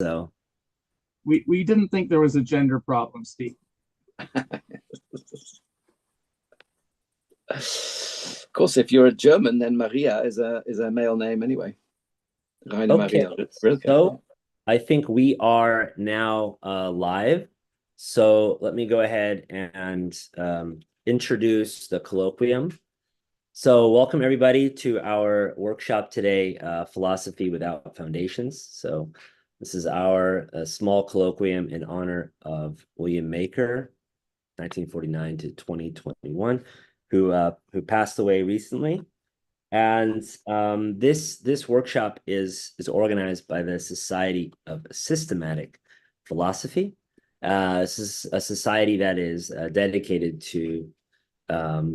So, We didn't think there was a gender problem, Steve. Of course, if you're a German, then Maria is a male name anyway. Rainer okay. Maria Rilke. So I think we are now live. So let me go ahead and introduce the colloquium. So welcome everybody to our workshop today, Philosophy Without Foundations. So this is our small colloquium in honor of William Maker, 1949 to 2021, who passed away recently. And this workshop is organized by the Society of Systematic Philosophy. This is a society that is dedicated to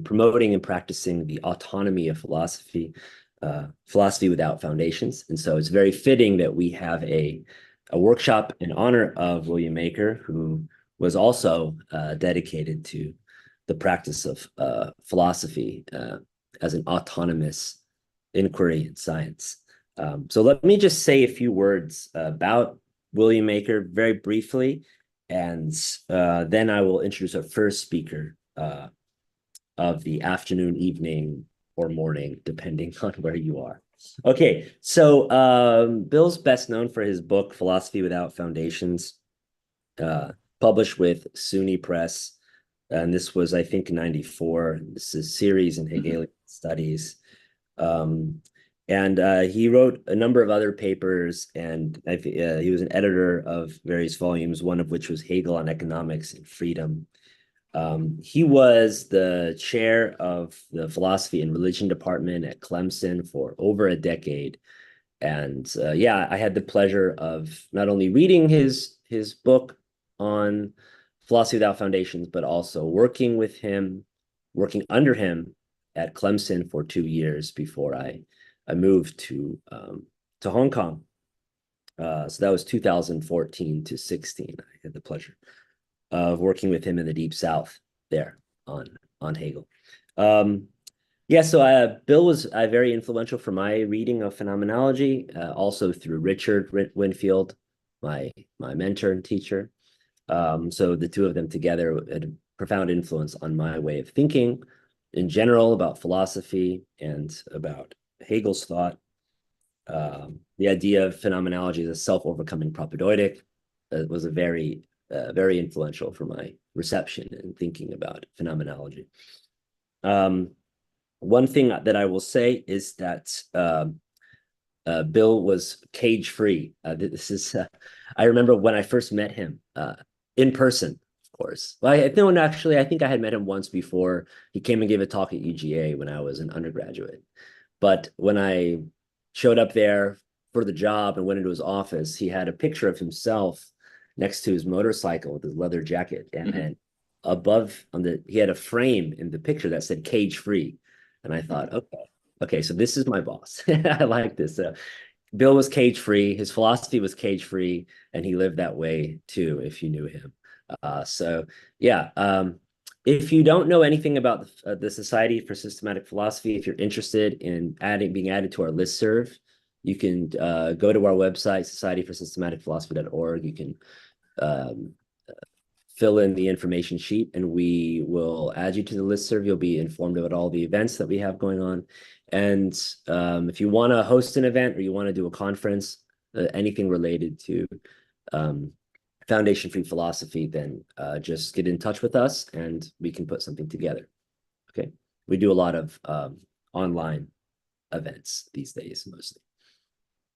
promoting and practicing the autonomy of philosophy, philosophy without foundations. And so it's very fitting that we have a workshop in honor of William Maker, who was also dedicated to the practice of philosophy as an autonomous inquiry in science. So let me just say a few words about William Maker very briefly, and then I will introduce our first speaker of the afternoon, evening, or morning, depending on where you are. Okay, so Bill's best known for his book, Philosophy Without Foundations, published with SUNY Press. And this was, I think, 94. This is a series in Hegelian studies. And he wrote a number of other papers, and he was an editor of various volumes, one of which was Hegel on Economics and Freedom. He was the chair of the Philosophy and Religion Department at Clemson for over a decade. And yeah, I had the pleasure of not only reading his book on Philosophy Without Foundations, but also working with him, working under him at Clemson for 2 years before I moved to Hong Kong. So that was 2014 to 16. I had the pleasure of working with him in the Deep South there on Hegel. Yeah, so Bill was very influential for my reading of phenomenology, also through Richard Winfield, my mentor and teacher. So the two of them together had a profound influence on my way of thinking in general about philosophy and about Hegel's thought. The idea of phenomenology as a self-overcoming propaedeutic was a very influential for my reception and thinking about phenomenology. One thing that I will say is that Bill was cage-free. I remember when I first met him in person, of course. Well, I think I had met him once before. He came and gave a talk at UGA when I was an undergraduate. But when I showed up there for the job and went into his office, he had a picture of himself next to his motorcycle with his leather jacket. And then above he had a frame in the picture that said cage free. And I thought, okay, so this is my boss. I like this. Bill was cage free. His philosophy was cage free, and he lived that way too, if you knew him. So yeah, if you don't know anything about the Society for Systematic Philosophy, if you're interested in being added to our listserv, you can go to our website, societyforsystematicphilosophy.org. You can fill in the information sheet, and we will add you to the listserv. You'll be informed about all the events that we have going on. And if you want to host an event or you want to do a conference, anything related to foundation-free philosophy, then just get in touch with us and we can put something together. Okay. We do a lot of online events these days, mostly.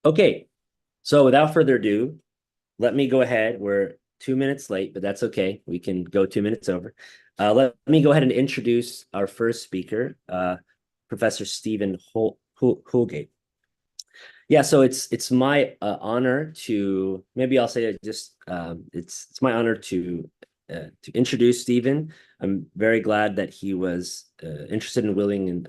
Okay. So without further ado, let me go ahead. We're 2 minutes late, but that's okay. We can go 2 minutes over. Let me go ahead and introduce our first speaker, Professor Stephen Houlgate. Yeah, so it's my honor to, maybe I'll say it just, it's my honor to introduce Stephen. I'm very glad that he was interested and willing in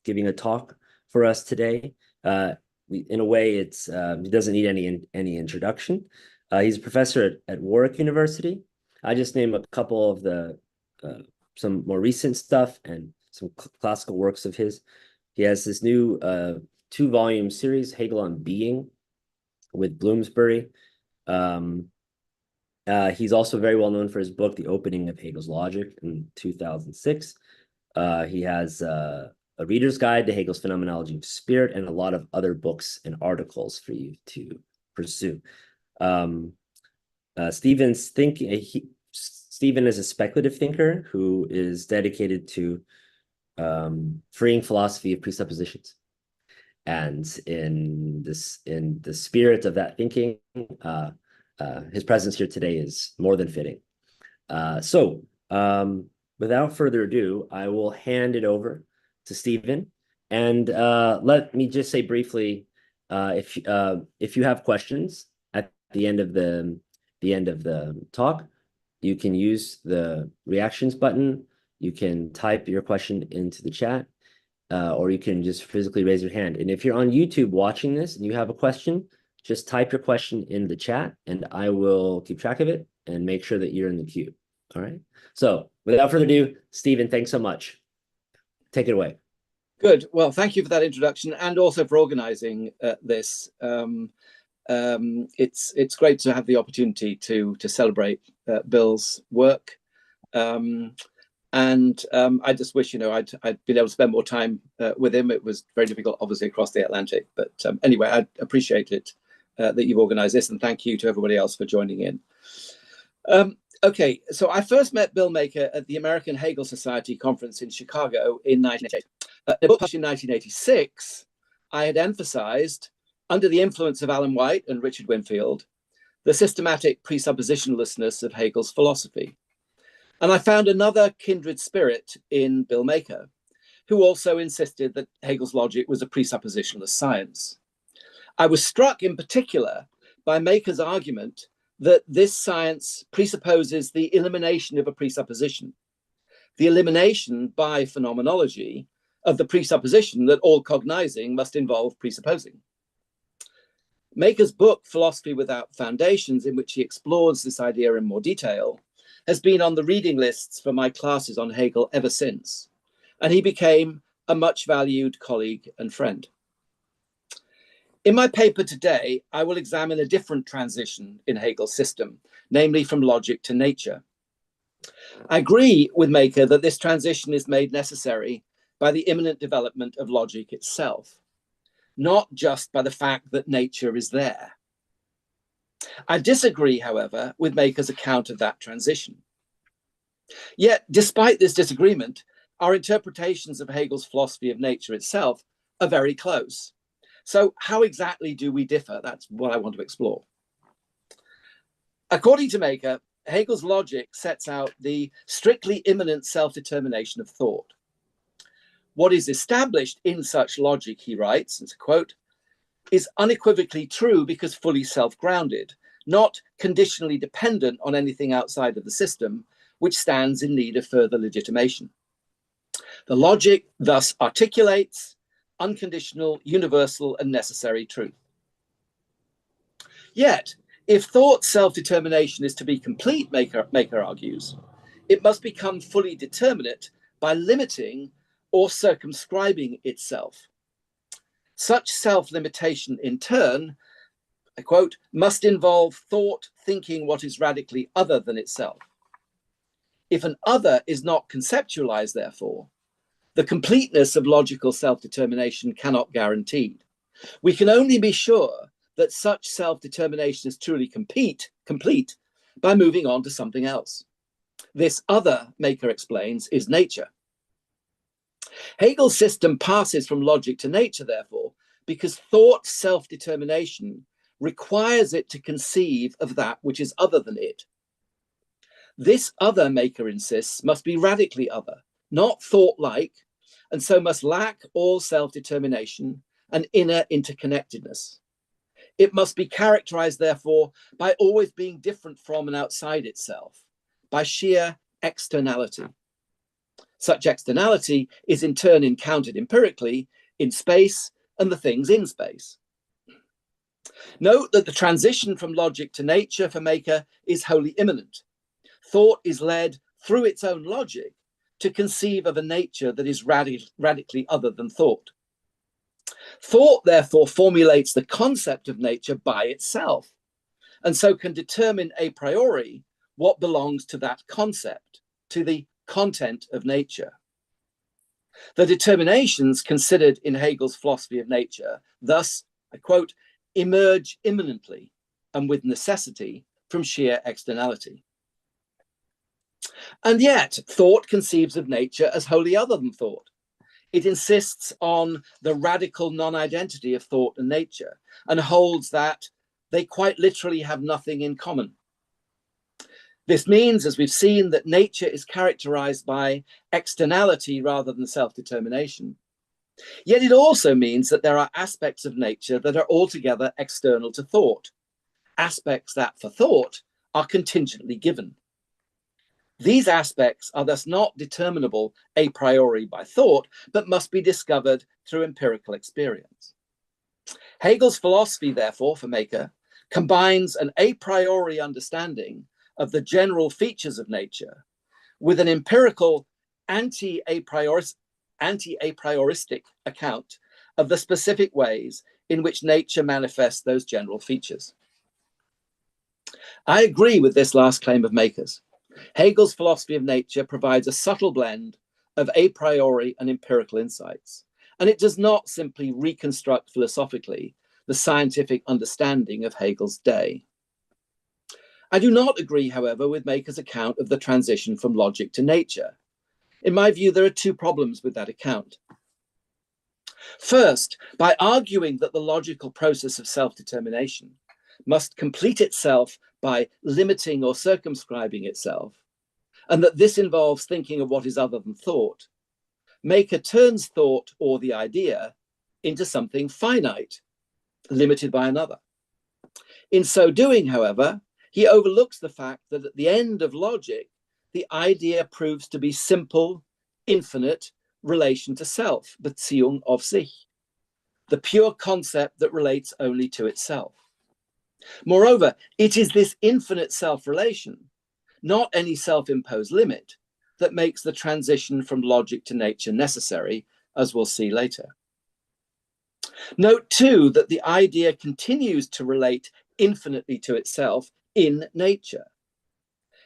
giving a talk for us today. In a way, he doesn't need any introduction. He's a professor at Warwick University. I just named a couple of the some more recent stuff and some classical works of his. He has this new 2-volume series, Hegel on Being, with Bloomsbury. He's also very well known for his book, The Opening of Hegel's Logic, in 2006. He has a reader's guide to Hegel's Phenomenology of Spirit and a lot of other books and articles for you to pursue. Stephen is a speculative thinker who is dedicated to freeing philosophy of presuppositions. And in the spirit of that thinking, his presence here today is more than fitting. Without further ado, I will hand it over to Stephen. And let me just say briefly, if you have questions at the end of the talk, you can use the reactions button. You can type your question into the chat, or you can just physically raise your hand. And if you're on YouTube watching this and you have a question, just type your question in the chat and I will keep track of it and make sure that you're in the queue. All right. So without further ado, Stephen, thanks so much. Take it away. Good. Well, thank you for that introduction and also for organizing this. It's great to have the opportunity to celebrate Bill's work. I just wish, I'd been able to spend more time with him. It was very difficult, obviously, across the Atlantic. But anyway, I appreciate it that you've organized this, and thank you to everybody else for joining in. Okay, so I first met Bill Maker at the American Hegel Society conference in Chicago in 1988. In a book published in 1986, I had emphasized, under the influence of Alan White and Richard Winfield, the systematic presuppositionlessness of Hegel's philosophy. And I found another kindred spirit in Bill Maker, who also insisted that Hegel's logic was a presuppositionless science. I was struck in particular by Maker's argument that this science presupposes the elimination of a presupposition, the elimination by phenomenology of the presupposition that all cognizing must involve presupposing. Maker's book, Philosophy Without Foundations, in which he explores this idea in more detail, has been on the reading lists for my classes on Hegel ever since, and he became a much valued colleague and friend. In my paper today, I will examine a different transition in Hegel's system, namely from logic to nature. I agree with Maker that this transition is made necessary by the imminent development of logic itself, not just by the fact that nature is there. I disagree, however, with Maker's account of that transition. Yet, despite this disagreement, our interpretations of Hegel's philosophy of nature itself are very close. So how exactly do we differ? That's what I want to explore. According to Maker, Hegel's logic sets out the strictly immanent self-determination of thought. What is established in such logic, he writes, and to quote, is unequivocally true because fully self-grounded, not conditionally dependent on anything outside of the system, which stands in need of further legitimation. The logic thus articulates unconditional, universal, and necessary truth. Yet, if thought's self-determination is to be complete, Maker argues, it must become fully determinate by limiting or circumscribing itself. Such self-limitation, in turn, I quote, must involve thought thinking what is radically other than itself. If an other is not conceptualized, therefore, the completeness of logical self-determination cannot guarantee. We can only be sure that such self-determination is truly complete by moving on to something else. This other, Maker explains, is nature. Hegel's system passes from logic to nature, therefore, because thought's self-determination requires it to conceive of that which is other than it. This other, Maker insists, must be radically other, not thought-like, and so must lack all self-determination and inner interconnectedness. It must be characterized, therefore, by always being different from and outside itself, by sheer externality. Such externality is in turn encountered empirically in space and the things in space. Note that the transition from logic to nature for Maker is wholly immanent. Thought is led through its own logic to conceive of a nature that is radically other than thought. Thought, therefore, formulates the concept of nature by itself, and so can determine a priori what belongs to that concept, to the content of nature. The determinations considered in Hegel's philosophy of nature thus, I quote, emerge immanently and with necessity from sheer externality. And yet, thought conceives of nature as wholly other than thought. It insists on the radical non-identity of thought and nature and holds that they quite literally have nothing in common. This means, as we've seen, that nature is characterized by externality rather than self-determination. Yet it also means that there are aspects of nature that are altogether external to thought, aspects that for thought are contingently given. These aspects are thus not determinable a priori by thought, but must be discovered through empirical experience. Hegel's philosophy, therefore, for Maker, combines an a priori understanding of the general features of nature with an empirical anti-a prioristic account of the specific ways in which nature manifests those general features. I agree with this last claim of Maker's. Hegel's philosophy of nature provides a subtle blend of a priori and empirical insights, and it does not simply reconstruct philosophically the scientific understanding of Hegel's day. I do not agree, however, with Maker's account of the transition from logic to nature. In my view, there are two problems with that account. First, by arguing that the logical process of self-determination must complete itself by limiting or circumscribing itself, and that this involves thinking of what is other than thought, Maker turns thought or the idea into something finite, limited by another. In so doing, however, he overlooks the fact that at the end of logic, the idea proves to be simple, infinite relation to self, Beziehung auf sich, the pure concept that relates only to itself. Moreover, it is this infinite self-relation, not any self-imposed limit, that makes the transition from logic to nature necessary, as we'll see later. Note too that the idea continues to relate infinitely to itself in nature.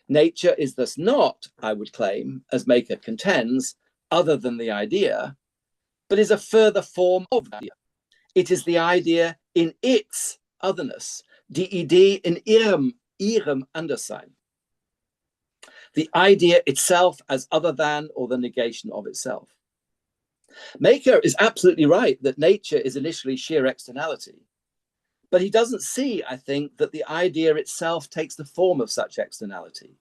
Nature is thus not, I would claim, as Maker contends, other than the idea, but is a further form of the idea. It is the idea in its otherness, die Idee in ihrem Anderssein. The idea itself as other than or the negation of itself. Maker is absolutely right that nature is initially sheer externality, but he doesn't see, I think, that the idea itself takes the form of such externality,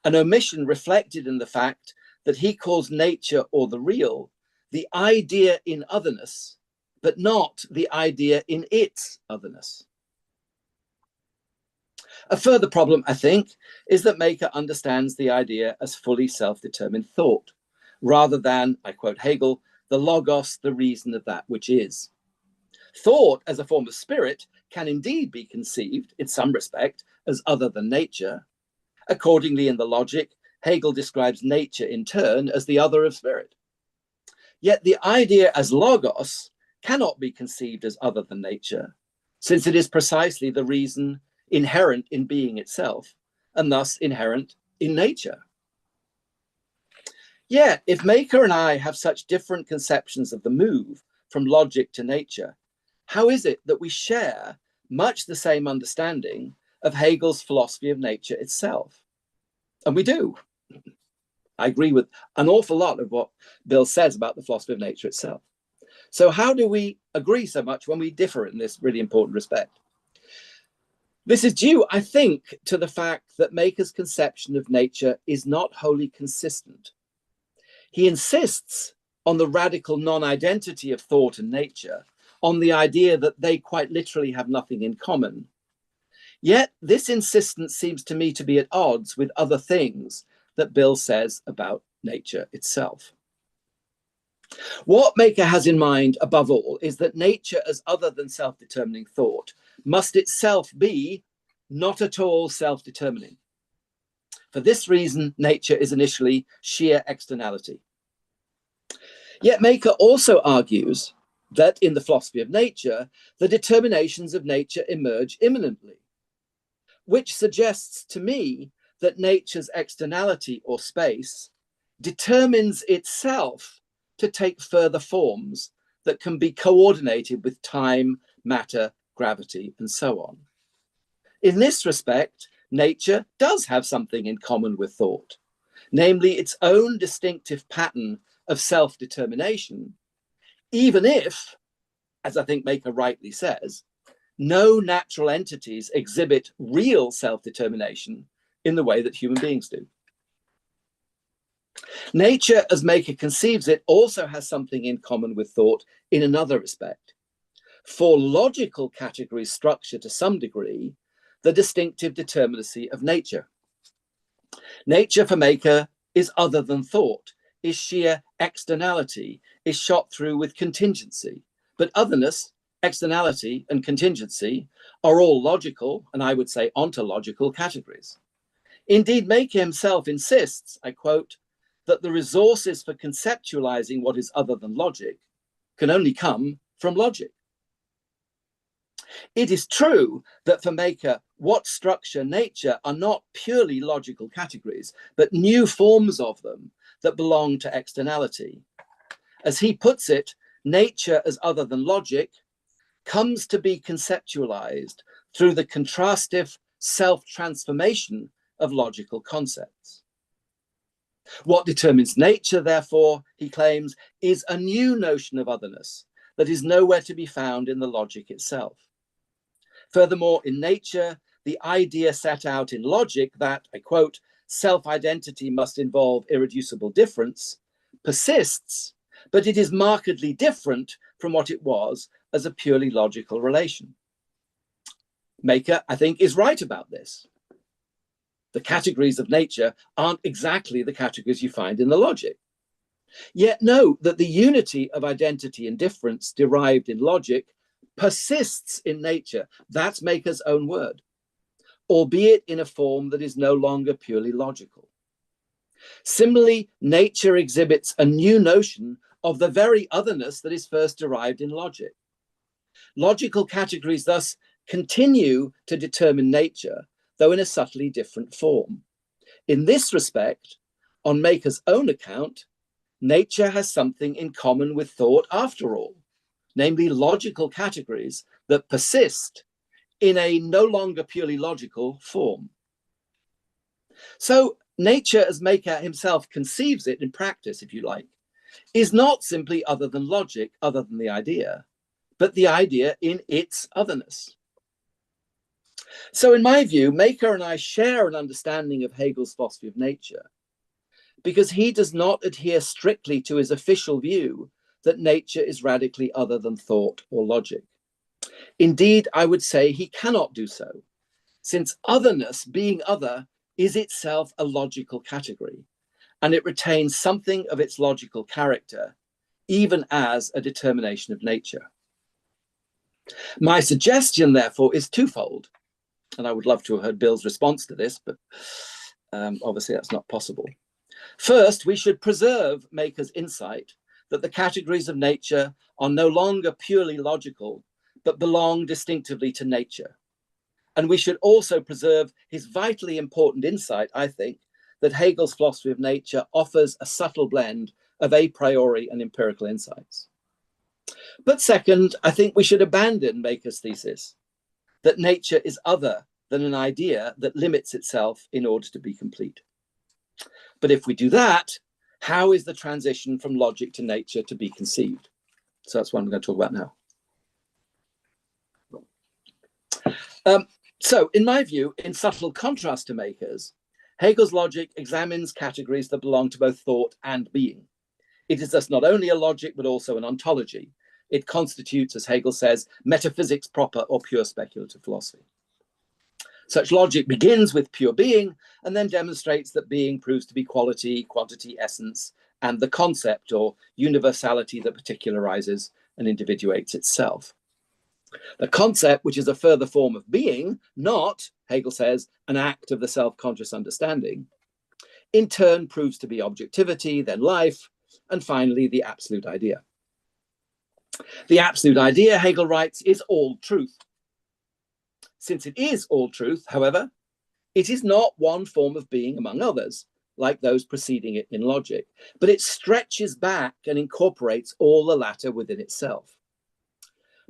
an omission reflected in the fact that he calls nature or the real the idea in otherness, but not the idea in its otherness. A further problem, I think, is that Maker understands the idea as fully self-determined thought, rather than, I quote Hegel, the logos, the reason of that which is. Thought, as a form of spirit, can indeed be conceived, in some respect, as other than nature. Accordingly, in the logic, Hegel describes nature in turn as the other of spirit. Yet the idea as logos cannot be conceived as other than nature, since it is precisely the reason inherent in being itself, and thus inherent in nature. Yet, if Maker and I have such different conceptions of the move from logic to nature, how is it that we share much the same understanding of Hegel's philosophy of nature itself? And we do. I agree with an awful lot of what Bill says about the philosophy of nature itself. So how do we agree so much when we differ in this really important respect? This is due, I think, to the fact that Maker's conception of nature is not wholly consistent. He insists on the radical non-identity of thought and nature, on the idea that they quite literally have nothing in common. Yet this insistence seems to me to be at odds with other things that Bill says about nature itself. What Maker has in mind, above all, is that nature as other than self-determining thought must itself be not at all self-determining. For this reason, nature is initially sheer externality. Yet Maker also argues that in the philosophy of nature, the determinations of nature emerge immanently. which suggests to me that nature's externality or space determines itself to take further forms that can be coordinated with time, matter, gravity, and so on. In this respect, nature does have something in common with thought, namely its own distinctive pattern of self-determination, even if, as I think Maker rightly says, no natural entities exhibit real self-determination in the way that human beings do. Nature, as Maker conceives it, also has something in common with thought in another respect. For logical categories structure to some degree the distinctive determinacy of nature. Nature for Maker is other than thought, is sheer externality, is shot through with contingency. But otherness, externality, and contingency are all logical, and I would say ontological categories. Indeed, Maker himself insists, I quote, that the resources for conceptualizing what is other than logic can only come from logic. It is true that for Maker, what structure nature are not purely logical categories, but new forms of them that belong to externality. As he puts it, nature as other than logic comes to be conceptualized through the contrastive self-transformation of logical concepts. What determines nature, therefore, he claims, is a new notion of otherness that is nowhere to be found in the logic itself. Furthermore, in nature, the idea set out in logic that, I quote, self-identity must involve irreducible difference, persists, but it is markedly different from what it was as a purely logical relation. Maker, I think, is right about this. The categories of nature aren't exactly the categories you find in the logic. Yet note that the unity of identity and difference derived in logic persists in nature. That's Maker's own word, albeit in a form that is no longer purely logical. Similarly, nature exhibits a new notion of the very otherness that is first derived in logic. Logical categories thus continue to determine nature, though in a subtly different form. In this respect, on Maker's own account, nature has something in common with thought after all, namely logical categories that persist in a no longer purely logical form. So nature, as Maker himself conceives it in practice, if you like, is not simply other than logic, other than the idea, but the idea in its otherness. So in my view, Maker and I share an understanding of Hegel's philosophy of nature because he does not adhere strictly to his official view that nature is radically other than thought or logic. Indeed, I would say he cannot do so, since otherness, being other, is itself a logical category, and it retains something of its logical character, even as a determination of nature. My suggestion, therefore, is twofold, and I would love to have heard Bill's response to this, but obviously that's not possible. First, we should preserve Maker's insight that the categories of nature are no longer purely logical, but belong distinctively to nature. And we should also preserve his vitally important insight, I think, that Hegel's philosophy of nature offers a subtle blend of a priori and empirical insights. But second, I think we should abandon Maker's thesis that nature is other than an idea that limits itself in order to be complete. But if we do that, how is the transition from logic to nature to be conceived? So that's what I'm going to talk about now. So in my view, in subtle contrast to Maker's, Hegel's logic examines categories that belong to both thought and being. It is thus not only a logic, but also an ontology. It constitutes, as Hegel says, metaphysics proper or pure speculative philosophy. Such logic begins with pure being and then demonstrates that being proves to be quality, quantity, essence, and the concept or universality that particularizes and individuates itself. The concept, which is a further form of being, not, Hegel says, an act of the self-conscious understanding, in turn proves to be objectivity, then life, and finally the absolute idea. The absolute idea, Hegel writes, is all truth. Since it is all truth, however, It is not one form of being among others, like those preceding it in logic, but it stretches back and incorporates all the latter within itself.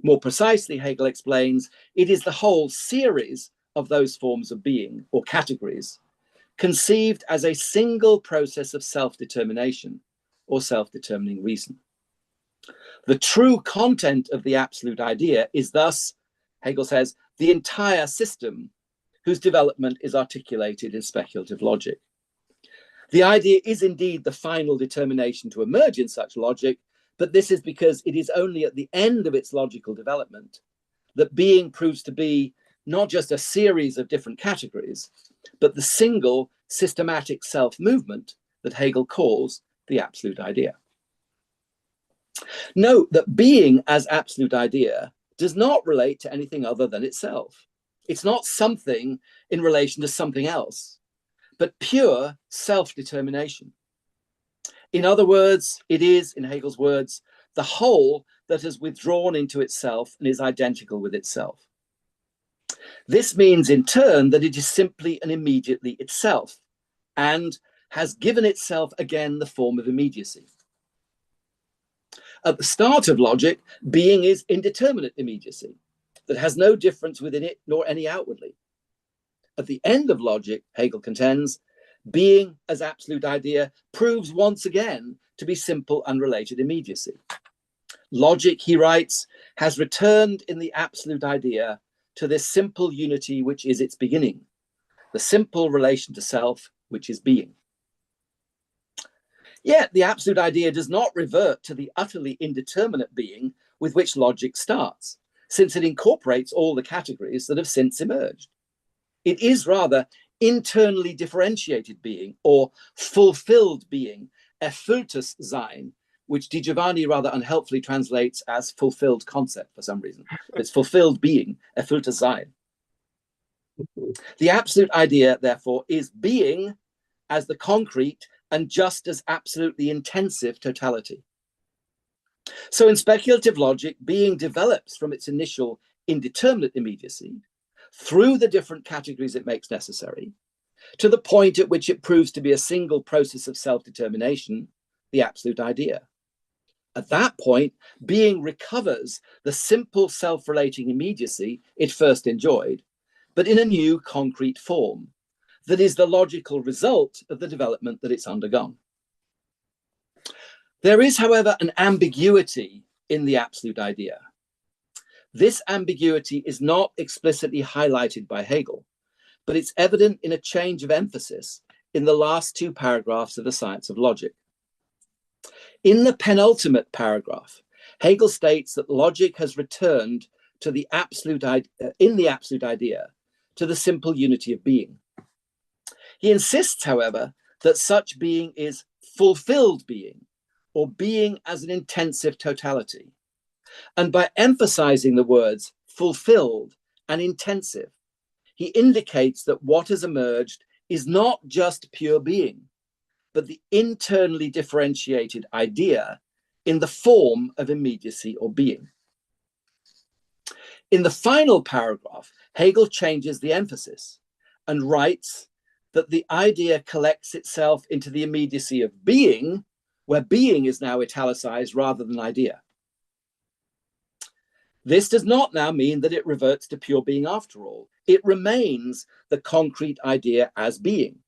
More precisely, Hegel explains, it is the whole series of those forms of being, or categories, conceived as a single process of self-determination, or self-determining reason. The true content of the absolute idea is thus, Hegel says, the entire system whose development is articulated in speculative logic. The idea is indeed the final determination to emerge in such logic, but this is because it is only at the end of its logical development that being proves to be not just a series of different categories, but the single systematic self-movement that Hegel calls the absolute idea. Note that being as absolute idea does not relate to anything other than itself. It's not something in relation to something else, but pure self-determination. In other words, it is, in Hegel's words, the whole that has withdrawn into itself and is identical with itself. This means in turn that it is simply and immediately itself and has given itself again the form of immediacy. At the start of logic, being is indeterminate immediacy that has no difference within it nor any outwardly. At the end of logic, Hegel contends, being as absolute idea proves once again to be simple unrelated immediacy. Logic, he writes, has returned in the absolute idea to this simple unity which is its beginning, the simple relation to self which is being. Yet the absolute idea does not revert to the utterly indeterminate being with which logic starts, since it incorporates all the categories that have since emerged. It is rather internally differentiated being, or fulfilled being, erfülltes Sein, which Di Giovanni rather unhelpfully translates as fulfilled concept for some reason. It's fulfilled being, erfülltes Sein. The absolute idea, therefore, is being as the concrete and just as absolutely intensive totality. So in speculative logic, being develops from its initial indeterminate immediacy through the different categories it makes necessary to the point at which it proves to be a single process of self-determination, the absolute idea. At that point, being recovers the simple self-relating immediacy it first enjoyed, but in a new concrete form that is the logical result of the development that it's undergone. There is, however, an ambiguity in the absolute idea. This ambiguity is not explicitly highlighted by Hegel, but it's evident in a change of emphasis in the last two paragraphs of the Science of Logic. In the penultimate paragraph, Hegel states that logic has returned to the absolute idea to the simple unity of being. He insists, however, that such being is fulfilled being, or being as an intensive totality. And by emphasizing the words fulfilled and intensive, he indicates that what has emerged is not just pure being, but the internally differentiated idea in the form of immediacy or being. In the final paragraph, Hegel changes the emphasis and writes that the idea collects itself into the immediacy of being, where being is now italicized rather than idea. This does not now mean that it reverts to pure being after all. It remains the concrete idea as being,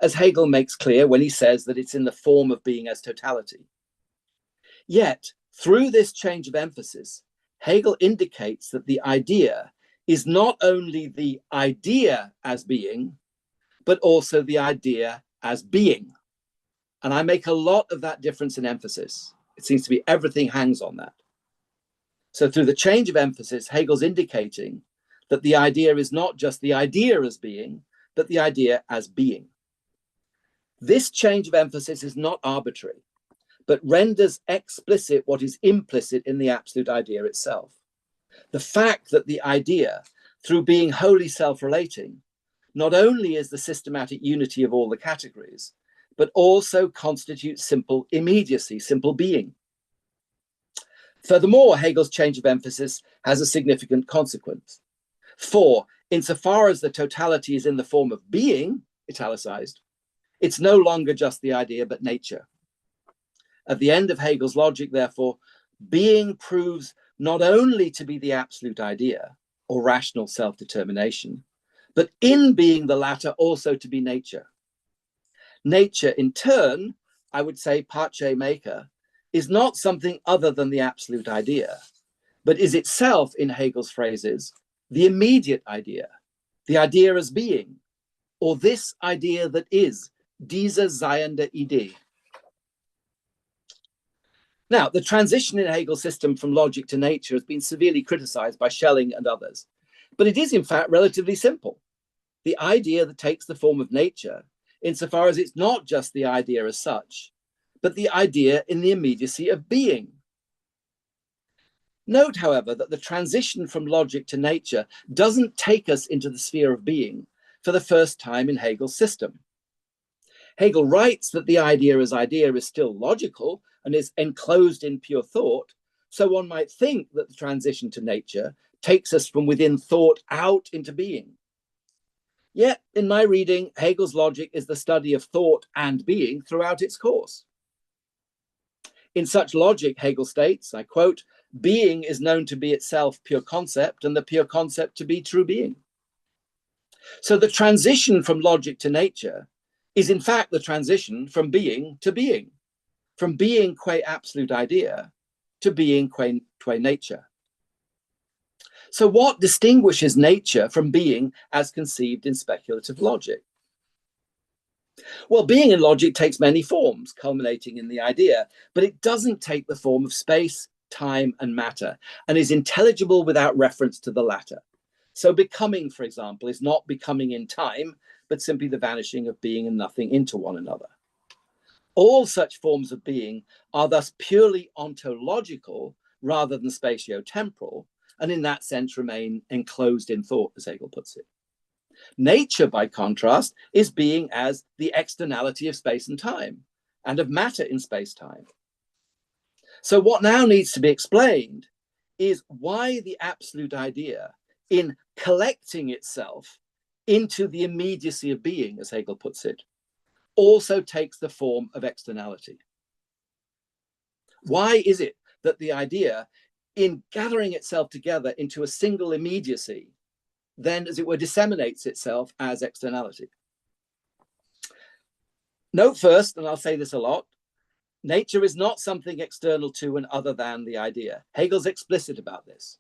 as Hegel makes clear when he says that it's in the form of being as totality. Yet, through this change of emphasis, Hegel indicates that the idea is not only the idea as being, but also the idea as being. And I make a lot of that difference in emphasis. It seems to be everything hangs on that. So through the change of emphasis, Hegel's indicating that the idea is not just the idea as being, but the idea as being. This change of emphasis is not arbitrary, but renders explicit what is implicit in the absolute idea itself. The fact that the idea, through being wholly self-relating, not only is the systematic unity of all the categories, but also constitutes simple immediacy, simple being. Furthermore, Hegel's change of emphasis has a significant consequence. For Insofar as the totality is in the form of being, italicized, it's no longer just the idea, but nature. At the end of Hegel's logic, therefore, being proves not only to be the absolute idea or rational self-determination, but in being the latter also to be nature. Nature, in turn, I would say, pace maker, is not something other than the absolute idea, but is itself, in Hegel's phrases, the immediate idea, the idea as being, or this idea that is, diese seiende Idee. Now, the transition in Hegel's system from logic to nature has been severely criticized by Schelling and others, but it is in fact relatively simple. The idea that takes the form of nature, insofar as it's not just the idea as such, but the idea in the immediacy of being. Note, however, that the transition from logic to nature doesn't take us into the sphere of being for the first time in Hegel's system. Hegel writes that the idea as idea is still logical and is enclosed in pure thought, so one might think that the transition to nature takes us from within thought out into being. Yet, in my reading, Hegel's logic is the study of thought and being throughout its course. In such logic, Hegel states, I quote, being is known to be itself pure concept and the pure concept to be true being. So the transition from logic to nature is in fact the transition from being to being, from being qua absolute idea to being qua nature. So what distinguishes nature from being as conceived in speculative logic? Well, being in logic takes many forms, culminating in the idea, but it doesn't take the form of space, time, and matter, and is intelligible without reference to the latter. So becoming, for example, is not becoming in time, but simply the vanishing of being and nothing into one another. All such forms of being are thus purely ontological rather than spatio-temporal, and in that sense remain enclosed in thought, as Hegel puts it. Nature, by contrast, is being as the externality of space and time, and of matter in space-time. So what now needs to be explained is why the absolute idea, in collecting itself into the immediacy of being, as Hegel puts it, also takes the form of externality. Why is it that the idea, in gathering itself together into a single immediacy, then, as it were, disseminates itself as externality? Note first, and I'll say this a lot, nature is not something external to and other than the idea. Hegel's explicit about this.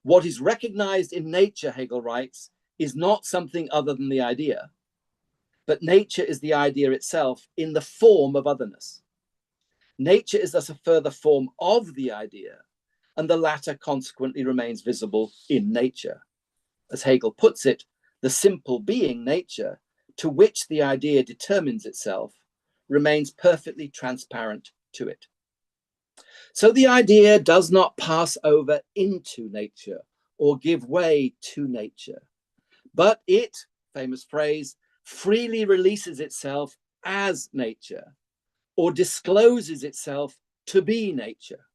What is recognized in nature, Hegel writes, is not something other than the idea, but nature is the idea itself in the form of otherness. Nature is thus a further form of the idea, and the latter consequently remains visible in nature. As Hegel puts it, the simple being nature, to which the idea determines itself, remains perfectly transparent to it. So the idea does not pass over into nature or give way to nature, but it, famous phrase, freely releases itself as nature or discloses itself to be nature.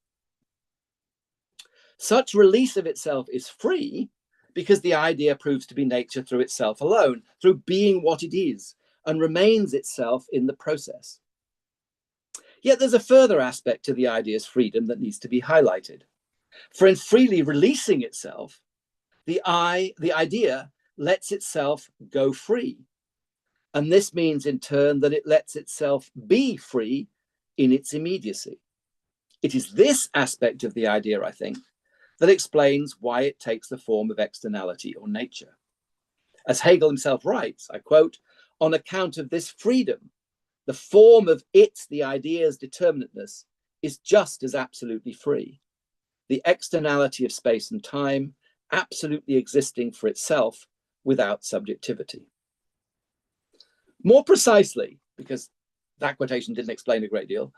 Such release of itself is free because the idea proves to be nature through itself alone, through being what it is, and remains itself in the process. Yet there's a further aspect to the idea's freedom that needs to be highlighted. For in freely releasing itself, the idea lets itself go free. And this means in turn that it lets itself be free in its immediacy. It is this aspect of the idea, I think, that explains why it takes the form of externality or nature. As Hegel himself writes, I quote, on account of this freedom, the form of it, the idea's determinateness, is just as absolutely free. The externality of space and time, absolutely existing for itself without subjectivity. More precisely, because that quotation didn't explain a great deal,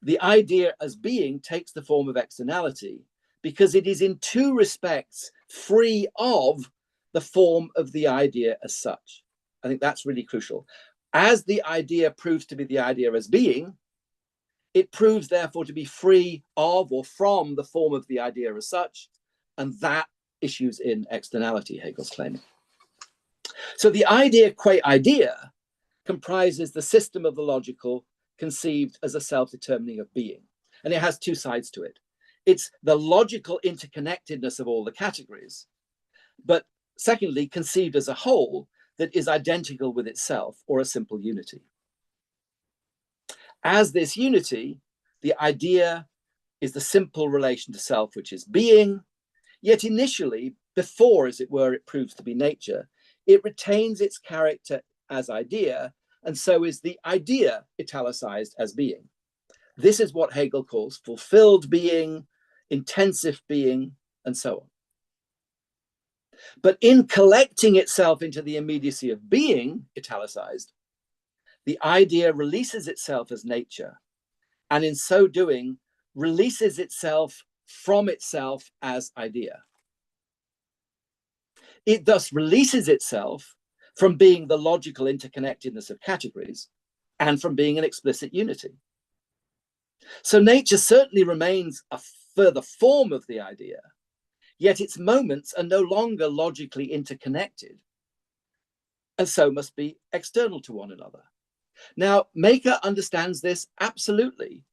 the idea as being takes the form of externality because it is in two respects free of the form of the idea as such. I think that's really crucial. As the idea proves to be the idea as being, it proves therefore to be free of or from the form of the idea as such, and that issues in externality, Hegel's claiming. So the idea qua idea comprises the system of the logical conceived as a self-determining of being. And it has two sides to it. It's the logical interconnectedness of all the categories, but secondly, conceived as a whole that is identical with itself, or a simple unity. As this unity, the idea is the simple relation to self, which is being, yet initially, before, as it were, it proves to be nature, it retains its character as idea, and so is the idea italicized as being. This is what Hegel calls fulfilled being, intensive being, and so on. But in collecting itself into the immediacy of being, italicized, the idea releases itself as nature, and in so doing, releases itself from itself as idea. It thus releases itself from being the logical interconnectedness of categories and from being an explicit unity. So nature certainly remains a further form of the idea, yet its moments are no longer logically interconnected, and so must be external to one another. Now, Maker understands this absolutely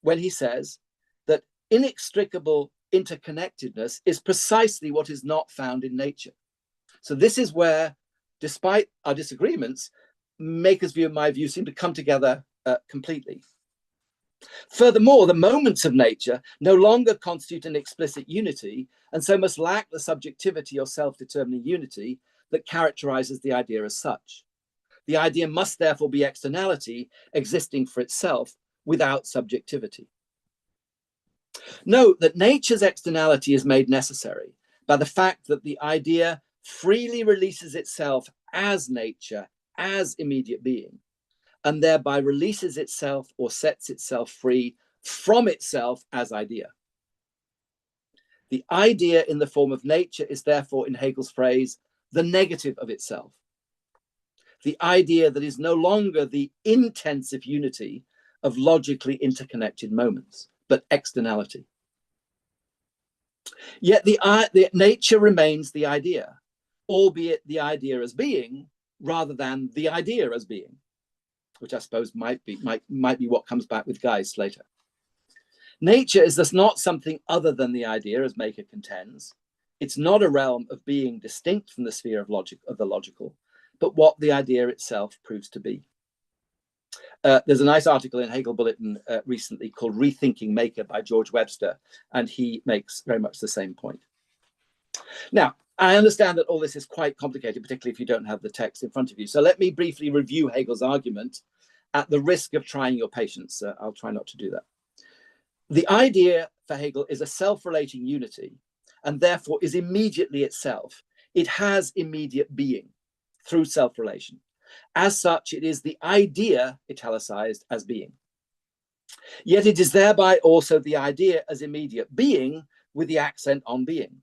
when he says that inextricable interconnectedness is precisely what is not found in nature. So this is where, despite our disagreements, Maker's view and my view seem to come together completely. Furthermore, the moments of nature no longer constitute an explicit unity, and so must lack the subjectivity or self-determining unity that characterizes the idea as such. The idea must therefore be externality existing for itself without subjectivity. Note that nature's externality is made necessary by the fact that the idea freely releases itself as nature, as immediate being, and thereby releases itself or sets itself free from itself as idea. The idea in the form of nature is therefore, in Hegel's phrase, the negative of itself. The idea that is no longer the intensive unity of logically interconnected moments, but externality. Yet the nature remains the idea, albeit the idea as being rather than the idea as being, which I suppose might be what comes back with Geist later. Nature is thus not something other than the idea, as Maker contends. It's not a realm of being distinct from the sphere of the logical, but what the idea itself proves to be. There's a nice article in Hegel Bulletin recently called Rethinking Maker by George Webster, and he makes very much the same point. Now, I understand that all this is quite complicated, particularly if you don't have the text in front of you. So let me briefly review Hegel's argument at the risk of trying your patience. I'll try not to do that. The idea for Hegel is a self-relating unity, and therefore is immediately itself. It has immediate being through self-relation. As such, it is the idea italicized as being. Yet it is thereby also the idea as immediate being with the accent on being.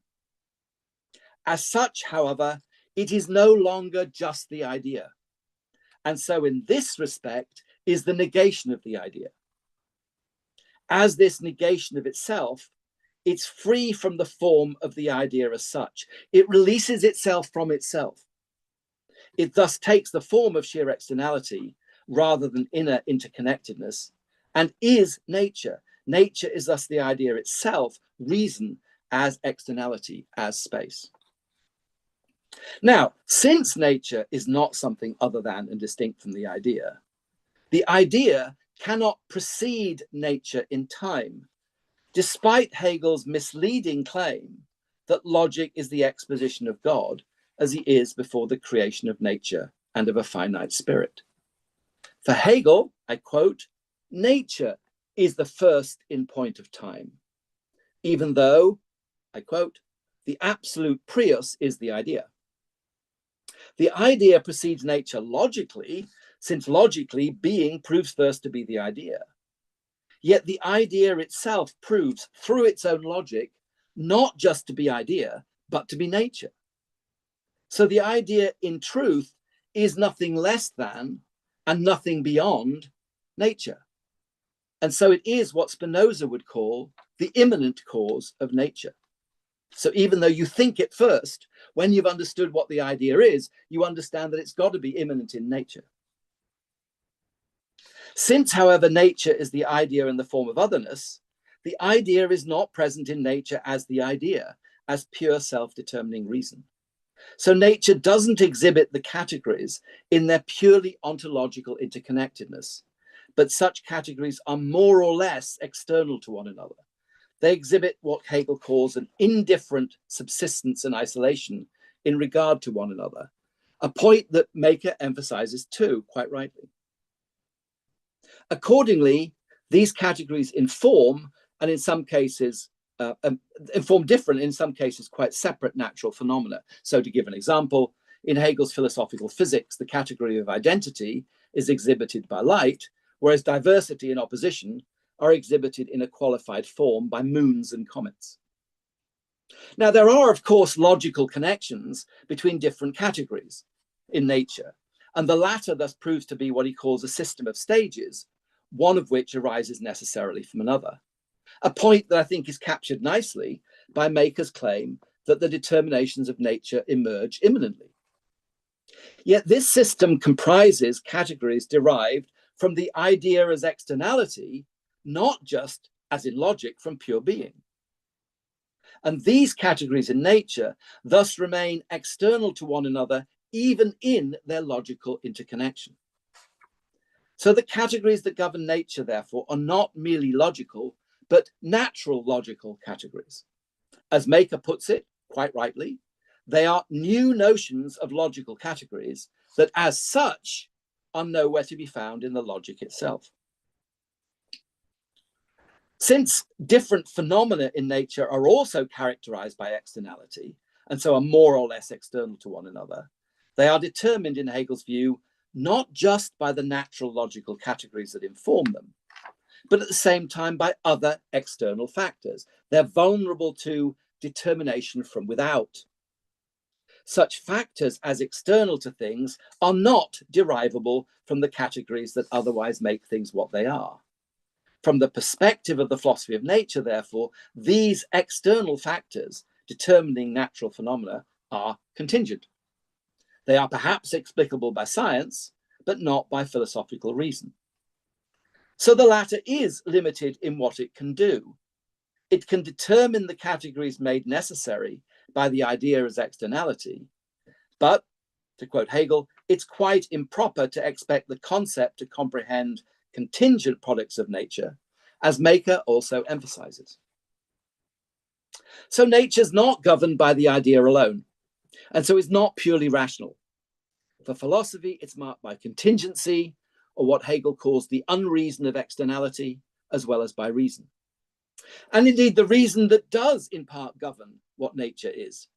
As such, however, it is no longer just the idea. And so in this respect is the negation of the idea. As this negation of itself, it's free from the form of the idea as such. It releases itself from itself. It thus takes the form of sheer externality rather than inner interconnectedness and is nature. Nature is thus the idea itself, reason as externality, as space. Now, since nature is not something other than and distinct from the idea cannot precede nature in time, despite Hegel's misleading claim that logic is the exposition of God as he is before the creation of nature and of a finite spirit. For Hegel, I quote, nature is the first in point of time, even though, I quote, the absolute prius is the idea. The idea precedes nature logically, since logically being proves first to be the idea. Yet the idea itself proves through its own logic not just to be idea, but to be nature. So the idea in truth is nothing less than and nothing beyond nature. And so it is what Spinoza would call the immanent cause of nature. So even though you think it first, when you've understood what the idea is, you understand that it's got to be immanent in nature. Since, however, nature is the idea in the form of otherness, the idea is not present in nature as the idea, as pure self-determining reason. So nature doesn't exhibit the categories in their purely ontological interconnectedness, but such categories are more or less external to one another. They exhibit what Hegel calls an indifferent subsistence and isolation in regard to one another, a point that Maker emphasizes too, quite rightly. Accordingly, these categories inform, and in some cases, inform different, in some cases, quite separate natural phenomena. So to give an example, in Hegel's philosophical physics, the category of identity is exhibited by light, whereas diversity and opposition are exhibited in a qualified form by moons and comets. Now, there are, of course, logical connections between different categories in nature, and the latter thus proves to be what he calls a system of stages, one of which arises necessarily from another. A point that I think is captured nicely by Maker's claim that the determinations of nature emerge immanently. Yet this system comprises categories derived from the idea as externality, not just, as in logic, from pure being. And these categories in nature thus remain external to one another, even in their logical interconnection. So the categories that govern nature, therefore, are not merely logical, but natural logical categories. As Maker puts it, quite rightly, they are new notions of logical categories that as such are nowhere to be found in the logic itself. Since different phenomena in nature are also characterized by externality, and so are more or less external to one another, they are determined in Hegel's view not just by the natural logical categories that inform them, but at the same time by other external factors. They're vulnerable to determination from without. Such factors as external to things are not derivable from the categories that otherwise make things what they are. From the perspective of the philosophy of nature, therefore, these external factors determining natural phenomena are contingent. They are perhaps explicable by science, but not by philosophical reason. So the latter is limited in what it can do. It can determine the categories made necessary by the idea as externality, but, to quote Hegel, it's quite improper to expect the concept to comprehend contingent products of nature, as Maker also emphasizes. So nature's not governed by the idea alone, and so it's not purely rational. For philosophy, it's marked by contingency, or what Hegel calls the unreason of externality, as well as by reason. And indeed, the reason that does in part govern what nature is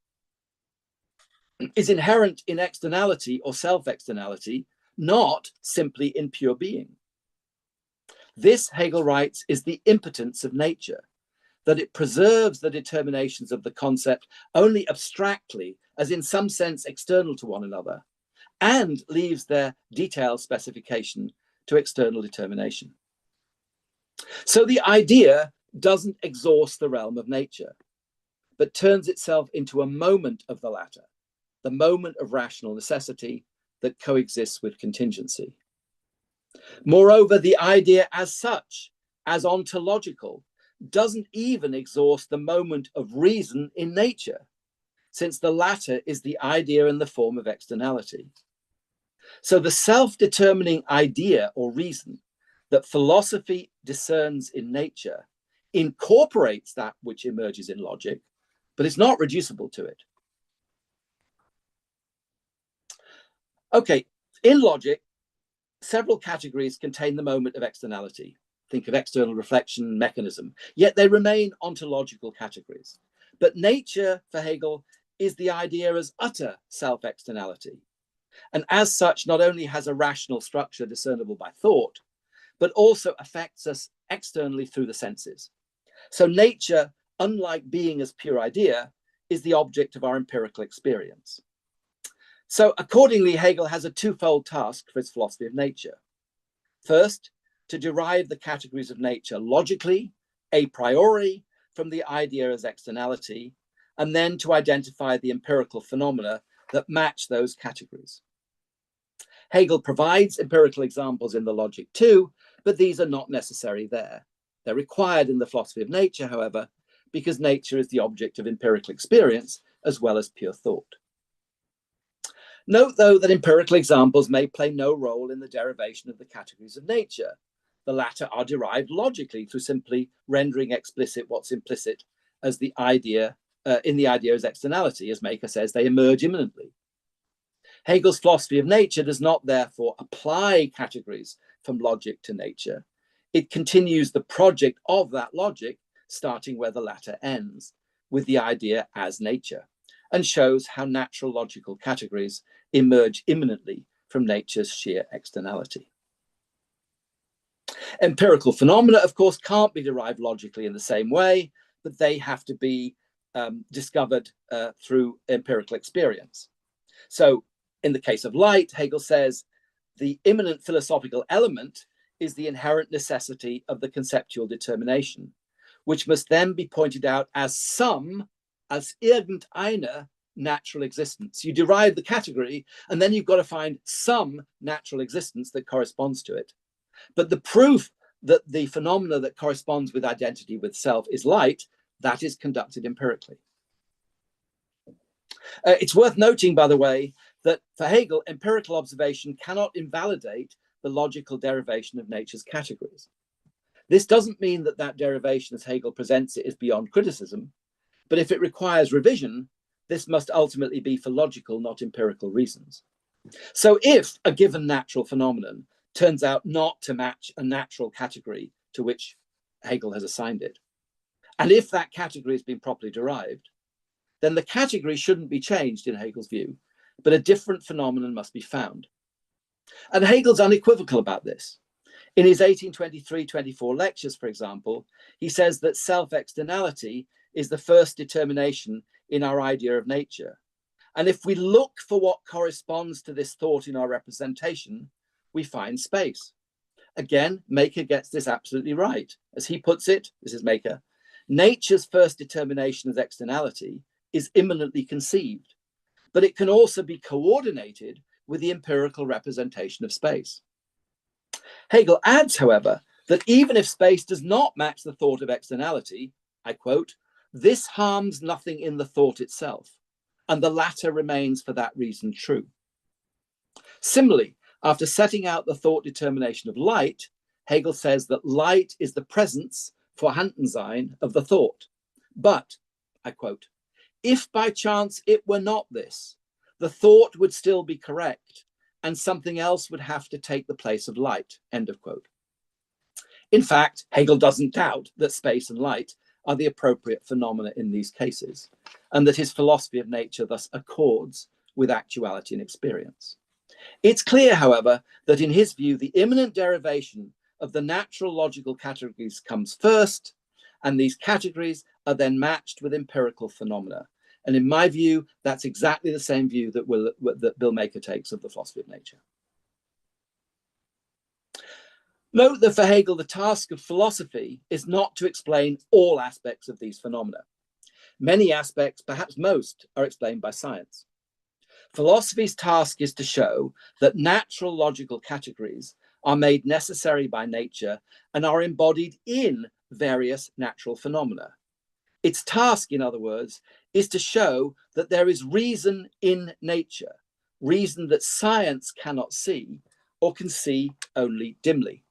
inherent in externality or self-externality, not simply in pure being. This, Hegel writes, is the impotence of nature, that it preserves the determinations of the concept only abstractly, as in some sense external to one another, and leaves their detailed specification to external determination. So the idea doesn't exhaust the realm of nature, but turns itself into a moment of the latter, the moment of rational necessity that coexists with contingency. Moreover, the idea as such, as ontological, doesn't even exhaust the moment of reason in nature, since the latter is the idea in the form of externality. So the self-determining idea or reason that philosophy discerns in nature incorporates that which emerges in logic, but is not reducible to it. Okay, in logic, several categories contain the moment of externality. Think of external reflection, mechanism, yet they remain ontological categories. But nature, for Hegel, is the idea as utter self-externality. And as such, not only has a rational structure discernible by thought, but also affects us externally through the senses. So nature, unlike being as pure idea, is the object of our empirical experience. So accordingly, Hegel has a twofold task for his philosophy of nature. First, to derive the categories of nature logically, a priori, from the idea as externality, and then to identify the empirical phenomena that match those categories. Hegel provides empirical examples in the logic too, but these are not necessary there. They're required in the philosophy of nature, however, because nature is the object of empirical experience as well as pure thought. Note, though, that empirical examples may play no role in the derivation of the categories of nature. The latter are derived logically through simply rendering explicit what's implicit as the idea in the idea as externality. As Maker says, they emerge immanently. Hegel's philosophy of nature does not therefore apply categories from logic to nature. It continues the project of that logic, starting where the latter ends, with the idea as nature, and shows how natural logical categories emerge immanently from nature's sheer externality. Empirical phenomena, of course, can't be derived logically in the same way, but they have to be discovered through empirical experience. So, in the case of light, Hegel says, the immanent philosophical element is the inherent necessity of the conceptual determination, which must then be pointed out as some, as irgendeine natural existence. You derive the category, and then you've got to find some natural existence that corresponds to it. But the proof that the phenomena that corresponds with identity with self is light, that is conducted empirically. It's worth noting, by the way, that for Hegel, empirical observation cannot invalidate the logical derivation of nature's categories. This doesn't mean that that derivation, as Hegel presents it, is beyond criticism, but if it requires revision, this must ultimately be for logical, not empirical reasons. So if a given natural phenomenon turns out not to match a natural category to which Hegel has assigned it, and if that category has been properly derived, then the category shouldn't be changed in Hegel's view, but a different phenomenon must be found. And Hegel's unequivocal about this. In his 1823-24 lectures, for example, he says that self-externality is the first determination in our idea of nature. And if we look for what corresponds to this thought in our representation, we find space. Again, Maker gets this absolutely right. As he puts it, this is Maker, nature's first determination as externality is immanently conceived, but it can also be coordinated with the empirical representation of space. Hegel adds, however, that even if space does not match the thought of externality, I quote, this harms nothing in the thought itself, and the latter remains for that reason true. Similarly, after setting out the thought determination of light, Hegel says that light is the presence, Vorhandensein, of the thought. But, I quote, if by chance it were not this, the thought would still be correct, and something else would have to take the place of light, end of quote. In fact, Hegel doesn't doubt that space and light are the appropriate phenomena in these cases, and that his philosophy of nature thus accords with actuality and experience. It's clear, however, that in his view, the immanent derivation of the natural logical categories comes first, and these categories are then matched with empirical phenomena. And in my view, that's exactly the same view that Bill Maker takes of the philosophy of nature. Note that for Hegel, the task of philosophy is not to explain all aspects of these phenomena. Many aspects, perhaps most, are explained by science. Philosophy's task is to show that natural logical categories are made necessary by nature and are embodied in various natural phenomena. Its task, in other words, is to show that there is reason in nature, reason that science cannot see or can see only dimly.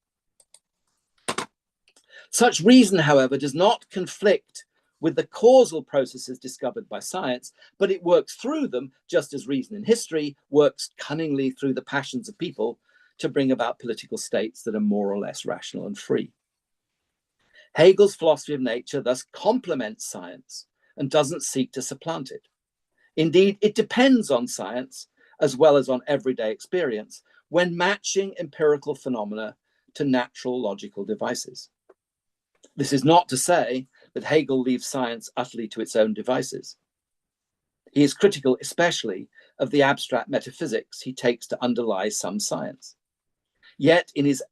Such reason, however, does not conflict with the causal processes discovered by science, but it works through them, just as reason in history works cunningly through the passions of people to bring about political states that are more or less rational and free. Hegel's philosophy of nature thus complements science and doesn't seek to supplant it. Indeed, it depends on science as well as on everyday experience when matching empirical phenomena to natural logical devices. This is not to say that Hegel leaves science utterly to its own devices. He is critical especially of the abstract metaphysics he takes to underlie some science. Yet his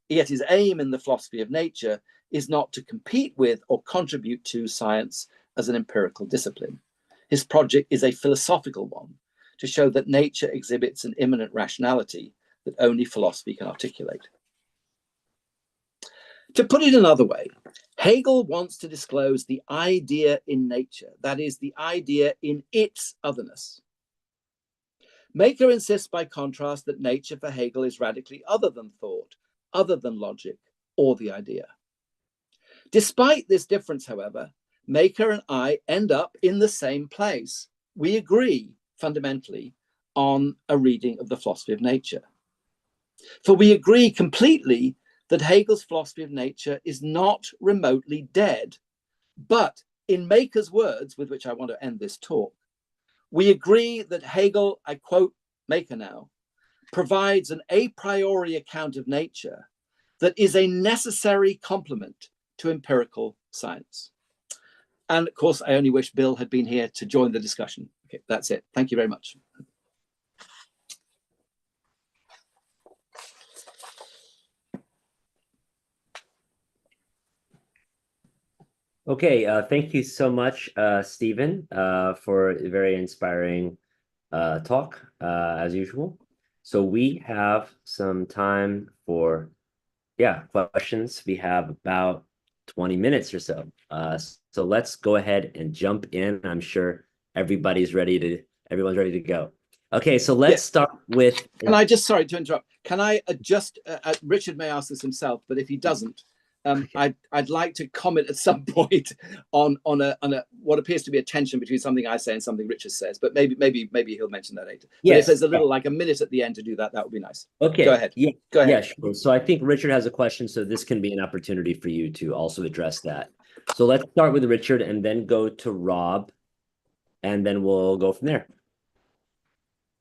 aim in the philosophy of nature is not to compete with or contribute to science as an empirical discipline. his project is a philosophical one to show that nature exhibits an immanent rationality that only philosophy can articulate. To put it another way, Hegel wants to disclose the idea in nature, that is, the idea in its otherness. Maker insists, by contrast, that nature for Hegel is radically other than thought, other than logic, or the idea. Despite this difference, however, Maker and I end up in the same place. We agree, fundamentally, on a reading of the philosophy of nature. For we agree completely that Hegel's philosophy of nature is not remotely dead, but in Maker's words, with which I want to end this talk, we agree that Hegel, I quote Maker now, provides an a priori account of nature that is a necessary complement to empirical science. And of course, I only wish Bill had been here to join the discussion. Okay, that's it. Thank you very much. Okay, thank you so much, Stephen, for a very inspiring talk, as usual. So we have some time for, questions. We have about 20 minutes or so. So let's go ahead and jump in. I'm sure everyone's ready to go. Okay, so let's start with... Can I just, sorry to interrupt, can I just, Richard may ask this himself, but if he doesn't, I'd like to comment at some point on what appears to be a tension between something I say and something Richard says, but maybe he'll mention that later. Yes. But if there's a little, like a minute at the end to do that, that would be nice. Okay. Go ahead. Yeah. Go ahead. Yeah, sure. So I think Richard has a question, so this can be an opportunity for you to also address that. So let's start with Richard and then go to Rob, and then we'll go from there.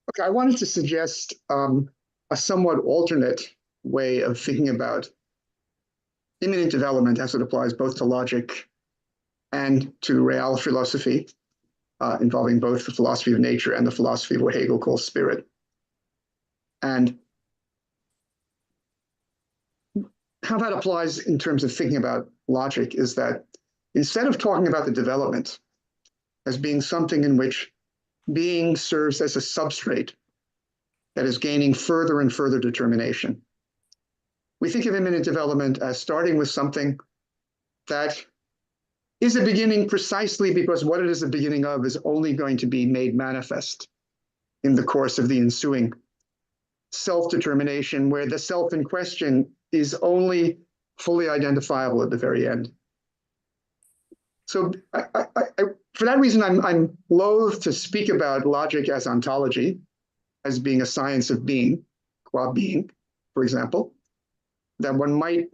Okay, I wanted to suggest a somewhat alternate way of thinking about immanent development as it applies both to logic and to real philosophy, involving both the philosophy of nature and the philosophy of what Hegel calls spirit. And how that applies in terms of thinking about logic is that instead of talking about the development as being something in which being serves as a substrate that is gaining further and further determination, we think of immanent development as starting with something that is a beginning precisely because what it is the beginning of is only going to be made manifest in the course of the ensuing self-determination, where the self in question is only fully identifiable at the very end. So for that reason, I'm loath to speak about logic as ontology, as being a science of being, qua being, for example, that one might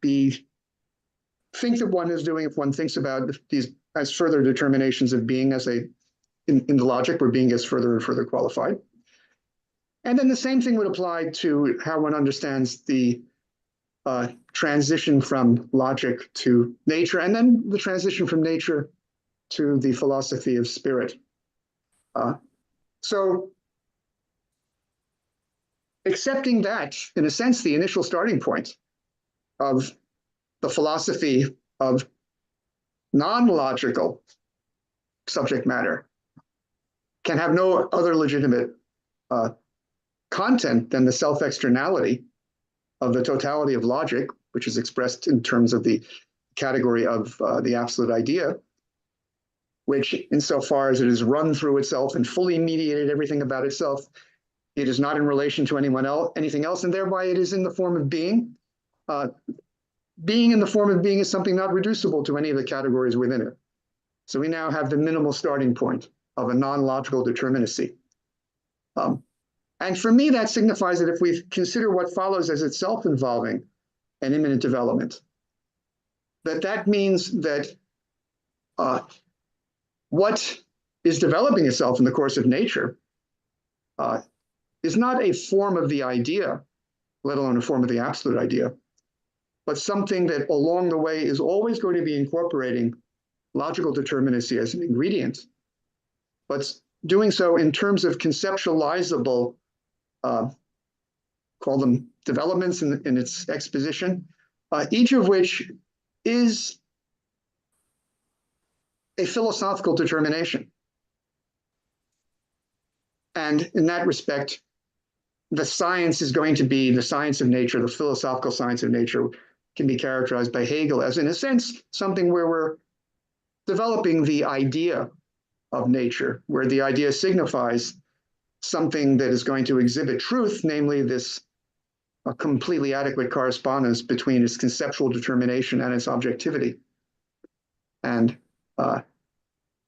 think that one is doing if one thinks about these as further determinations of being as in the logic where being gets further and further qualified. And then the same thing would apply to how one understands the transition from logic to nature, and then the transition from nature to the philosophy of spirit. So accepting that, in a sense, the initial starting point of the philosophy of non-logical subject matter can have no other legitimate content than the self-externality of the totality of logic, which is expressed in terms of the category of the absolute idea, which insofar as it is run through itself and fully mediated everything about itself, it is not in relation to anything else, and thereby it is in the form of being. Being in the form of being is something not reducible to any of the categories within it. So we now have the minimal starting point of a non-logical determinacy. And for me, that signifies that if we consider what follows as itself involving an immanent development, that means that what is developing itself in the course of nature is not a form of the idea, let alone a form of the absolute idea, but something that along the way is always going to be incorporating logical determinacy as an ingredient, but doing so in terms of conceptualizable, call them developments in its exposition, each of which is a philosophical determination. And in that respect, the science is going to be the science of nature, the philosophical science of nature can be characterized by Hegel as, in a sense, something where we're developing the idea of nature, where the idea signifies something that is going to exhibit truth, namely this a completely adequate correspondence between its conceptual determination and its objectivity. And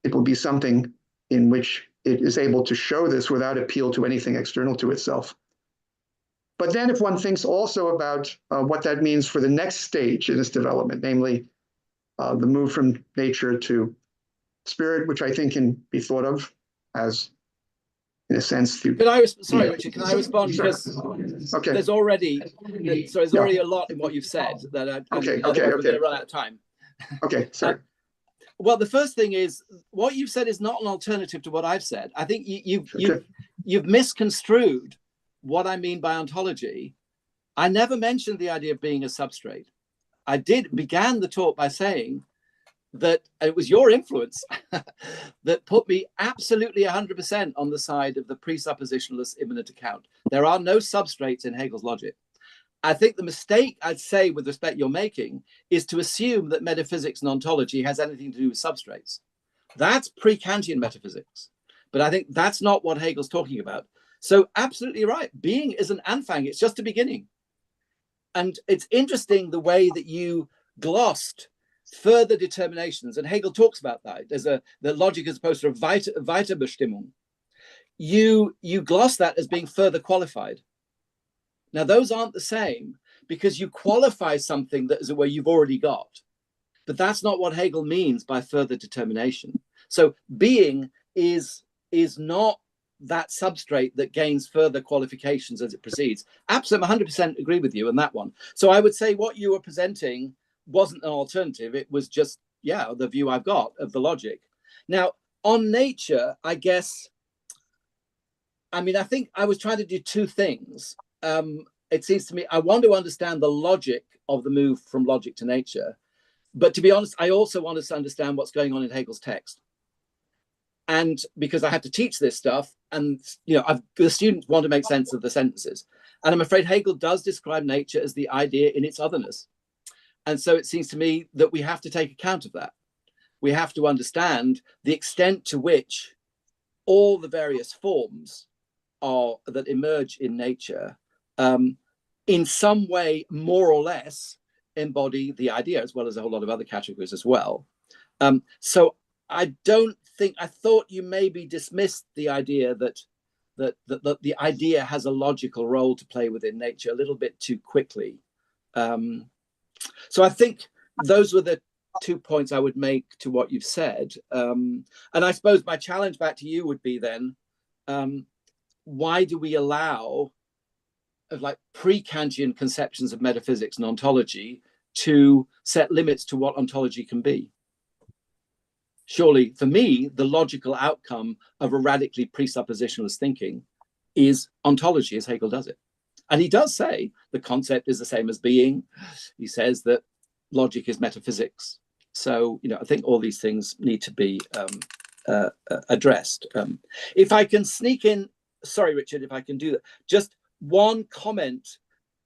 it will be something in which it is able to show this without appeal to anything external to itself. But then if one thinks also about what that means for the next stage in its development, namely the move from nature to spirit, which I think can be thought of as, in a sense, sorry, Richard, can I respond? Sure. Because Okay. there's already a lot in what you've said that Okay. we're going to run out of time. Okay, sorry. Well, the first thing is what you've said is not an alternative to what I've said. I think you've misconstrued what I mean by ontology. I never mentioned the idea of being a substrate. I began the talk by saying that it was your influence that put me absolutely 100% on the side of the presuppositionalist immanent account. There are no substrates in Hegel's logic. I think the mistake I'd say with respect you're making is to assume that metaphysics and ontology has anything to do with substrates. That's pre-Kantian metaphysics. But I think that's not what Hegel's talking about. So absolutely right. Being is an Anfang. It's just a beginning. And it's interesting the way that you glossed further determinations. And Hegel talks about that. There's the logic as opposed to a Weiterbestimmung. You gloss that as being further qualified. Now, those aren't the same because you qualify something that is a way you've already got. But that's not what Hegel means by further determination. So being is not that substrate that gains further qualifications as it proceeds. Absolutely, 100% agree with you on that one. So I would say what you were presenting wasn't an alternative. It was just, the view I've got of the logic. Now, on nature, I guess, I think I was trying to do two things. It seems to me, I want to understand the logic of the move from logic to nature. But to be honest, I also want to understand what's going on in Hegel's text. And because I have to teach this stuff, and the students want to make sense of the sentences. And I'm afraid Hegel does describe nature as the idea in its otherness. And so it seems to me that we have to take account of that. We have to understand the extent to which all the various forms that emerge in nature in some way, more or less, embody the idea, as well as a whole lot of other categories as well. So I thought you maybe dismissed the idea that the idea has a logical role to play within nature a little bit too quickly. So I think those were the 2 points I would make to what you've said. And I suppose my challenge back to you would be then, why do we allow pre-Kantian conceptions of metaphysics and ontology to set limits to what ontology can be? Surely, for me, the logical outcome of a radically presuppositionalist thinking is ontology as Hegel does it. And he does say the concept is the same as being. He says that logic is metaphysics. So, I think all these things need to be addressed. If I can sneak in, sorry, Richard, if I can do that, just one comment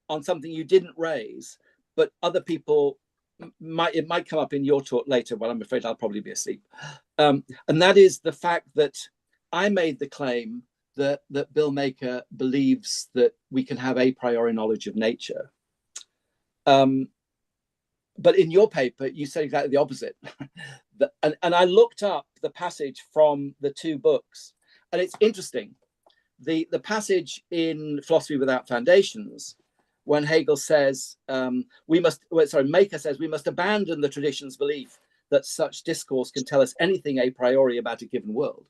on something you didn't raise, but other people it might come up in your talk later, but I'm afraid I'll probably be asleep. And that is the fact that I made the claim that Bill Maker believes that we can have a priori knowledge of nature. But in your paper, you said exactly the opposite. And I looked up the passage from the two books, and it's interesting. The passage in Philosophy Without Foundations, when Hegel says, Maker says, we must abandon the tradition's belief that such discourse can tell us anything a priori about a given world.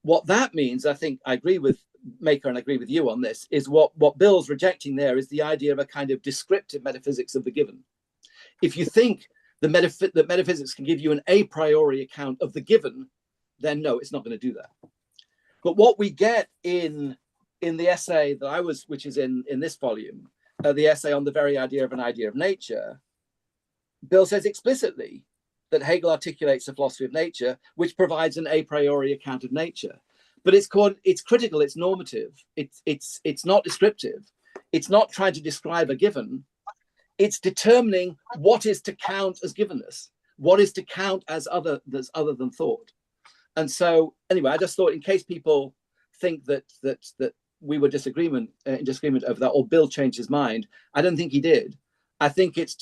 What that means, I think I agree with Maker and I agree with you on this, is what Bill's rejecting there is the idea of a kind of descriptive metaphysics of the given. If you think that metaphysics can give you an a priori account of the given, then no, it's not going to do that. But what we get in the essay that I was, which is in this volume, the essay on the very idea of an idea of nature, Bill says explicitly that Hegel articulates a philosophy of nature, which provides an a priori account of nature. but it's critical, it's normative, it's not descriptive, it's not trying to describe a given, it's determining what is to count as givenness, what is to count as other than thought. And so anyway, I just thought, in case people think that we were in disagreement over that, or Bill changed his mind, I don't think he did. I think it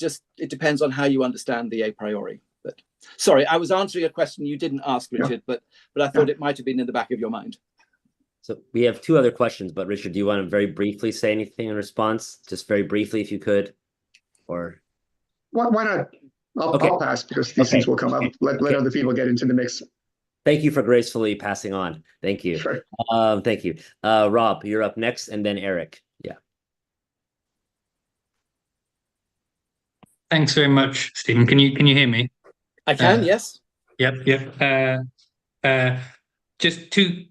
depends on how you understand the a priori. But sorry, I was answering a question you didn't ask, Richard, but I thought it might have been in the back of your mind. So we have two other questions, but Richard, do you want to very briefly say anything in response? Just very briefly, if you could, or why not? I'll pass, because these things will come up. Let other people get into the mix. Thank you for gracefully passing on. Thank you. Sure. Thank you. Rob, you're up next, and then Eric. Yeah. Thanks very much, Stephen. Can you hear me? I can, yes. Yep. Just two,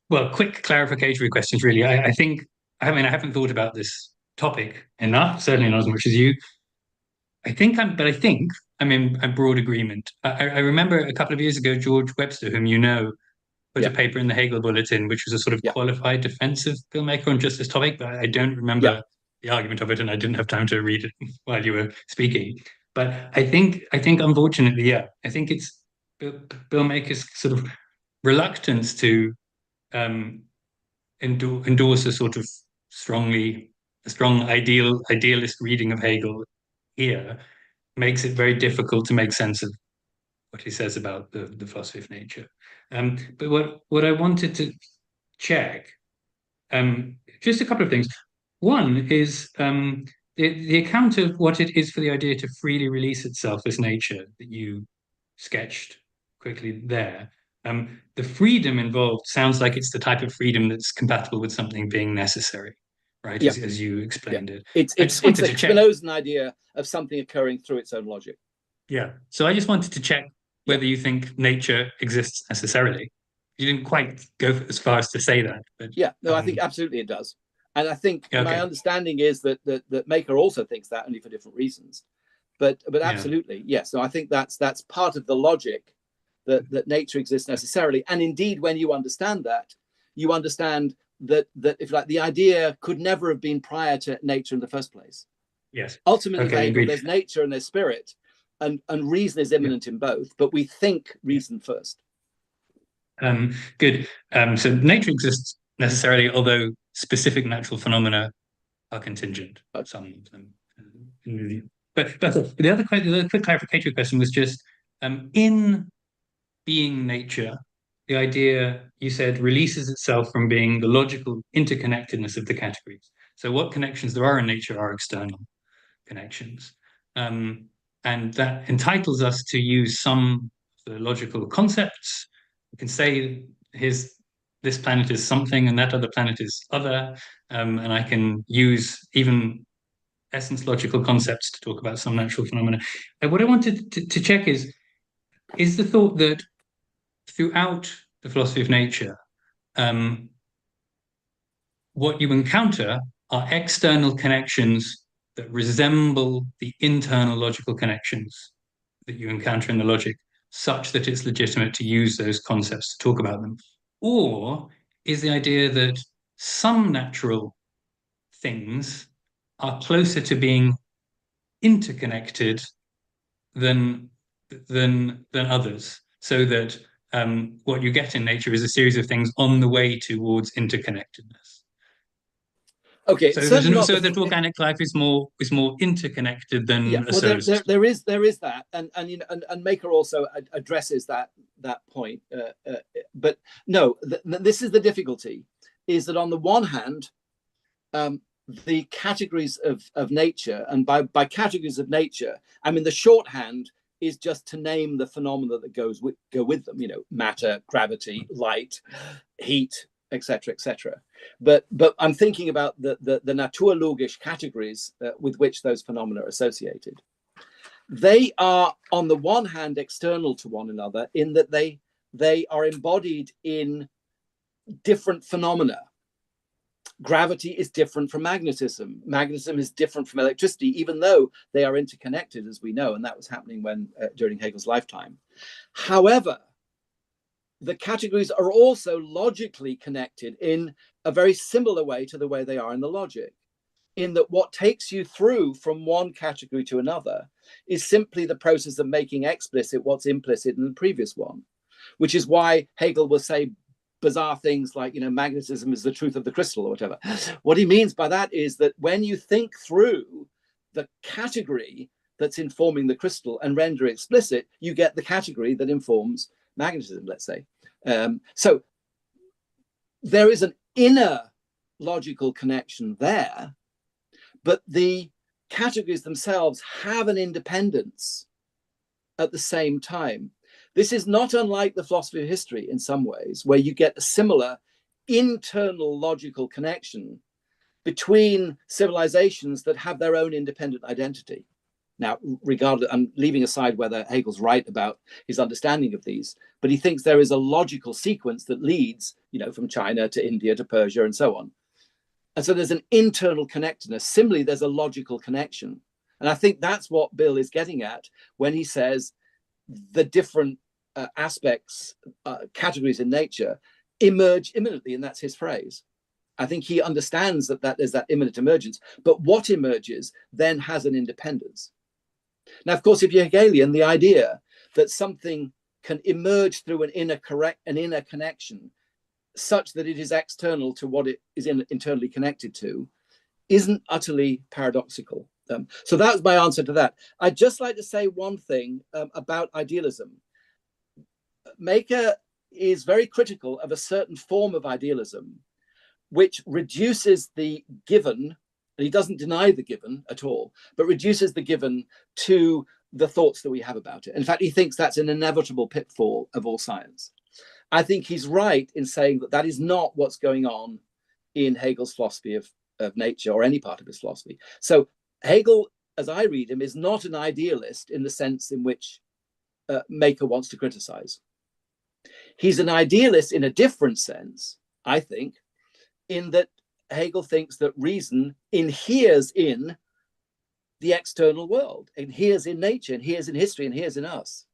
quick clarificatory questions, really. I think, I haven't thought about this topic enough, certainly not as much as you. I think I'm in a broad agreement. I remember a couple of years ago, George Webster, whom you know, put a paper in the Hegel Bulletin, which was a sort of qualified defense of filmmaker on just this topic, but I don't remember the argument of it, and I didn't have time to read it while you were speaking. But I think unfortunately, I think it's Bill Maker's sort of reluctance to endorse a sort of strong idealist reading of Hegel here makes it very difficult to make sense of what he says about the philosophy of nature. But what I wanted to check, just a couple of things. One is the account of what it is for the idea to freely release itself as nature that you sketched quickly there. The freedom involved sounds like it's the type of freedom that's compatible with something being necessary, right? As you explained it. It's a Spinozan idea of something occurring through its own logic. Yeah. So I just wanted to check whether you think nature exists necessarily. You didn't quite go as far as to say that. But, I think absolutely it does. And I think my understanding is that Maker also thinks that, only for different reasons. But absolutely, yes. So I think that's part of the logic that nature exists necessarily. And indeed, when you understand that, you understand that if the idea could never have been prior to nature in the first place. Yes. Ultimately, there's nature and there's spirit, and reason is immanent in both, but we think reason first. Good. So nature exists necessarily, although specific natural phenomena are contingent. Some of them. But the other quick clarificatory question was just in being nature, the idea you said releases itself from being the logical interconnectedness of the categories. So what connections there are in nature are external connections. And that entitles us to use some of the logical concepts. We can say this planet is something and that other planet is other. And I can use even essence logical concepts to talk about some natural phenomena. And what I wanted to check is the thought that throughout the philosophy of nature, what you encounter are external connections that resemble the internal logical connections that you encounter in the logic, such that it's legitimate to use those concepts to talk about them? Or is the idea that some natural things are closer to being interconnected than others, so that what you get in nature is a series of things on the way towards interconnectedness? Okay, so that organic life is more interconnected than a service. There is that, and Maker also addresses that point. But no, this is the difficulty: is that on the one hand, the categories of nature, and by categories of nature, I mean the shorthand is just to name the phenomena that go with them. Matter, gravity, light, heat, etc., etc. But I'm thinking about the naturlogisch categories with which those phenomena are associated. They are, on the one hand, external to one another in that they are embodied in different phenomena. Gravity is different from magnetism. Magnetism is different from electricity, even though they are interconnected, as we know, and that was happening during Hegel's lifetime. However, the categories are also logically connected in a very similar way to the way they are in the logic, in that what takes you through from one category to another is simply the process of making explicit what's implicit in the previous one, which is why Hegel will say bizarre things like, magnetism is the truth of the crystal or whatever. What he means by that is that when you think through the category that's informing the crystal and render it explicit, you get the category that informs magnetism, let's say. So there is an inner logical connection there, but the categories themselves have an independence at the same time. This is not unlike the philosophy of history in some ways, where you get a similar internal logical connection between civilizations that have their own independent identity. Now, regardless, I'm leaving aside whether Hegel's right about his understanding of these, but he thinks there is a logical sequence that leads, from China to India to Persia and so on. And so there's an internal connectedness. Similarly, there's a logical connection. And I think that's what Bill is getting at when he says the different aspects, categories in nature emerge imminently, and that's his phrase. I think he understands that there's that imminent emergence, but what emerges then has an independence. Now, of course, if you're Hegelian, the idea that something can emerge through an inner connection such that it is external to what it is internally connected to isn't utterly paradoxical. So that was my answer to that. I'd just like to say one thing about idealism. Maker is very critical of a certain form of idealism which reduces the given, and he doesn't deny the given at all, but reduces the given to the thoughts that we have about it. In fact, he thinks that's an inevitable pitfall of all science. I think he's right in saying that that is not what's going on in Hegel's philosophy of nature or any part of his philosophy. So Hegel, as I read him, is not an idealist in the sense in which Maker wants to criticize. He's an idealist in a different sense, I think, in that Hegel thinks that reason inheres in the external world, inheres in nature, inheres in history, inheres in us.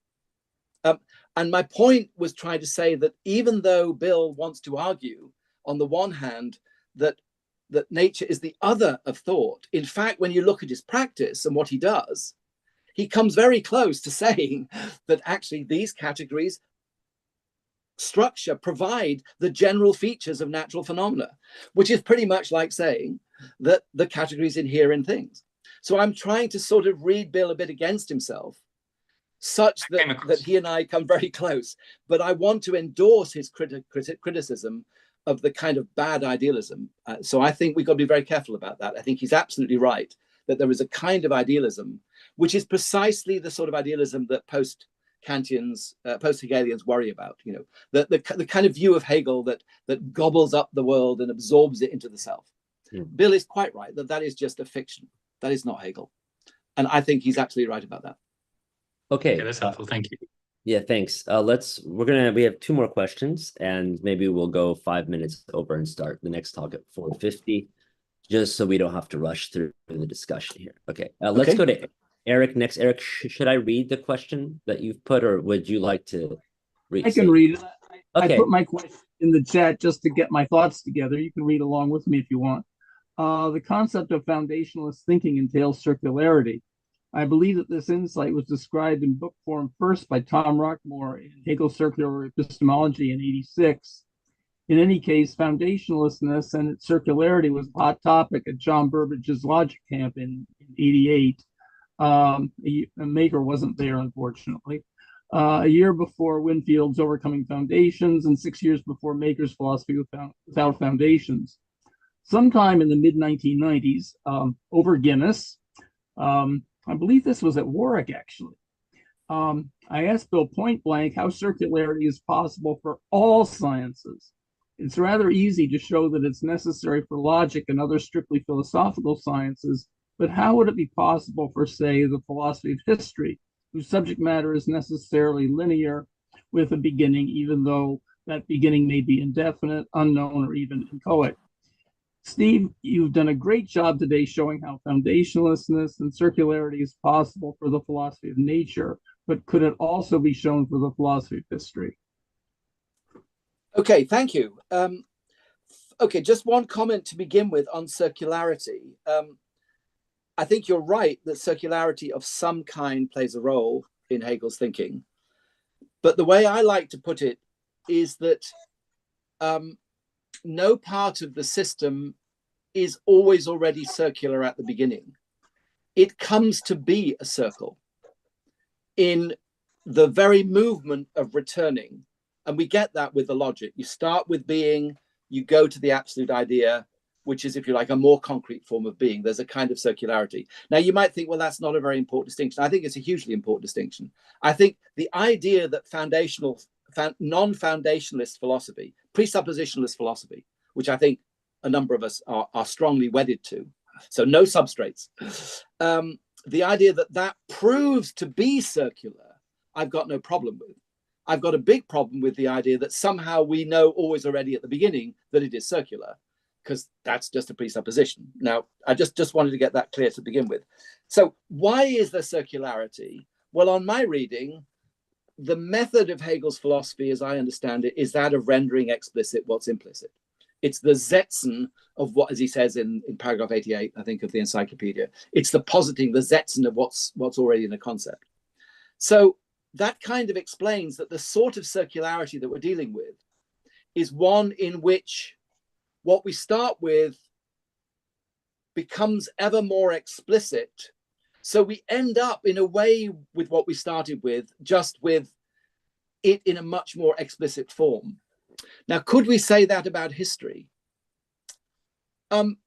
And my point was trying to say that even though Bill wants to argue, on the one hand, that nature is the other of thought, in fact, when you look at his practice and what he does, he comes very close to saying that actually these categories structure provide the general features of natural phenomena, which is pretty much like saying that the categories inhere in things. So I'm trying to sort of read Bill a bit against himself, such that he and I come very close. But I want to endorse his criticism of the kind of bad idealism. So I think we've got to be very careful about that. I think he's absolutely right that there is a kind of idealism, which is precisely the sort of idealism that post-Kantians, post-Hegelians worry about. The kind of view of Hegel that gobbles up the world and absorbs it into the self. Yeah. Bill is quite right that is just a fiction. That is not Hegel. And I think he's absolutely right about that. Okay, that's helpful. Thank you. Yeah, thanks. We have two more questions, and maybe we'll go 5 minutes over and start the next talk at 4:50, just so we don't have to rush through the discussion here. Okay, let's go to Eric next. Eric, should I read the question that you've put, or would you like to read? I can read it. Okay. I put my question in the chat just to get my thoughts together. You can read along with me if you want. The concept of foundationalist thinking entails circularity. I believe that this insight was described in book form first by Tom Rockmore in Hegel's Circular Epistemology in '86. In any case, foundationalistness and its circularity was a hot topic at John Burbage's Logic Camp in '88. Maker wasn't there, unfortunately. A year before Winfield's Overcoming Foundations, and 6 years before Maker's Philosophy Without Foundations. Sometime in the mid-1990s, over Guinness, I believe this was at Warwick, actually. I asked Bill point blank how circularity is possible for all sciences. It's rather easy to show that it's necessary for logic and other strictly philosophical sciences, but how would it be possible for, say, the philosophy of history, whose subject matter is necessarily linear with a beginning, even though that beginning may be indefinite, unknown, or even inchoate? Steve, you've done a great job today showing how foundationalistness and circularity is possible for the philosophy of nature, but could it also be shown for the philosophy of history? Okay, thank you. Okay, just one comment to begin with on circularity. I think you're right that circularity of some kind plays a role in Hegel's thinking. But the way I like to put it is that no part of the system is always already circular at the beginning. It comes to be a circle in the very movement of returning. And we get that with the logic. You start with being, you go to the absolute idea, which is, if you like, a more concrete form of being. There's a kind of circularity. Now, you might think, well, that's not a very important distinction. I think it's a hugely important distinction. I think the idea that non-foundationalist philosophy, presuppositionalist philosophy, which I think a number of us are strongly wedded to, so no substrates, the idea that that proves to be circular, I've got no problem with. I've got a big problem with the idea that somehow we know always already at the beginning that it is circular, because that's just a presupposition. Now, I just wanted to get that clear to begin with. So why is there circularity? Well, on my reading, the method of Hegel's philosophy, as I understand it, is that of rendering explicit what's implicit. It's the Setzen of what, as he says in paragraph 88, I think, of the encyclopedia. It's the positing, the Setzen of what's already in a concept. So that kind of explains that the sort of circularity that we're dealing with is one in which what we start with becomes ever more explicit. So we end up in a way with what we started with, just with it in a much more explicit form. Now, could we say that about history? In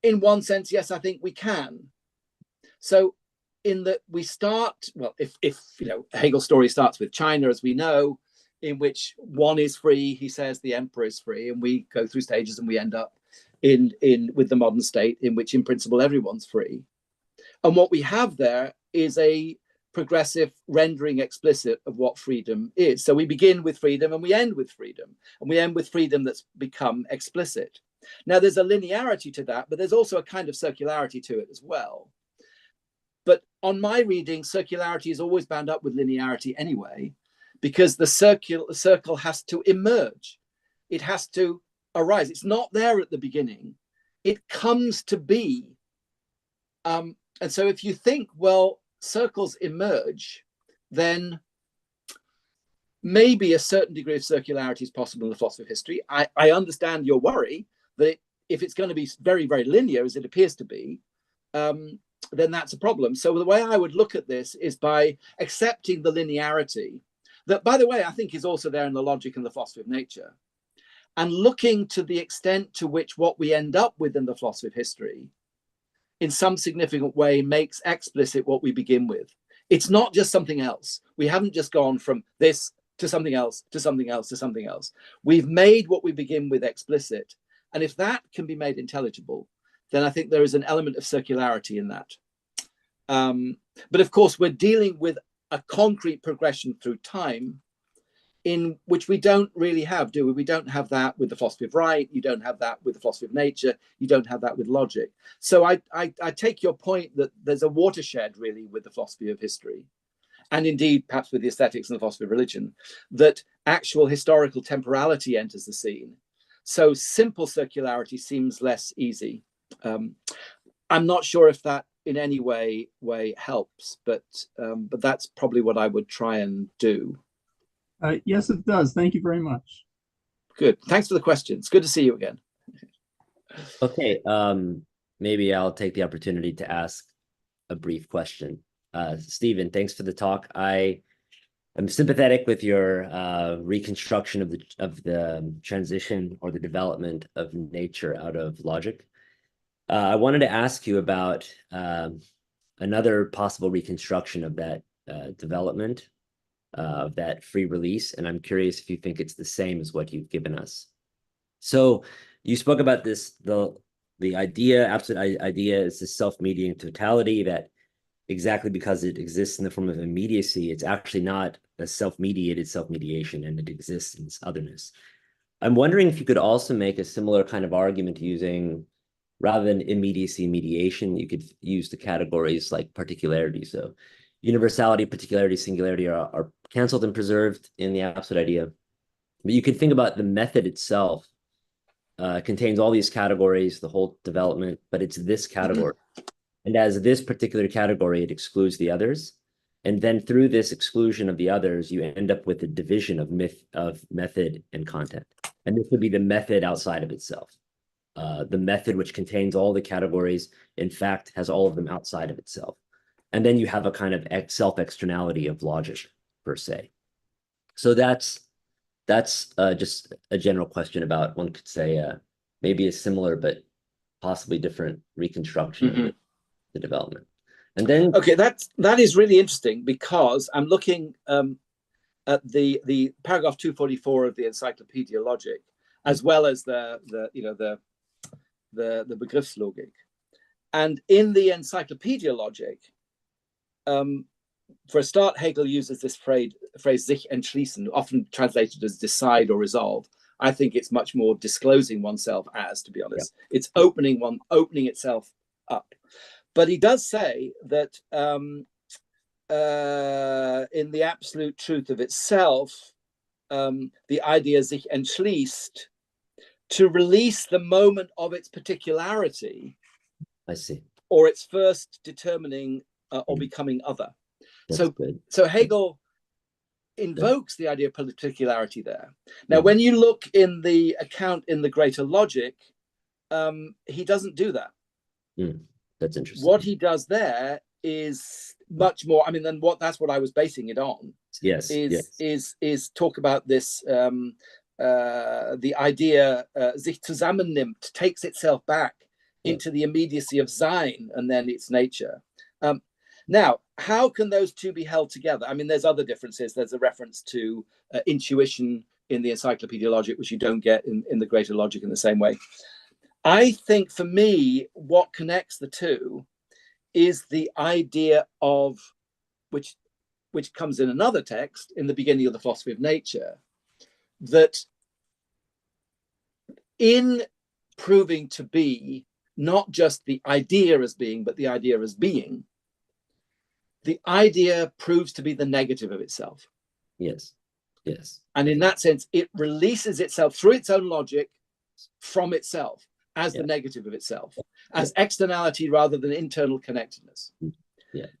one sense, yes, I think we can. So in that we start, well, if you know, Hegel's story starts with China, as we know, in which one is free, he says the emperor is free, and we go through stages and we end up with the modern state in which in principle everyone's free. And what we have there is a progressive rendering explicit of what freedom is. So we begin with freedom and we end with freedom, and we end with freedom that's become explicit. Now there's a linearity to that, but there's also a kind of circularity to it as well. But on my reading, circularity is always bound up with linearity anyway, because the circle has to emerge. It has to arise. It's not there at the beginning. It comes to be. And so if you think, well, circles emerge, then maybe a certain degree of circularity is possible in the philosophy of history. I understand your worry that if it's going to be very, very linear, as it appears to be, then that's a problem. So the way I would look at this is by accepting the linearity that, by the way, I think is also there in the logic and the philosophy of nature, and looking to the extent to which what we end up with in the philosophy of history in some significant way makes explicit what we begin with. It's not just something else. We haven't just gone from this to something else, to something else, to something else. We've made what we begin with explicit. And if that can be made intelligible, then I think there is an element of circularity in that. But of course, we're dealing with a concrete progression through time in which we don't really have, do we? We don't have that with the philosophy of right. You don't have that with the philosophy of nature. You don't have that with logic. So I take your point that there's a watershed really with the philosophy of history, and indeed perhaps with the aesthetics and the philosophy of religion, that actual historical temporality enters the scene. So simple circularity seems less easy. I'm not sure if that in any way helps, but that's probably what I would try and do. Yes, it does. Thank you very much. Good. Thanks for the question. It's good to see you again. Okay. Maybe I'll take the opportunity to ask a brief question. Stephen, thanks for the talk. I am sympathetic with your reconstruction of the transition or the development of nature out of logic. I wanted to ask you about another possible reconstruction of that development, of that free release, and I'm curious if you think it's the same as what you've given us. So you spoke about this, the idea, absolute idea is this self-mediating totality that exactly because it exists in the form of immediacy, it's actually not a self-mediated self-mediation, and it exists in its otherness. I'm wondering if you could also make a similar kind of argument using, rather than immediacy mediation, you could use the categories like particularity. So universality, particularity, singularity are canceled and preserved in the absolute idea. But you can think about the method itself contains all these categories, the whole development, but it's this category. And as this particular category, it excludes the others. And then through this exclusion of the others, you end up with a division of method and content. And this would be the method outside of itself. The method, which contains all the categories, in fact, has all of them outside of itself. And then you have a kind of self-externality of logic, per se. So that's just a general question about, one could say, maybe a similar but possibly different reconstruction of the development. And then, okay, that is really interesting, because I'm looking at the paragraph 244 of the Encyclopedia Logic, as well as the Begriffslogik. And in the Encyclopedia Logic, for a start, Hegel uses this phrase sich entschließen, often translated as decide or resolve. I think it's much more disclosing oneself as, to be honest. Yeah. It's opening itself up. But he does say that in the absolute truth of itself, the idea sich entschließt, to release the moment of its particularity. I see. Or its first determining or becoming other. So Hegel invokes the idea of particularity there. Now, when you look in the account in the Greater Logic, he doesn't do that. That's interesting. What he does there is much more, I mean, that's what I was basing it on. Yes. Is talk about this, the idea sich zusammennimmt, takes itself back into the immediacy of Sein and then its nature. Now, how can those two be held together? I mean, there's other differences. There's a reference to intuition in the Encyclopedia Logic, which you don't get in the Greater Logic in the same way. I think for me, what connects the two is the idea of, which comes in another text in the beginning of the Philosophy of Nature, that in proving to be not just the idea as being, but the idea as being, the idea proves to be the negative of itself. Yes. And in that sense, it releases itself through its own logic from itself as the negative of itself, as externality rather than internal connectedness.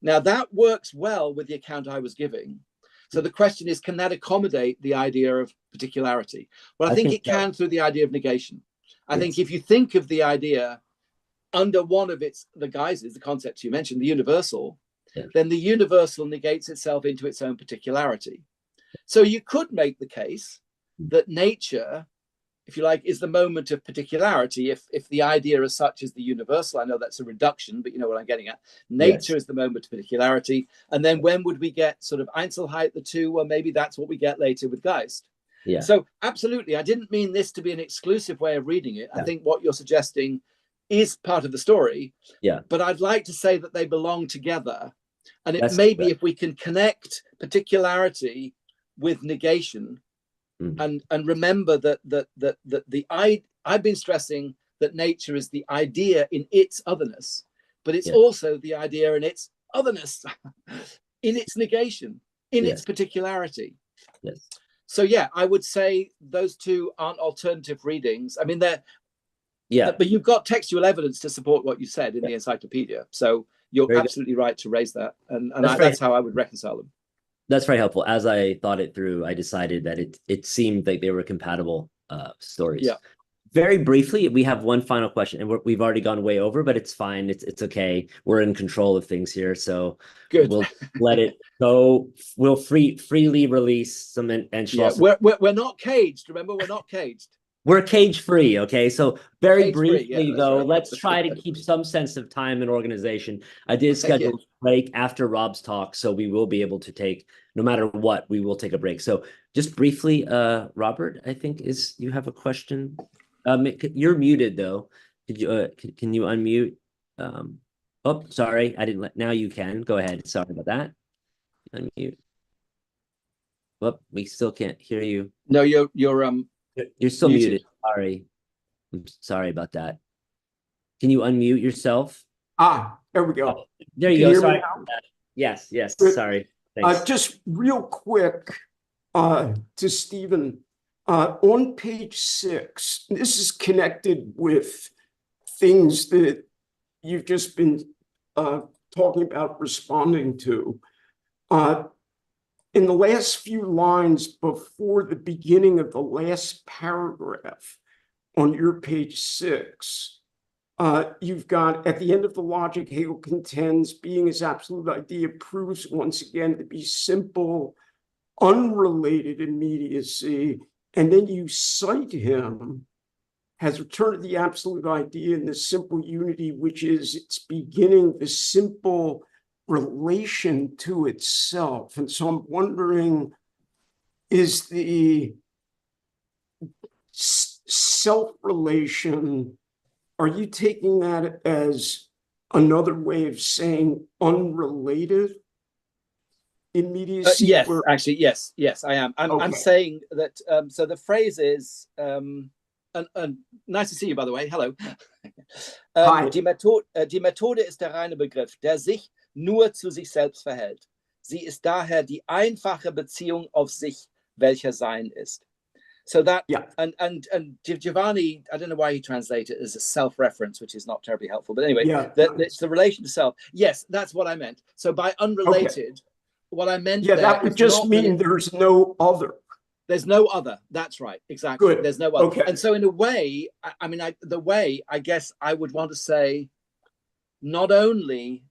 Now, that works well with the account I was giving. So the question is, can that accommodate the idea of particularity? Well, I think it can through the idea of negation. I think if you think of the idea under one of the guises, the concepts you mentioned, the universal, then the universal negates itself into its own particularity. So you could make the case that nature, if you like, is the moment of particularity. If the idea as such is the universal, I know that's a reduction, but you know what I'm getting at. Nature is the moment of particularity. And then when would we get sort of Einzelheit, the two? Well, maybe that's what we get later with Geist. So absolutely, I didn't mean this to be an exclusive way of reading it. I think what you're suggesting is part of the story. But I'd like to say that they belong together. And it may be if we can connect particularity with negation, and remember that I've been stressing that nature is the idea in its otherness, but it's also the idea in its otherness, in its negation, in its particularity. So I would say those two aren't alternative readings. I mean, they're but you've got textual evidence to support what you said in the encyclopedia. So you're absolutely right to raise that, and that's how I would reconcile them. That's very helpful. As I thought it through, I decided that it seemed like they were compatible stories. Very briefly, we have one final question, and we've already gone way over, but it's fine. It's okay. We're in control of things here, so we'll let it go. We'll freely release some we're not caged. Remember, we're not caged. We're cage free, okay? So very briefly, though, let's try to keep some sense of time and organization. I did schedule a break after Robb's talk, so we will be able to take, no matter what, we will take a break. So just briefly, Robert, I think you have a question. You're muted, though. Can you unmute? Oh, sorry, I didn't now you can. Go ahead. Sorry about that. Unmute. Well, we still can't hear you. No, you're still muted. Sorry. I'm sorry about that. Can you unmute yourself? There we go. Oh, there you go. Sorry. Yes. Sorry. Thanks. Just real quick to Stephen. On page 6, this is connected with things that you've just been talking about responding to. In the last few lines before the beginning of the last paragraph on your page 6, you've got, at the end of the logic, Hegel contends being as absolute idea proves once again to be simple, unrelated immediacy, and then you cite him has returned to the absolute idea in the simple unity, which is its beginning, the simple relation to itself. And so I'm wondering, is the self-relation, are you taking that as another way of saying unrelated immediacy? Yes, actually, yes, I am. I'm Okay. saying that. So the phrase is, and nice to see you, by the way. Hello. Hi. Die Methode ist der reine Begriff, der sich nur zu sich selbst verhält. Sie ist daher die einfache Beziehung auf sich, welcher Sein ist. So that, yeah. And Giovanni, I don't know why he translated it as a self-reference, which is not terribly helpful. But anyway, Yeah, it's the relation to self. Yes, that's what I meant. So by unrelated, okay. What I meant that would just mean there's no other. There's no other. That's right. Exactly. Good. There's no other. Okay. And so in a way, I guess I would want to say, not only,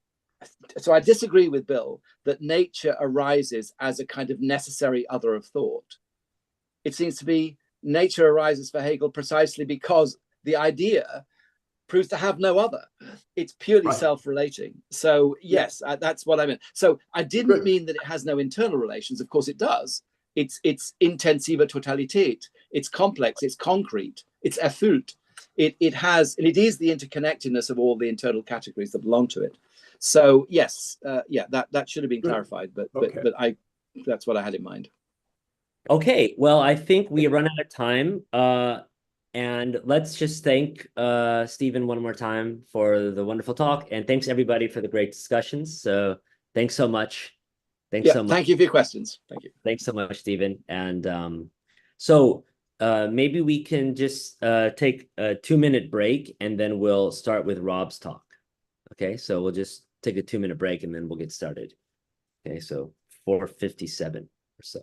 so I disagree with Bill that nature arises as a kind of necessary other of thought. It seems to be nature arises for Hegel precisely because the idea proves to have no other. It's purely self-relating. So yes, that's what I meant. So I didn't mean that it has no internal relations. Of course it does. It's intensive totalität. It's complex. It's concrete. It's erfüllt. It has, and it is the interconnectedness of all the internal categories that belong to it. So yes, that should have been clarified, but that's what I had in mind. Okay, well, I think we run out of time. And let's just thank Stephen one more time for the wonderful talk. And thanks everybody for the great discussions. So thanks so much. Thanks so much. Thank you for your questions. Thank you. Thanks so much, Stephen. And so maybe we can just take a 2-minute break and then we'll start with Robb's talk. Okay, so we'll just take a 2-minute break and then we'll get started. Okay, so 4:57 or so.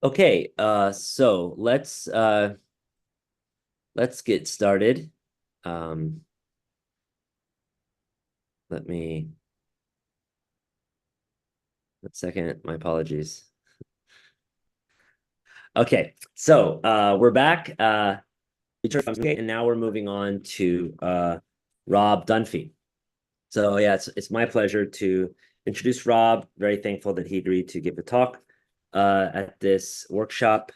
Okay, so let's get started. Let me 1 second, my apologies. Okay, so we're back. and now we're moving on to Robb Dunphy. So yeah, it's my pleasure to introduce Robb. Very thankful that he agreed to give a talk at this workshop.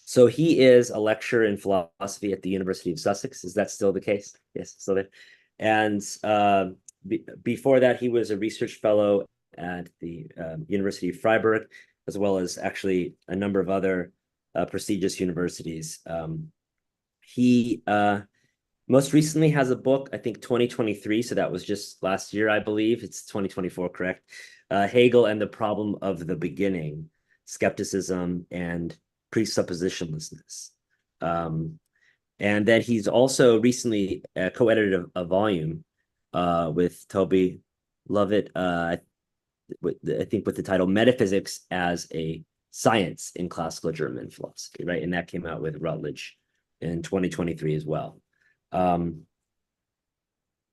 So he is a lecturer in philosophy at the University of Sussex. Is that still the case? Yes, still there. And before that, he was a research fellow at the University of Freiburg, as well as actually a number of other prestigious universities. He most recently has a book, I think 2023, so that was just last year, I believe. It's 2024, correct? Hegel and the Problem of the Beginning, Skepticism and Presuppositionlessness. And then he's also recently co-edited a volume with Toby Lovett, I think with the title Metaphysics as a Science in Classical German Philosophy, right? And that came out with Routledge in 2023 as well.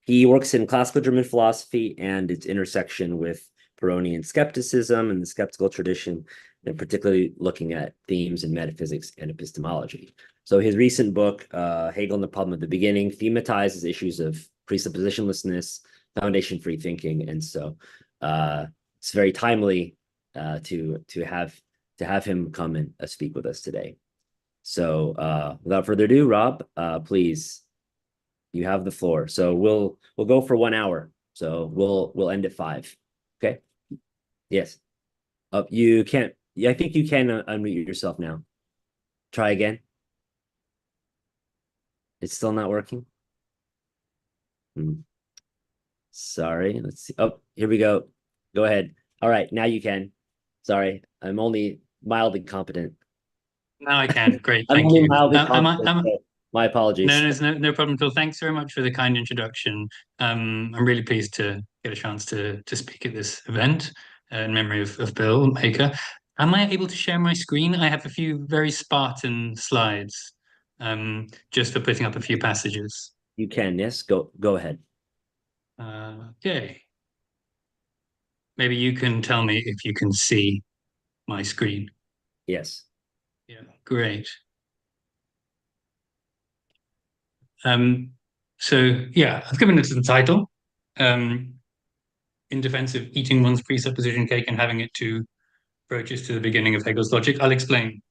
He works in classical German philosophy and its intersection with Pyrrhonian skepticism and the skeptical tradition, and particularly looking at themes in metaphysics and epistemology. So his recent book, Hegel and the Problem of the Beginning, thematizes issues of presuppositionlessness, foundation-free thinking, and so it's very timely to have him come and speak with us today. So without further ado, Robb, please, you have the floor. So we'll go for 1 hour. So we'll end at 5. Okay. Yes. You can't. Yeah, I think you can unmute yourself now. Try again. It's still not working. Sorry. Let's see. Oh, here we go. Go ahead. All right, now you can. Sorry, I'm only mildly competent. Now I can. Great, I'm thank only you. mildly competent. So my apologies. No, there's no problem at all. Thanks very much for the kind introduction. I'm really pleased to get a chance to speak at this event in memory of Bill Maker. Am I able to share my screen? I have a few very Spartan slides, just for putting up a few passages. You can, yes. Go ahead. Okay. Maybe you can tell me if you can see my screen. Yes. Yeah, great. So yeah, I've given it the title, in defense of eating one's presupposition cake and having it two approaches to the beginning of Hegel's logic. I'll explain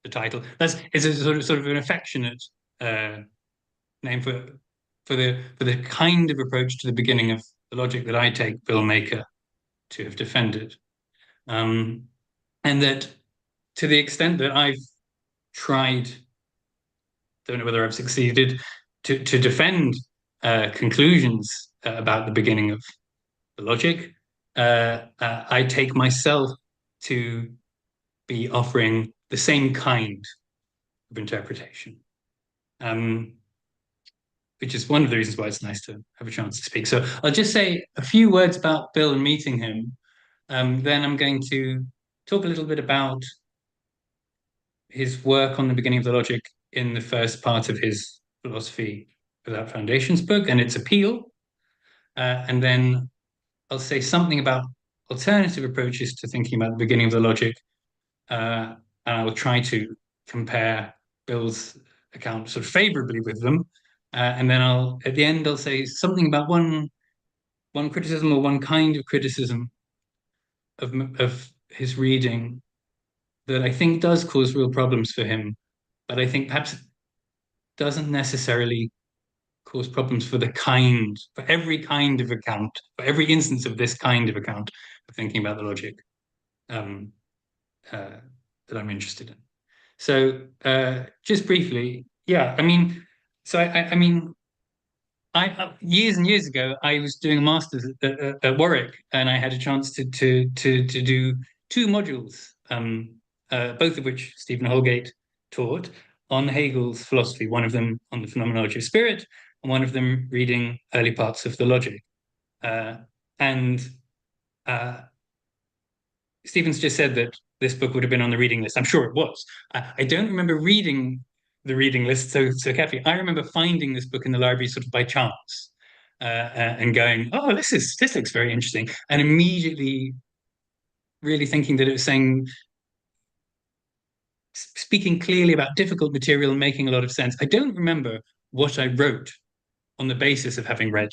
the title. It's a sort of an affectionate name for the kind of approach to the beginning of the logic that I take Bill Maker to have defended, and that to the extent that I've tried, don't know whether I've succeeded, to defend conclusions about the beginning of the logic, I take myself to be offering the same kind of interpretation, which is one of the reasons why it's nice to have a chance to speak. So I'll just say a few words about Bill and meeting him. Then I'm going to talk a little bit about his work on the beginning of the logic in the first part of his Philosophy Without Foundations book and its appeal. And then I'll say something about alternative approaches to thinking about the beginning of the logic. And I will try to compare Bill's account sort of favorably with them. And then at the end, I'll say something about one criticism or one kind of criticism of his reading that I think does cause real problems for him, but I think perhaps doesn't necessarily cause problems for every kind of account, for every instance of this kind of account of thinking about the logic that I'm interested in. So just briefly, yeah, I mean, so I mean, years and years ago, I was doing a master's at Warwick, and I had a chance to do 2 modules, both of which Stephen Houlgate taught on Hegel's philosophy. One of them on the phenomenology of spirit, and one of them reading early parts of the logic. And Stephen's just said that this book would have been on the reading list. I'm sure it was. I don't remember reading the reading list so carefully. I remember finding this book in the library sort of by chance and going, oh, this looks very interesting, and immediately really thinking that it was saying speaking clearly about difficult material and making a lot of sense. I don't remember what I wrote on the basis of having read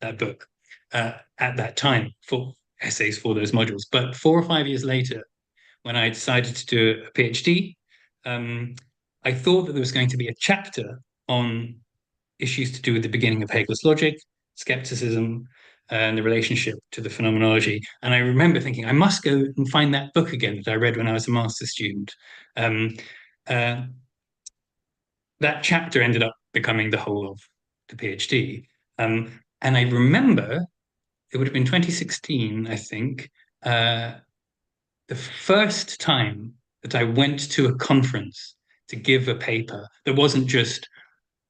that book at that time for essays for those modules. But 4 or 5 years later, when I decided to do a PhD, I thought that there was going to be a chapter on issues to do with the beginning of Hegel's logic, skepticism, and the relationship to the phenomenology. And I remember thinking, I must go and find that book again that I read when I was a master's student. That chapter ended up becoming the whole of the PhD. And I remember, it would have been 2016, I think, the first time that I went to a conference to give a paper that wasn't just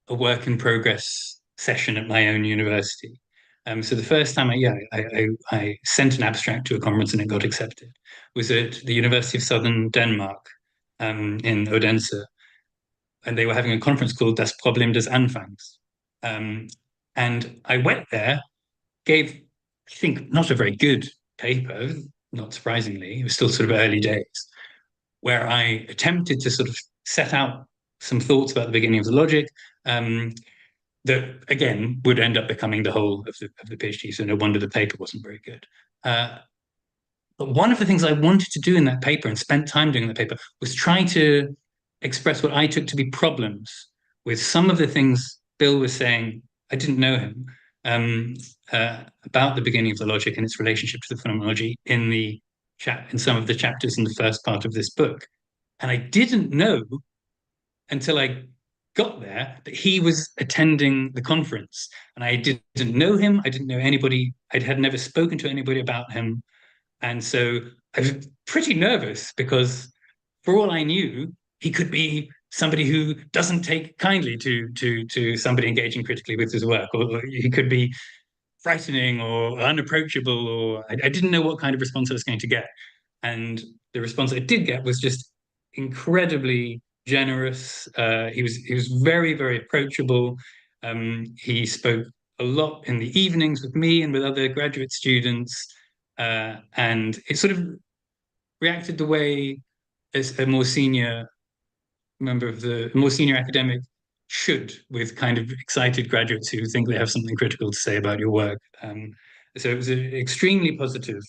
a work in progress session at my own university. So the first time I sent an abstract to a conference and it got accepted was at the University of Southern Denmark in Odense. And they were having a conference called Das Problem des Anfangs. And I went there, gave, I think, not a very good paper, not surprisingly. It was still sort of early days, where I attempted to sort of set out some thoughts about the beginning of the logic, that again would end up becoming the whole of the PhD. So no wonder the paper wasn't very good. But one of the things I wanted to do in that paper and spent time doing in the paper was try to express what I took to be problems with some of the things Bill was saying. I didn't know him about the beginning of the logic and its relationship to the phenomenology in some of the chapters in the first part of this book. And I didn't know until I got there that he was attending the conference, and I didn't know him. I didn't know anybody. I had never spoken to anybody about him, and so I was pretty nervous because, for all I knew, he could be somebody who doesn't take kindly to somebody engaging critically with his work, or he could be frightening or unapproachable, or I didn't know what kind of response I was going to get. And the response I did get was just incredibly generous. He was very, very approachable. He spoke a lot in the evenings with me and with other graduate students, and it sort of reacted the way as a more senior member of a more senior academic should, with kind of excited graduates who think they have something critical to say about your work. So it was an extremely positive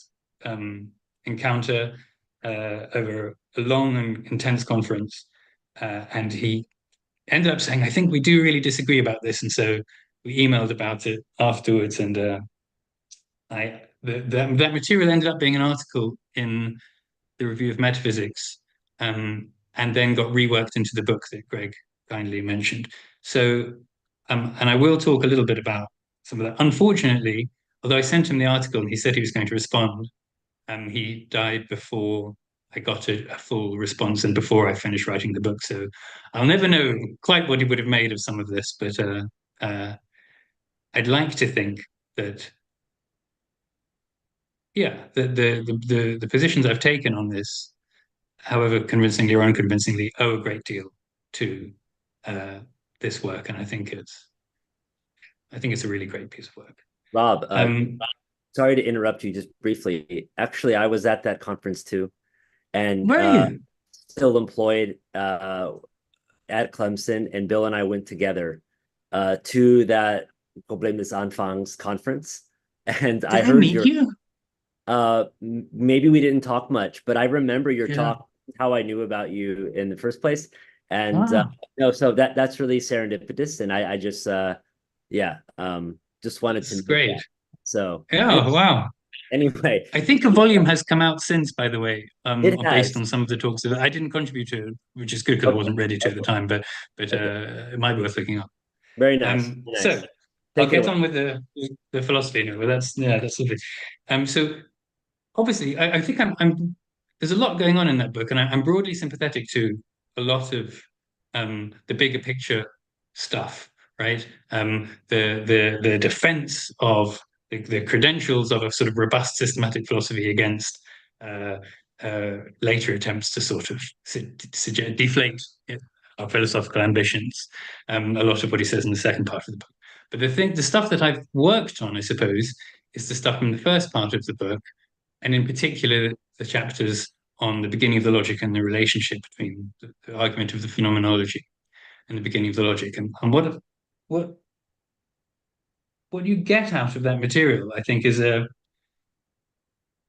encounter over a long and intense conference. And he ended up saying, I think we do really disagree about this. And so we emailed about it afterwards. And that material ended up being an article in the Review of Metaphysics, and then got reworked into the book that Greg kindly mentioned. So, and I will talk a little bit about some of that. Unfortunately, although I sent him the article and he said he was going to respond, he died before I got a full response and before I finished writing the book. So I'll never know quite what he would have made of some of this, but I'd like to think that, yeah, the positions I've taken on this, however convincingly or unconvincingly, owe a great deal to this work, and I think it's a really great piece of work. Rob, sorry to interrupt you just briefly. Actually, I was at that conference too, and still employed at Clemson, and Bill and I went together to that Problem des Anfangs conference, and Did I heard you. Maybe we didn't talk much, but I remember your talk, how I knew about you in the first place. And so that's really serendipitous. And I just just wanted to. Great. So wow. Anyway, I think a volume has come out since, by the way, has. based on some of the talks. I didn't contribute to it, which is good because I wasn't ready to at the time, but it might be worth looking up. Very nice. So I'll get on with the philosophy now, but that's lovely. So obviously, I think there's a lot going on in that book, and I'm broadly sympathetic to a lot of the bigger picture stuff, right? The defense of the credentials of a sort of robust systematic philosophy against later attempts to sort of deflate our philosophical ambitions. A lot of what he says in the second part of the book. But the stuff that I've worked on, I suppose, is the stuff in the first part of the book, and in particular, the chapters on the beginning of the logic and the relationship between the argument of the phenomenology and the beginning of the logic. And what you get out of that material, I think, is a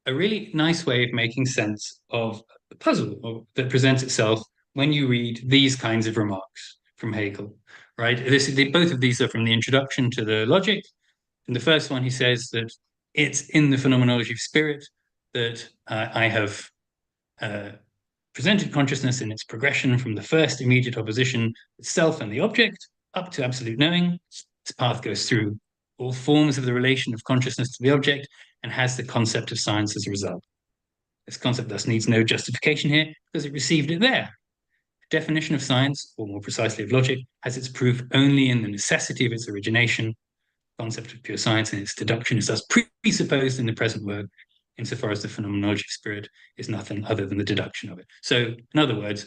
really nice way of making sense of the puzzle that presents itself when you read these kinds of remarks from Hegel, right? Both of these are from the introduction to the logic. In the first one, he says that it's in the phenomenology of spirit that I have presented consciousness in its progression from the first immediate opposition with self and the object up to absolute knowing. This path goes through all forms of the relation of consciousness to the object and has the concept of science as a result. This concept thus needs no justification here because it received it there. The definition of science, or more precisely of logic, has its proof only in the necessity of its origination. The concept of pure science and its deduction is thus presupposed in the present work, insofar as the phenomenology of spirit is nothing other than the deduction of it. So, in other words,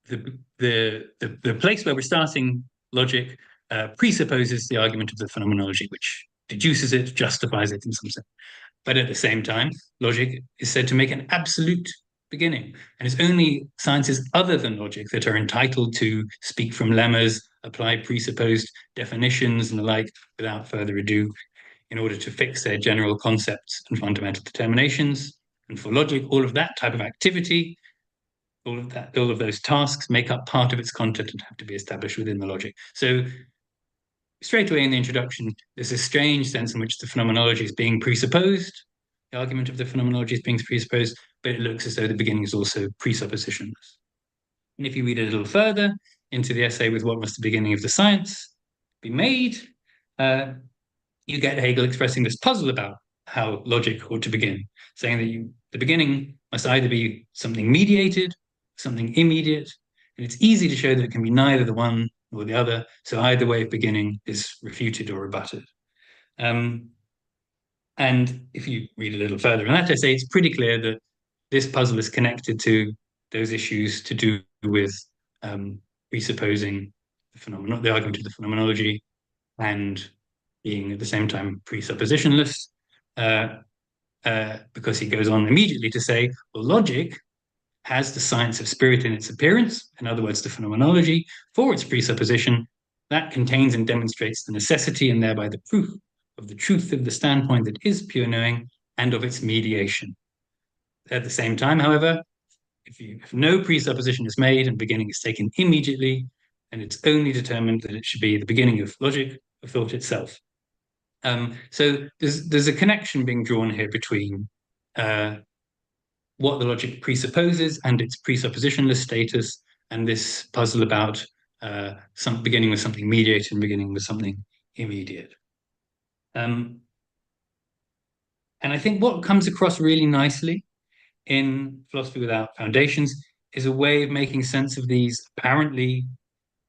the place where we're starting logic presupposes the argument of the phenomenology, which deduces it, justifies it in some sense. But at the same time, logic is said to make an absolute beginning. And it's only sciences other than logic that are entitled to speak from lemmas, apply presupposed definitions and the like without further ado, in order to fix their general concepts and fundamental determinations. And for logic, all of that type of activity, all of those tasks make up part of its content and have to be established within the logic. So straight away in the introduction, there's a strange sense in which the phenomenology is being presupposed. The argument of the phenomenology is being presupposed, but it looks as though the beginning is also presuppositionless. And if you read a little further into the essay with what must the beginning of the science be made, you get Hegel expressing this puzzle about how logic ought to begin, saying that the beginning must either be something mediated, something immediate, and it's easy to show that it can be neither the one nor the other, so either way of beginning is refuted or rebutted. And if you read a little further in that essay, it's pretty clear that this puzzle is connected to those issues to do with presupposing the argument of the phenomenology and being at the same time presuppositionless, because he goes on immediately to say, well, logic has the science of spirit in its appearance, in other words, the phenomenology, for its presupposition, that contains and demonstrates the necessity and thereby the proof of the truth of the standpoint that is pure knowing and of its mediation. At the same time, however, if no presupposition is made and beginning is taken immediately, and it's only determined that it should be the beginning of logic, of thought itself. So there's a connection being drawn here between what the logic presupposes and its presuppositionless status, and this puzzle about beginning with something mediated and beginning with something immediate. And I think what comes across really nicely in Philosophy Without Foundations is a way of making sense of these apparently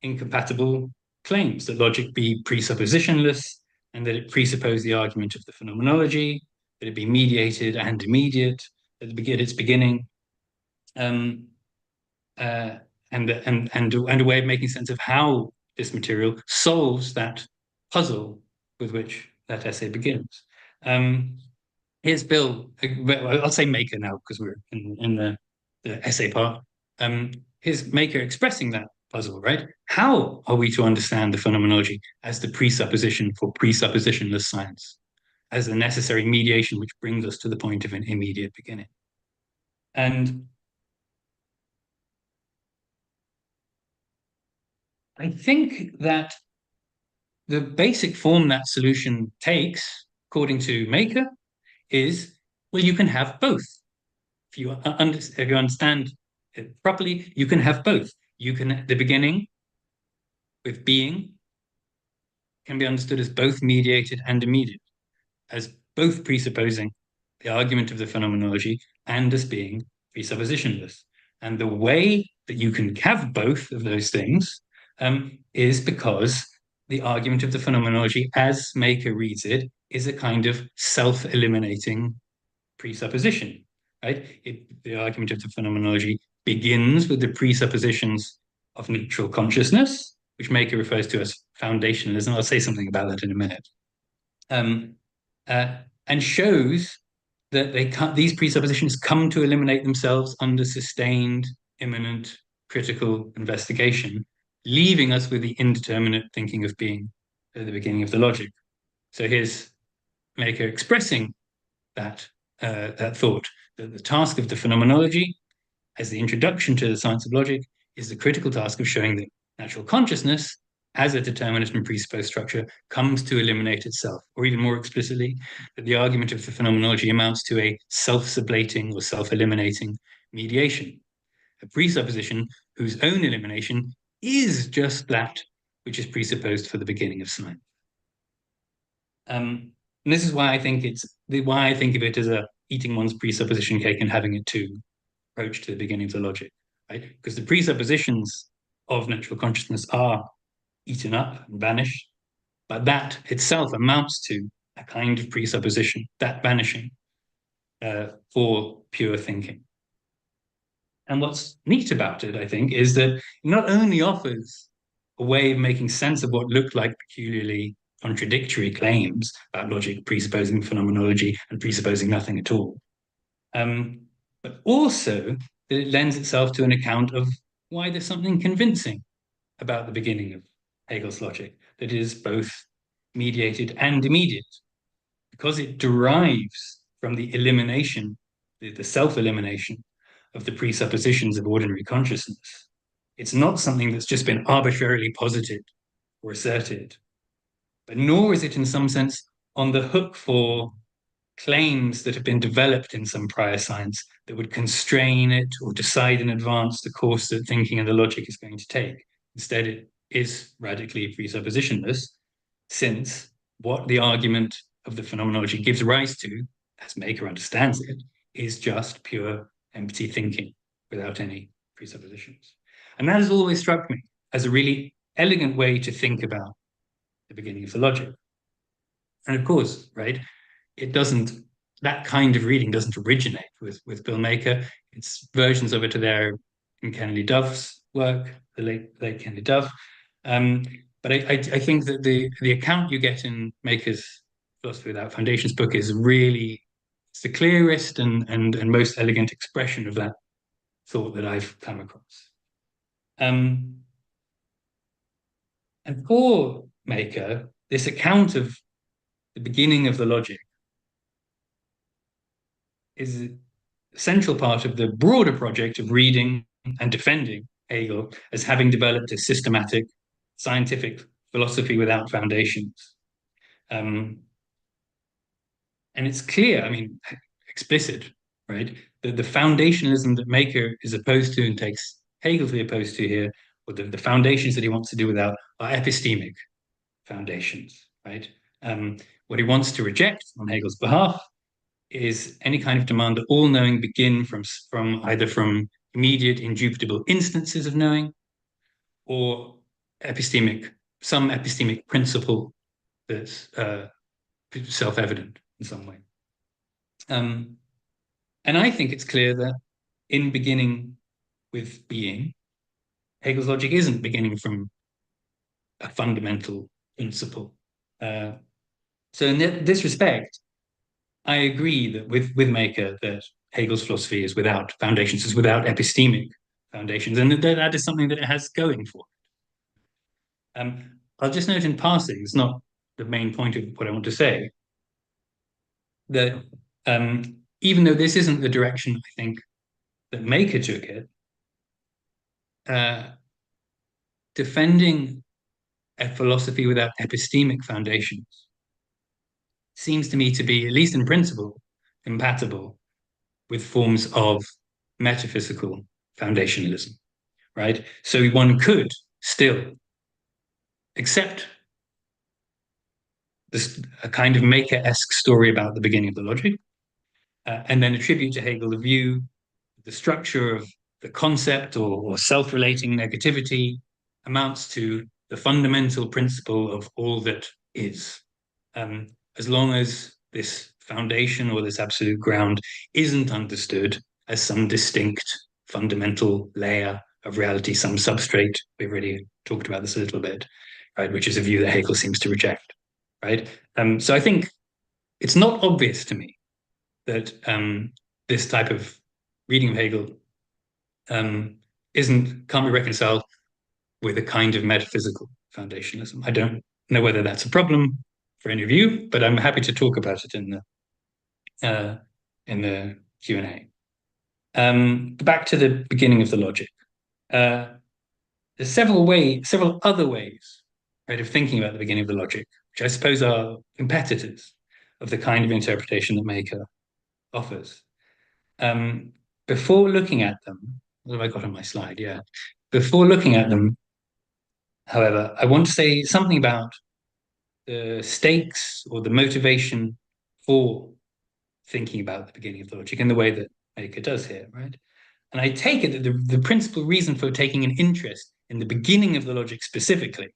incompatible claims, that logic be presuppositionless and that it presuppose the argument of the phenomenology, that it be mediated and immediate at its beginning, and a way of making sense of how this material solves that puzzle with which that essay begins. Here's Bill, I'll say Maker now because we're in the essay part. Here's Maker expressing that puzzle, right? How are we to understand the phenomenology as the presupposition for presuppositionless science, as the necessary mediation which brings us to the point of an immediate beginning? And I think that the basic form that solution takes, according to Maker, is, well, you can have both. If you understand it properly, you can have both. The beginning with being can be understood as both mediated and immediate, as both presupposing the argument of the phenomenology and as being presuppositionless. And the way that you can have both of those things is because the argument of the phenomenology, as Maker reads it, is a kind of self-eliminating presupposition, right? The argument of the phenomenology begins with the presuppositions of neutral consciousness, which Maker refers to as foundationalism. I'll say something about that in a minute. And shows that these presuppositions come to eliminate themselves under sustained, imminent, critical investigation, leaving us with the indeterminate thinking of being at the beginning of the logic. So here's Maker expressing that thought, that the task of the phenomenology, as the introduction to the science of logic, is the critical task of showing that natural consciousness, as a determinate and presupposed structure, comes to eliminate itself, or even more explicitly, that the argument of the phenomenology amounts to a self-sublating or self-eliminating mediation, a presupposition whose own elimination is just that which is presupposed for the beginning of science. And this is why I think of it as a eating one's presupposition cake and having it too approach to the beginning of the logic, right? Because the presuppositions of natural consciousness are eaten up and vanished, but that itself amounts to a kind of presupposition, that vanishing, for pure thinking. And what's neat about it, I think, is that it not only offers a way of making sense of what look like peculiarly contradictory claims about logic presupposing phenomenology and presupposing nothing at all, but also that it lends itself to an account of why there's something convincing about the beginning of Hegel's logic that is both mediated and immediate, because it derives from the elimination, the self-elimination of the presuppositions of ordinary consciousness. It's not something that's just been arbitrarily posited or asserted, but nor is it in some sense on the hook for claims that have been developed in some prior science that would constrain it or decide in advance the course that thinking and the logic is going to take. Instead, it is radically presuppositionless, since what the argument of the phenomenology gives rise to, as Maker understands it, is just pure empty thinking without any presuppositions. And that has always struck me as a really elegant way to think about the beginning of the logic. And of course, right, that kind of reading doesn't originate with Bill Maker. It's versions of it are there in Kennedy Dove's work, the late Kennedy Dove. But I think that the account you get in Maker's Philosophy Without Foundations book is really, it's the clearest and most elegant expression of that thought that I've come across. And for Maker, this account of the beginning of the logic is a central part of the broader project of reading and defending Hegel as having developed a systematic scientific philosophy without foundations. And it's clear, I mean, explicit, right, that the foundationalism that Maker is opposed to and takes Hegel to be opposed to here, or the foundations that he wants to do without, are epistemic foundations, right? What he wants to reject on Hegel's behalf is any kind of demand that all knowing begin from either from immediate, indubitable instances of knowing, or some epistemic principle that's self-evident in some way. And I think it's clear that in beginning with being, Hegel's logic isn't beginning from a fundamental principle. So in this respect, I agree that with Maker that Hegel's philosophy is without foundations, is without epistemic foundations, and that is something that it has going for it. I'll just note in passing, it's not the main point of what I want to say, that even though this isn't the direction I think that Maker took it, defending a philosophy without epistemic foundations seems to me to be, at least in principle, compatible with forms of metaphysical foundationalism, right? So one could still accept a kind of Maker-esque story about the beginning of the logic, and then attribute to Hegel the view, the structure of the concept or self-relating negativity amounts to the fundamental principle of all that is. As long as this foundation or this absolute ground isn't understood as some distinct fundamental layer of reality, some substrate. We've already talked about this a little bit, right? Which is a view that Hegel seems to reject, right? So I think it's not obvious to me that this type of reading of Hegel can't be reconciled with a kind of metaphysical foundationalism. I don't know whether that's a problem for any of you, but I'm happy to talk about it in the Q&A. Back to the beginning of the logic. There's several other ways, right, of thinking about the beginning of the logic, which I suppose are competitors of the kind of interpretation that Maker offers. Before looking at them, what have I got on my slide? Yeah. Before looking at them, however, I want to say something about the stakes or the motivation for thinking about the beginning of the logic in the way that Maker does here, right? And I take it that the principal reason for taking an interest in the beginning of the logic specifically,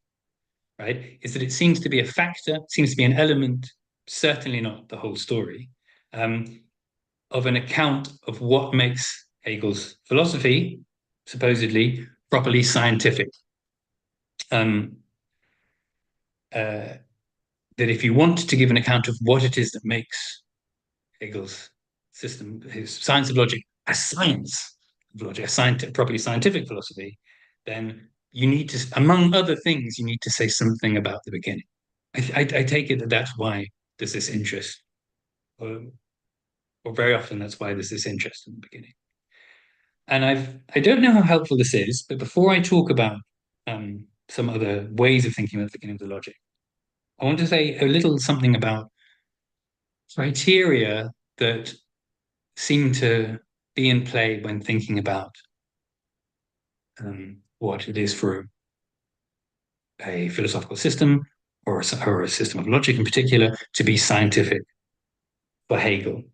right, is that it seems to be a factor, seems to be an element, certainly not the whole story, of an account of what makes Hegel's philosophy, supposedly, properly scientific. That if you want to give an account of what it is that makes Hegel's system, his science of logic, a science of logic, properly scientific philosophy, then you need to, among other things, you need to say something about the beginning. I take it that that's why there's this interest, or very often that's why there's this interest in the beginning. And I don't know how helpful this is, but before I talk about some other ways of thinking about the beginning of the logic, I want to say a little something about criteria that seem to be in play when thinking about what it is for a philosophical system or a system of logic in particular to be scientific for Hegel.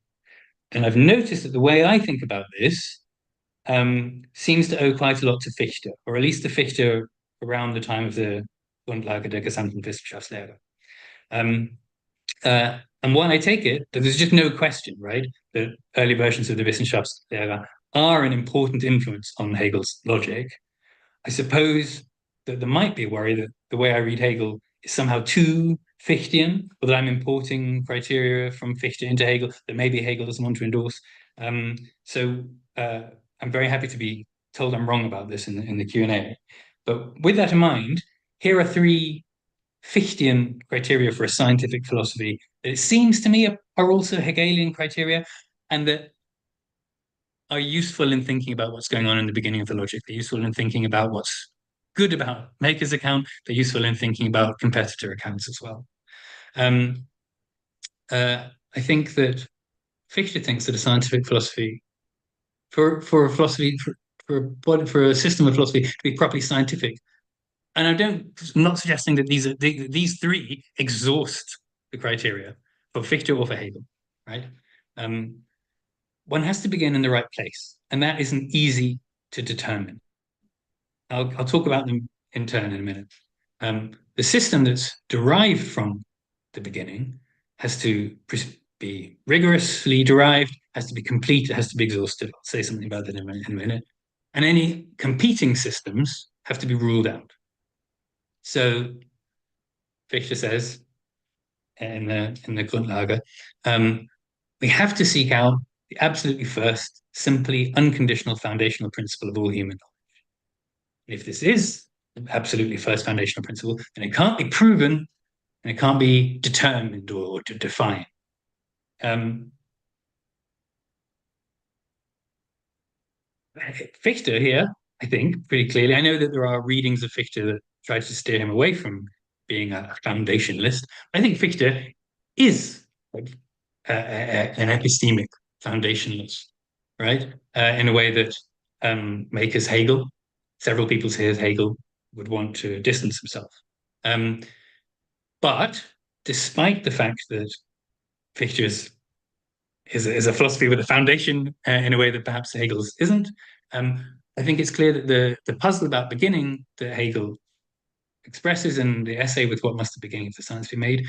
And I've noticed that the way I think about this seems to owe quite a lot to Fichte, or at least to Fichte around the time of the Grundlage der gesamten Wissenschaftslehre. And one, I take it that there's just no question, right, that early versions of the Wissenschaftslehre are an important influence on Hegel's logic. I suppose that there might be a worry that the way I read Hegel is somehow too Fichtean, or that I'm importing criteria from Fichte into Hegel that maybe Hegel doesn't want to endorse. So I'm very happy to be told I'm wrong about this in the Q&A. But with that in mind, here are three Fichtean criteria for a scientific philosophy that it seems to me are also Hegelian criteria, and that are useful in thinking about what's going on in the beginning of the logic. They're useful in thinking about what's good about Maker's account. They're useful in thinking about competitor accounts as well. I think that Fichte thinks that a scientific philosophy, for a system of philosophy to be properly scientific, and I'm not suggesting that these three exhaust the criteria for Fichte or for Hegel, right? One has to begin in the right place, and that isn't easy to determine. I'll talk about them in turn in a minute. The system that's derived from the beginning has to be rigorously derived, has to be complete, it has to be exhaustive. I'll say something about that in a minute. And any competing systems have to be ruled out. So Fichte says in the Grundlage, we have to seek out the absolutely first, simply unconditional foundational principle of all human knowledge. And if this is the absolutely first foundational principle, then it can't be proven and it can't be determined or defined. Fichte here, I think, pretty clearly, I know that there are readings of Fichte that try to steer him away from being a foundationalist. I think Fichte is an epistemic foundationalist, right? In a way that Maker's Hegel, several people say Hegel would want to distance himself. But despite the fact that Fichte is a philosophy with a foundation in a way that perhaps Hegel's isn't, I think it's clear that the puzzle about beginning that Hegel expresses in the essay with what must the beginning of the science be made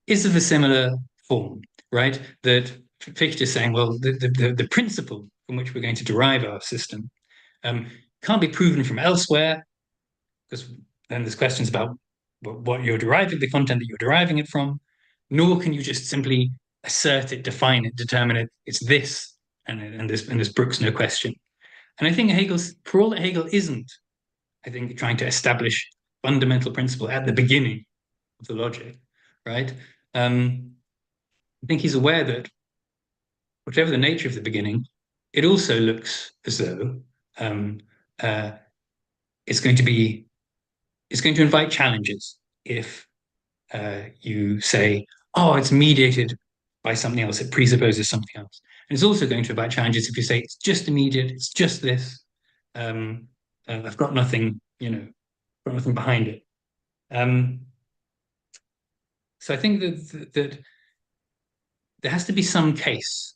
is of a similar form, right? That Fichte is saying, well, the principle from which we're going to derive our system can't be proven from elsewhere, because then there's questions about what you're deriving, the content that you're deriving it from, nor can you just simply assert it, define it, determine it. It's this, and there's Brooks, no question. And I think Hegel's, for all that Hegel isn't, I think, trying to establish fundamental principle at the beginning of the logic, right? I think he's aware that whatever the nature of the beginning, it also looks as though it's going to invite challenges if you say, oh, it's mediated by something else, it presupposes something else. And it's also going to invite challenges if you say it's just immediate, it's just this. I've got nothing, got nothing behind it. So I think that there has to be some case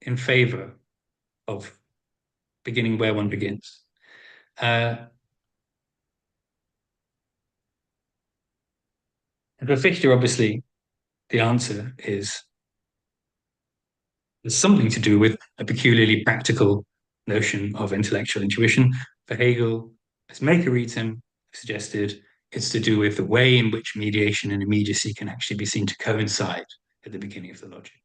in favor of beginning where one begins. And for Fichte, obviously, the answer is there's something to do with a peculiarly practical notion of intellectual intuition. For Hegel, as Maker reads him, suggested it's to do with the way in which mediation and immediacy can actually be seen to coincide at the beginning of the logic,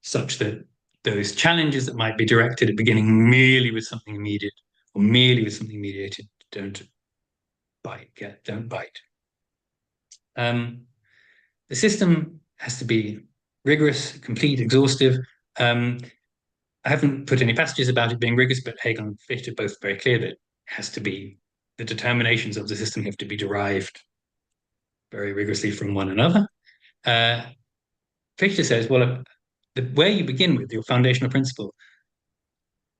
such that those challenges that might be directed at beginning merely with something immediate or merely with something mediated don't bite. The system has to be rigorous, complete, exhaustive. I haven't put any passages about it being rigorous, but Hegel and Fichte are both very clear that it has to be, the determinations of the system have to be derived very rigorously from one another. Fichte says, well, where you begin with your foundational principle,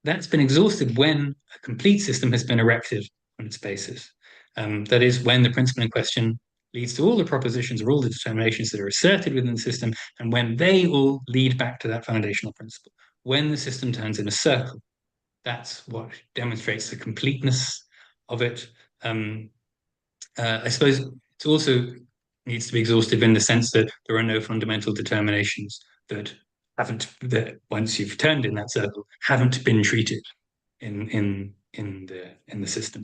that's been exhausted when a complete system has been erected on its basis. That is, when the principle in question leads to all the propositions or all the determinations that are asserted within the system, and when they all lead back to that foundational principle. When the system turns in a circle, that's what demonstrates the completeness of it. I suppose it also needs to be exhaustive in the sense that there are no fundamental determinations that once you've turned in that circle haven't been treated in the system.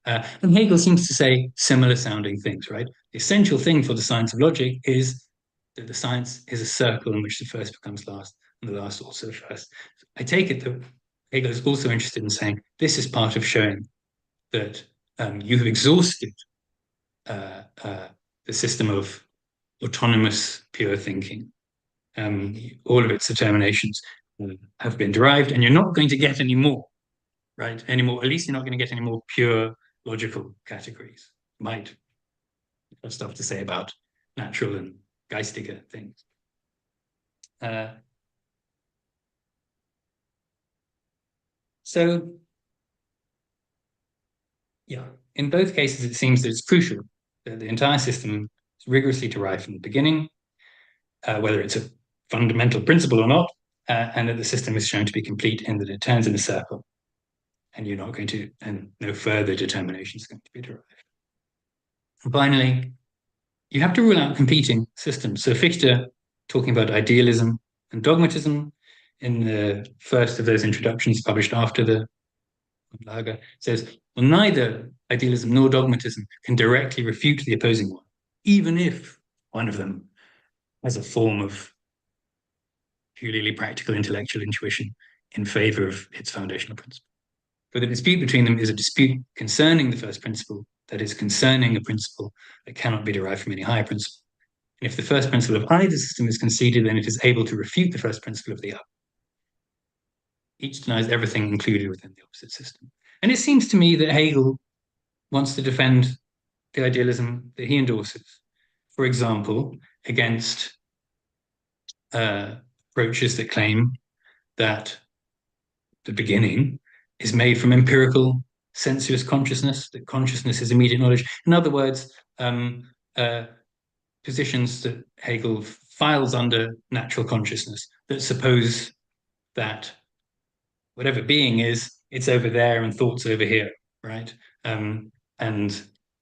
And Hegel seems to say similar sounding things, right? The essential thing for the science of logic is that the science is a circle in which the first becomes last and the last also first. I take it that Hegel is also interested in saying this is part of showing that you have exhausted the system of autonomous pure thinking. All of its determinations have been derived, and you're not going to get any more, right? At least you're not going to get any more pure logical categories. Might have stuff to say about natural and geistige things. So, yeah, in both cases, it seems that it's crucial that the entire system is rigorously derived from the beginning, whether it's a fundamental principle or not, and that the system is shown to be complete in that it turns in a circle, and you're not going to, and no further determination is going to be derived. And finally, you have to rule out competing systems. So Fichte, talking about idealism and dogmatism, in the first of those introductions published after the Lager, says, well, neither idealism nor dogmatism can directly refute the opposing one, even if one of them has a form of purely practical intellectual intuition in favor of its foundational principle. For the dispute between them is a dispute concerning the first principle, that is, concerning a principle that cannot be derived from any higher principle. And if the first principle of either system is conceded, then it is able to refute the first principle of the other. Each denies everything included within the opposite system. And it seems to me that Hegel wants to defend the idealism that he endorses, for example, against approaches that claim that the beginning is made from empirical sensuous consciousness, that consciousness is immediate knowledge. In other words, positions that Hegel files under natural consciousness that suppose that whatever being is, it's over there and thought's over here, right? And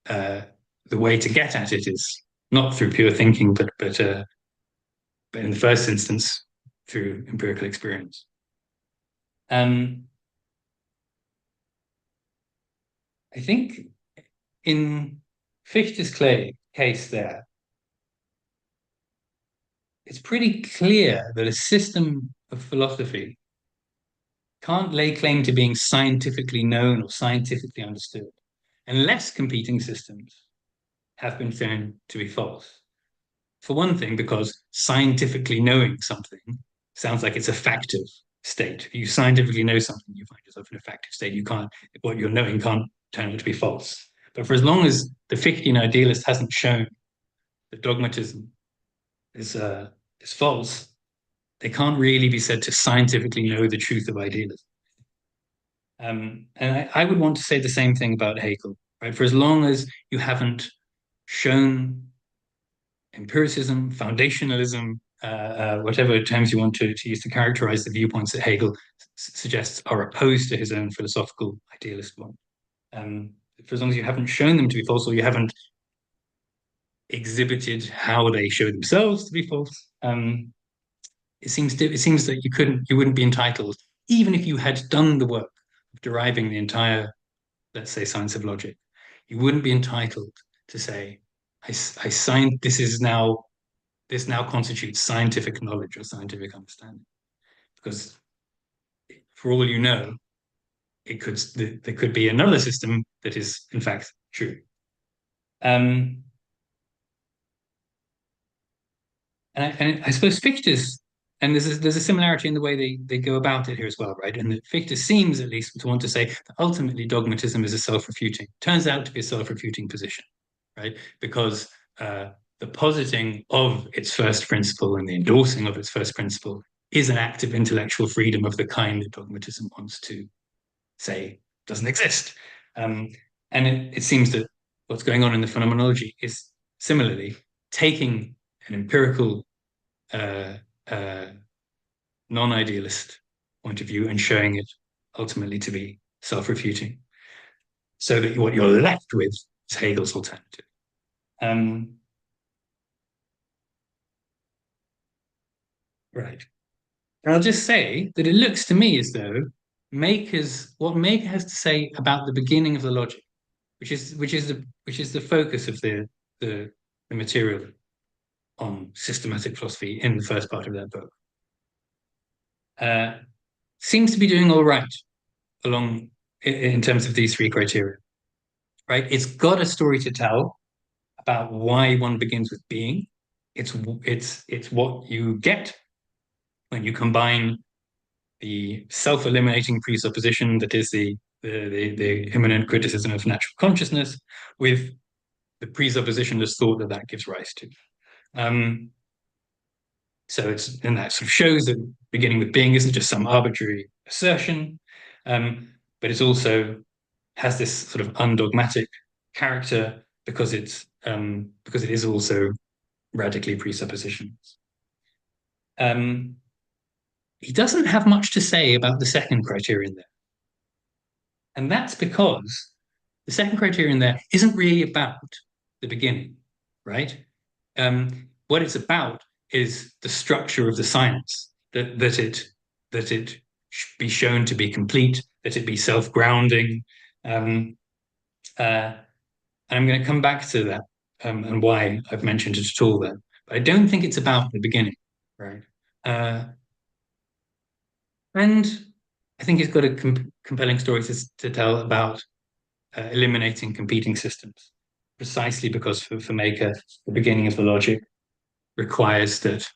the way to get at it is not through pure thinking, but in the first instance, through empirical experience. I think in Fichte's case there, it's pretty clear that a system of philosophy can't lay claim to being scientifically known or scientifically understood unless competing systems have been shown to be false. For one thing, because scientifically knowing something sounds like it's a factive state. If you scientifically know something, you find yourself in a factive state. What you're knowing can't turn out to be false. But for as long as the Fichtean idealist hasn't shown that dogmatism is false, they can't really be said to scientifically know the truth of idealism. And I would want to say the same thing about Hegel, right? For as long as you haven't shown empiricism, foundationalism, whatever terms you want to use to characterize the viewpoints that Hegel suggests are opposed to his own philosophical idealist one. For as long as you haven't shown them to be false, or you haven't exhibited how they show themselves to be false, it seems that you wouldn't be entitled, even if you had done the work of deriving the entire, let's say, science of logic, you wouldn't be entitled to say, this now constitutes scientific knowledge or scientific understanding, because for all you know, there could be another system that is in fact true. And I suppose Fichte's, and there's a similarity in the way they go about it here as well, right? And that Fichte seems, at least, to want to say that ultimately dogmatism is turns out to be a self-refuting position, right? Because the positing of its first principle and the endorsing of its first principle is an act of intellectual freedom of the kind that dogmatism wants to say doesn't exist. And it seems that what's going on in the phenomenology is similarly taking an empirical non-idealist point of view and showing it ultimately to be self-refuting, so that what you're left with is Hegel's alternative. Right. And I'll just say that it looks to me as though what Maker has to say about the beginning of the logic, which is the focus of the material on systematic philosophy in the first part of that book, seems to be doing all right along in terms of these three criteria. Right? It's got a story to tell about why one begins with being. It's what you get when you combine the self-eliminating presupposition that is the immanent criticism of natural consciousness with the presuppositionless thought that gives rise to. And that sort of shows that beginning with being isn't just some arbitrary assertion, but it also has this sort of undogmatic character because it is also radically presuppositions. He doesn't have much to say about the second criterion there. And that's because the second criterion there isn't really about the beginning, right? What it's about is the structure of the science, that it be shown to be complete, that it be self-grounding. I'm going to come back to that and why I've mentioned it at all then. But I don't think it's about the beginning, right? And I think he's got a compelling story to tell about eliminating competing systems, precisely because for Maker, the beginning of the logic requires that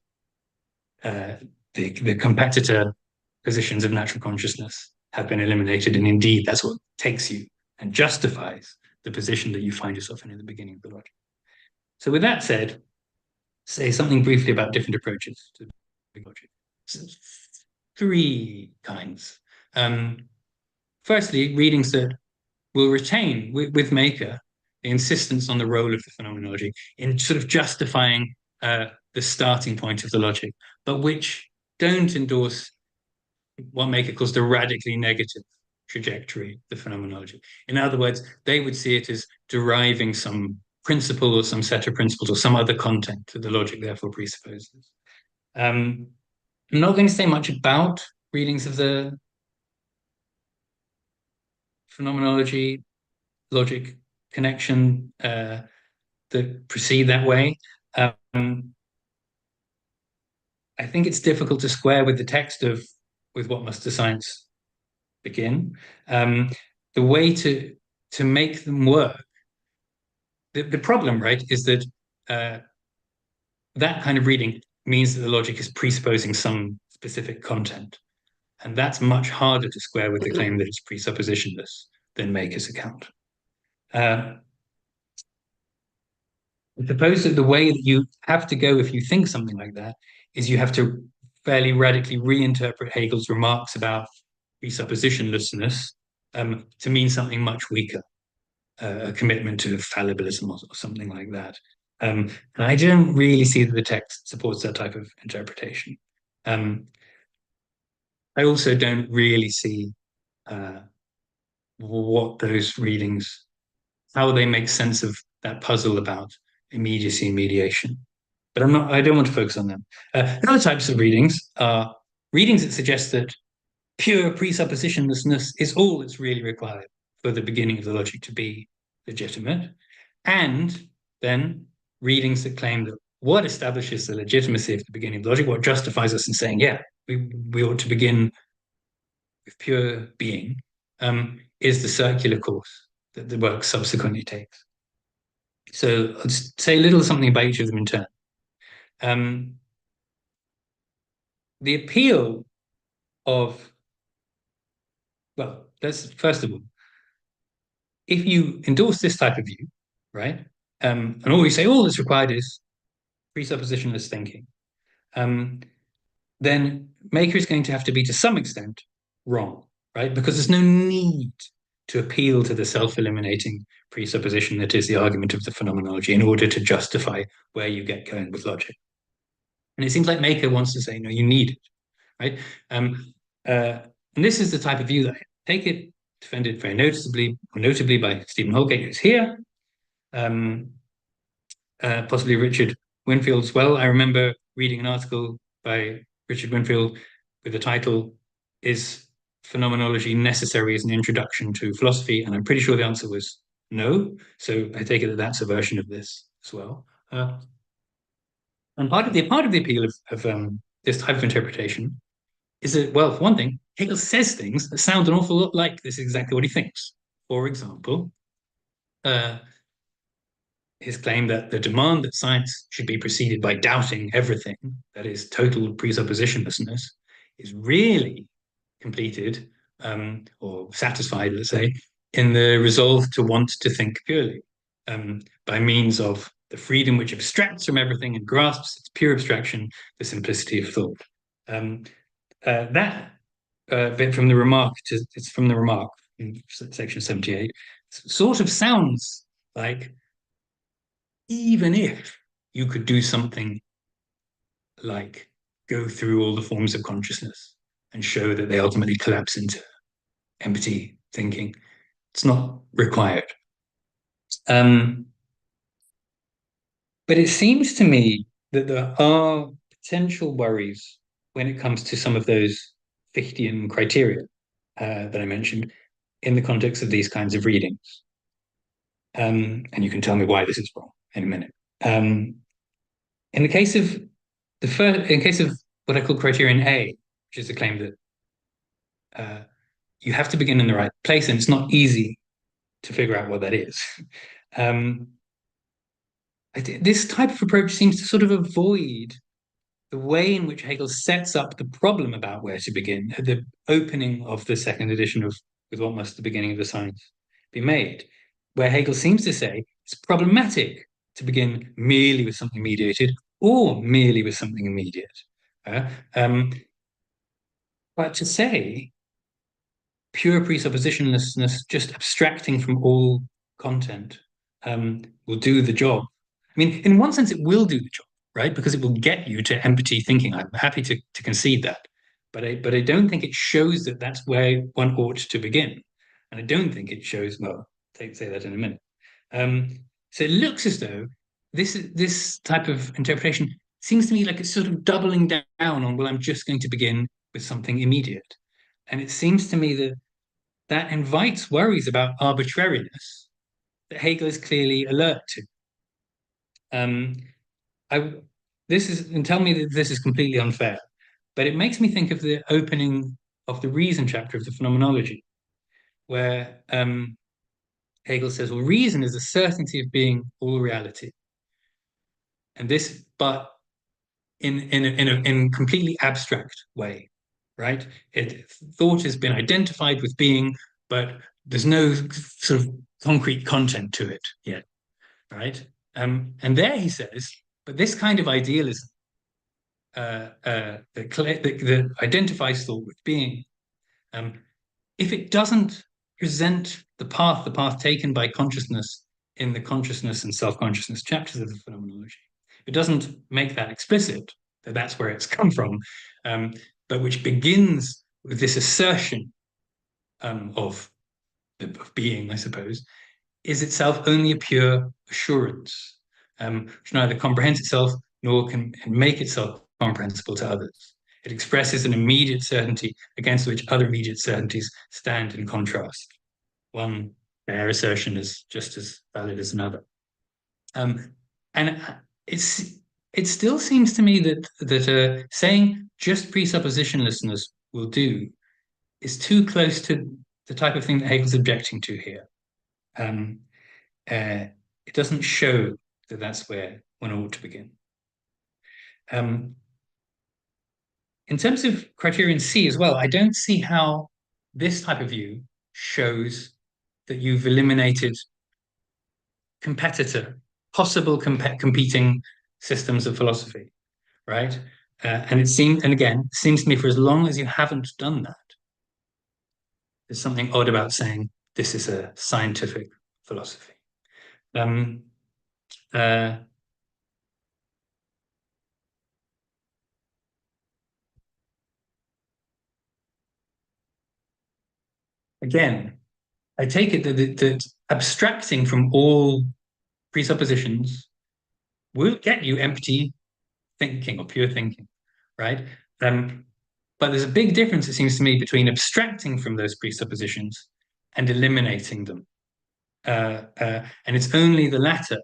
the competitor positions of natural consciousness have been eliminated, and indeed that's what takes you and justifies the position that you find yourself in the beginning of the logic. So with that said, say something briefly about different approaches to logic. So, three kinds. Firstly, readings that will retain with Maker the insistence on the role of the phenomenology in sort of justifying the starting point of the logic, but which don't endorse what Maker calls the radically negative trajectory of the phenomenology. In other words, they would see it as deriving some principle or some set of principles or some other content that the logic therefore presupposes. I'm not going to say much about readings of the phenomenology logic connection that proceed that way. I think it's difficult to square with the text of with what must the science begin. The way to make them work, the problem, right, is that that kind of reading means that the logic is presupposing some specific content. And that's much harder to square with the claim that it's presuppositionless than Maker's account. I suppose that the way that you have to go if you think something like that is you have to fairly radically reinterpret Hegel's remarks about presuppositionlessness to mean something much weaker, a commitment to fallibilism or something like that. And I don't really see that the text supports that type of interpretation. I also don't really see what those readings, how they make sense of that puzzle about immediacy and mediation. But I don't want to focus on them. Other types of readings are readings that suggest that pure presuppositionlessness is all that's really required for the beginning of the logic to be legitimate. And then readings that claim that what establishes the legitimacy of the beginning of logic, what justifies us in saying, yeah, we ought to begin with pure being, is the circular course that the work subsequently takes. So I'll just say a little something about each of them in turn. The appeal of, well, that's first of all, if you endorse this type of view, right, and all you say, all that's required is presuppositionless thinking, then Maker is going to have to be, to some extent, wrong, right? Because there's no need to appeal to the self-eliminating presupposition that is the argument of the phenomenology in order to justify where you get going with logic. And it seems like Maker wants to say, no, you need it, right? And this is the type of view that I take it, defended very notably by Stephen Houlgate, who's here, possibly Richard Winfield as well. I remember reading an article by Richard Winfield with the title, "Is Phenomenology Necessary as an Introduction to Philosophy?" And I'm pretty sure the answer was no. So I take it that that's a version of this as well. And part of the appeal of this type of interpretation is that, well, for one thing, Hegel says things that sound an awful lot like this is exactly what he thinks. For example, his claim that the demand that science should be preceded by doubting everything, that is, total presuppositionlessness, is really completed or satisfied, let's say, in the resolve to want to think purely by means of the freedom which abstracts from everything and grasps its pure abstraction, the simplicity of thought. That bit from the remark, it's from the remark in section 78, sort of sounds like, even if you could do something like go through all the forms of consciousness and show that they ultimately collapse into empty thinking, it's not required. But it seems to me that there are potential worries when it comes to some of those Fichtian criteria that I mentioned in the context of these kinds of readings. And you can tell me why this is wrong in a minute. In the case of what I call criterion A, which is the claim that you have to begin in the right place, and it's not easy to figure out what that is. This type of approach seems to sort of avoid the way in which Hegel sets up the problem about where to begin at the opening of the second edition of With What Must the Beginning of the Science Be Made, where Hegel seems to say it's problematic to begin merely with something mediated or merely with something immediate. But to say pure presuppositionlessness, just abstracting from all content, will do the job. I mean, in one sense, it will do the job, right? Because it will get you to empty thinking. I'm happy to concede that. But I don't think it shows that that's where one ought to begin. And I don't think it shows, well, say that in a minute. So it looks as though this type of interpretation seems to me like it's sort of doubling down on, well, I'm just going to begin with something immediate. And it seems to me that invites worries about arbitrariness that Hegel is clearly alert to. and tell me that this is completely unfair, but it makes me think of the opening of the reason chapter of the Phenomenology, where Hegel says, well, reason is the certainty of being all reality. And this, but in completely abstract way, right? Thought has been identified with being, but there's no sort of concrete content to it yet, right? And there he says, but this kind of idealism that identifies thought with being, if it doesn't present the path taken by consciousness in the consciousness and self-consciousness chapters of the Phenomenology, it doesn't make that explicit, that that's where it's come from, but which begins with this assertion of being, I suppose, is itself only a pure assurance, which neither comprehends itself nor can make itself comprehensible to others. It expresses an immediate certainty against which other immediate certainties stand in contrast. One bare assertion is just as valid as another. And it still seems to me that saying just presuppositionlessness will do is too close to the type of thing that Hegel's objecting to here. It doesn't show that that's where one ought to begin. In terms of criterion C as well, I don't see how this type of view shows that you've eliminated possible competing systems of philosophy, right? And it seems to me, for as long as you haven't done that, there's something odd about saying this is a scientific philosophy. Again, I take it that abstracting from all presuppositions will get you empty thinking or pure thinking, right? But there's a big difference, it seems to me, between abstracting from those presuppositions and eliminating them. And it's only the latter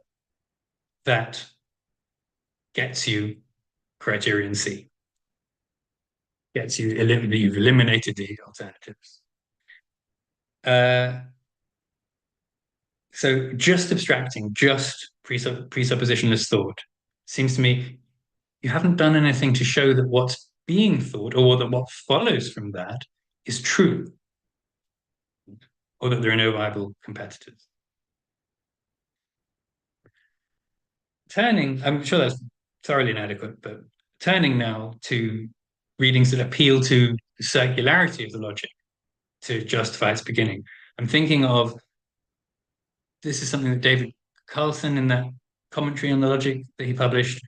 that gets you criterion C. You've eliminated the alternatives. So just abstracting, just presuppositionless thought, seems to me you haven't done anything to show that what's being thought or that what follows from that is true, or that there are no viable competitors. I'm sure that's thoroughly inadequate, but turning now to readings that appeal to the circularity of the logic to justify its beginning. I'm thinking of, this is something that David Carlson, in that commentary on the logic that he published,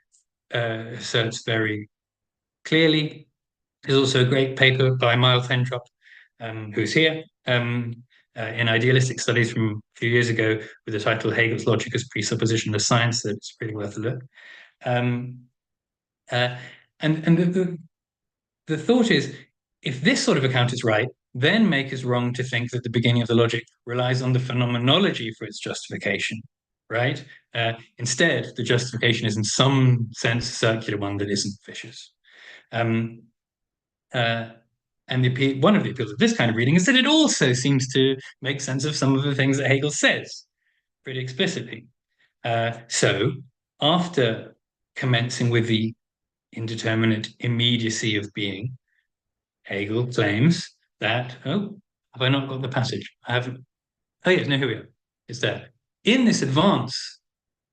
asserts very clearly. There's also a great paper by Miles Henthrop, who's here, in Idealistic Studies from a few years ago, with the title Hegel's Logic as Presuppositionless Science, that's really worth a look. And the thought is, if this sort of account is right, then make us wrong to think that the beginning of the logic relies on the phenomenology for its justification, right? Instead, the justification is in some sense a circular one that isn't vicious. And one of the appeals of this kind of reading is that it also seems to make sense of some of the things that Hegel says pretty explicitly. So after commencing with the indeterminate immediacy of being, Hegel claims that, have I not got the passage? I haven't. Oh yes, no, here we are. It's there. In this advance,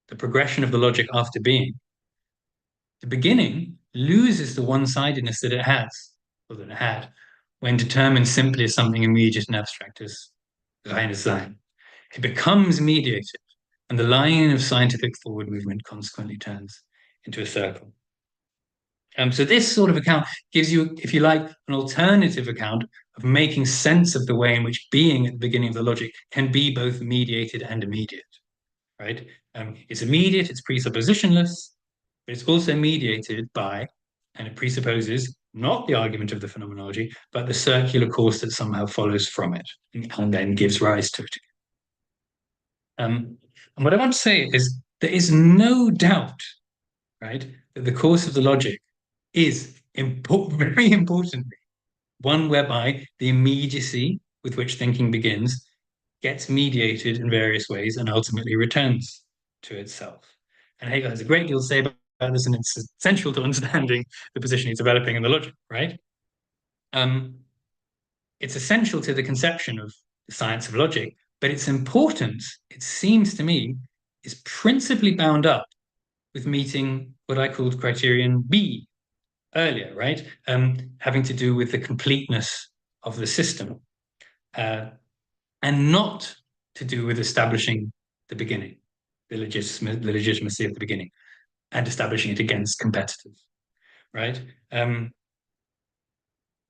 the progression of the logic after being, the beginning loses the one-sidedness that it has, or that it had, when determined simply as something immediate and abstract as reines Sein. It becomes mediated, and the line of scientific forward movement consequently turns into a circle. So this sort of account gives you, if you like, an alternative account of making sense of the way in which being at the beginning of the logic can be both mediated and immediate, right? It's immediate, it's presuppositionless, but it's also mediated by, and it presupposes not the argument of the phenomenology, but the circular course that somehow follows from it and then gives rise to it. And what I want to say is there is no doubt right? That the course of the logic is very importantly one whereby the immediacy with which thinking begins gets mediated in various ways and ultimately returns to itself. And Hegel has a great deal to say about this, and it's essential to understanding the position he's developing in the logic, right? It's essential to the conception of the science of logic, but its importance, it seems to me, is principally bound up with meeting what I called criterion B earlier, right? Having to do with the completeness of the system, and not to do with establishing the beginning, the legitimacy of the beginning, and establishing it against competitors, right? The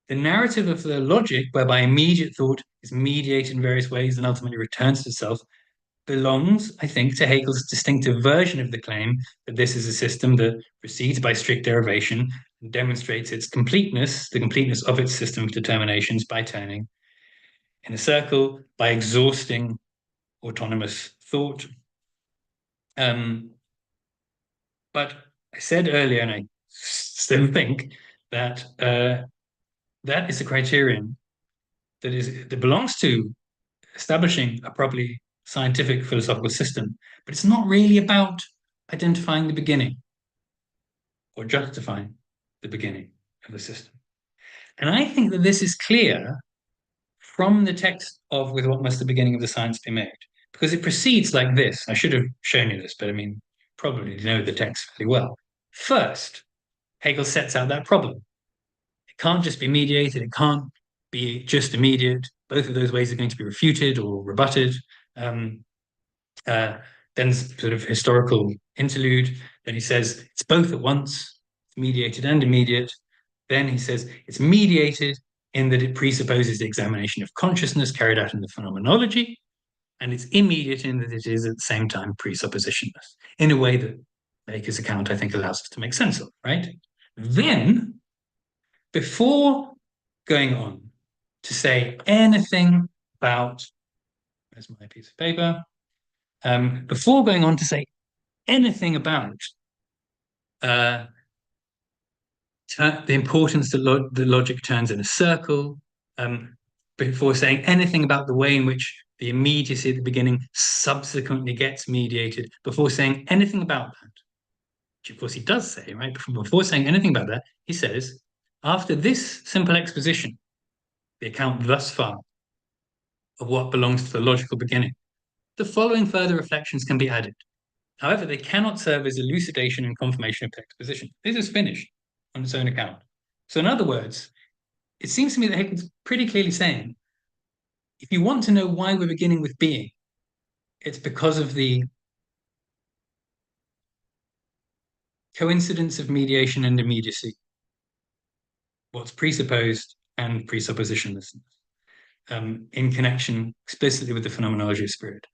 narrative of the logic, whereby immediate thought is mediated in various ways and ultimately returns to itself, belongs, I think, to Hegel's distinctive version of the claim that this is a system that proceeds by strict derivation and demonstrates its completeness, the completeness of its system of determinations, by turning in a circle, by exhausting autonomous thought. But I said earlier, and I still think that that is a criterion that belongs to establishing a properly scientific philosophical system, but it's not really about identifying the beginning or justifying the beginning of the system. And I think that this is clear from the text of With What Must the Beginning of the Science Be Made, because it proceeds like this. I should have shown you this, but I mean, probably you know the text fairly well. First, Hegel sets out that problem. It can't just be mediated, it can't be just immediate. Both of those ways are going to be refuted or rebutted. Then sort of historical interlude. Then he says it's both at once, it's mediated and immediate. Then he says it's mediated in that it presupposes the examination of consciousness carried out in the phenomenology, and it's immediate in that it is at the same time presuppositionless, in a way that Baker's account, I think, allows us to make sense of, right? Then, before going on to say anything about, where's my piece of paper? Before going on to say anything about the importance that logic turns in a circle, before saying anything about the way in which the immediacy at the beginning subsequently gets mediated, before saying anything about that, which of course he does say, right? Before saying anything about that, he says, after this simple exposition, the account thus far of what belongs to the logical beginning, the following further reflections can be added. However, they cannot serve as elucidation and confirmation of the exposition. This is finished on its own account. So in other words, it seems to me that Hegel's pretty clearly saying, if you want to know why we're beginning with being, it's because of the coincidence of mediation and immediacy, what's presupposed and presuppositionlessness, in connection explicitly with the phenomenology of spirit.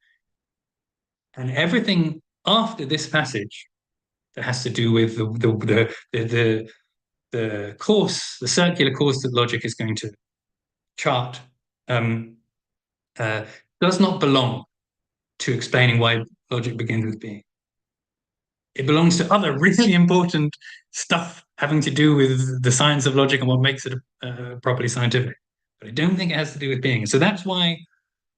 And everything after this passage that has to do with the course, the circular course that logic is going to chart, does not belong to explaining why logic begins with being. It belongs to other really important stuff having to do with the science of logic and what makes it properly scientific. But I don't think it has to do with being. And so that's why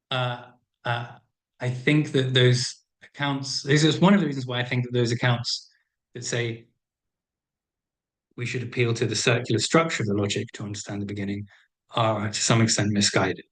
I think that those accounts, this is one of the reasons why I think that those accounts that say we should appeal to the circular structure of the logic to understand the beginning are to some extent misguided.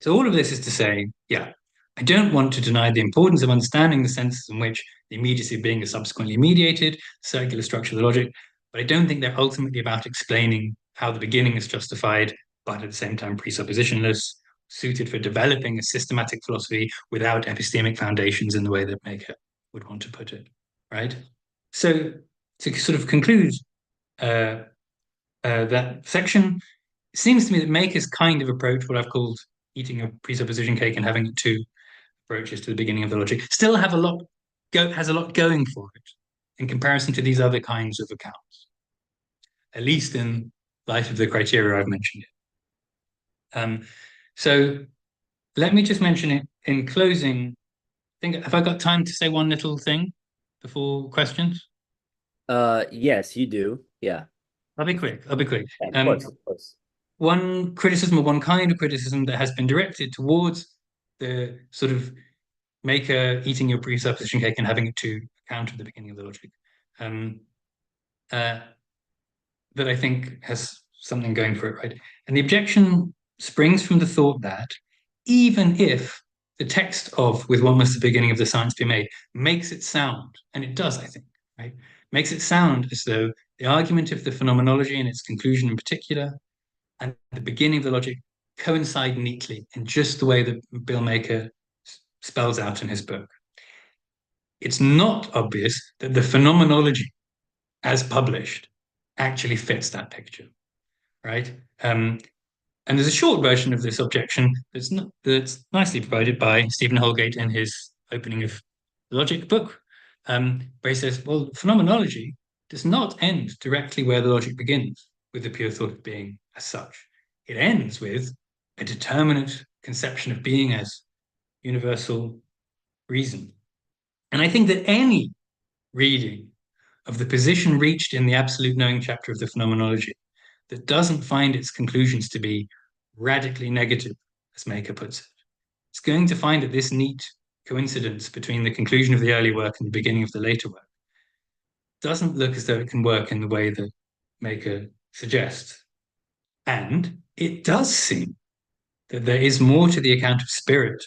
So all of this is to say, yeah, I don't want to deny the importance of understanding the senses in which the immediacy of being is subsequently mediated, circular structure of the logic, but I don't think they're ultimately about explaining how the beginning is justified, but at the same time presuppositionless, suited for developing a systematic philosophy without epistemic foundations in the way that Baker would want to put it, right? So to sort of conclude that section, it seems to me that Baker's kind of approach, what I've called eating a presupposition cake and having two approaches to the beginning of the logic, still has a lot going for it in comparison to these other kinds of accounts, at least in light of the criteria I've mentioned. So let me just mention it in closing. Have I got time to say one little thing before questions? Yes, you do. Yeah. I'll be quick. I'll be quick. Yeah, of course, of course. One criticism, or one kind of criticism that has been directed towards the sort of maker eating your presupposition cake and having it to account at the beginning of the logic, that I think has something going for it, right? And the objection springs from the thought that even if the text of "with what must the beginning of the science be made" makes it sound, and it does, I think, right, makes it sound as though the argument of the phenomenology and its conclusion in particular and the beginning of the logic coincide neatly in just the way that Bill Maker spells out in his book. It's not obvious that the phenomenology, as published, actually fits that picture, right? And there's a short version of this objection that's nicely provided by Stephen Houlgate in his opening of the Logic book, where he says, well, phenomenology does not end directly where the logic begins, with the pure thought of being as such. It ends with a determinate conception of being as universal reason. And I think that any reading of the position reached in the absolute knowing chapter of the phenomenology that doesn't find its conclusions to be radically negative, as Maker puts it, it's going to find that this neat coincidence between the conclusion of the early work and the beginning of the later work doesn't look as though it can work in the way that Maker suggests. And it does seem that there is more to the account of spirit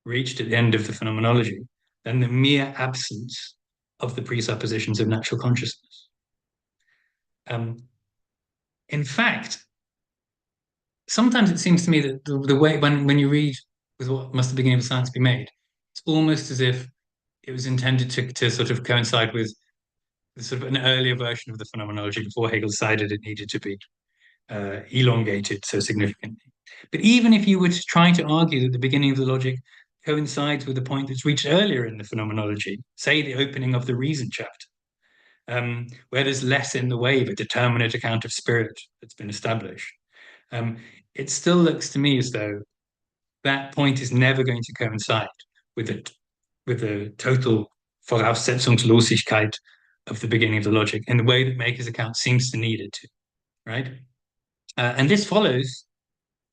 reached at the end of the phenomenology than the mere absence of the presuppositions of natural consciousness. In fact, sometimes it seems to me that the way when you read "with what must the beginning of science be made," it's almost as if it was intended to sort of coincide with sort of an earlier version of the phenomenology before Hegel decided it needed to be elongated so significantly. But even if you were to try to argue that the beginning of the logic coincides with the point that's reached earlier in the phenomenology, say the opening of the reason chapter, where there's less in the way of a determinate account of spirit that's been established, it still looks to me as though that point is never going to coincide with the total Voraussetzungslosigkeit of the beginning of the logic in the way that Maker's account seems to need it to, right? And this follows,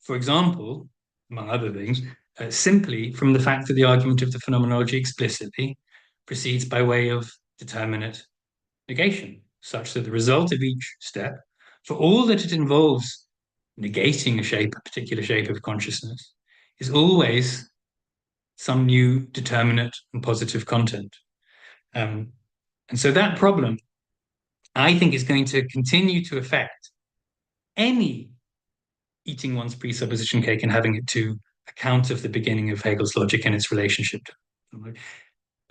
for example, among other things, simply from the fact that the argument of the phenomenology explicitly proceeds by way of determinate negation, such that the result of each step, for all that it involves negating a particular shape of consciousness, is always some new determinate and positive content. And so that problem, I think, is going to continue to affect any eating one's presupposition cake and having it to account of the beginning of Hegel's logic and its relationship to,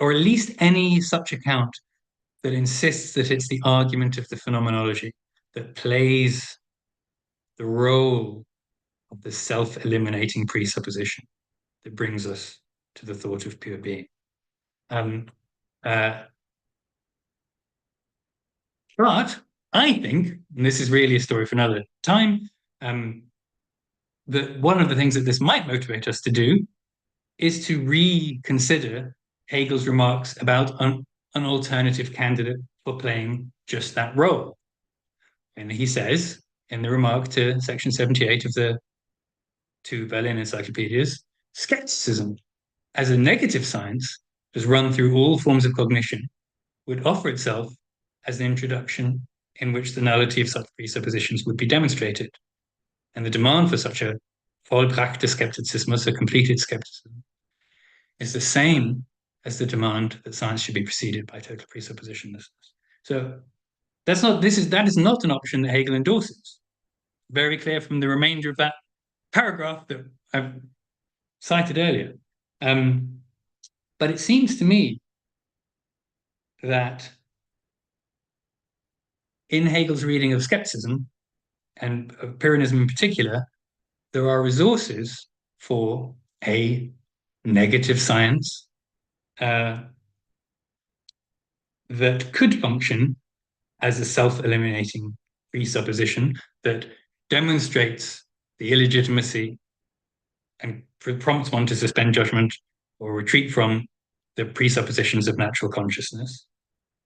or at least any such account that insists that it's the argument of the phenomenology that plays the role of the self-eliminating presupposition that brings us to the thought of pure being. But I think, and this is really a story for another time, that one of the things that this might motivate us to do is to reconsider Hegel's remarks about an alternative candidate for playing just that role. And he says, in the remark to section 78 of the two Berlin encyclopedias, skepticism as a negative science, just run through all forms of cognition, would offer itself as an introduction in which the nullity of such presuppositions would be demonstrated. And the demand for such a vollbrachte Skeptizismus, a completed skepticism, is the same as the demand that science should be preceded by total presuppositionlessness. So that is not an option that Hegel endorses. Very clear from the remainder of that paragraph that I've cited earlier. But it seems to me that in Hegel's reading of skepticism, and of Pyrrhonism in particular, there are resources for a negative science that could function as a self-eliminating presupposition that demonstrates the illegitimacy and prompts one to suspend judgment or retreat from the presuppositions of natural consciousness,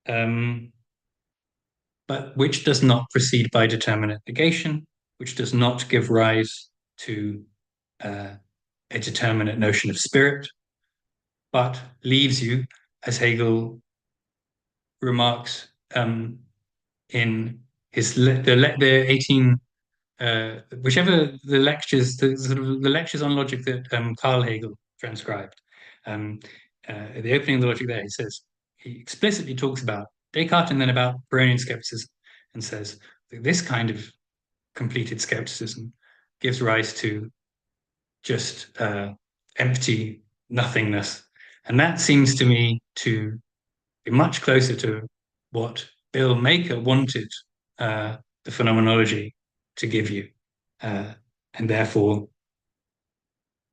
but which does not proceed by determinate negation, which does not give rise to a determinate notion of spirit, but leaves you, as Hegel remarks in his the 18 whichever the lectures, the sort of the lectures on logic that Carl Hegel transcribed. At the opening of the logic there, he explicitly talks about Descartes and then about Beronian skepticism, and says that this kind of completed skepticism gives rise to just empty nothingness. And that seems to me to be much closer to what Bill Maker wanted the phenomenology to give you, and therefore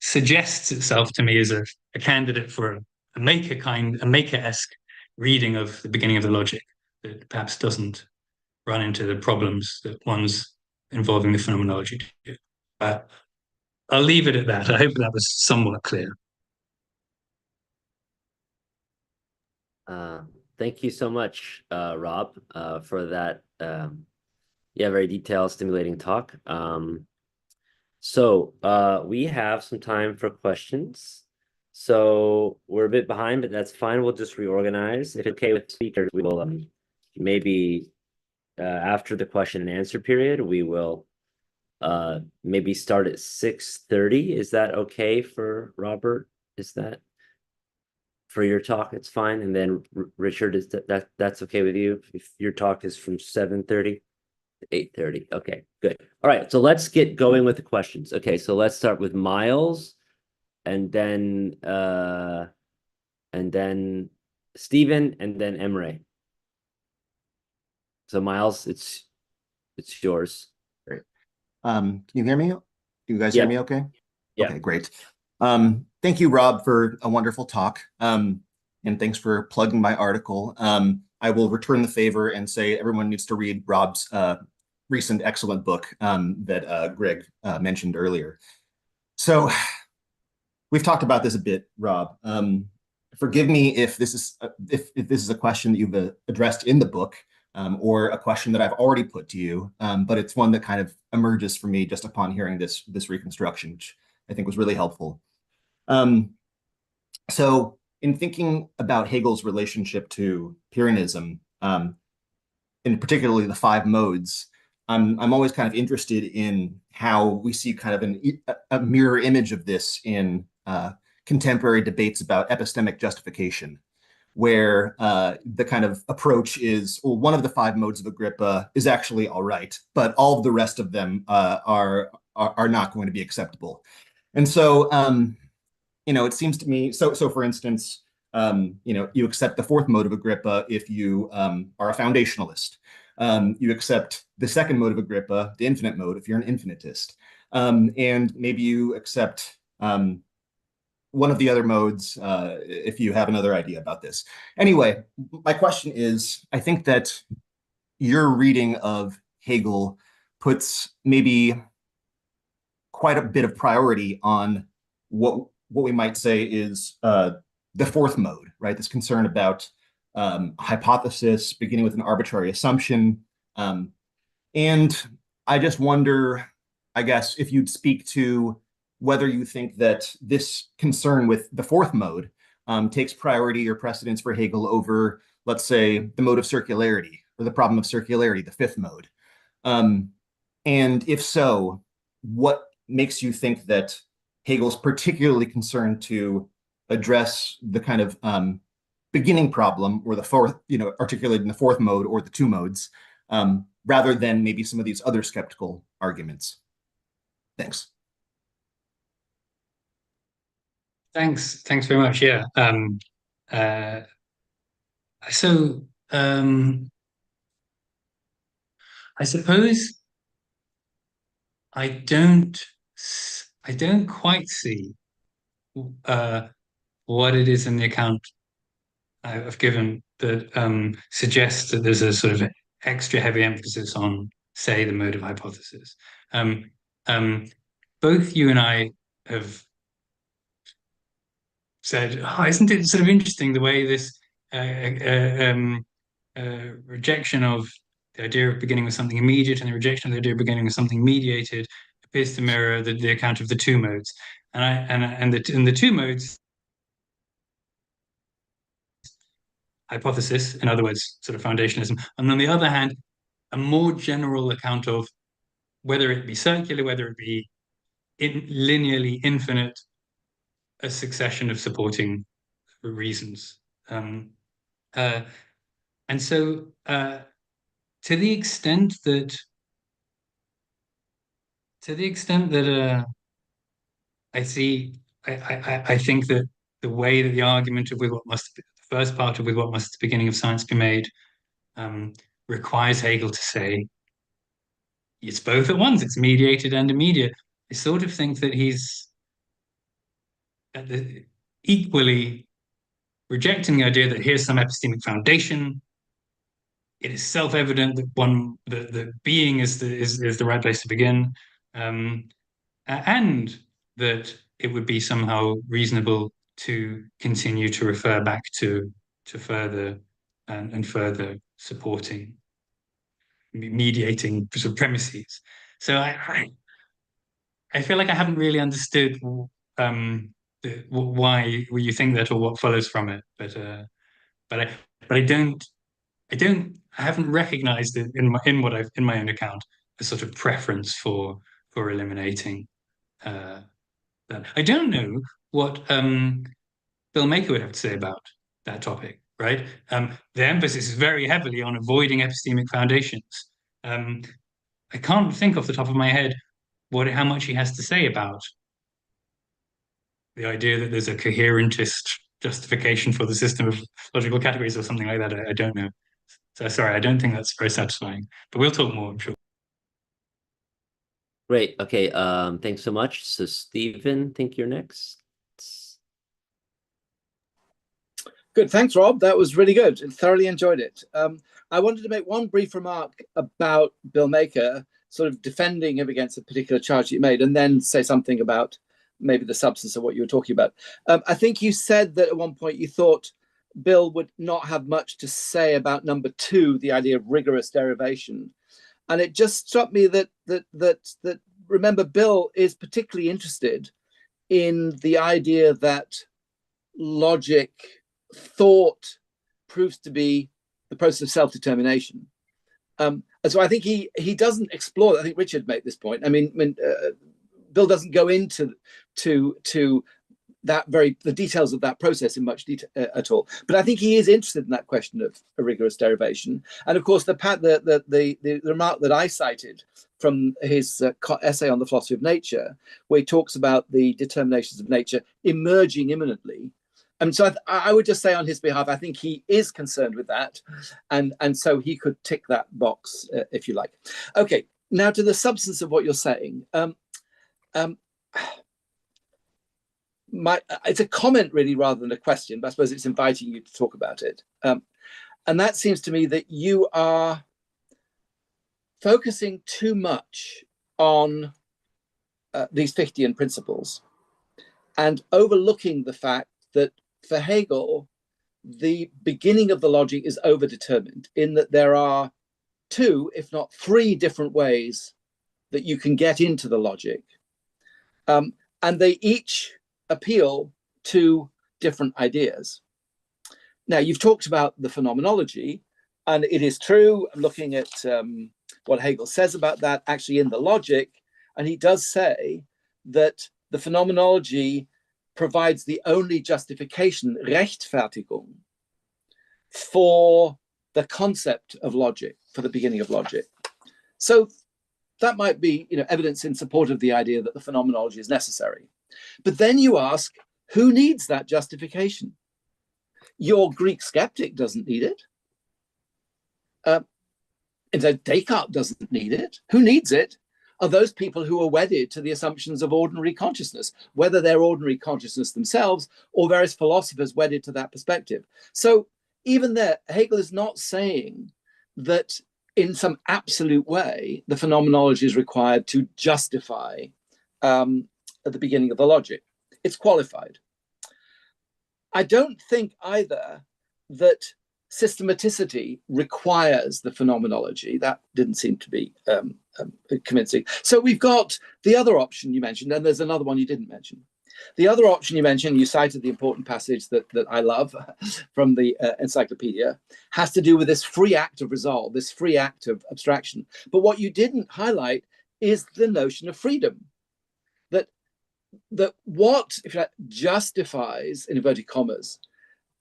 suggests itself to me as a candidate for a Maker-esque reading of the beginning of the logic that perhaps doesn't run into the problems that one's involving the phenomenology do. But I'll leave it at that. I hope that was somewhat clear. Thank you so much, Rob, for that very detailed, stimulating talk. So we have some time for questions. So we're a bit behind, but that's fine. We'll just reorganize. If it's okay with speakers, we will maybe after the question and answer period, we will maybe start at 6:30. Is that okay for Robert? Is that for your talk? It's fine. And then Richard, is that's okay with you if your talk is from 7:30 to 8:30? Okay, good. All right, so let's get going with the questions. Okay, so let's start with Miles, and then Stephen, and then Emre. So Miles, it's yours. Great. Can you hear me? Do you guys Yeah. hear me okay? Yeah. Okay, great. Thank you, Rob, for a wonderful talk. And thanks for plugging my article. I will return the favor and say everyone needs to read Rob's recent excellent book that Greg mentioned earlier. So we've talked about this a bit, Rob. Forgive me if this is a question that you've addressed in the book, or a question that I've already put to you, but it's one that kind of emerges for me just upon hearing this reconstruction, which I think was really helpful. So in thinking about Hegel's relationship to Pyrrhonism, and particularly the five modes, I'm always kind of interested in how we see kind of a mirror image of this in contemporary debates about epistemic justification, where the kind of approach is, well, one of the five modes of Agrippa is actually all right, but all of the rest of them are not going to be acceptable. And so, it seems to me, so for instance, you accept the fourth mode of Agrippa if you are a foundationalist. You accept the second mode of Agrippa, the infinite mode, if you're an infinitist. And maybe you accept one of the other modes if you have another idea about this. Anyway, my question is, I think that your reading of Hegel puts maybe quite a bit of priority on what we might say is the fourth mode, right? This concern about hypothesis beginning with an arbitrary assumption. And I just wonder, I guess, if you'd speak to whether you think that this concern with the fourth mode takes priority or precedence for Hegel over, let's say, the mode of circularity or the problem of circularity, the fifth mode. And if so, what makes you think that Hegel's particularly concerned to address the kind of beginning problem, or the fourth, articulated in the fourth mode or the two modes, rather than maybe some of these other skeptical arguments? Thanks. Thanks very much. Yeah. So I suppose I don't quite see what it is in the account I've given that suggests that there's a sort of extra heavy emphasis on, say, the mode of hypothesis. Both you and I have said, "Oh, isn't it sort of interesting the way this rejection of the idea of beginning with something immediate and the rejection of the idea of beginning with something mediated appears to mirror the account of the two modes." And the two modes hypothesis, in other words, sort of foundationalism, and on the other hand, a more general account of whether it be circular, whether it be linearly infinite, a succession of supporting reasons. And so to the extent that I think that the way that the argument of with what must be, the first part of with what must the beginning of science be made requires Hegel to say it's both at once, it's mediated and immediate. I sort of think that he's equally rejecting the idea that here's some epistemic foundation. It is self-evident that the being is the right place to begin, and that it would be somehow reasonable to continue to refer back to further and further supporting, mediating sort of premises. So I feel like I haven't really understood why you think that or what follows from it, but I haven't recognized it in my own account a sort of preference for eliminating that. I don't know what Bill Maker would have to say about that topic, right? The emphasis is very heavily on avoiding epistemic foundations. I can't think off the top of my head how much he has to say about the idea that there's a coherentist justification for the system of logical categories or something like that. I don't know. So sorry, I don't think that's very satisfying, but we'll talk more, I'm sure. Great. Okay. Thanks so much. So Stephen, I think you're next. Good. Thanks, Rob. That was really good. Thoroughly enjoyed it. I wanted to make one brief remark about Bill Maker, sort of defending him against a particular charge you made, and then say something about maybe the substance of what you were talking about. I think you said that at one point you thought Bill would not have much to say about number 2, the idea of rigorous derivation. And it just struck me that remember, Bill is particularly interested in the idea that logic, thought, proves to be the process of self-determination. And so I think he doesn't explore that. I think Richard made this point. I mean Bill doesn't go into the details of that process in much detail at all. But I think he is interested in that question of a rigorous derivation. And of course, the remark that I cited from his essay on the philosophy of nature, where he talks about the determinations of nature emerging immanently. And so I would just say on his behalf, I think he is concerned with that. And so he could tick that box, if you like. Okay, now to the substance of what you're saying. It's a comment really rather than a question, but I suppose it's inviting you to talk about it. And that seems to me that you are focusing too much on these Fichtean principles and overlooking the fact that for Hegel, the beginning of the logic is overdetermined in that there are 2, if not 3 different ways that you can get into the logic. And they each appeal to different ideas. Now, you've talked about the phenomenology, and it is true. I'm looking at what Hegel says about that actually in the logic, and he does say that the phenomenology provides the only justification, Rechtfertigung, for the concept of logic, for the beginning of logic. So that might be, evidence in support of the idea that the phenomenology is necessary. But then you ask, who needs that justification? Your Greek skeptic doesn't need it. And so Descartes doesn't need it. Who needs it are those people who are wedded to the assumptions of ordinary consciousness, whether they're ordinary consciousness themselves or various philosophers wedded to that perspective. So even there, Hegel is not saying that in some absolute way, the phenomenology is required to justify at the beginning of the logic. It's qualified. I don't think either that systematicity requires the phenomenology. That didn't seem to be convincing. So we've got the other option you mentioned, and there's another one you didn't mention. The other option you mentioned, you cited the important passage that I love from the encyclopedia, has to do with this free act of resolve, this free act of abstraction. But what you didn't highlight is the notion of freedom. That what, if that justifies, in inverted commas,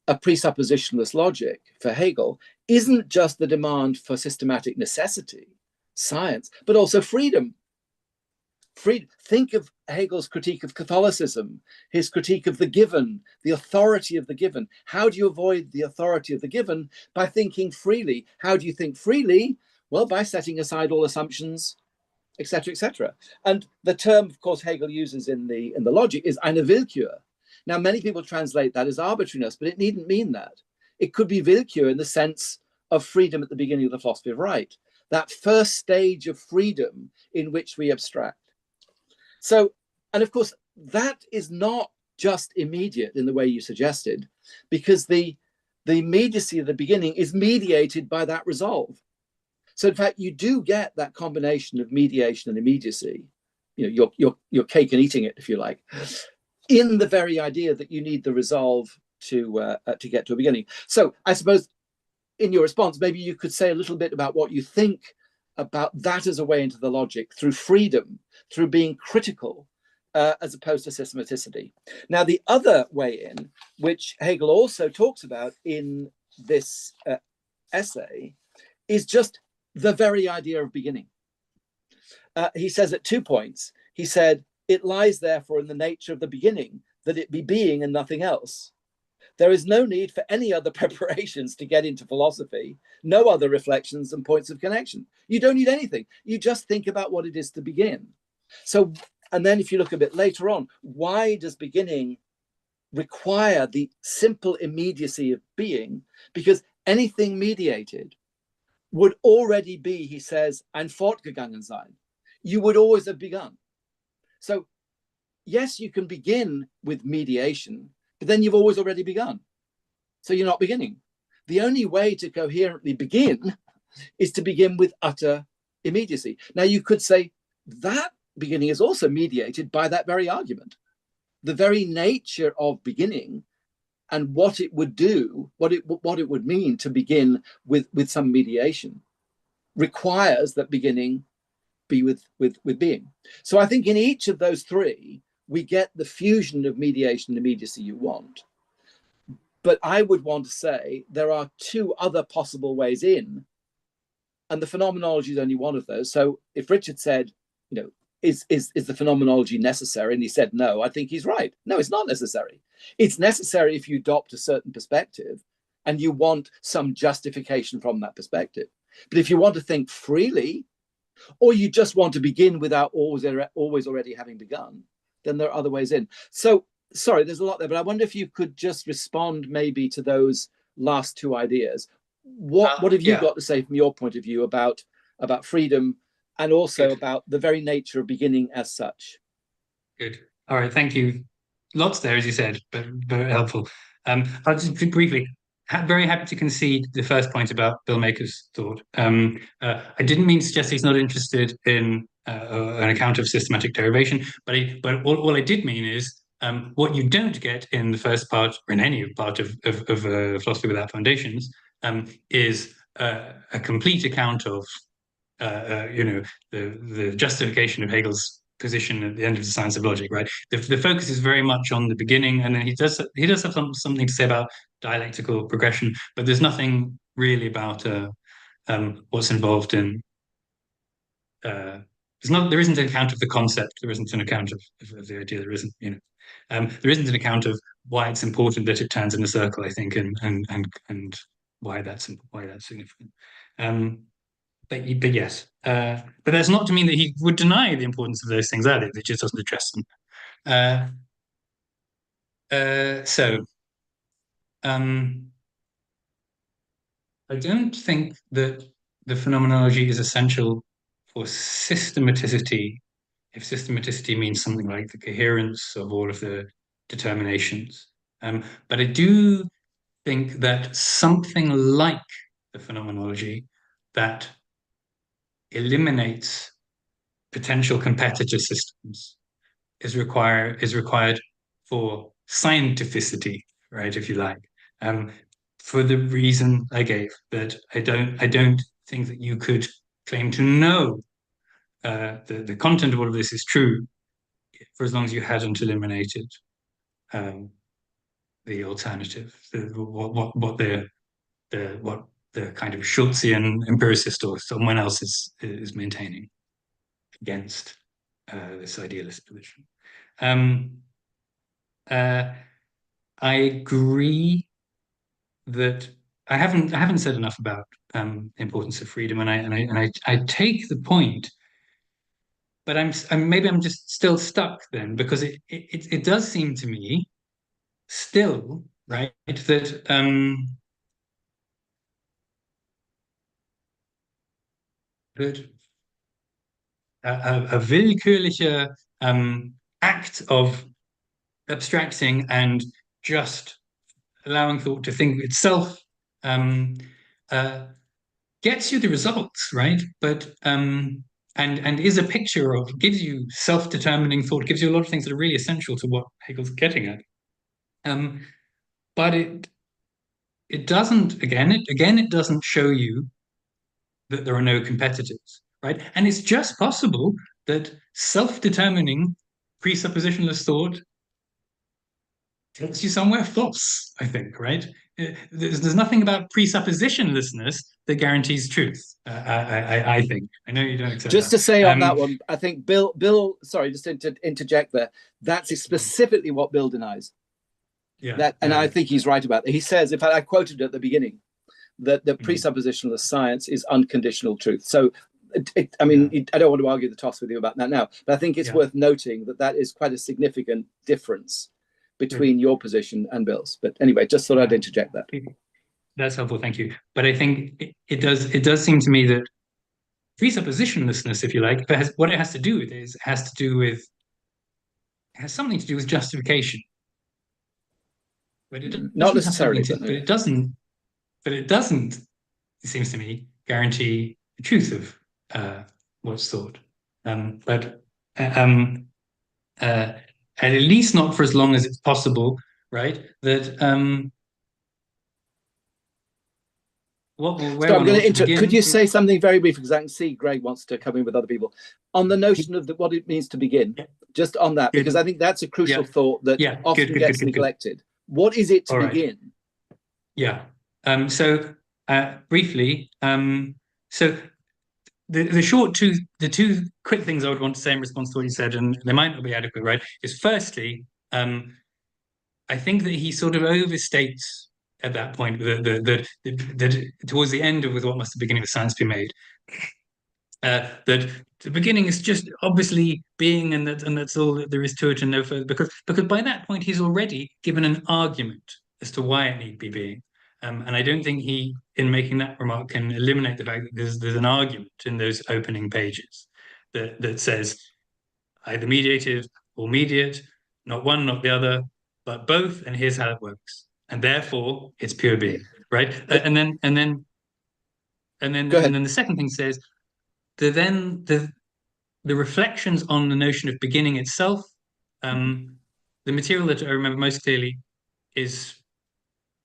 a presuppositionalist logic for Hegel isn't just the demand for systematic necessity, science, but also freedom. Think of Hegel's critique of Catholicism, his critique of the given, the authority of the given. How do you avoid the authority of the given? By thinking freely. How do you think freely? Well, by setting aside all assumptions, etc., etc. And the term, of course, Hegel uses in the logic is eine Willkür. Now, many people translate that as arbitrariness, but it needn't mean that. It could be Willkür in the sense of freedom at the beginning of the philosophy of right, that first stage of freedom in which we abstract. So, and of course, that is not just immediate in the way you suggested, because the immediacy of the beginning is mediated by that resolve. So in fact, you do get that combination of mediation and immediacy, you know, your cake and eating it, if you like, in the very idea that you need the resolve to get to a beginning. So I suppose in your response, maybe you could say a little bit about what you think about that as a way into the logic, through freedom, through being critical, as opposed to systematicity. Now, the other way in, which Hegel also talks about in this essay, is just the very idea of beginning. He says at 2 points, he said, it lies therefore in the nature of the beginning that it be being and nothing else. There is no need for any other preparations to get into philosophy, no other reflections and points of connection. You don't need anything. You just think about what it is to begin. So, and then if you look a bit later on, why does beginning require the simple immediacy of being? Because anything mediated would already be, he says, ein fortgegangen sein. You would always have begun. So yes, you can begin with mediation, but then you've always already begun. So you're not beginning. The only way to coherently begin is to begin with utter immediacy. Now you could say that beginning is also mediated by that very argument. The very nature of beginning and what it would do, what it would mean to begin with some mediation, requires that beginning be with being. So I think in each of those three, we get the fusion of mediation and immediacy you want. But I would want to say there are two other possible ways in, and the phenomenology is only one of those. So if Richard said, you know, is the phenomenology necessary? And he said, no, I think he's right. No, it's not necessary. It's necessary if you adopt a certain perspective and you want some justification from that perspective. But if you want to think freely, or you just want to begin without always already having begun, then there are other ways in. So, sorry, there's a lot there, but I wonder if you could just respond maybe to those last two ideas. What have you got to say from your point of view about freedom and also about the very nature of beginning as such? Good. All right, thank you. Lots there, as you said, but very helpful. I'll just briefly, very happy to concede the first point about Bill Maker's thought. I didn't mean to suggest he's not interested in an account of systematic derivation, but all I did mean is what you don't get in the first part, or in any part of philosophy without foundations, is a complete account of the justification of Hegel's position at the end of the science of logic, right? The focus is very much on the beginning, and then he does have something to say about dialectical progression, but there's nothing really about what's involved in. There isn't an account of the concept. There isn't an account of the idea. There isn't, there isn't an account of why it's important that it turns in a circle, I think, and why that's significant. But yes, but that's not to mean that he would deny the importance of those things either. He just doesn't address them. I don't think that the phenomenology is essential for systematicity, if systematicity means something like the coherence of all of the determinations. But I do think that something like the phenomenology that eliminates potential competitor systems is required for scientificity, right, if you like, for the reason I gave, that I don't think that you could claim to know the content of all of this is true for as long as you hadn't eliminated the alternative, what the kind of Schultzian empiricist or someone else is maintaining against this idealist position. I agree that I haven't said enough about importance of freedom, and I take the point, but maybe I'm just still stuck then, because it does seem to me still, right, that that a willkürlicher act of abstracting and just allowing thought to think itself gets you the results, right? But and is a picture of, gives you self-determining thought, gives you a lot of things that are really essential to what Hegel's getting at. But it doesn't, it doesn't show you that there are no competitors, right? And it's just possible that self-determining presuppositionless thought takes you somewhere false, I think, right? There's nothing about presuppositionlessness that guarantees truth, I think. I know you don't accept just that. To say on that one, I think Bill, sorry, just to interject there, that's specifically what Bill denies. Yeah. I think he's right about that. He says, in fact, I quoted at the beginning, that the presuppositionalist science is unconditional truth. So, I don't want to argue the toss with you about that now, but I think it's worth noting that is quite a significant difference between your position and Bill's. But anyway, just thought I'd interject that. That's helpful, thank you. But I think it does seem to me that presuppositionlessness, if you like, what it has to do with is, has something to do with justification. But not necessarily, but it doesn't, it seems to me, guarantee the truth of what's thought. At least not for as long as it's possible, right? That could you say something very brief, because I can see Greg wants to come in with other people on the notion of what it means to begin. Just on that, because I think that's a crucial thought that often gets neglected. What is it to begin? Yeah. So briefly, so the two quick things I would want to say in response to what you said, and they might not be adequate, right, is firstly, I think that he sort of overstates at that point that towards the end of with what must the beginning of science be made, that the beginning is just obviously being, and that's all that there is to it, and no further, because by that point he's already given an argument as to why it need be being. And I don't think he, in making that remark, can eliminate the fact that there's an argument in those opening pages that says either mediated or mediate, not one, not the other, but both, and here's how it works. And therefore, it's pure being, right? And then the second thing says that then the reflections on the notion of beginning itself, the material that I remember most clearly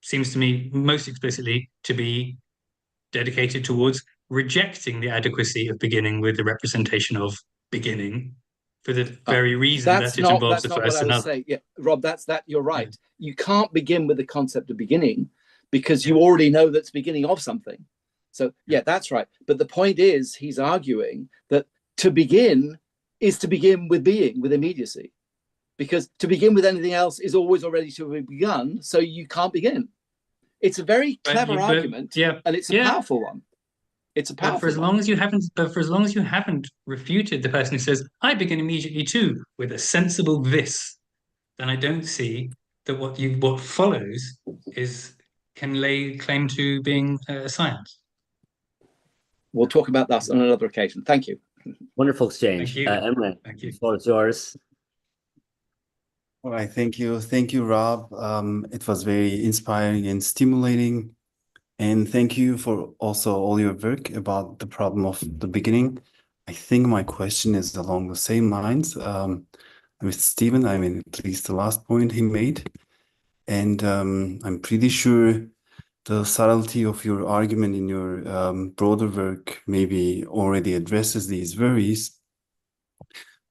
seems to me most explicitly to be dedicated towards rejecting the adequacy of beginning with the representation of beginning, for the very reason that it involves the first and other. Yeah, Rob, you're right. Yeah. You can't begin with the concept of beginning because you already know that's beginning of something. So yeah, that's right. But the point is, he's arguing that to begin is to begin with being, with immediacy. Because to begin with anything else is always already to have begun, so you can't begin. It's a very clever argument, and it's a powerful one. It's a powerful one. For as long as you haven't refuted the person who says, I begin immediately too, with a sensible this, then I don't see that what follows can lay claim to being science. We'll talk about that on another occasion. Thank you. Wonderful exchange. Thank you. Emre, Thank you. The floor is yours. All right, thank you, Rob. It was very inspiring and stimulating. And thank you for also all your work about the problem of the beginning. I think my question is along the same lines with Stephen. I mean, at least the last point he made. And I'm pretty sure the subtlety of your argument in your broader work maybe already addresses these worries.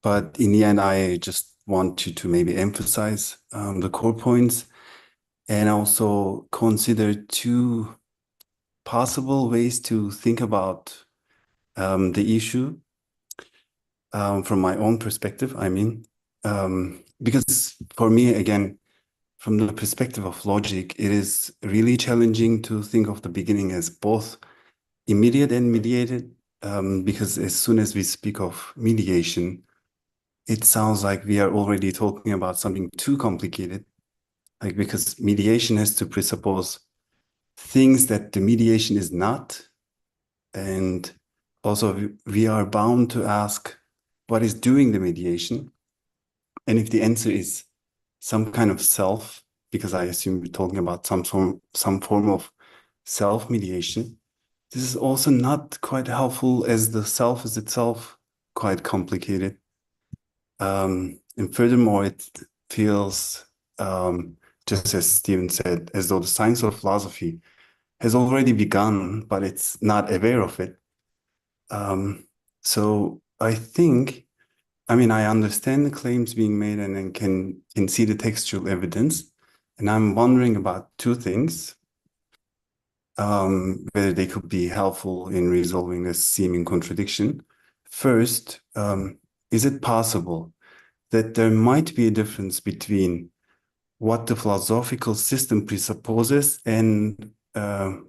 But in the end, I just want you to maybe emphasize the core points and also consider two possible ways to think about the issue from my own perspective, I mean, because for me, again, from the perspective of logic, it is really challenging to think of the beginning as both immediate and mediated, because as soon as we speak of mediation, it sounds like we are already talking about something too complicated, like because mediation has to presuppose things that the mediation is not. And also we are bound to ask what is doing the mediation. And if the answer is some kind of self, because I assume we're talking about some form of self-mediation, this is also not quite helpful as the self is itself quite complicated. And furthermore, it feels, just as Stephen said, as though the science of philosophy has already begun, but it's not aware of it. So I think, I mean, I understand the claims being made and then can see the textual evidence. And I'm wondering about two things, whether they could be helpful in resolving this seeming contradiction. First, is it possible that there might be a difference between what the philosophical system presupposes and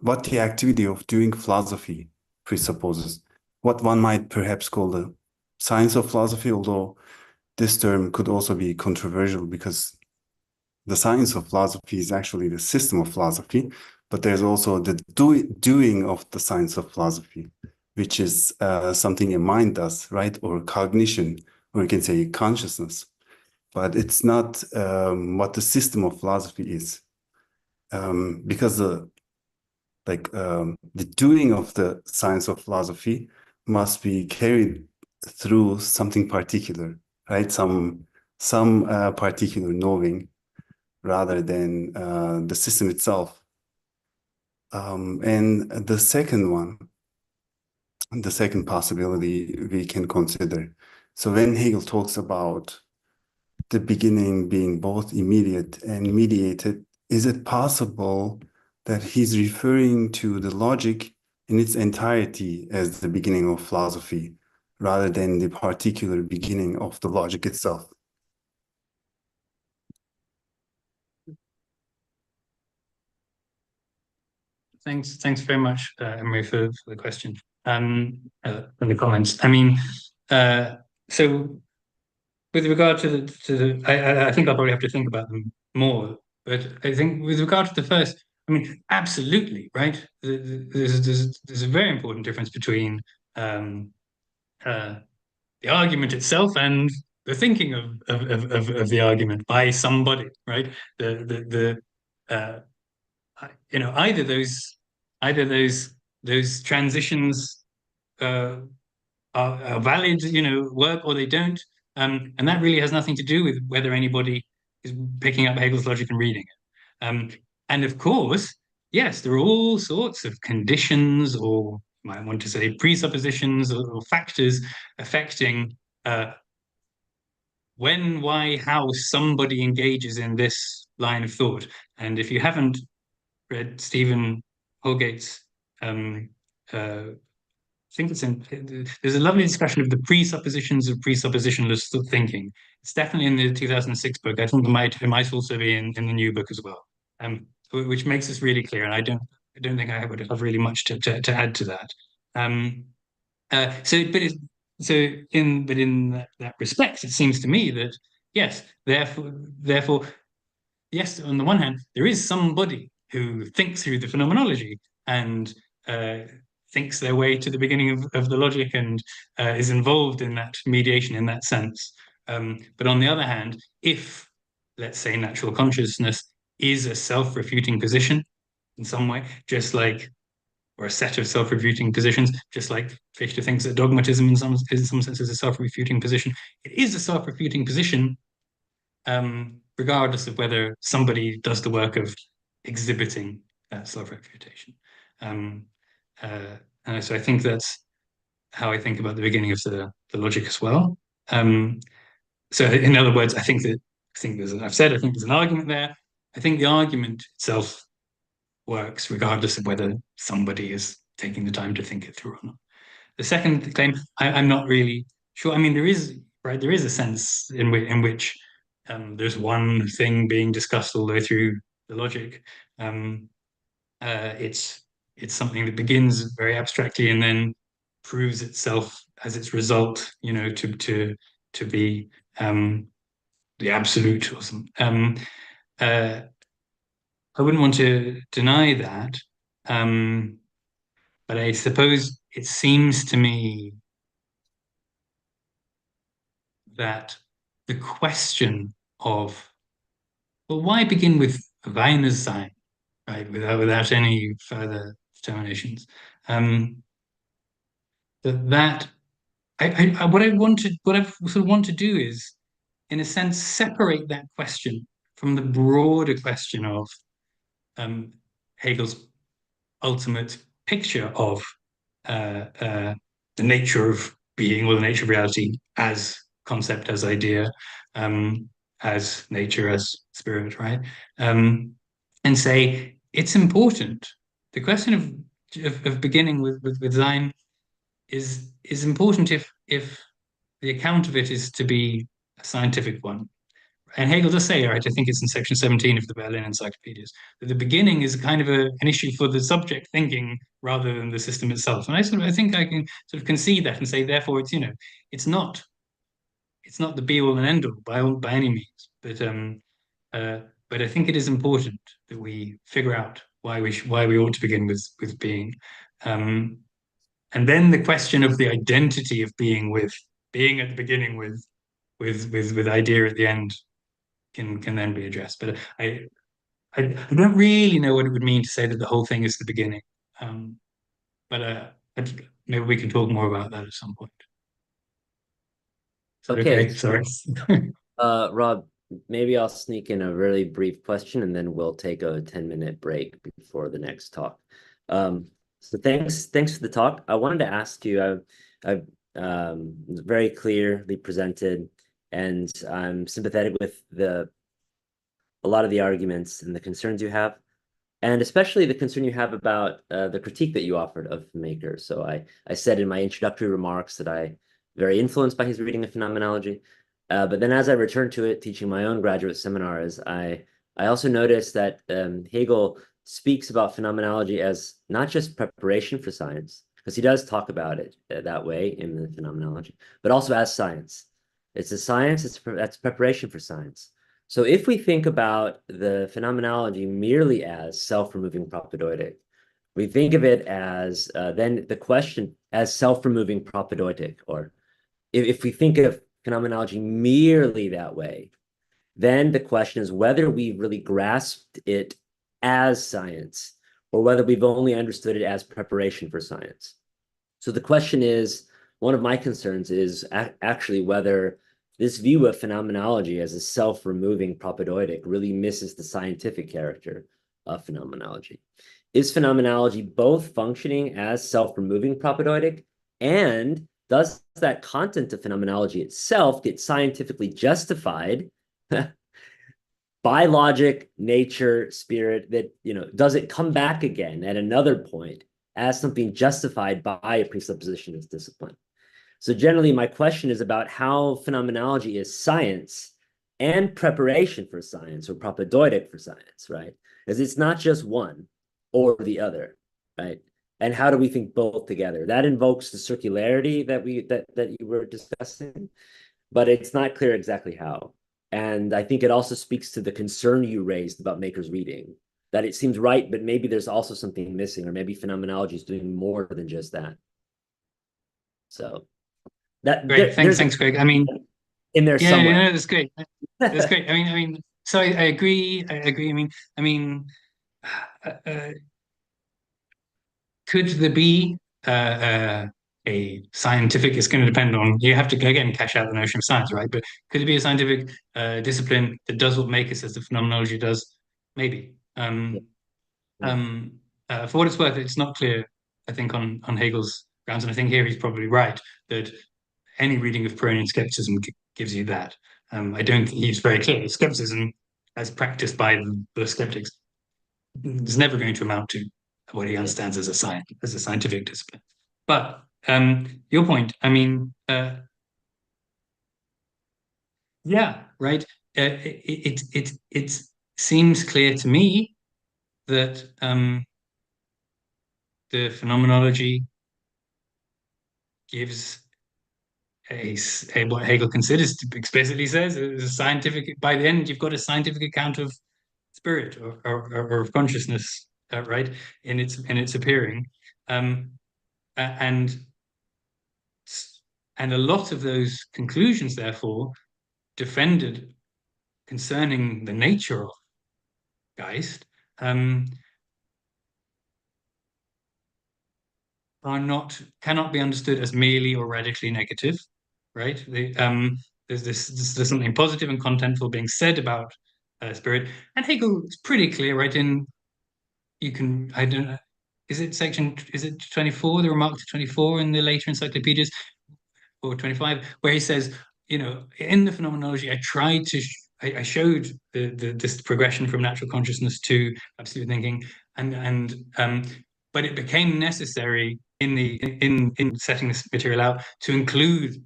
what the activity of doing philosophy presupposes? What one might perhaps call the science of philosophy, although this term could also be controversial because the science of philosophy is actually the system of philosophy, but there's also the doing of the science of philosophy, which is something a mind does, right? Or cognition, or you can say consciousness. But it's not what the system of philosophy is, because the doing of the science of philosophy must be carried through something particular, right? Some particular knowing, rather than the system itself. And the second possibility we can consider. So when Hegel talks about the beginning being both immediate and mediated, is it possible that he's referring to the logic in its entirety as the beginning of philosophy, rather than the particular beginning of the logic itself? Thanks very much, Emery, for the question and the comments. I mean, so with regard to I think I'll probably have to think about them more. But I think with regard to the first, I mean, absolutely, right? There's a very important difference between the argument itself and the thinking of the argument by somebody, right? You know, either those transitions are valid, you know, work, or they don't. And that really has nothing to do with whether anybody is picking up Hegel's logic and reading it. And of course, yes, there are all sorts of conditions, or you might want to say presuppositions, or factors affecting when, why, how somebody engages in this line of thought. And if you haven't read Stephen Houlgate's I think there's a lovely discussion of the presuppositions of presuppositionless thinking. It's definitely in the 2006 book. I think it might also be in the new book as well, which makes this really clear. And I don't think I would have really much to add to that. In that respect, it seems to me that yes, therefore, yes, on the one hand, there is somebody who thinks through the phenomenology and thinks their way to the beginning of the logic and is involved in that mediation in that sense. But on the other hand, if let's say, natural consciousness is a self-refuting position in some way, just like, or a set of self-refuting positions, just like Fichte thinks that dogmatism in some sense is a self-refuting position. It is a self-refuting position, regardless of whether somebody does the work of exhibiting that self-refutation. So I think that's how I think about the beginning of the logic as well. So in other words, I think there's an argument there. I think the argument itself works regardless of whether somebody is taking the time to think it through or not. The second claim, I'm not really sure. I mean, there is a sense in which there's one thing being discussed all the way through the logic. It's something that begins very abstractly and then proves itself as its result, to be the absolute or something. I wouldn't want to deny that, but I suppose it seems to me that the question of, well, why begin with Weiner's right, without any further determinations? What I sort of want to do is, in a sense, separate that question from the broader question of Hegel's ultimate picture of the nature of being, or the nature of reality as concept, as idea, as nature, as spirit, right? And say it's important. The question of beginning with Sein is important if the account of it is to be a scientific one. And Hegel does say, right, I think it's in section 17 of the Berlin Encyclopedias, that the beginning is kind of an issue for the subject thinking rather than the system itself. And I think I can sort of concede that and say, therefore, it's not the be all and end all by any means. But I think it is important that we figure out why we ought to begin with being. And then the question of the identity of being at the beginning with idea at the end can then be addressed. But I don't really know what it would mean to say that the whole thing is the beginning. But maybe we can talk more about that at some point. Okay. Sorry. Rob, maybe I'll sneak in a really brief question and then we'll take a 10-minute break before the next talk. So thanks for the talk. I wanted to ask you, I've very clearly presented, and I'm sympathetic with a lot of the arguments and the concerns you have, and especially the concern you have about the critique that you offered of Maker. So I said in my introductory remarks that I'm very influenced by his reading of phenomenology, but then as I returned to it, teaching my own graduate seminars, I also noticed that Hegel speaks about phenomenology as not just preparation for science, because he does talk about it that way in the phenomenology, but also as science. It's a science, that's preparation for science. So if we think about the phenomenology merely as self-removing propaedeutic, we think of it as then the question as self-removing propaedeutic, or if we think of phenomenology merely that way, then the question is whether we've really grasped it as science or whether we've only understood it as preparation for science. So the question is, one of my concerns is actually whether this view of phenomenology as a self-removing propaedeutic really misses the scientific character of phenomenology. Is phenomenology both functioning as self-removing propaedeutic, and does that content of phenomenology itself get scientifically justified by logic, nature, spirit, that, does it come back again at another point as something justified by a presupposition of discipline? So generally, my question is about how phenomenology is science and preparation for science, or propaedeutic for science, right? Because it's not just one or the other, right? And how do we think both together? That invokes the circularity that you were discussing, but it's not clear exactly how. And I think it also speaks to the concern you raised about Maker's reading, that it seems right, but maybe there's also something missing, or maybe phenomenology is doing more than just that. So that great. Thanks, Greg. I mean, in there somewhere. that's great. That's great. I mean, so I agree. I agree. Could there be a scientific? It's going to depend on. You have to again cash out the notion of science, right? But could it be a scientific discipline that does what makes as the phenomenology does? Maybe. For what it's worth, it's not clear. I think on Hegel's grounds, and I think here he's probably right that any reading of Hegelian skepticism gives you that. I don't think he's very clear. Skepticism, as practiced by the skeptics, is never going to amount to what he understands as a scientific discipline. But your point, yeah, right. It seems clear to me that the phenomenology gives what Hegel considers to explicitly says is a scientific. By the end, you've got a scientific account of spirit or of consciousness, right? In its appearing, and a lot of those conclusions, therefore, defended concerning the nature of Geist, cannot be understood as merely or radically negative, right? There's something positive and contentful being said about spirit, and Hegel is pretty clear, right? I don't know, is it 24, the remark to 24 in the later encyclopedias, or 25, where he says, in the phenomenology, I showed this progression from natural consciousness to absolute thinking, but it became necessary in setting this material out to include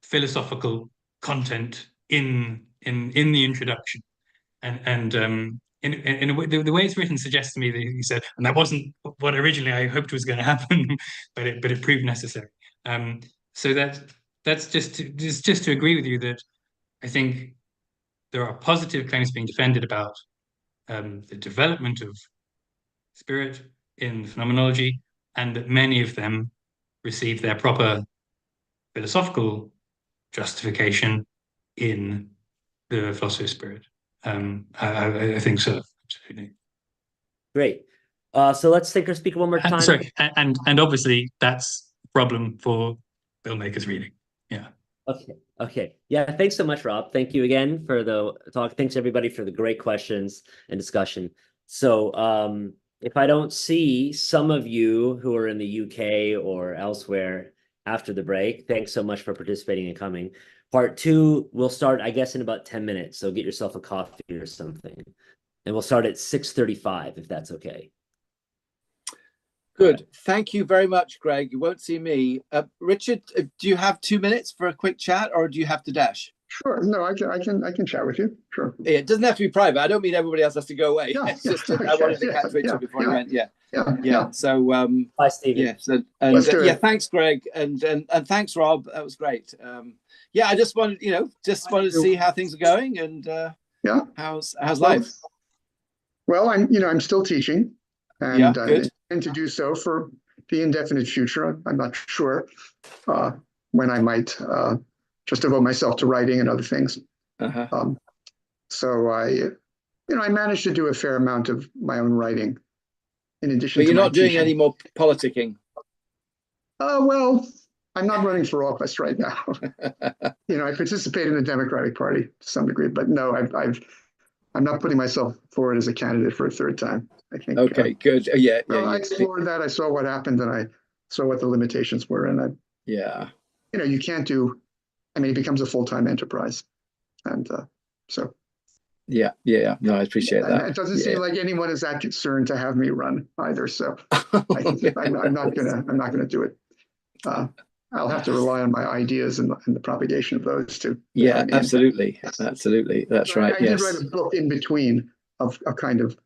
philosophical content in the introduction, and in a way, the way it's written suggests to me that he said, and that wasn't what originally I hoped was going to happen, but it proved necessary. So that's just to agree with you that I think there are positive claims being defended about the development of spirit in phenomenology, and that many of them receive their proper philosophical justification in the philosophy of spirit. I think so. Absolutely. Great. So let's take our speaker one more time. Sorry, and obviously that's a problem for filmmakers reading. Yeah. Okay. Yeah, thanks so much, Rob. Thank you again for the talk. Thanks everybody for the great questions and discussion. So if I don't see some of you who are in the UK or elsewhere after the break, thanks so much for participating and coming. Part 2 will start, I guess, in about 10 minutes. So get yourself a coffee or something. And we'll start at 6:35, if that's okay. Good. Thank you very much, Greg. You won't see me. Richard, do you have 2 minutes for a quick chat, or do you have to dash? Sure. No, I can chat with you. Sure. Yeah, it doesn't have to be private. I don't mean everybody else has to go away. Yeah, it's just I wanted to catch Richard before he went. Yeah. So bye, Stephen. Yeah. So and thanks, Greg, and thanks, Rob. That was great. I just wanted to see how things are going, and how's life? Well, I'm still teaching, and I good. intend to do so for the indefinite future. I'm not sure when I might just devote myself to writing and other things. So I managed to do a fair amount of my own writing in addition. But you're not doing teaching. any more politicking. Well, I'm not running for office right now. I participate in the Democratic Party to some degree, but no, I'm not putting myself forward as a candidate for a third time. I think. Okay, good. Yeah. I explored that. I saw what happened, and I saw what the limitations were, and you can't do. It becomes a full-time enterprise, and so. Yeah. No, I appreciate that. It doesn't seem like anyone is that concerned to have me run either. So I'm not gonna do it. I'll have to rely on my ideas and the propagation of those too. Yeah, absolutely. That's right. I did write a book in between of a kind of.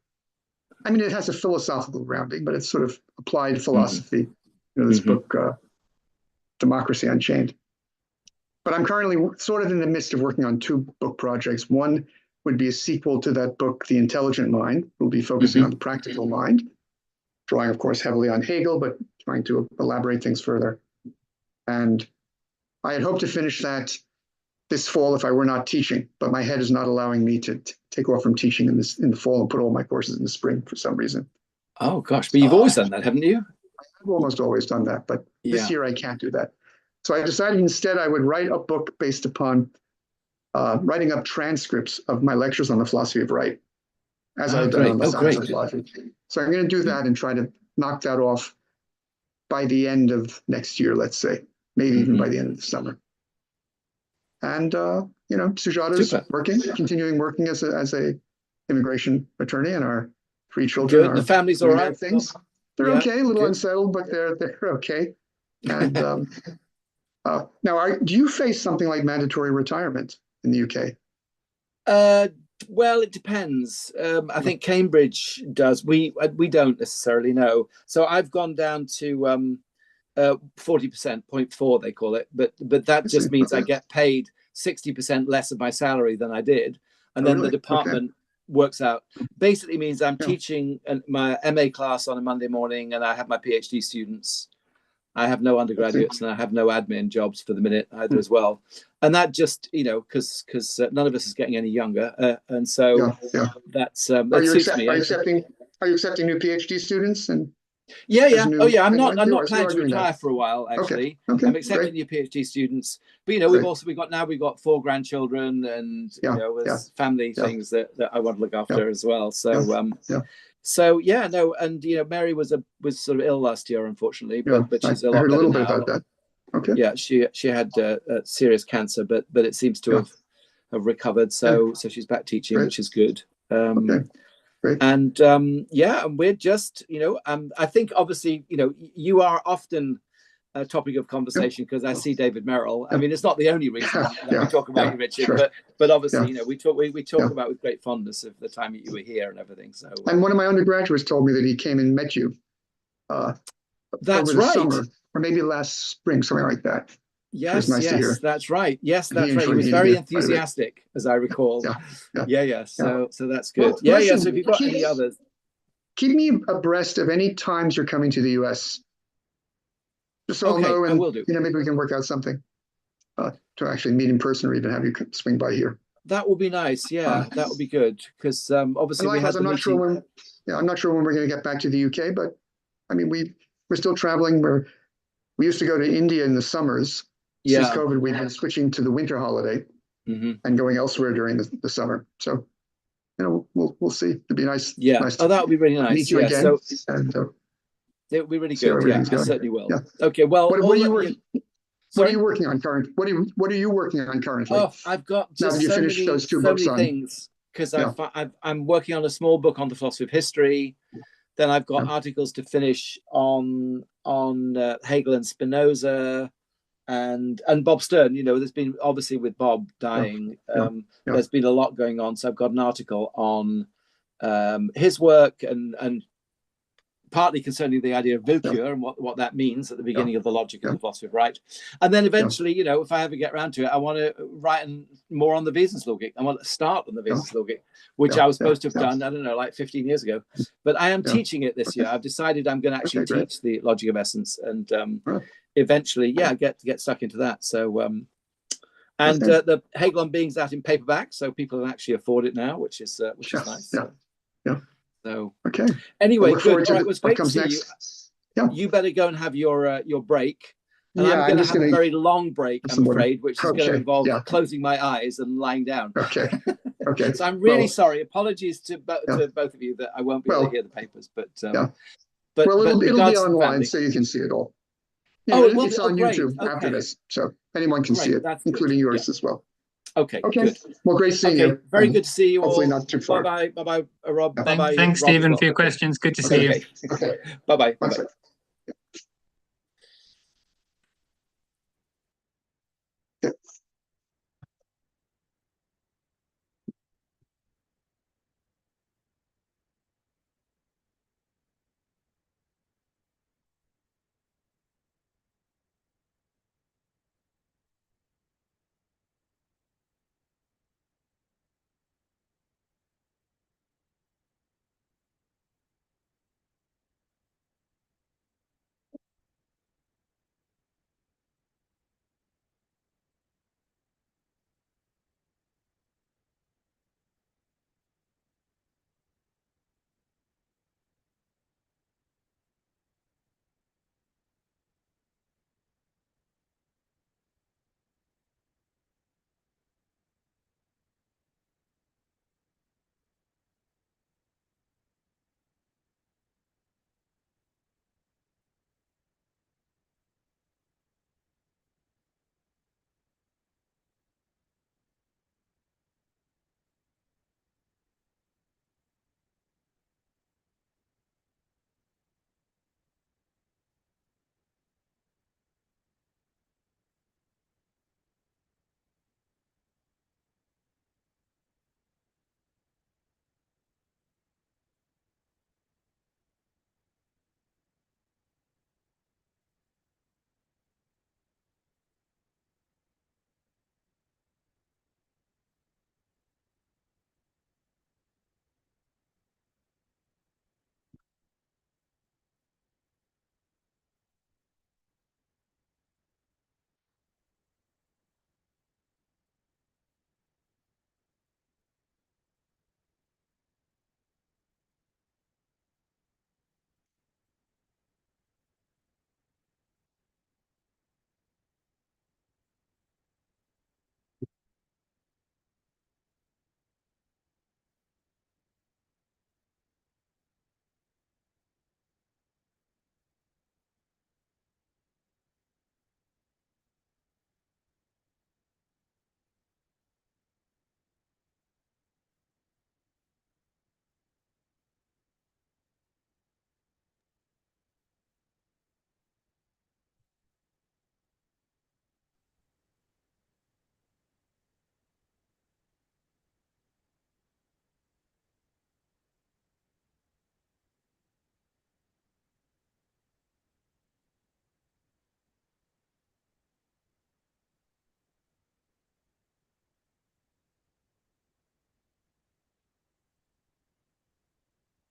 It has a philosophical grounding, but it's sort of applied philosophy. This book, Democracy Unchained. But I'm currently sort of in the midst of working on 2 book projects. One would be a sequel to that book, The Intelligent Mind. We'll be focusing on the practical mind, drawing, of course, heavily on Hegel, but trying to elaborate things further. And I had hoped to finish that this fall if I were not teaching, but my head is not allowing me to take off from teaching in the fall and put all my courses in the spring for some reason. Oh gosh, but you've always done that, haven't you? I've almost always done that, but this year I can't do that. So I decided instead I would write a book based upon writing up transcripts of my lectures on the philosophy of right, as I've done on the science of logic. So I'm going to do that and try to knock that off by the end of next year, let's say, maybe even by the end of the summer. And Sujata's continuing working as a immigration attorney, and our 3 children are the family's all right. Things. They're okay, a little unsettled, but they're okay. And now, do you face something like mandatory retirement in the UK? Well, it depends. I think Cambridge does. We don't necessarily know. So I've gone down to 40%, 0.4 they call it, but that just means I get paid 60% less of my salary than I did, and then the department works out. Basically means I'm teaching my MA class on a Monday morning, and I have my PhD students. I have no undergraduates, and I have no admin jobs for the minute either as well. And that just, because none of us is getting any younger, and so that's that suits me. Are you accepting new PhD students? And I'm not planning to retire for a while, actually. I'm accepting new PhD students, but we've got 4 grandchildren, and there's family things that I want to look after as well. So Mary was sort of ill last year, unfortunately, but she's a lot better now. About that. Okay. Yeah, she had serious cancer, but it seems to have recovered. So she's back teaching, which is good. Great. And we're just, I think obviously, you are often a topic of conversation because I see David Merrill. I mean, it's not the only reason that we talk about you, Richard, but obviously, we talk about with great fondness of the time that you were here and everything. So, and one of my undergraduates told me that he came and met you. That's over the summer, or maybe last spring, something like that. Yes, that's right. Yes, that's right. He was very enthusiastic, as I recall. Yeah. So that's good. So if you've got any others, keep me abreast of any times you're coming to the US. Just so I'll know, and I will do. Maybe we can work out something to actually meet in person, or even have you swing by here. That would be nice. Yeah, that would be good, because obviously I'm not sure when we're going to get back to the UK, but I mean we're still traveling. We used to go to India in the summers. Since COVID, we've been switching to the winter holiday and going elsewhere during the summer. So, we'll see. It'd be nice. Yeah. Nice that would be really nice. Meet you again. So, and, it would be really good. Yeah, I certainly will. Yeah. Okay. Well, what are you working on currently? What are you working on currently? Oh, I've got just so many things, because I'm working on a small book on the philosophy of history. Then I've got articles to finish on Hegel and Spinoza. And Bob Stern, there's been, obviously with Bob dying, there's been a lot going on. So I've got an article on his work and partly concerning the idea of Willkür and what that means at the beginning of the logic of the philosophy of right. And then eventually, if I ever get around to it, I want to write more on the Wesenslogik. I want to start on the Wesenslogik, which I was supposed to have done, I don't know, like 15 years ago. But I am teaching it this year. I've decided I'm going to actually teach the logic of essence, and eventually, get stuck into that. So, the Hegel on Being's out in paperback, so people can actually afford it now, which is nice. So anyway, good. All right, it was great to see you. You better go and have your break. And I'm going to have a very long break, I'm afraid, which is going to involve closing my eyes and lying down. Okay. So I'm really sorry. Apologies to both of you that I won't be able to hear the papers, but it'll be online, so you can see it all. It's on YouTube after this, so anyone can see it, including yours as well. Okay. Good. Well, great seeing you. Very good to see you all. Hopefully not too far. Bye, Rob. Bye. Thanks, Stephen, for your questions. Good to see you. Okay. Bye.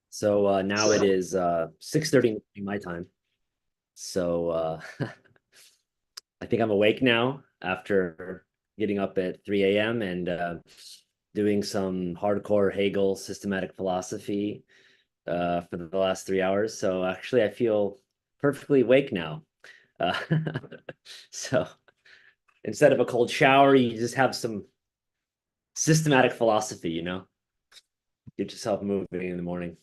So now it is 6:30 my time. So I think I'm awake now after getting up at 3 a.m. and doing some hardcore Hegel systematic philosophy for the last 3 hours. So actually, I feel perfectly awake now. So instead of a cold shower, you just have some systematic philosophy, you know? Get yourself moving in the morning.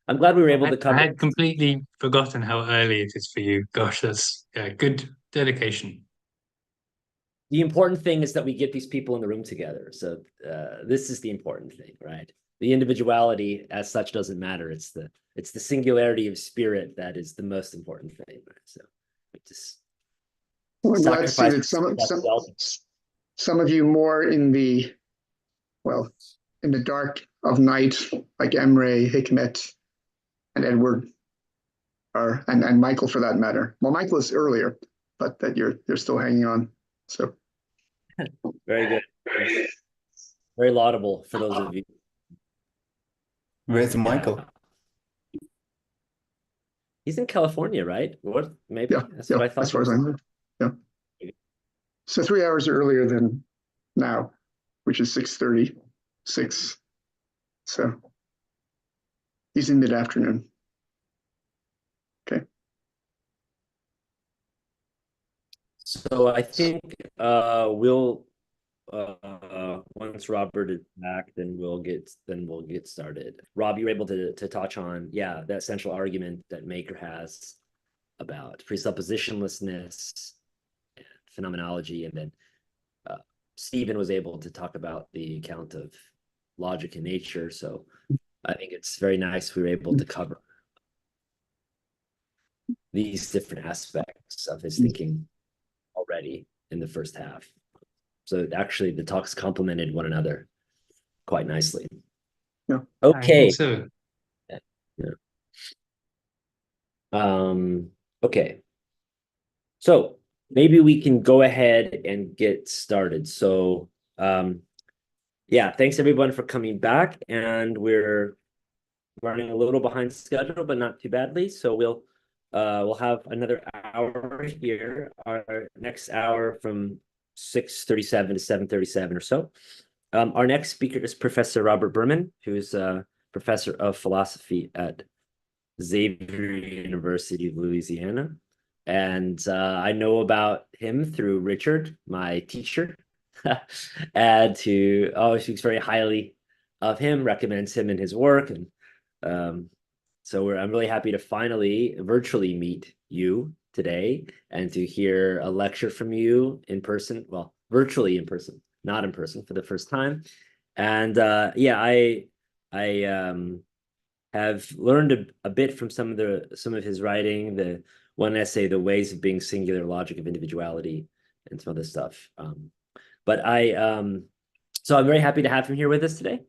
I'm glad we were able to cover. I had completely forgotten how early it is for you. Gosh, that's good dedication. The important thing is that we get these people in the room together. So this is the important thing, right? The individuality as such doesn't matter. It's the singularity of spirit that is the most important thing. Right? So just well, I'm glad to see that some of you more in the dark of night, like Emre, Hikmet, and Edward are, and Michael for that matter. Well, Michael is earlier, but that you're still hanging on. So very good. Very laudable for those of you. Where's Michael? He's in California, right? What? Maybe that's what I thought. As far as I know. Yeah. So 3 hours earlier than now, which is 6:36. So he's in mid-afternoon. Okay. So I think we'll once Robert is back, then we'll get started. Rob, you were able to touch on that central argument that Maker has about presuppositionlessness and phenomenology, and then Stephen was able to talk about the account of logic and nature. So I think it's very nice we were able to cover these different aspects of his thinking already in the first half. So actually the talks complemented one another quite nicely. Yeah. Okay. So. Okay. So maybe we can go ahead and get started. So thanks everyone for coming back, and we're running a little behind schedule, but not too badly. So we'll have another hour here. Our next hour from 6:37 to 7:37 or so. Our next speaker is Professor Robert Berman, who's a professor of philosophy at Xavier University of Louisiana. And I know about him through Richard, my teacher, and who always speaks very highly of him, recommends him in his work. And so I'm really happy to finally virtually meet you today and to hear a lecture from you in person, well, virtually in person, not in person, for the first time. And I have learned a bit from some of his writing, the one essay, The Ways of Being Singular, Logic of Individuality, and some other stuff. So I'm very happy to have him here with us today.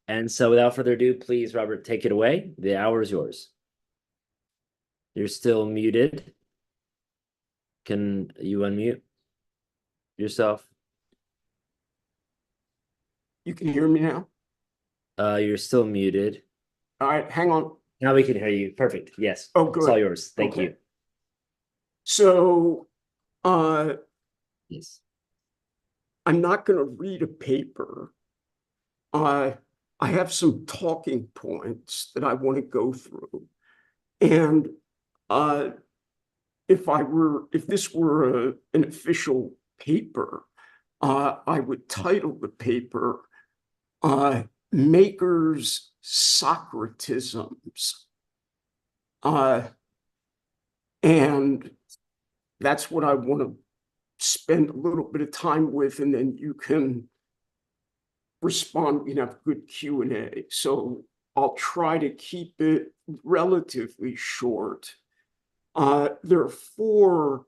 And so without further ado, please, Robert, take it away. The hour is yours. You're still muted. Can you unmute yourself? You can hear me now? You're still muted. All right, hang on. Now we can hear you. Perfect. Yes. Oh, good. It's all yours. Thank you. So, yes. I'm not going to read a paper. I have some talking points that I want to go through. And if this were an official paper, I would title the paper Maker's Socratisms. And that's what I want to spend a little bit of time with, and then you can respond. We can have good Q&A. So I'll try to keep it relatively short. There are 4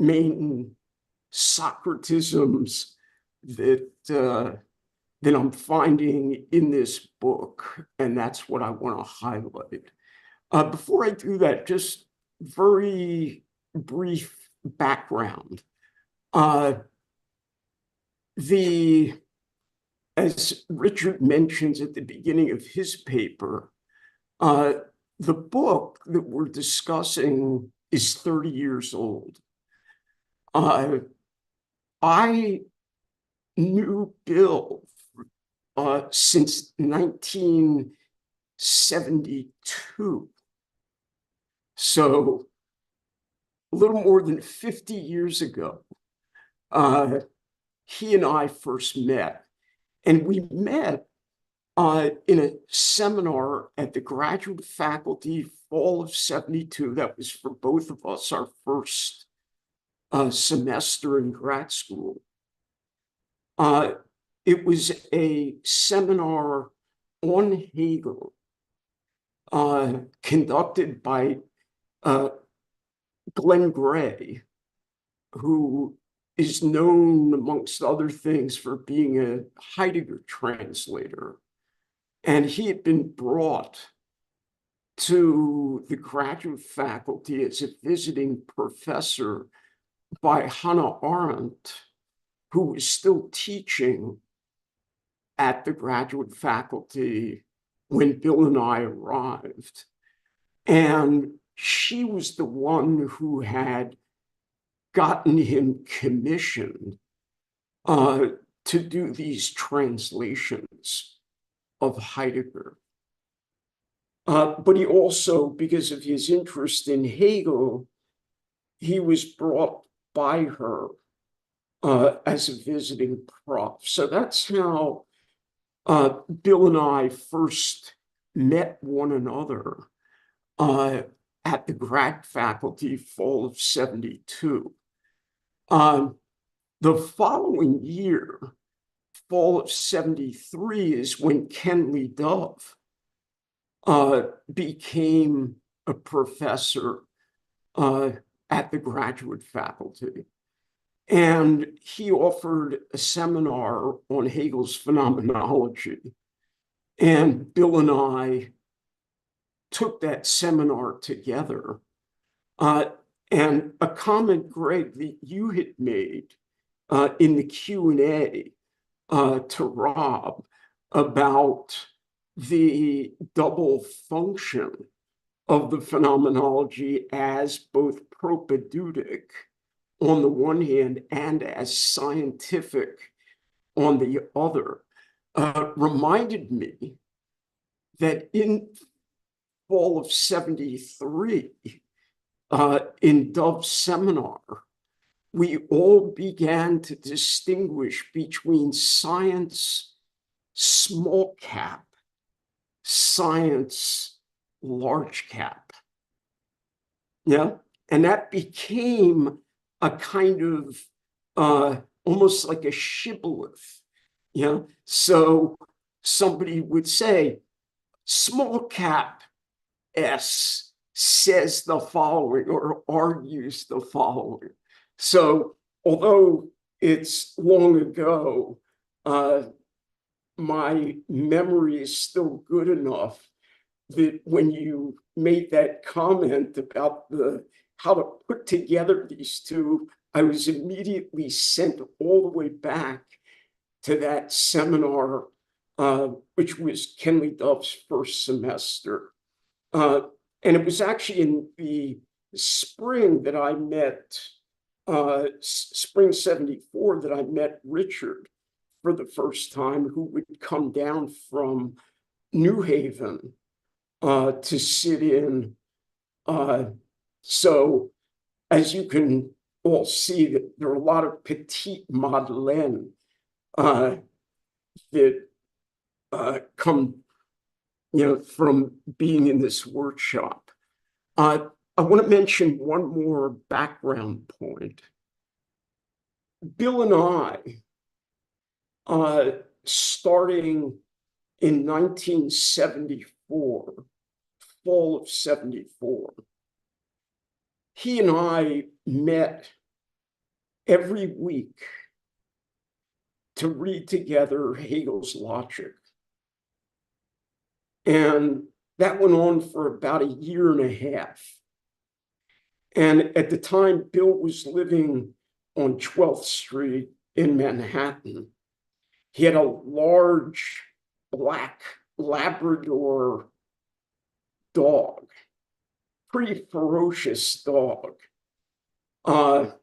main Socratisms that I'm finding in this book, and that's what I want to highlight. Before I do that, just very brief background. as Richard mentions at the beginning of his paper, the book that we're discussing is 30 years old. I knew Bill since 1972. So a little more than 50 years ago, he and I first met. And we met in a seminar at the graduate faculty fall of 72. That was for both of us, our first semester in grad school. It was a seminar on Hegel conducted by Glenn Gray, who is known, amongst other things, for being a Heidegger translator. And he had been brought to the graduate faculty as a visiting professor by Hannah Arendt, who was still teaching at the graduate faculty when Bill and I arrived. And she was the one who had gotten him commissioned to do these translations of Heidegger. But he also, because of his interest in Hegel, he was brought by her as a visiting prof. So that's how Bill and I first met one another at the grad faculty fall of 72. The following year, fall of 73, is when Kenley Dove became a professor at the graduate faculty. And he offered a seminar on Hegel's phenomenology. And Bill and I took that seminar together. And a comment, Greg, that you had made in the Q&A to Rob about the double function of the phenomenology as both propedeutic on the one hand and as scientific on the other, reminded me that in fall of 73, in Dove's seminar, we all began to distinguish between science small cap, science large cap. Yeah, and that became a kind of almost like a shibboleth. Yeah, so somebody would say, small cap S says the following or argues the following. So although it's long ago, my memory is still good enough that when you made that comment about how to put together these two, I was immediately sent all the way back to that seminar, which was Kenley Dove's first semester. And it was actually in the spring that I met, spring 74, that I met Richard for the first time, who would come down from New Haven to sit in. So as you can all see, that there are a lot of petite madeleine that come, from being in this workshop. I want to mention one more background point. Bill and I, starting in 1974, fall of 74, he and I met every week to read together Hegel's Logic. And that went on for about a year and a half. And at the time, Bill was living on 12th Street in Manhattan. He had a large black Labrador dog, pretty ferocious dog. But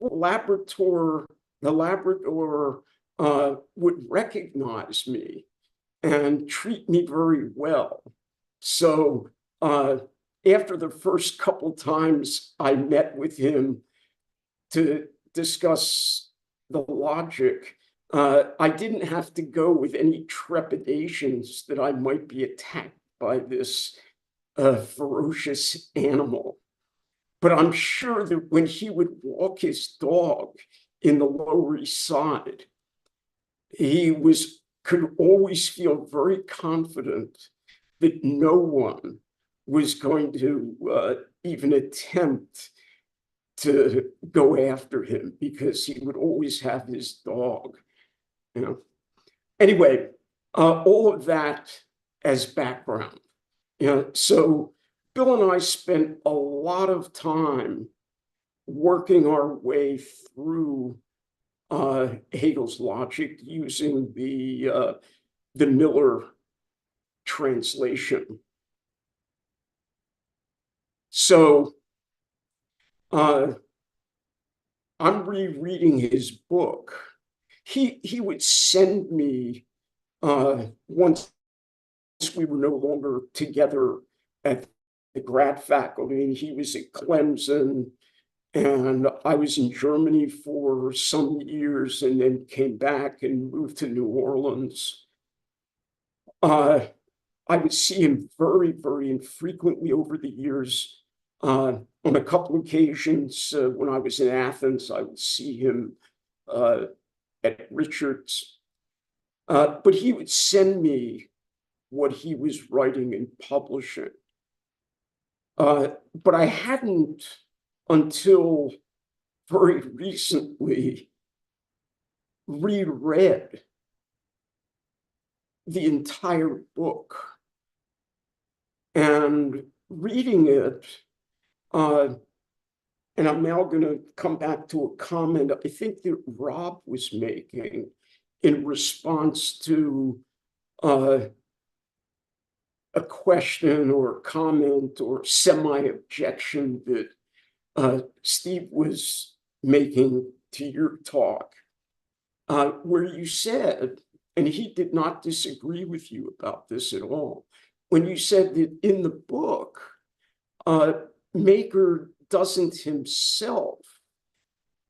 the Labrador would recognize me and treat me very well. So after the first couple times I met with him to discuss the logic, I didn't have to go with any trepidations that I might be attacked by this ferocious animal. But I'm sure that when he would walk his dog in the Lower East Side, he could always feel very confident that no one was going to even attempt to go after him because he would always have his dog. Anyway, all of that as background. So Bill and I spent a lot of time working our way through Hegel's logic using the Miller translation. So I'm rereading his book. He would send me, once we were no longer together at the grad faculty, and he was at Clemson, and I was in Germany for some years and then came back and moved to New Orleans. I would see him very, very infrequently over the years. On a couple occasions when I was in Athens, I would see him at Richard's. But he would send me what he was writing and publishing. But I hadn't, until very recently, reread the entire book. And reading it, and I'm now going to come back to a comment I think that Robb was making in response to a question or comment or semi-objection that Steve was making to your talk, where you said, and he did not disagree with you about this at all, when you said that in the book, Maker doesn't himself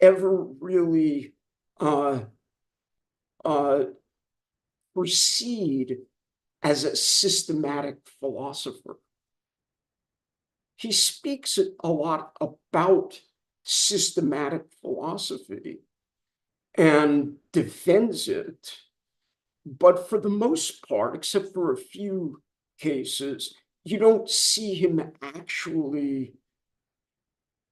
ever really proceed as a systematic philosopher. He speaks a lot about systematic philosophy and defends it, but for the most part, except for a few cases, you don't see him actually,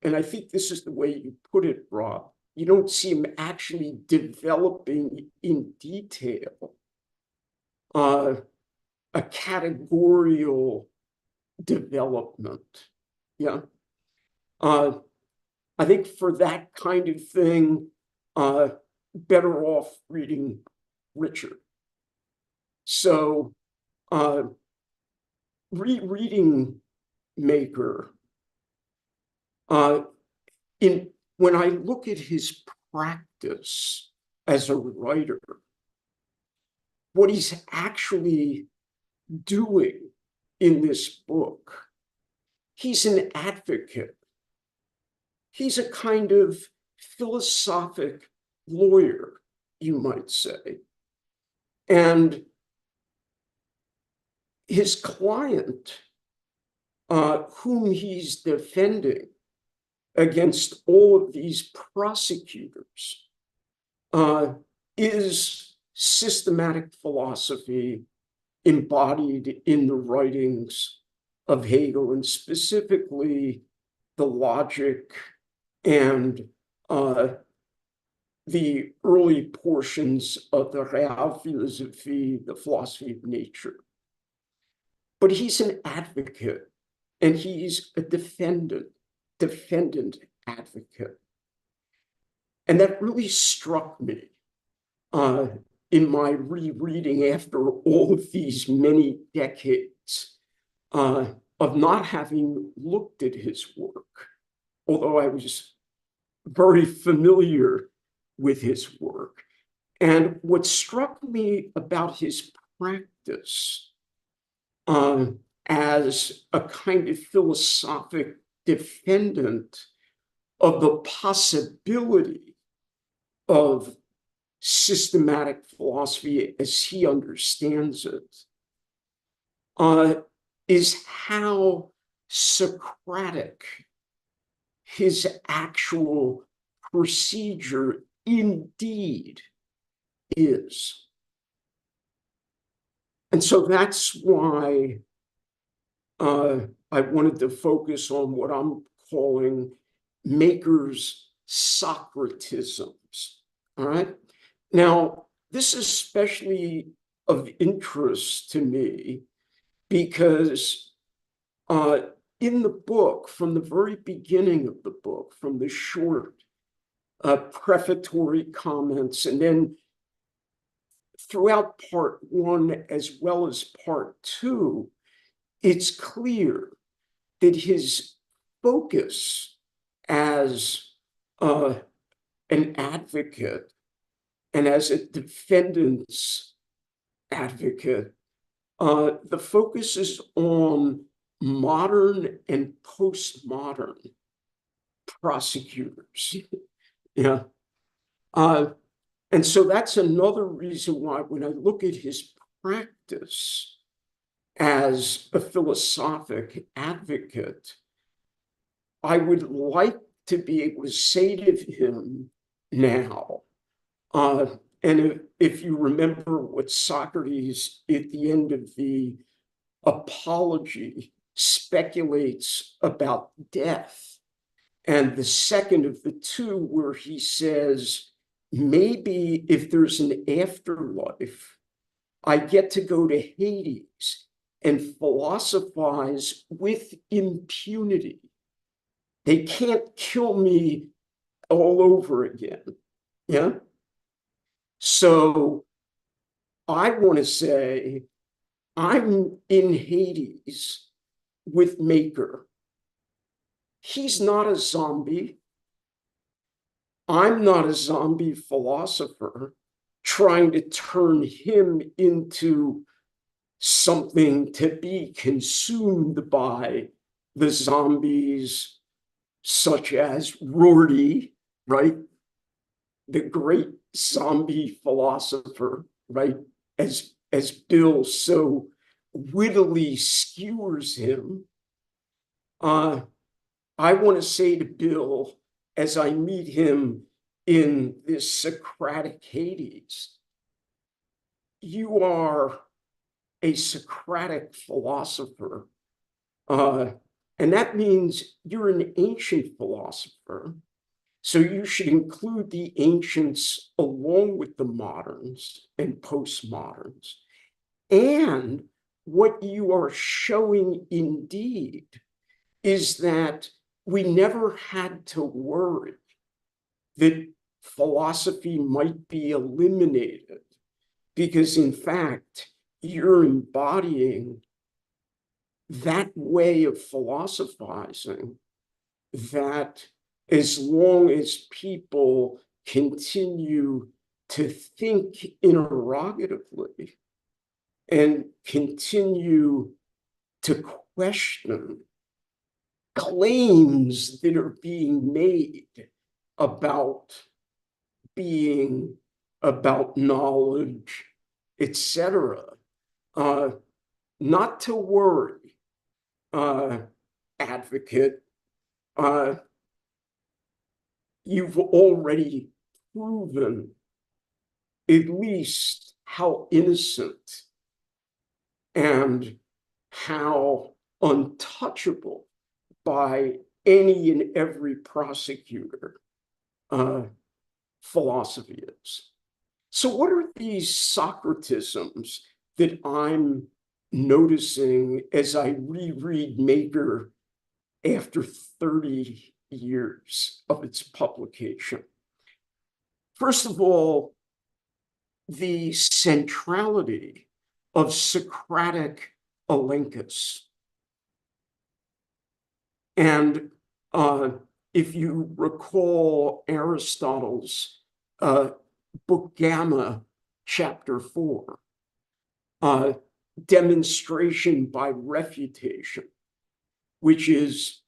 and I think this is the way you put it, Robb, you don't see him actually developing in detail a categorical development. Yeah. I think for that kind of thing, better off reading Richard. So rereading Maker, when I look at his practice as a writer, what he's actually doing in this book, he's an advocate. He's a kind of philosophic lawyer, you might say. And his client, whom he's defending against all of these prosecutors, is systematic philosophy embodied in the writings of Hegel, and specifically the logic and the early portions of the Realphilosophie, the philosophy of nature. But he's an advocate, and he's a defendant advocate. And that really struck me in my rereading after all of these many decades of not having looked at his work, although I was very familiar with his work. And what struck me about his practice as a kind of philosophic defendant of the possibility of systematic philosophy as he understands it is how Socratic his actual procedure indeed is. And so that's why I wanted to focus on what I'm calling Maker's Socratisms. All right. Now, this is especially of interest to me because in the book, from the very beginning of the book, from the short prefatory comments, and then throughout part 1 as well as part 2, it's clear that his focus as an advocate and as a defendant's advocate, the focus is on modern and postmodern prosecutors. Yeah. And so that's another reason why when I look at his practice as a philosophic advocate, I would like to be able to say to him now, and if you remember what Socrates at the end of the Apology speculates about death, and the second of the two where he says, maybe if there's an afterlife, I get to go to Hades and philosophize with impunity. They can't kill me all over again. Yeah. So I want to say I'm in Hades with Maker. He's not a zombie. I'm not a zombie philosopher trying to turn him into something to be consumed by the zombies, such as Rorty, right? The great zombie philosopher, right? As Bill so wittily skewers him. I want to say to Bill, as I meet him in this Socratic Hades, you are a Socratic philosopher. And that means you're an ancient philosopher. So you should include the ancients along with the moderns and postmoderns. And what you are showing indeed is that we never had to worry that philosophy might be eliminated, because in fact, you're embodying that way of philosophizing that as long as people continue to think interrogatively and continue to question claims that are being made about being, about knowledge, etc., not to worry, advocate. You've already proven at least how innocent and how untouchable by any and every prosecutor philosophy is. So what are these Socratisms that I'm noticing as I reread Maker after 30 years of its publication? First of all, the centrality of Socratic elenchus. And if you recall Aristotle's book Gamma, chapter 4, demonstration by refutation, which is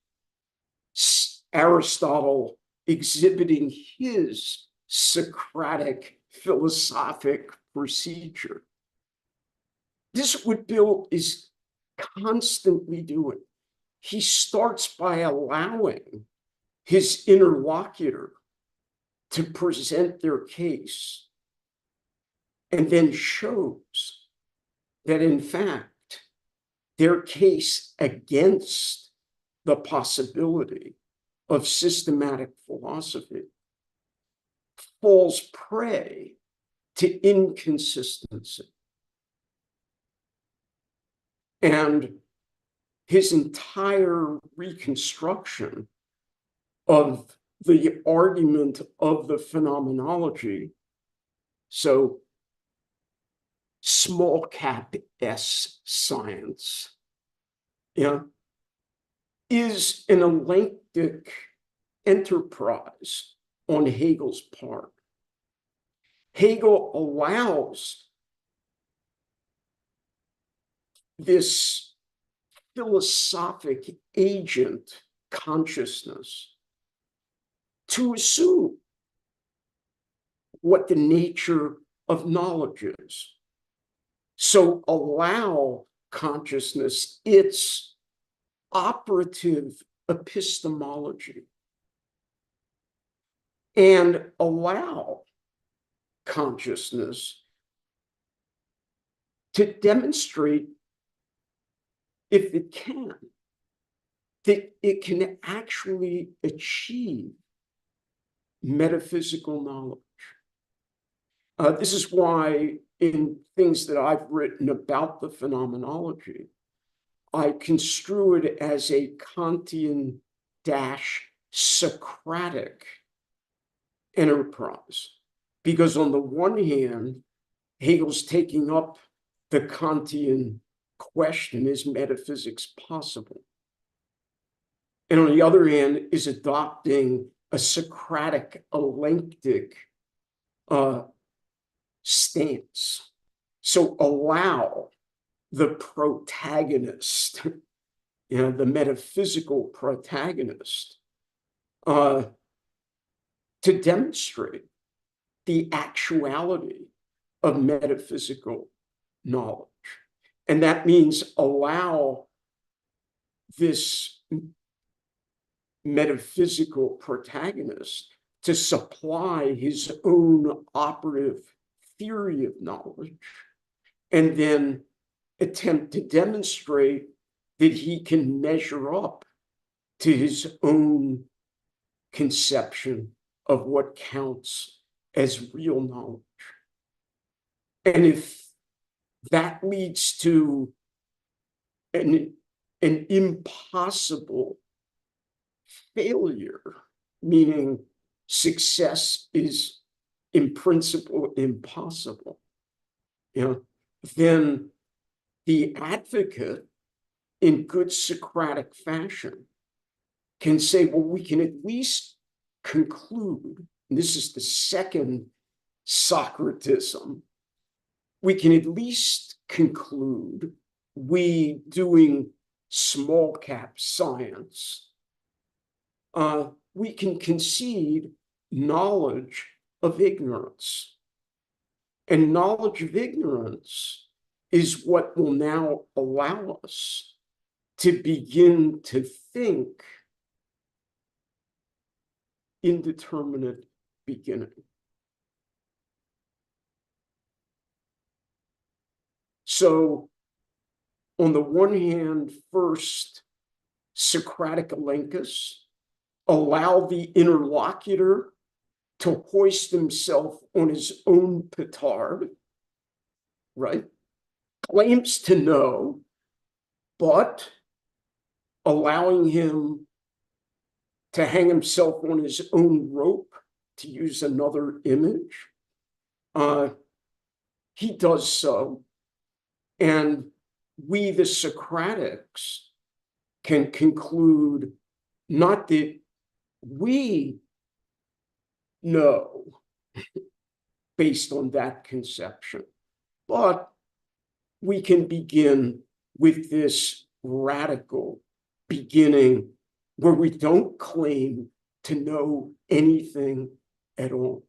Aristotle exhibiting his Socratic philosophic procedure. This is what Bill is constantly doing. He starts by allowing his interlocutor to present their case and then shows that, in fact, their case against the possibility of systematic philosophy falls prey to inconsistency. And his entire reconstruction of the argument of the phenomenology, so small cap S science, is an eclectic enterprise on Hegel's part. Hegel allows this philosophic agent consciousness to assume what the nature of knowledge is. So allow consciousness its operative epistemology and allow consciousness to demonstrate, if it can, that it can actually achieve metaphysical knowledge. This is why in things that I've written about the phenomenology, I construe it as a Kantian-Socratic enterprise. Because on the one hand, Hegel's taking up the Kantian question, is metaphysics possible? And on the other hand, is adopting a Socratic eclectic stance. So allow the protagonist, the metaphysical protagonist, to demonstrate the actuality of metaphysical knowledge. And that means allow this metaphysical protagonist to supply his own operative theory of knowledge, and then attempt to demonstrate that he can measure up to his own conception of what counts as real knowledge. And if that leads to an impossible failure, meaning success is in principle impossible, then the advocate, in good Socratic fashion, can say, well, we can at least conclude, and this is the second Socratism, we can at least conclude, we doing small cap science, we can concede knowledge of ignorance. And knowledge of ignorance is what will now allow us to begin to think indeterminate beginning. So, on the one hand, first, Socratic elenchus, allow the interlocutor to hoist himself on his own petard, right? Claims to know, but allowing him to hang himself on his own rope to use another image, he does so. And we, the Socratics, can conclude not that we know based on that conception, but we can begin with this radical beginning where we don't claim to know anything at all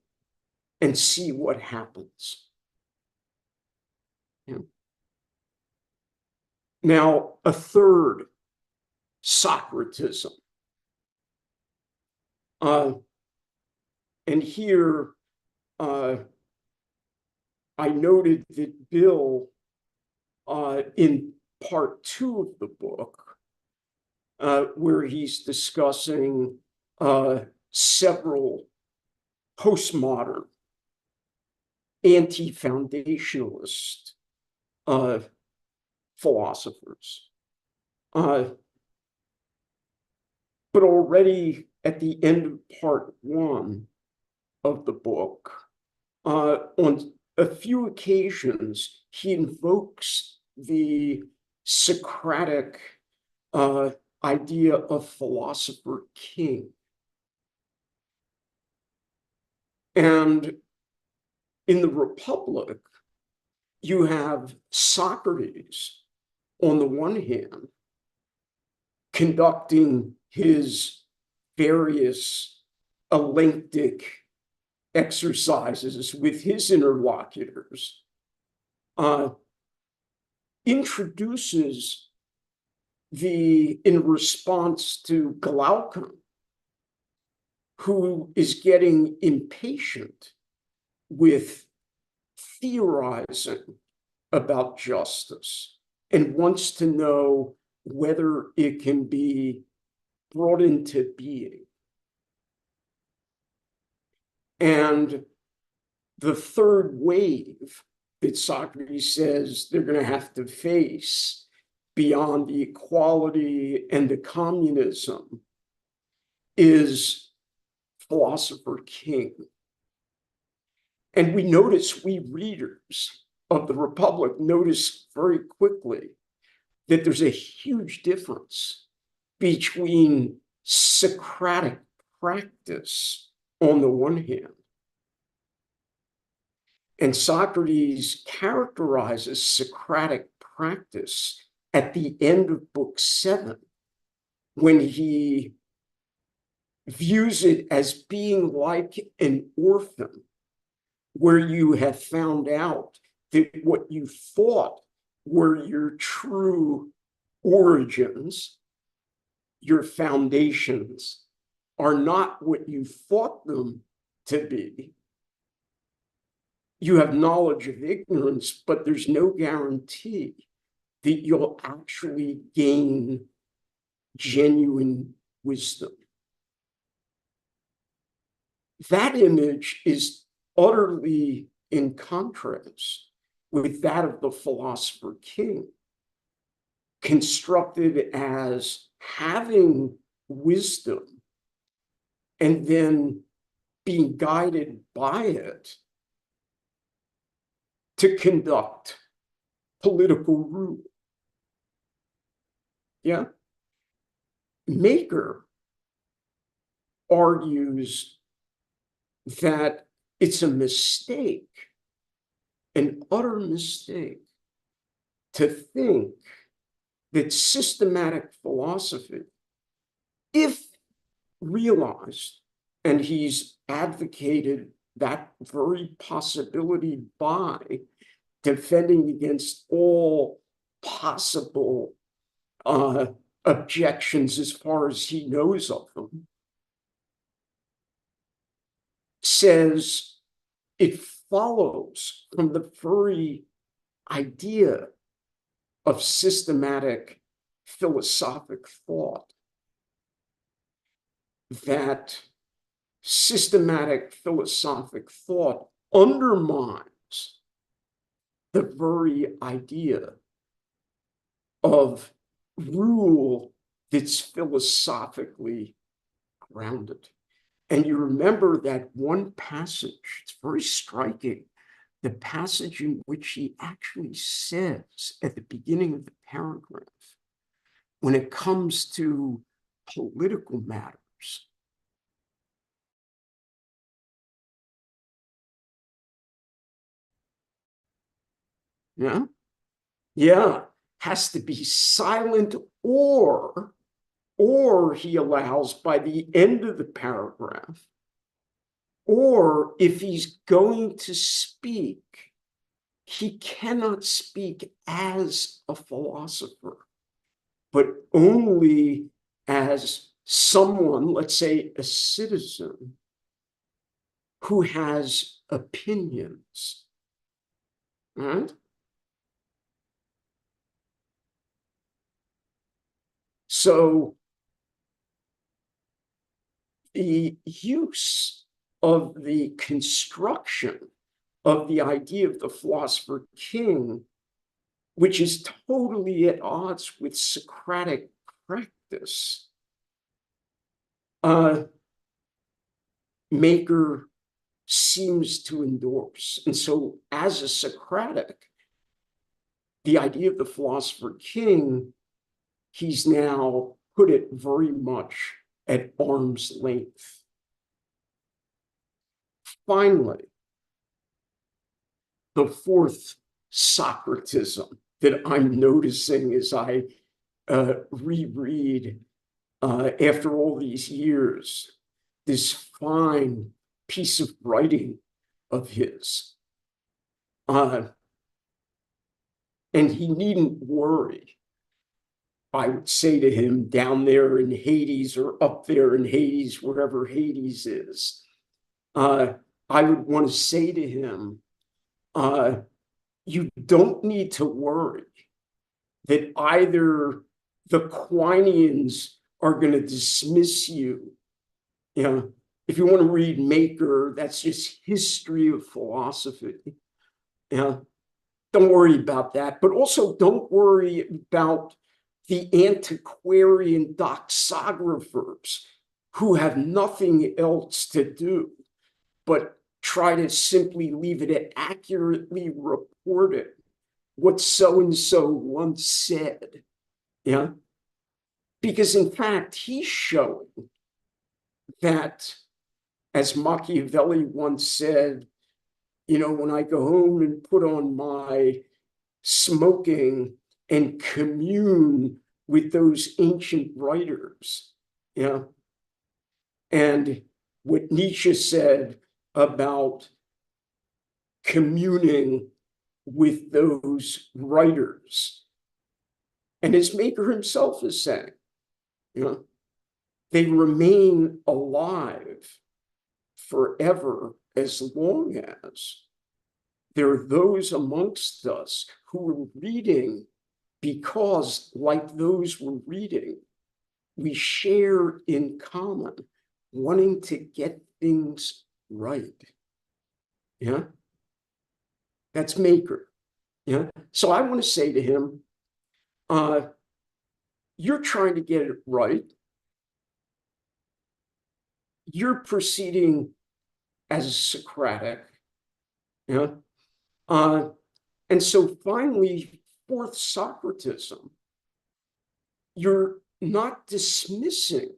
and see what happens. Yeah. Now, a third, Socratism. And here, I noted that Bill, in part 2 of the book, where he's discussing several postmodern, anti-foundationalist philosophers. But already at the end of part 1 of the book, on a few occasions, he invokes the Socratic idea of philosopher king. And in the Republic, you have Socrates, on the one hand, conducting his various elenctic exercises with his interlocutors, introduces in response to Glaucon, who is getting impatient with theorizing about justice and wants to know whether it can be brought into being. And the third wave that Socrates says they're going to have to face beyond the equality and the communism is philosopher king. And we readers of the Republic notice very quickly that there's a huge difference between Socratic practice on the one hand, and Socrates characterizes Socratic practice at the end of book 7, when he views it as being like an orphan, where you have found out that what you thought were your true origins, your foundations, are not what you thought them to be. You have knowledge of ignorance, but there's no guarantee that you'll actually gain genuine wisdom. That image is utterly in contrast with that of the philosopher king, constructed as having wisdom and then being guided by it to conduct political rule. Yeah. Maker argues that it's a mistake, an utter mistake, to think that systematic philosophy, if realized, and he's advocated that very possibility by defending against all possible objections as far as he knows of them, says it follows from the very idea of systematic philosophic thought that systematic philosophic thought undermines the very idea of rule that's philosophically grounded. And you remember that one passage, it's very striking, the passage in which he actually says at the beginning of the paragraph, when it comes to political matters, has to be silent, or he allows by the end of the paragraph, or if he's going to speak, he cannot speak as a philosopher, but only as someone, let's say a citizen, who has opinions, right? So the use of the construction of the idea of the philosopher king, which is totally at odds with Socratic practice, Maker seems to endorse. And so as a Socratic, the idea of the philosopher king, he's now put it very much at arm's length. Finally, the fourth Socratism that I'm noticing as I reread after all these years, this fine piece of writing of his. And he needn't worry, I would say to him, down there in Hades or up there in Hades, wherever Hades is. I would want to say to him, you don't need to worry that either the Quinians are going to dismiss you. You know, if you want to read Maker, that's just history of philosophy. Yeah, don't worry about that. But also don't worry about the antiquarian doxographers who have nothing else to do but try to simply leave it at accurately reported what so-and-so once said. Yeah, because in fact, he's showing that, as Machiavelli once said, you know, when I go home and put on my smoking and commune with those ancient writers, yeah, and what Nietzsche said about communing with those writers, and as Maker himself is saying, you know, they remain alive forever as long as there are those amongst us who are reading because, like those we're reading, we share in common wanting to get things right. Yeah, that's Maker. Yeah, so I want to say to him, you're trying to get it right. You're proceeding as a Socratic. Yeah. And so finally, fourth Socratism, you're not dismissing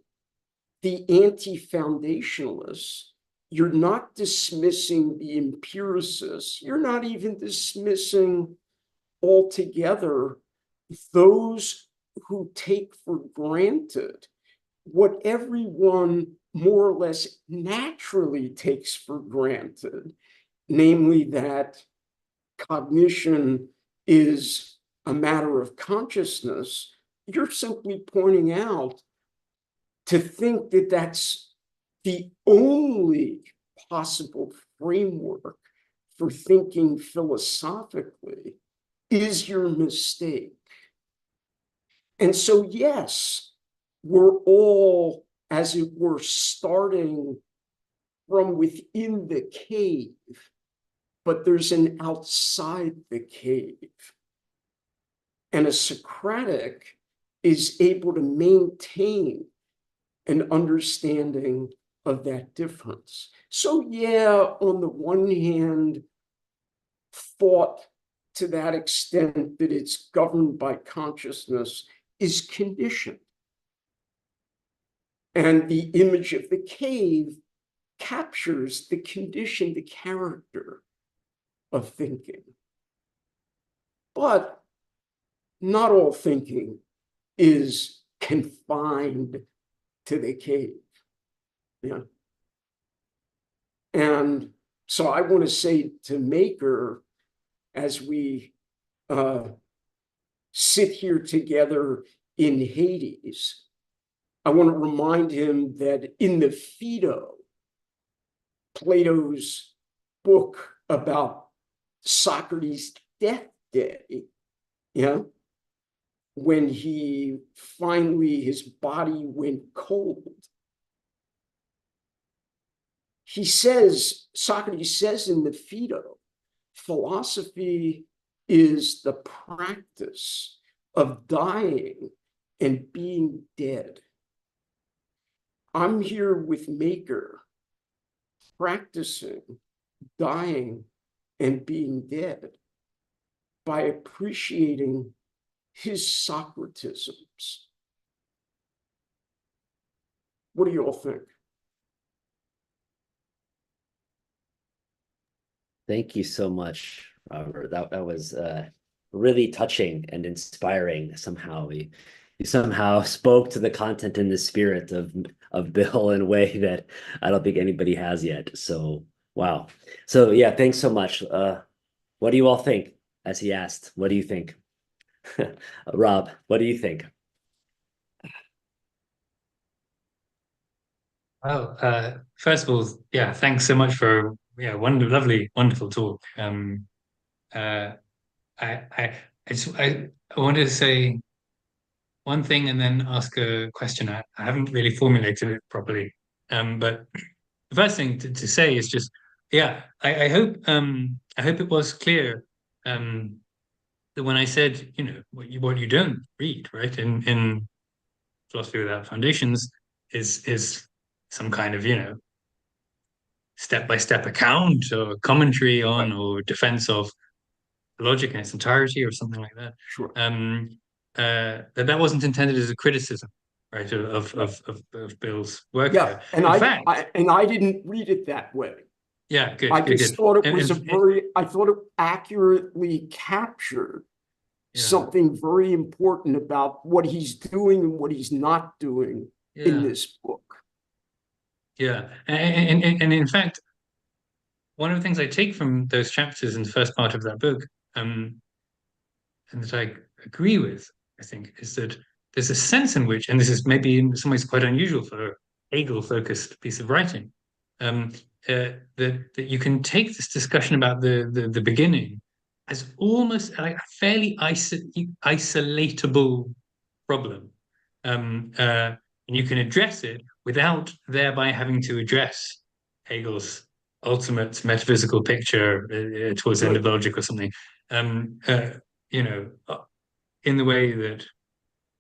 the anti-foundationalists. You're not dismissing the empiricists. You're not even dismissing altogether those who take for granted what everyone more or less naturally takes for granted, namely that cognition is a matter of consciousness. You're simply pointing out to think that that's the only possible framework for thinking philosophically is your mistake. And so, yes, we're all, as it were, starting from within the cave, but there's an outside the cave. And a Socratic is able to maintain an understanding of that difference. So yeah, on the one hand, thought to that extent that it's governed by consciousness is conditioned. And the image of the cave captures the condition, the character of thinking. But not all thinking is confined to the cave. Yeah. And so I want to say to Maker, as we sit here together in Hades, I want to remind him that in the Phaedo, Plato's book about Socrates' death day, yeah, when he finally, his body went cold, he says, Socrates says in the Phaedo, philosophy is the practice of dying and being dead. I'm here with Maker, practicing dying and being dead by appreciating his Socratisms. What do you all think? Thank you so much, Robert. That was really touching and inspiring. Somehow you somehow spoke to the content and the spirit of Bill in a way that I don't think anybody has yet. So wow. So yeah, thanks so much. What do you all think? As he asked, what do you think? Rob, what do you think? Well, first of all, yeah, thanks so much for lovely, wonderful talk. I I wanted to say one thing and then ask a question. I haven't really formulated it properly. But the first thing to say is just, yeah, I hope it was clear that when I said, what you don't read, right, in philosophy without foundations is some kind of, step-by-step account or commentary on or defense of logic in its entirety or something like that. Sure. That wasn't intended as a criticism, right, of Bill's work. Yeah, there. and I didn't read it that way. Yeah, good. I just thought it was I thought it accurately captured something very important about what he's doing and what he's not doing in this book. Yeah, and in fact, one of the things I take from those chapters in the first part of that book, and that I agree with, I think, is that there's a sense in which, and this is maybe in some ways quite unusual for a Hegel-focused piece of writing, that you can take this discussion about the beginning as almost like a fairly isolatable problem, and you can address it without thereby having to address Hegel's ultimate metaphysical picture towards the end of logic or something. In the way that,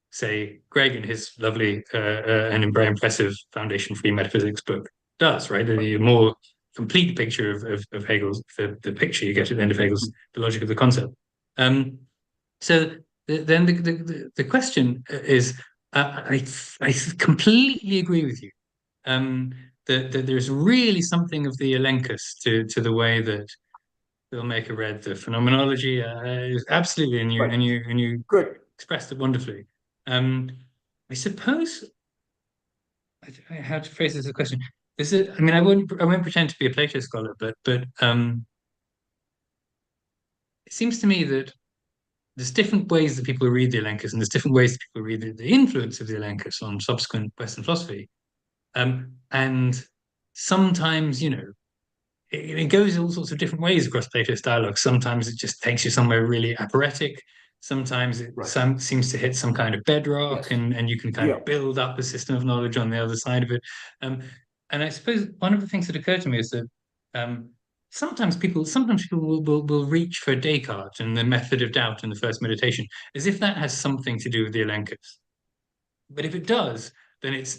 say, Greg in his lovely and very impressive Foundation Free Metaphysics book does, right? The more complete picture of Hegel's, the picture you get at the end of Hegel's, the logic of the concept. So then the question is, I completely agree with you that there's really something of the elenchus to the way that Bill Maker read the phenomenology. Absolutely, and you Good. expressed it wonderfully. I suppose how to phrase this as a question. Is it? I mean, I won't pretend to be a Plato scholar, but it seems to me that there's different ways that people read the elenchus, and there's different ways that people read the influence of the elenchus on subsequent Western philosophy. And sometimes, it goes all sorts of different ways across Plato's dialogue. Sometimes it just takes you somewhere really aphoretic. Sometimes it seems to hit some kind of bedrock, and you can kind of build up a system of knowledge on the other side of it. And I suppose one of the things that occurred to me is that sometimes people will reach for Descartes and the method of doubt in the first meditation, as if that has something to do with the elenchus. But if it does, then it's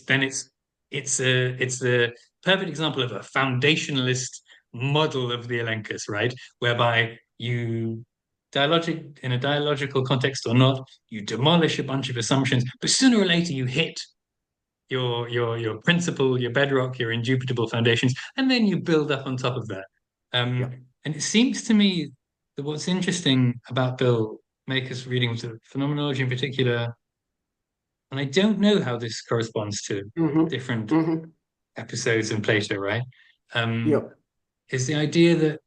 perfect example of a foundationalist model of the elenchus, right? Whereby you in a dialogical context or not, you demolish a bunch of assumptions, but sooner or later you hit your principle, your bedrock, your indubitable foundations, and then you build up on top of that. And it seems to me that what's interesting about Bill Maker's reading of the phenomenology in particular, and I don't know how this corresponds to different episodes in Plato, right? Is the idea that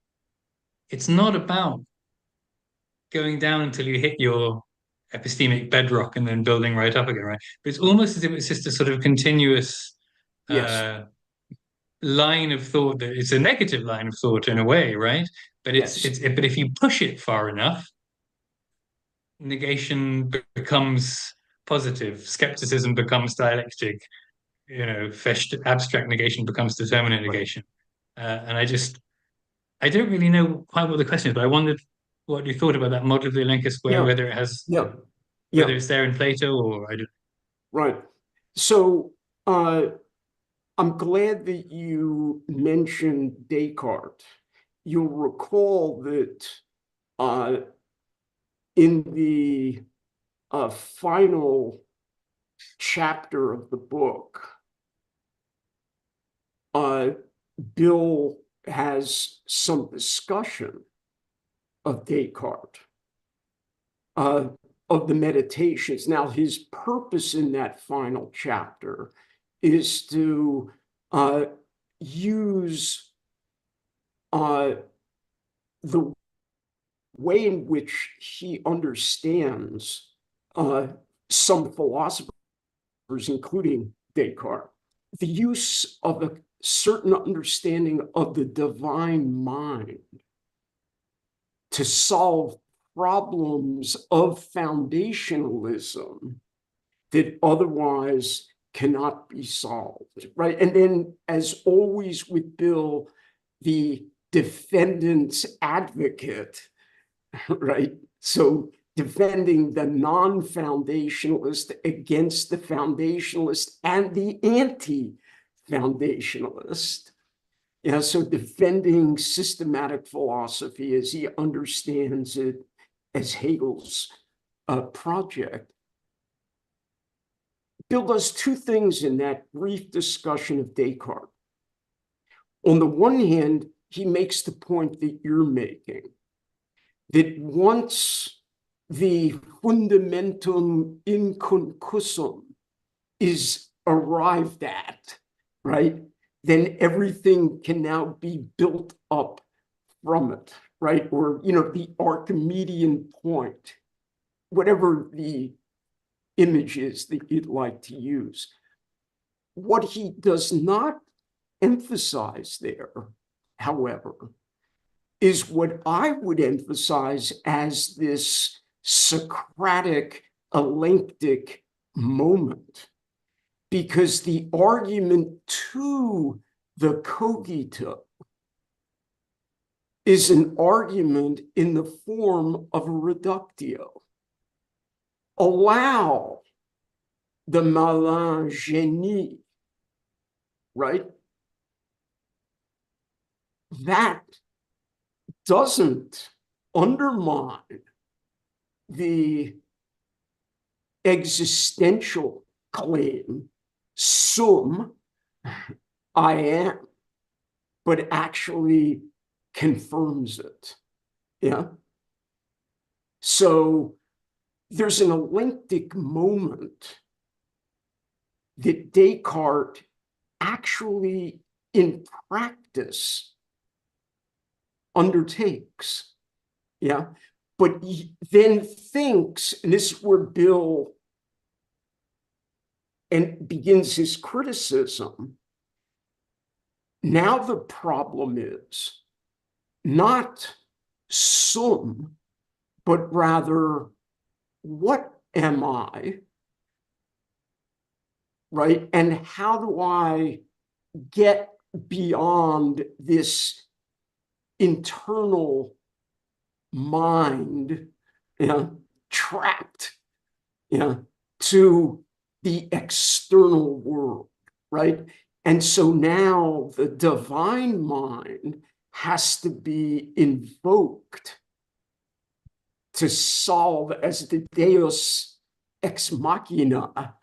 it's not about going down until you hit your epistemic bedrock and then building right up again, right? But it's almost as if it's just a sort of continuous line of thought that it's a negative line of thought in a way, right? But but if you push it far enough, negation becomes positive, skepticism becomes dialectic, abstract negation becomes determinate negation. And I don't really know quite what the question is, but I wondered what you thought about that model of the elenchus, whether it has, whether it's there in Plato or I don't. Right. So I'm glad that you mentioned Descartes. You'll recall that in the final chapter of the book, Bill has some discussion of Descartes, of the Meditations. Now, his purpose in that final chapter is to use the way in which he understands some philosophers, including Descartes, the use of a certain understanding of the divine mind to solve problems of foundationalism that otherwise cannot be solved, right? And then, as always with Bill, the defendant's advocate, right? So defending the non-foundationalist against the foundationalist and the anti-foundationalist. So defending systematic philosophy as he understands it as Hegel's project. Bill does two things in that brief discussion of Descartes. On the one hand, he makes the point that you're making, that once the fundamentum inconcussum is arrived at, right, then everything can now be built up from it, right? Or, the Archimedean point, whatever the image is that you'd like to use. What he does not emphasize there, however, is what I would emphasize as this Socratic elenctic moment, because the argument to the cogito is an argument in the form of a reductio. Allow the malin génie, right? That doesn't undermine the existential claim, sum, I am, but actually confirms it. So there's an elenctic moment that Descartes actually in practice undertakes, but he then thinks, and this is where Bill begins his criticism. Now the problem is not sum, but rather, what am I, right? And how do I get beyond this internal mind, trapped, to the external world, right? And so now the divine mind has to be invoked to solve, as the Deus ex machina,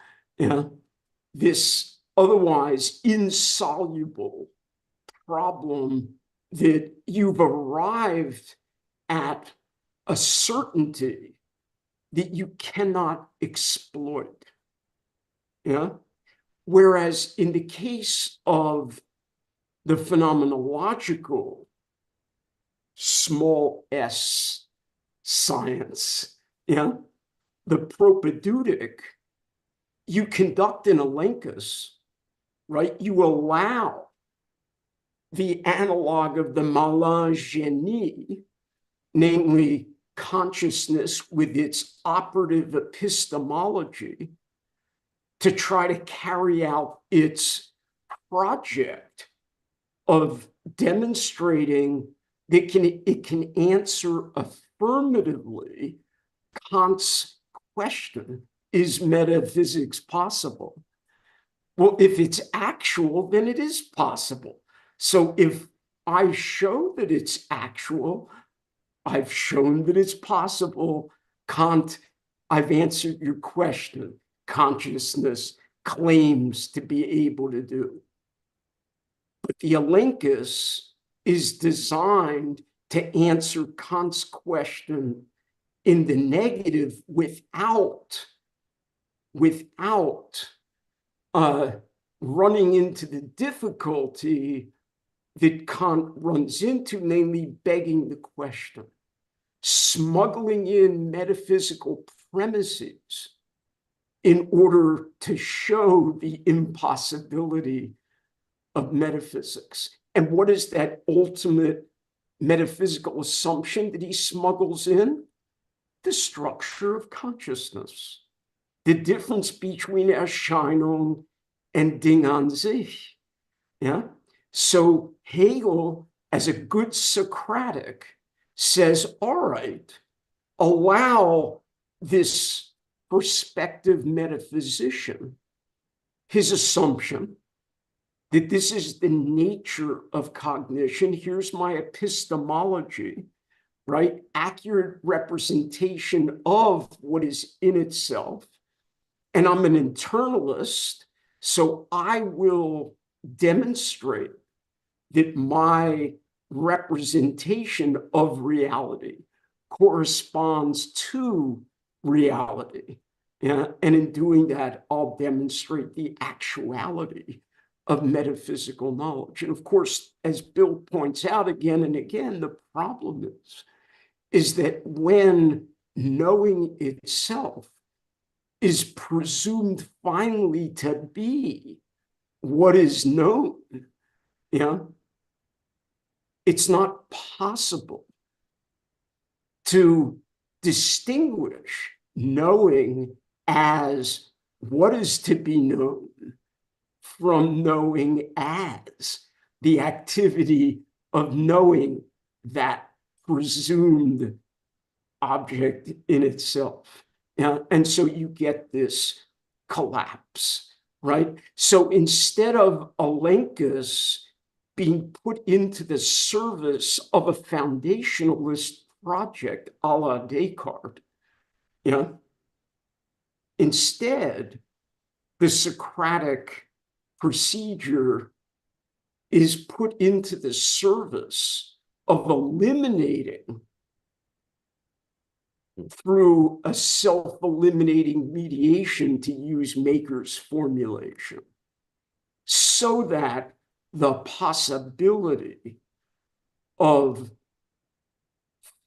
this otherwise insoluble problem that you've arrived at a certainty that you cannot exploit. Whereas in the case of the phenomenological small s science, the propedeutic, you conduct an elenchus, right? You allow the analog of the malin génie, namely consciousness with its operative epistemology, to try to carry out its project of demonstrating that it can answer affirmatively Kant's question, is metaphysics possible? Well, if it's actual, then it is possible. So if I show that it's actual, I've shown that it's possible. Kant, I've answered your question. Consciousness claims to be able to do. But the elenchus is designed to answer Kant's question in the negative without running into the difficulty that Kant runs into, namely begging the question, smuggling in metaphysical premises in order to show the impossibility of metaphysics. And what is that ultimate metaphysical assumption that he smuggles in? The structure of consciousness, the difference between Erscheinung and Ding an sich. So Hegel, as a good Socratic, says, all right, allow this perspective metaphysician his assumption that this is the nature of cognition. Here's my epistemology, right? Accurate representation of what is in itself. And I'm an internalist, so I will demonstrate that my representation of reality corresponds to reality. And in doing that, I'll demonstrate the actuality of metaphysical knowledge. And of course, as Bill points out again and again, the problem is that when knowing itself is presumed finally to be what is known, it's not possible to distinguish knowing as what is to be known from knowing as the activity of knowing that presumed object in itself. And so you get this collapse, right? So instead of elenchus being put into the service of a foundationalist project a la Descartes, instead, the Socratic procedure is put into the service of eliminating through a self-eliminating mediation, to use Maker's formulation, so that the possibility of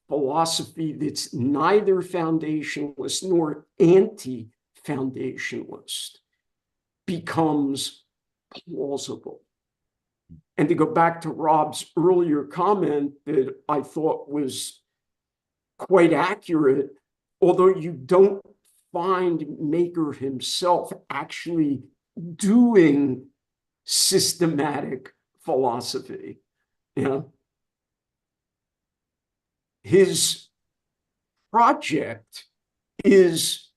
philosophy that's neither foundationalist nor anti-foundationalist becomes plausible. And to go back to Robb's earlier comment that I thought was quite accurate, although you don't find Maker himself actually doing systematic philosophy, his project is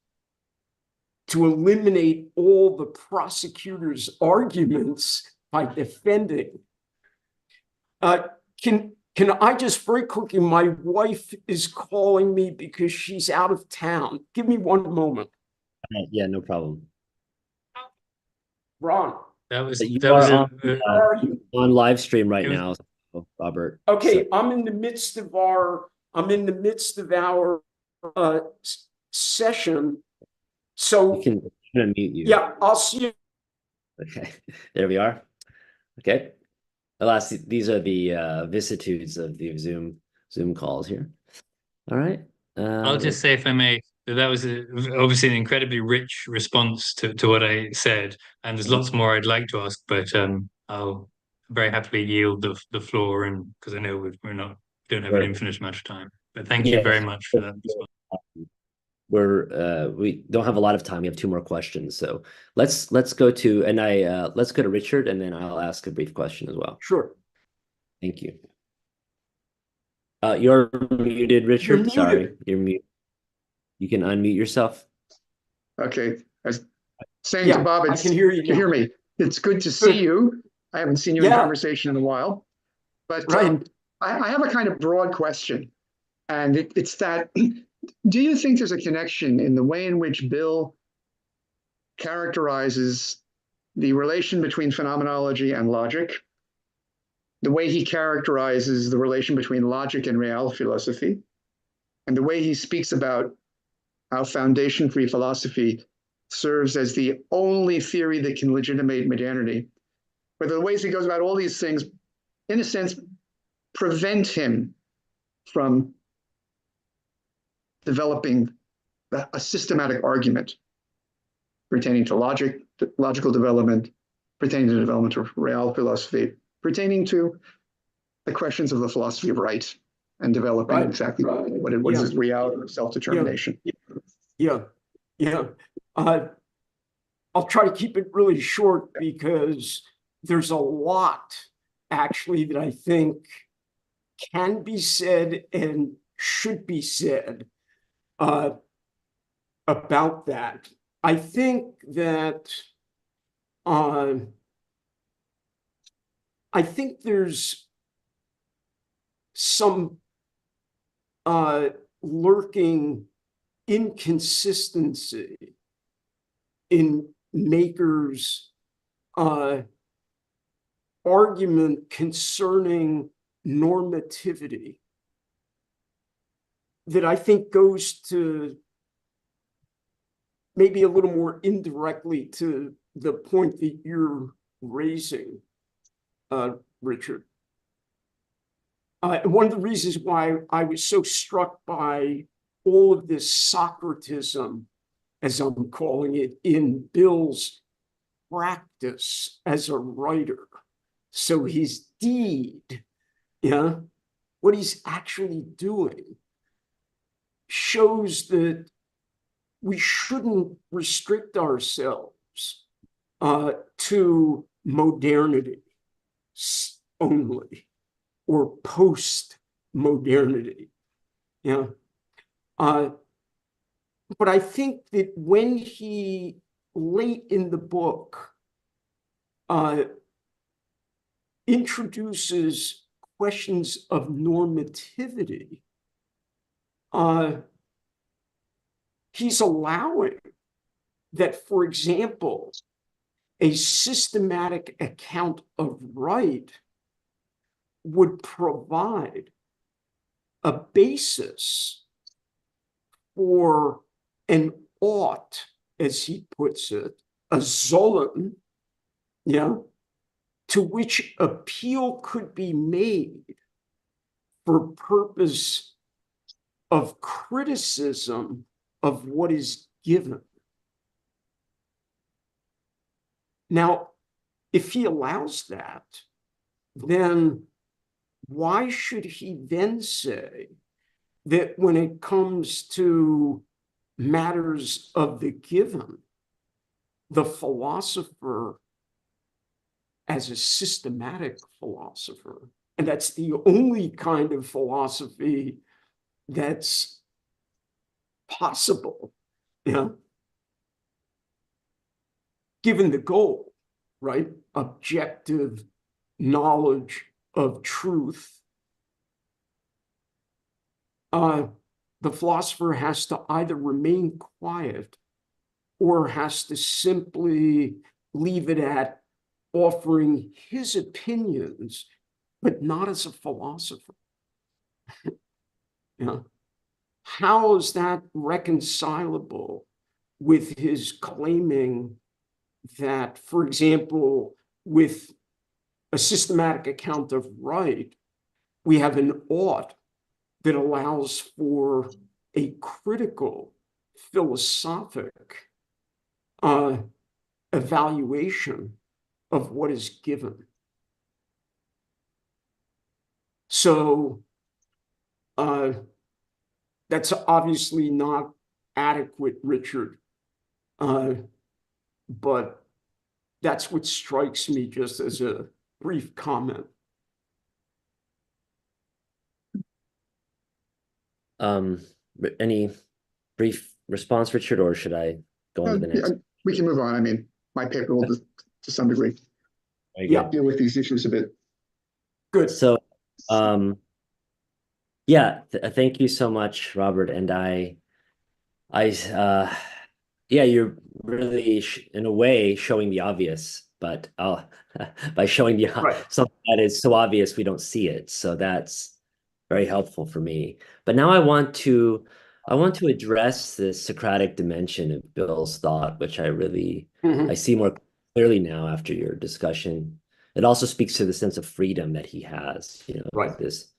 to eliminate all the prosecutor's arguments by defending. Can I just very quickly, my wife is calling me because she's out of town. Give me one moment. Yeah, no problem. Ron, That was But you that are was on, where are you? on live stream right It was- now, Robert. Okay, So I'm in the midst of our session. we So can unmute you. yeah, I'll see you. Okay, there we are. Okay. Alas, these are the vicissitudes of the Zoom calls here. All right. I'll just say, if I may, that was obviously an incredibly rich response to what I said, and there's lots more I'd like to ask, but I'll very happily yield the floor, and because I know don't have an infinite amount of time. But thank you very much for that response. We don't have a lot of time. We have two more questions, so let's go to let's go to Richard, and then I'll ask a brief question as well. Sure. Thank you. You're muted, Richard. You're Sorry, muted. you're mute. You can unmute yourself. Okay. I was saying Yeah, to Bob, I can hear you can now. hear me. It's good to see Good. you. I haven't seen you in Yeah. conversation in a while. But Right. I have a kind of broad question. And it's that, do you think there's a connection in the way in which Bill characterizes the relation between phenomenology and logic, the way he characterizes the relation between logic and real philosophy, and the way he speaks about how foundation-free philosophy serves as the only theory that can legitimate modernity, whether the ways he goes about all these things, in a sense, prevent him from developing a systematic argument pertaining to logic, logical development, pertaining to the development of real philosophy, pertaining to the questions of the philosophy of right and developing exactly what is this reality of self-determination. Yeah. I'll try to keep it really short because there's a lot actually that I think can be said and should be said about that. I think that there's some lurking inconsistency in Maker's argument concerning normativity that I think goes to maybe a little more indirectly to the point that you're raising, Richard. One of the reasons why I was so struck by all of this Socratism, as I'm calling it, in Bill's practice as a writer. So his deed, what he's actually doing, shows that we shouldn't restrict ourselves to modernity only or post-modernity. But I think that when he, late in the book, introduces questions of normativity, he's allowing that, for example, a systematic account of right would provide a basis for an ought, as he puts it, a sollen, to which appeal could be made for purpose of criticism of what is given. Now, if he allows that, then why should he then say that when it comes to matters of the given, the philosopher as a systematic philosopher, and that's the only kind of philosophy that's possible, given the goal, right? Objective knowledge of truth, the philosopher has to either remain quiet or has to simply leave it at offering his opinions, but not as a philosopher. Yeah. How is that reconcilable with his claiming that, for example, with a systematic account of right, we have an ought that allows for a critical philosophic evaluation of what is given? So that's obviously not adequate, Richard, but that's what strikes me just as a brief comment. Any brief response, Richard, or should I go on to the next? We can move on. I mean, my paper will to some degree deal with these issues a bit. Good. So, yeah, thank you so much, Robert. And yeah, you're really, in a way, showing the obvious, but by showing the something that is so obvious, we don't see it. So that's very helpful for me. But now I want to address the Socratic dimension of Bill's thought, which I see more clearly now after your discussion. It also speaks to the sense of freedom that he has, this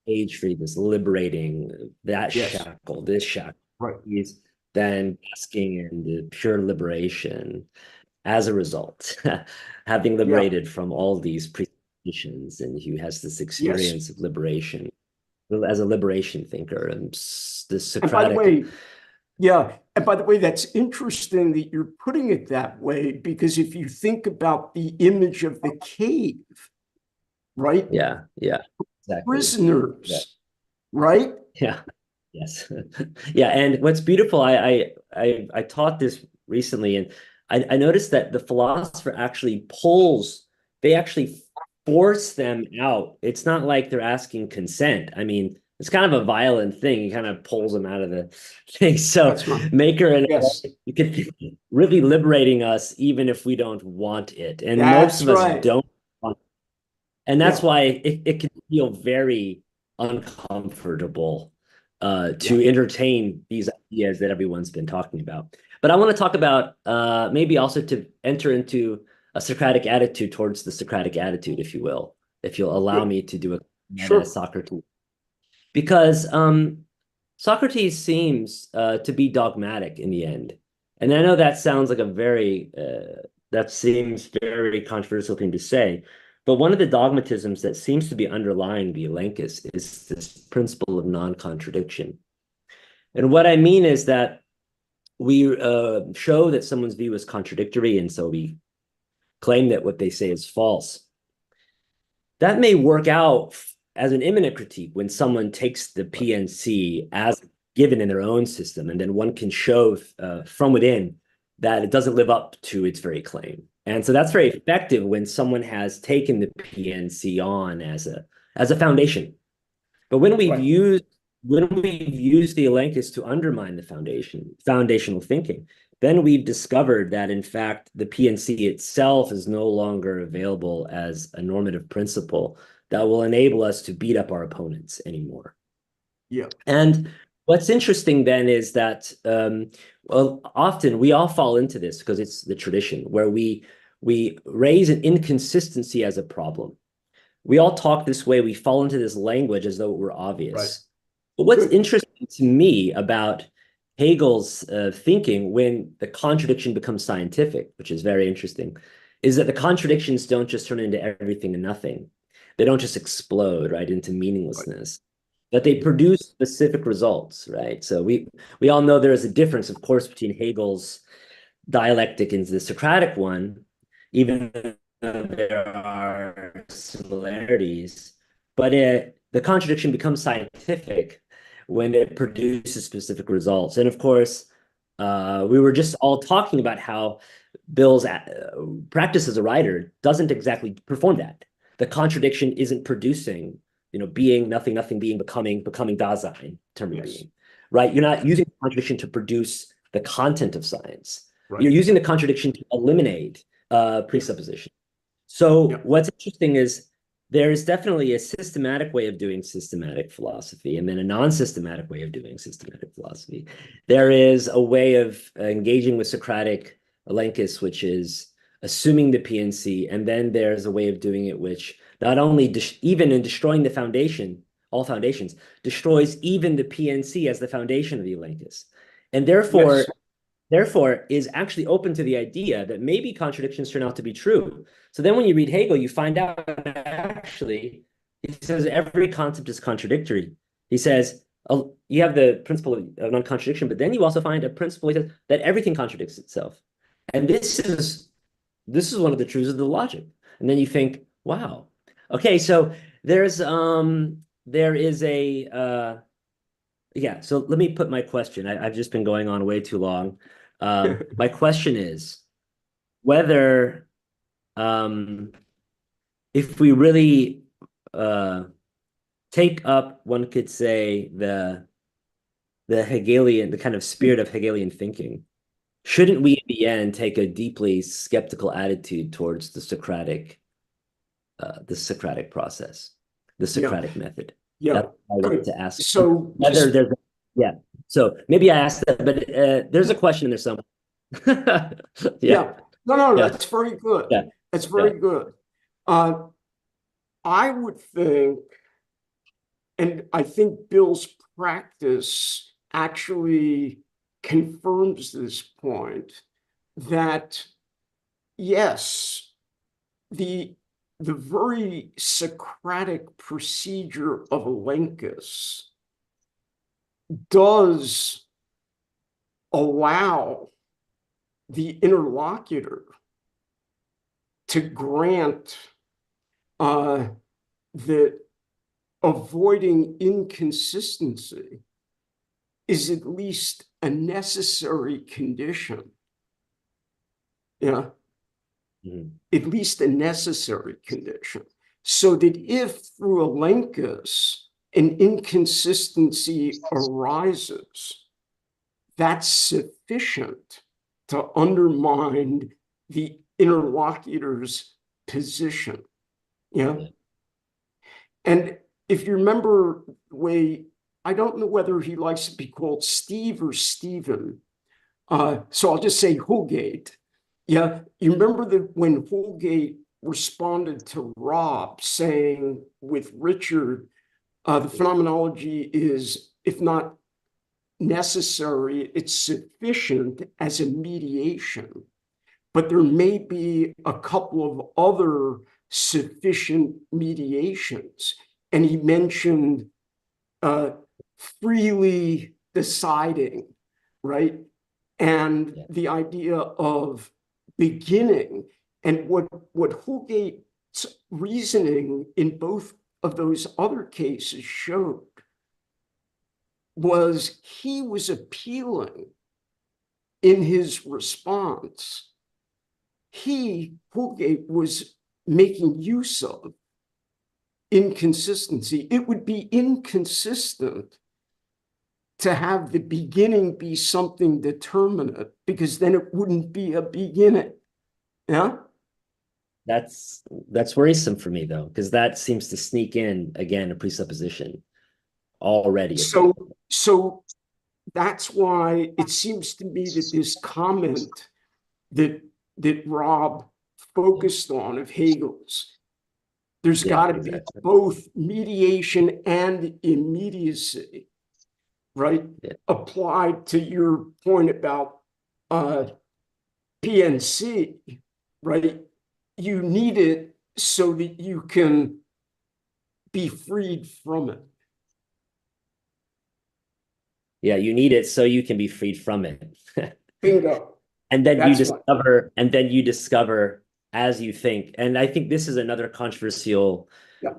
age free, this liberating, that shackle, this shackle. He's then basking in the pure liberation as a result, having liberated from all these presuppositions, and he has this experience of liberation as a liberation thinker. And the Socratic. And by the way, that's interesting that you're putting it that way, because if you think about the image of the cave, right? Yeah, exactly. Prisoners, right? Yeah. Yes. Yeah. And what's beautiful, I taught this recently, and I noticed that the philosopher actually they actually force them out. It's not like they're asking consent. I mean, it's kind of a violent thing. He kind of pulls them out of the thing. So Maker and you could really liberating us even if we don't want it. And most of us don't want it. And that's why it can feel very uncomfortable to entertain these ideas that everyone's been talking about. But I want to talk about maybe also to enter into a Socratic attitude towards the Socratic attitude, if you will, if you'll allow me to do a Socrates. Because Socrates seems to be dogmatic in the end. And I know that sounds like that seems very controversial thing to say. But one of the dogmatisms that seems to be underlying the Elenchus is this principle of non-contradiction. And what I mean is that we show that someone's view is contradictory, and so we claim that what they say is false. That may work out as an immanent critique when someone takes the PNC as given in their own system, and then one can show from within that it doesn't live up to its very claim. And so that's very effective when someone has taken the PNC on as a foundation. But when we've used the Elenchus to undermine the foundational thinking, then we've discovered that in fact the PNC itself is no longer available as a normative principle that will enable us to beat up our opponents anymore. Yeah. And what's interesting then is that often we all fall into this because it's the tradition where we raise an inconsistency as a problem. We all talk this way. We fall into this language as though it were obvious. But what's interesting to me about Hegel's thinking when the contradiction becomes scientific, which is very interesting, is that the contradictions don't just turn into everything and nothing. They don't just explode into meaninglessness, but they produce specific results, right? So we all know there is a difference, of course, between Hegel's dialectic and the Socratic one, even though there are similarities, but the contradiction becomes scientific when it produces specific results. And of course, we were just all talking about how Bill's practice as a writer doesn't exactly perform that. The contradiction isn't producing, being, nothing, nothing, being, becoming Dasein, term of being, right? You're not using the contradiction to produce the content of science. Right. You're using the contradiction to eliminate presupposition. So what's interesting is there is definitely a systematic way of doing systematic philosophy and then a non-systematic way of doing systematic philosophy. There is a way of engaging with Socratic elenchus, which is assuming the PNC, and then there's a way of doing it which not only, even in destroying the foundation, all foundations, destroys even the PNC as the foundation of the elenchus. And therefore, is actually open to the idea that maybe contradictions turn out to be true. So then when you read Hegel, you find out actually, he says every concept is contradictory. He says, you have the principle of non-contradiction, but then you also find a principle, he says, that everything contradicts itself. And this is one of the truths of the logic. And then you think, wow. Okay, so there is a so let me put my question. I've just been going on way too long. My question is whether if we really take up, one could say, the Hegelian, the kind of spirit of Hegelian thinking, shouldn't we in the end take a deeply skeptical attitude towards the Socratic process, the Socratic method? Yeah. That's what I wanted to ask. So whether there's so maybe I asked that, but there's a question in there somewhere. No, that's very good. That's very good. I would think, and I think Bill's practice actually confirms this point, that yes, the very Socratic procedure of elenchus does allow the interlocutor to grant that avoiding inconsistency is at least a necessary condition. At least a necessary condition. So that if through elenchus an inconsistency arises, that's sufficient to undermine the interlocutor's position. And if you remember the way, I don't know whether he likes to be called Steve or Stephen, so I'll just say Houlgate. You remember that when Houlgate responded to Robb saying with Richard, the phenomenology is, if not necessary, it's sufficient as a mediation, but there may be a couple of other sufficient mediations. And he mentioned freely deciding, right? And the idea of beginning, and what Houlgate's reasoning in both of those other cases showed was he was appealing in his response. Houlgate was making use of inconsistency. It would be inconsistent to have the beginning be something determinate, because then it wouldn't be a beginning. That's worrisome for me, though, because that seems to sneak in again a presupposition already. So that's why it seems to me that this comment that Robb focused on of Hegel's, there's got to be both mediation and immediacy, right? Applied to your point about PNC, right? You need it so that you can be freed from it. You need it so you can be freed from it. Bingo. And then you discover as you think. And I think this is another controversial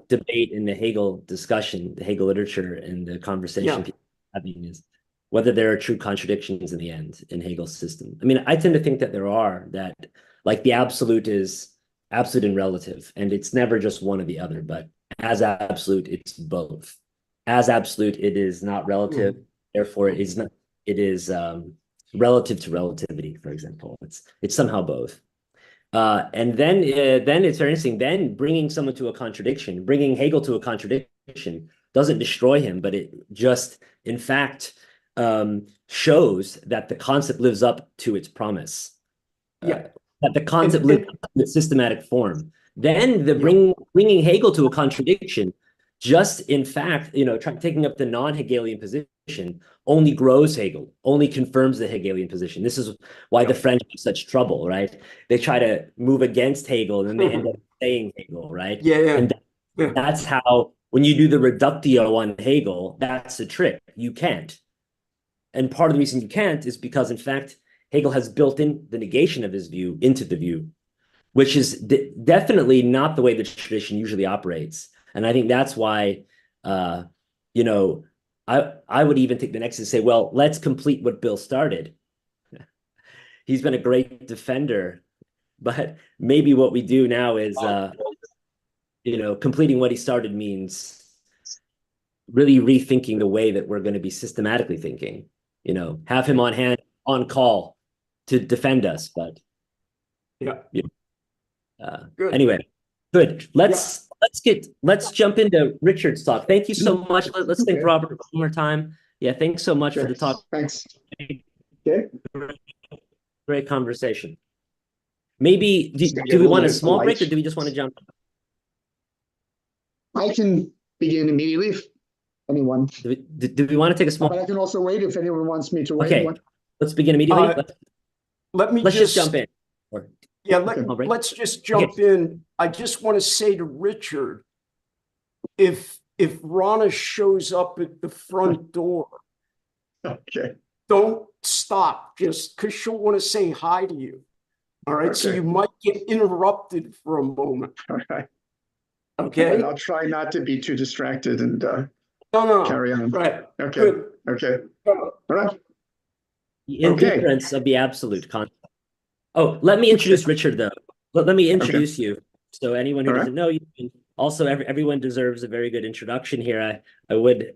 debate in the Hegel discussion, the Hegel literature, and the conversation people are having is whether there are true contradictions in the end in Hegel's system. I mean, I tend to think that there are, that like the absolute is absolute and relative, and it's never just one or the other, but as absolute, it's both. As absolute, it is not relative, therefore it is not, it is relative to relativity, for example. It's somehow both. And then it's very interesting. Then bringing someone to a contradiction, bringing Hegel to a contradiction doesn't destroy him, but it just, in fact, shows that the concept lives up to its promise. That the concept lives up to its systematic form. Then the bringing Hegel to a contradiction just, in fact, taking up the non-Hegelian position only grows Hegel, only confirms the Hegelian position. This is why the French have such trouble, right? They try to move against Hegel and then they end up saying Hegel, right? And that's how, when you do the reductio on Hegel, that's the trick. You can't. And part of the reason you can't is because, in fact, Hegel has built in the negation of his view into the view, which is definitely not the way the tradition usually operates. And I think that's why, I would even take the next to say, well, let's complete what Bill started. He's been a great defender, but maybe what we do now is, completing what he started means really rethinking the way that we're going to be systematically thinking, have him on hand, on call to defend us. But anyway, good. Let's jump into Richard's talk. Thank you so much. Let's thank Robert one more time. Yeah, thanks so much for the talk. Thanks. Okay. Great conversation. Maybe do we want a small break, or do we just want to jump? I can begin immediately if anyone. Do we want to take a small? But I can also wait if anyone wants me to wait. Okay, let's begin immediately. Let's just jump in. Let's just jump in. I just want to say to Richard, if Rana shows up at the front door, don't stop just because she'll want to say hi to you. All right, so you might get interrupted for a moment. All right. Okay. And I'll try not to be too distracted and carry on. Right. Okay. Good. Okay. All right. The indifference of the absolute concept. Oh, let me introduce Richard, though. Let me introduce you. So anyone who doesn't know you, and also everyone deserves a very good introduction here. I would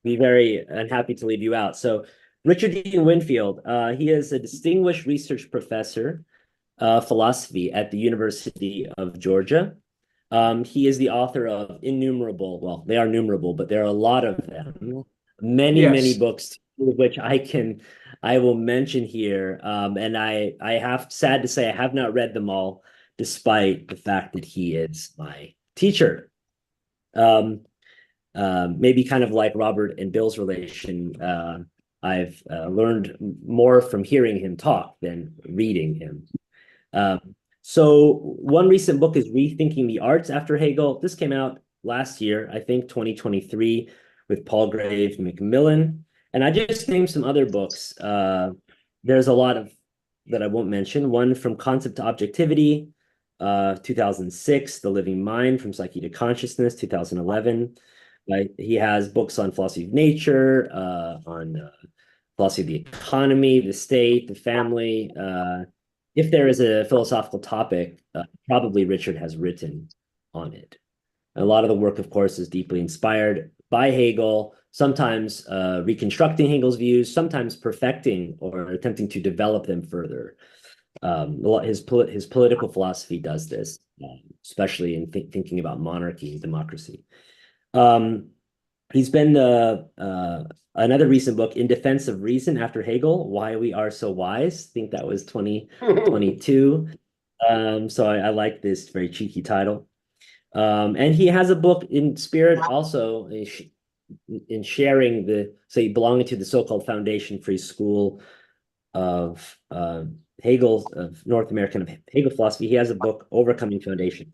be very unhappy to leave you out. So Richard Dien Winfield, he is a distinguished research professor of philosophy at the University of Georgia. He is the author of innumerable, well, they are numerable, but there are a lot of them, many books, which I will mention here. And I have, sad to say, I have not read them all, despite the fact that he is my teacher. Maybe kind of like Robert and Bill's relation, I've learned more from hearing him talk than reading him. So one recent book is Rethinking the Arts After Hegel. This came out last year, I think 2023, with Paul Graves Macmillan. And I just named some other books. There's a lot of that I won't mention. One from Concept to Objectivity, 2006, The Living Mind from Psyche to Consciousness, 2011. He has books on philosophy of nature, on philosophy of the economy, the state, the family. If there is a philosophical topic, probably Richard has written on it. A lot of the work, of course, is deeply inspired by Hegel, sometimes reconstructing Hegel's views, sometimes perfecting or attempting to develop them further. His political philosophy does this, especially in thinking about monarchy and democracy. He's been another recent book, In Defense of Reason After Hegel, Why We Are So Wise. I think that was 2022. So I like this very cheeky title. And he has a book in spirit also in sharing belonging to the so-called Foundation Free School of Hegel, of North American Hegel philosophy. He has a book, Overcoming Foundation.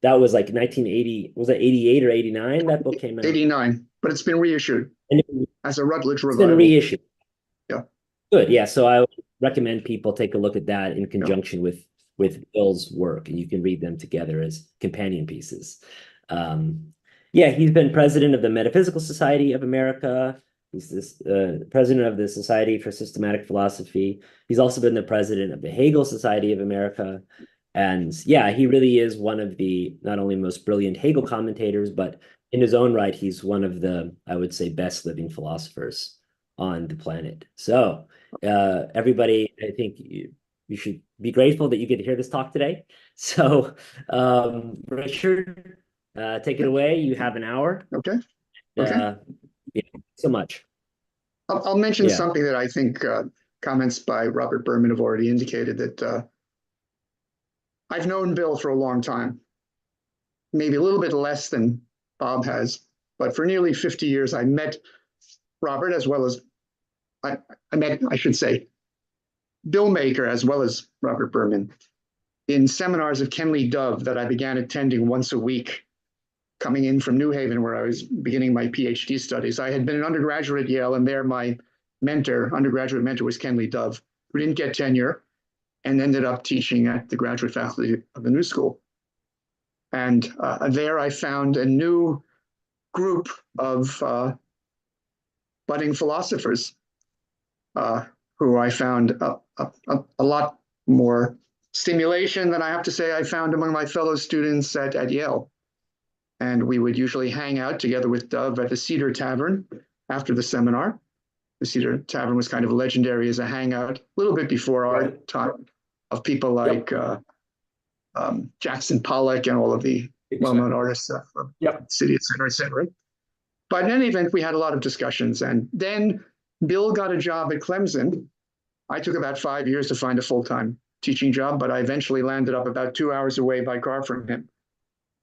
That was like 1980, was it 88 or 89 that book came out? 89, but it's been reissued as a Routledge revival. It's been reissued. Yeah. Good, yeah, so I would recommend people take a look at that in conjunction with Bill's work, and you can read them together as companion pieces. Yeah, he's been president of the Metaphysical Society of America, He's this president of the Society for Systematic Philosophy. He's also been the president of the Hegel Society of America. And yeah, he really is one of the not only most brilliant Hegel commentators, but in his own right, he's one of the, I would say, best living philosophers on the planet. So everybody, I think you should be grateful that you get to hear this talk today. So Richard, take it away. You have an hour. Okay. Okay. Yeah, so much. I'll mention something that I think comments by Robert Berman have already indicated, that I've known Bill for a long time, maybe a little bit less than Bob has, but for nearly 50 years, I met Robert as well as, I met, I should say, Bill Maker as well as Robert Berman in seminars of Kenley Dove that I began attending once a week, coming in from New Haven, where I was beginning my PhD studies. I had been an undergraduate at Yale, and there my undergraduate mentor was Kenley Dove, who didn't get tenure and ended up teaching at the graduate faculty of the New School. And there I found a new group of budding philosophers who I found a lot more stimulation than I have to say I found among my fellow students at Yale. And we would usually hang out together with Dove at the Cedar Tavern after the seminar. The Cedar Tavern was kind of legendary as a hangout, a little bit before our time, of people like Jackson Pollock and all of the well-known artists from the city, et cetera, et cetera. But in any event, we had a lot of discussions. And then Bill got a job at Clemson. I took about 5 years to find a full-time teaching job, but I eventually landed up about 2 hours away by car from him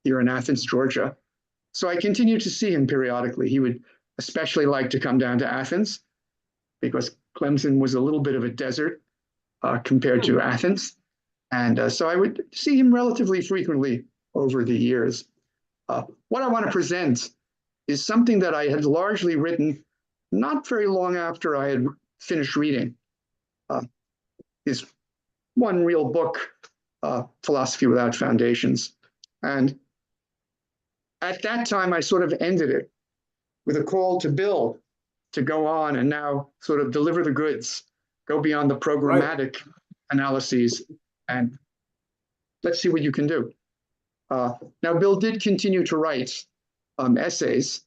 here in Athens, Georgia. So I continued to see him periodically. He would especially like to come down to Athens because Clemson was a little bit of a desert compared to Athens. And so I would see him relatively frequently over the years. What I want to present is something that I had largely written not very long after I had finished reading his one real book, Philosophy Without Foundations. And at that time, I sort of ended it with a call to Bill to go on and now sort of deliver the goods, go beyond the programmatic analyses, and let's see what you can do. Now, Bill did continue to write essays.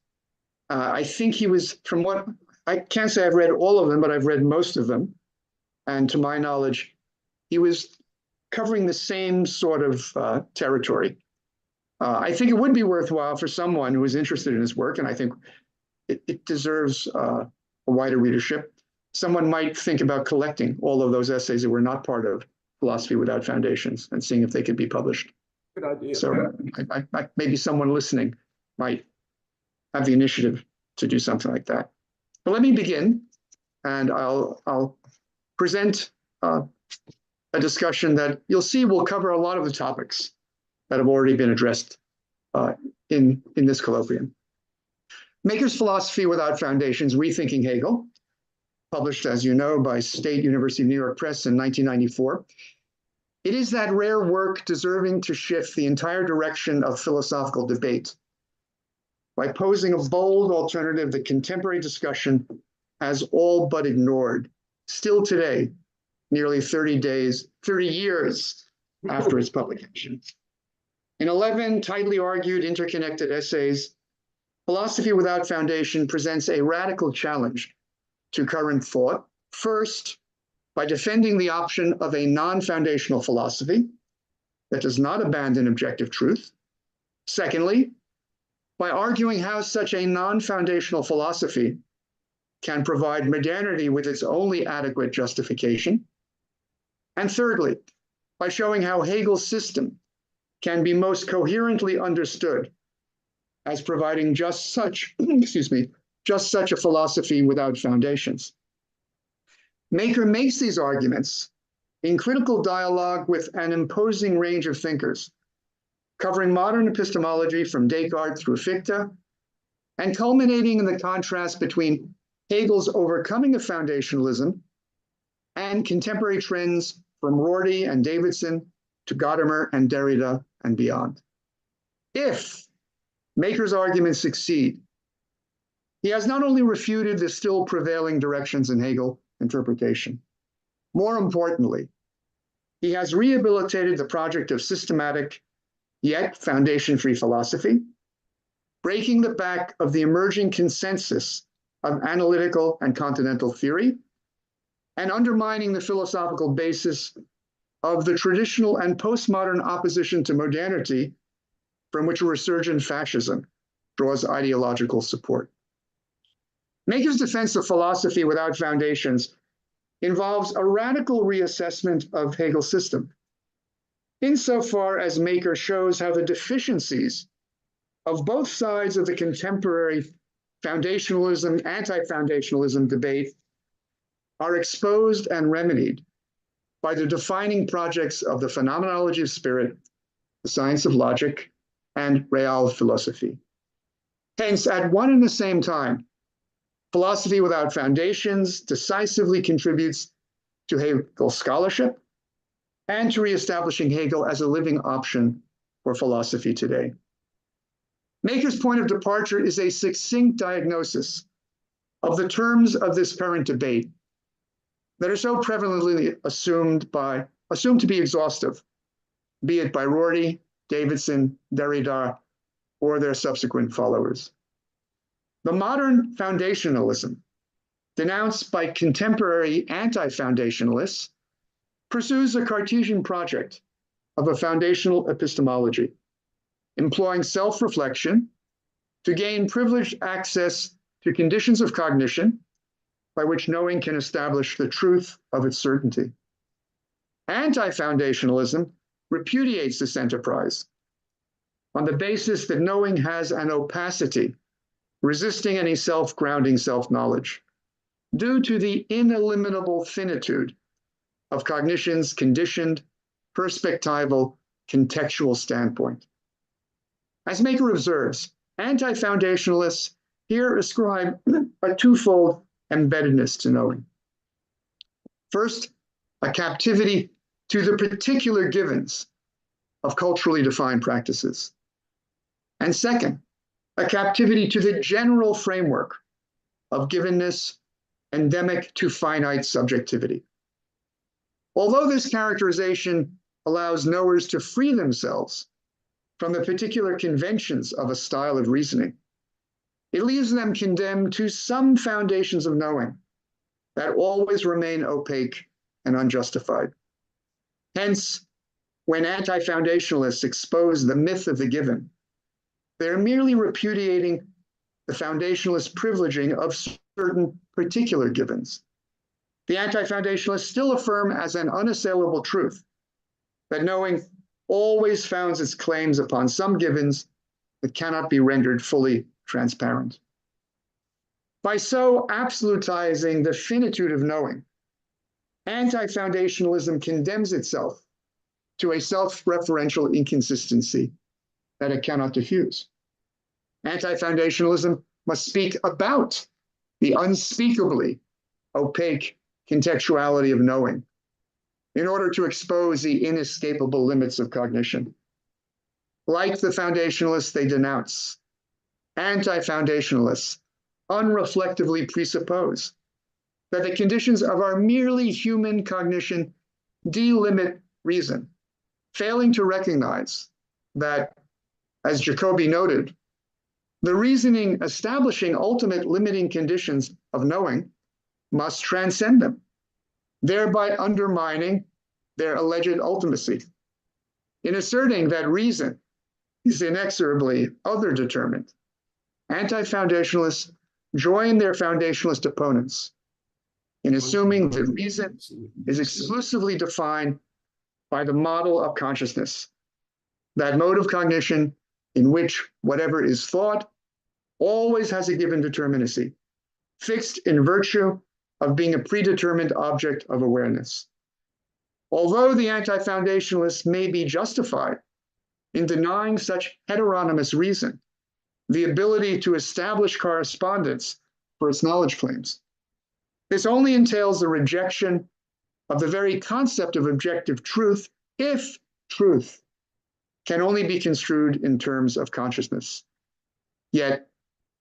I think he was, from what, I can't say I've read all of them, but I've read most of them. And to my knowledge, he was covering the same sort of territory. I think it would be worthwhile for someone who is interested in his work, and I think it deserves a wider readership. Someone might think about collecting all of those essays that were not part of Philosophy Without Foundations and seeing if they could be published. Good idea. So maybe someone listening might have the initiative to do something like that. But let me begin, and I'll present a discussion that you'll see will cover a lot of the topics that have already been addressed in this colloquium. Maker's Philosophy Without Foundations, Rethinking Hegel, published, as you know, by State University of New York Press in 1994. It is that rare work deserving to shift the entire direction of philosophical debate by posing a bold alternative that contemporary discussion has all but ignored, still today, nearly 30 years after its publication. In 11 tightly argued, interconnected essays, Philosophy Without Foundation presents a radical challenge to current thought. First, by defending the option of a non-foundational philosophy that does not abandon objective truth. Secondly, by arguing how such a non-foundational philosophy can provide modernity with its only adequate justification. And thirdly, by showing how Hegel's system can be most coherently understood as providing just such, just such a philosophy without foundations. Maker makes these arguments in critical dialogue with an imposing range of thinkers, covering modern epistemology from Descartes through Fichte, and culminating in the contrast between Hegel's overcoming of foundationalism and contemporary trends from Rorty and Davidson to Gadamer and Derrida and beyond. If Maker's arguments succeed, He has not only refuted the still prevailing directions in Hegel interpretation, more importantly, he has rehabilitated the project of systematic yet foundation-free philosophy, breaking the back of the emerging consensus of analytical and continental theory, and undermining the philosophical basis of the traditional and postmodern opposition to modernity from which a resurgent fascism draws ideological support. Maker's defense of philosophy without foundations involves a radical reassessment of Hegel's system, insofar as Maker shows how the deficiencies of both sides of the contemporary foundationalism, anti-foundationalism debate are exposed and remedied by the defining projects of the phenomenology of spirit, the science of logic, and real philosophy. Hence, at one and the same time, philosophy without foundations decisively contributes to Hegel's scholarship and to reestablishing Hegel as a living option for philosophy today. Maker's point of departure is a succinct diagnosis of the terms of this current debate that are so prevalently assumed to be exhaustive, be it by Rorty, Davidson, Derrida, or their subsequent followers. The modern foundationalism, denounced by contemporary anti-foundationalists, pursues a Cartesian project of a foundational epistemology, employing self-reflection to gain privileged access to conditions of cognition by which knowing can establish the truth of its certainty. Anti-foundationalism repudiates this enterprise on the basis that knowing has an opacity, resisting any self-grounding self-knowledge, due to the ineliminable finitude of cognition's conditioned, perspectival, contextual standpoint. As Maker observes, anti-foundationalists here ascribe a twofold embeddedness to knowing. First, a captivity to the particular givens of culturally defined practices. And second, a captivity to the general framework of givenness endemic to finite subjectivity. Although this characterization allows knowers to free themselves from the particular conventions of a style of reasoning, it leaves them condemned to some foundations of knowing that always remain opaque and unjustified. Hence, when anti-foundationalists expose the myth of the given, they're merely repudiating the foundationalist privileging of certain particular givens. The anti-foundationalists still affirm as an unassailable truth that knowing always founds its claims upon some givens that cannot be rendered fully transparent. By so absolutizing the finitude of knowing, anti-foundationalism condemns itself to a self-referential inconsistency that it cannot diffuse. Anti-foundationalism must speak about the unspeakably opaque contextuality of knowing in order to expose the inescapable limits of cognition. Like the foundationalists they denounce, anti-foundationalists unreflectively presuppose that the conditions of our merely human cognition delimit reason, failing to recognize that, as Jacobi noted, the reasoning establishing ultimate limiting conditions of knowing must transcend them, thereby undermining their alleged ultimacy. In asserting that reason is inexorably other-determined, anti-foundationalists join their foundationalist opponents in assuming that reason is exclusively defined by the model of consciousness, that mode of cognition in which whatever is thought always has a given determinacy, fixed in virtue of being a predetermined object of awareness. Although the anti-foundationalists may be justified in denying such heteronymous reason the ability to establish correspondence for its knowledge claims, this only entails the rejection of the very concept of objective truth if truth can only be construed in terms of consciousness. Yet,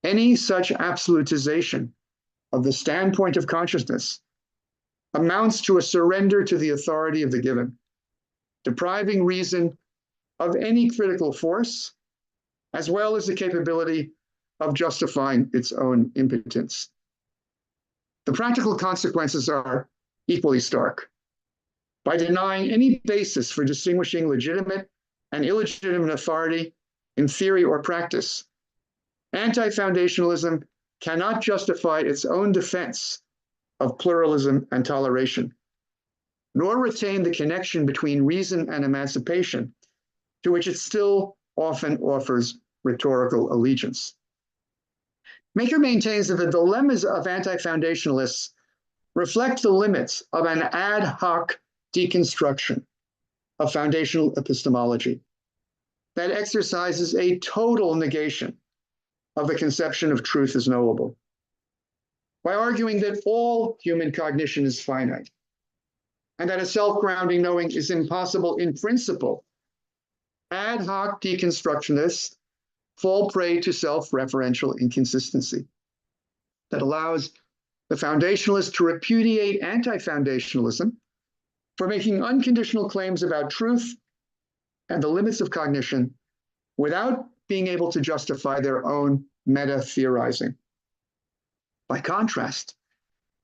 Any such absolutization of the standpoint of consciousness amounts to a surrender to the authority of the given, depriving reason of any critical force, as well as the capability of justifying its own impotence. The practical consequences are equally stark. By denying any basis for distinguishing legitimate and illegitimate authority in theory or practice, anti-foundationalism cannot justify its own defense of pluralism and toleration, nor retain the connection between reason and emancipation, to which it still often offers rhetorical allegiance. Maker maintains that the dilemmas of anti-foundationalists reflect the limits of an ad hoc deconstruction of foundational epistemology that exercises a total negation of the conception of truth as knowable, by arguing that all human cognition is finite and that a self-grounding knowing is impossible in principle. Ad hoc deconstructionists fall prey to self-referential inconsistency that allows the foundationalist to repudiate anti-foundationalism for making unconditional claims about truth and the limits of cognition without being able to justify their own meta-theorizing. By contrast,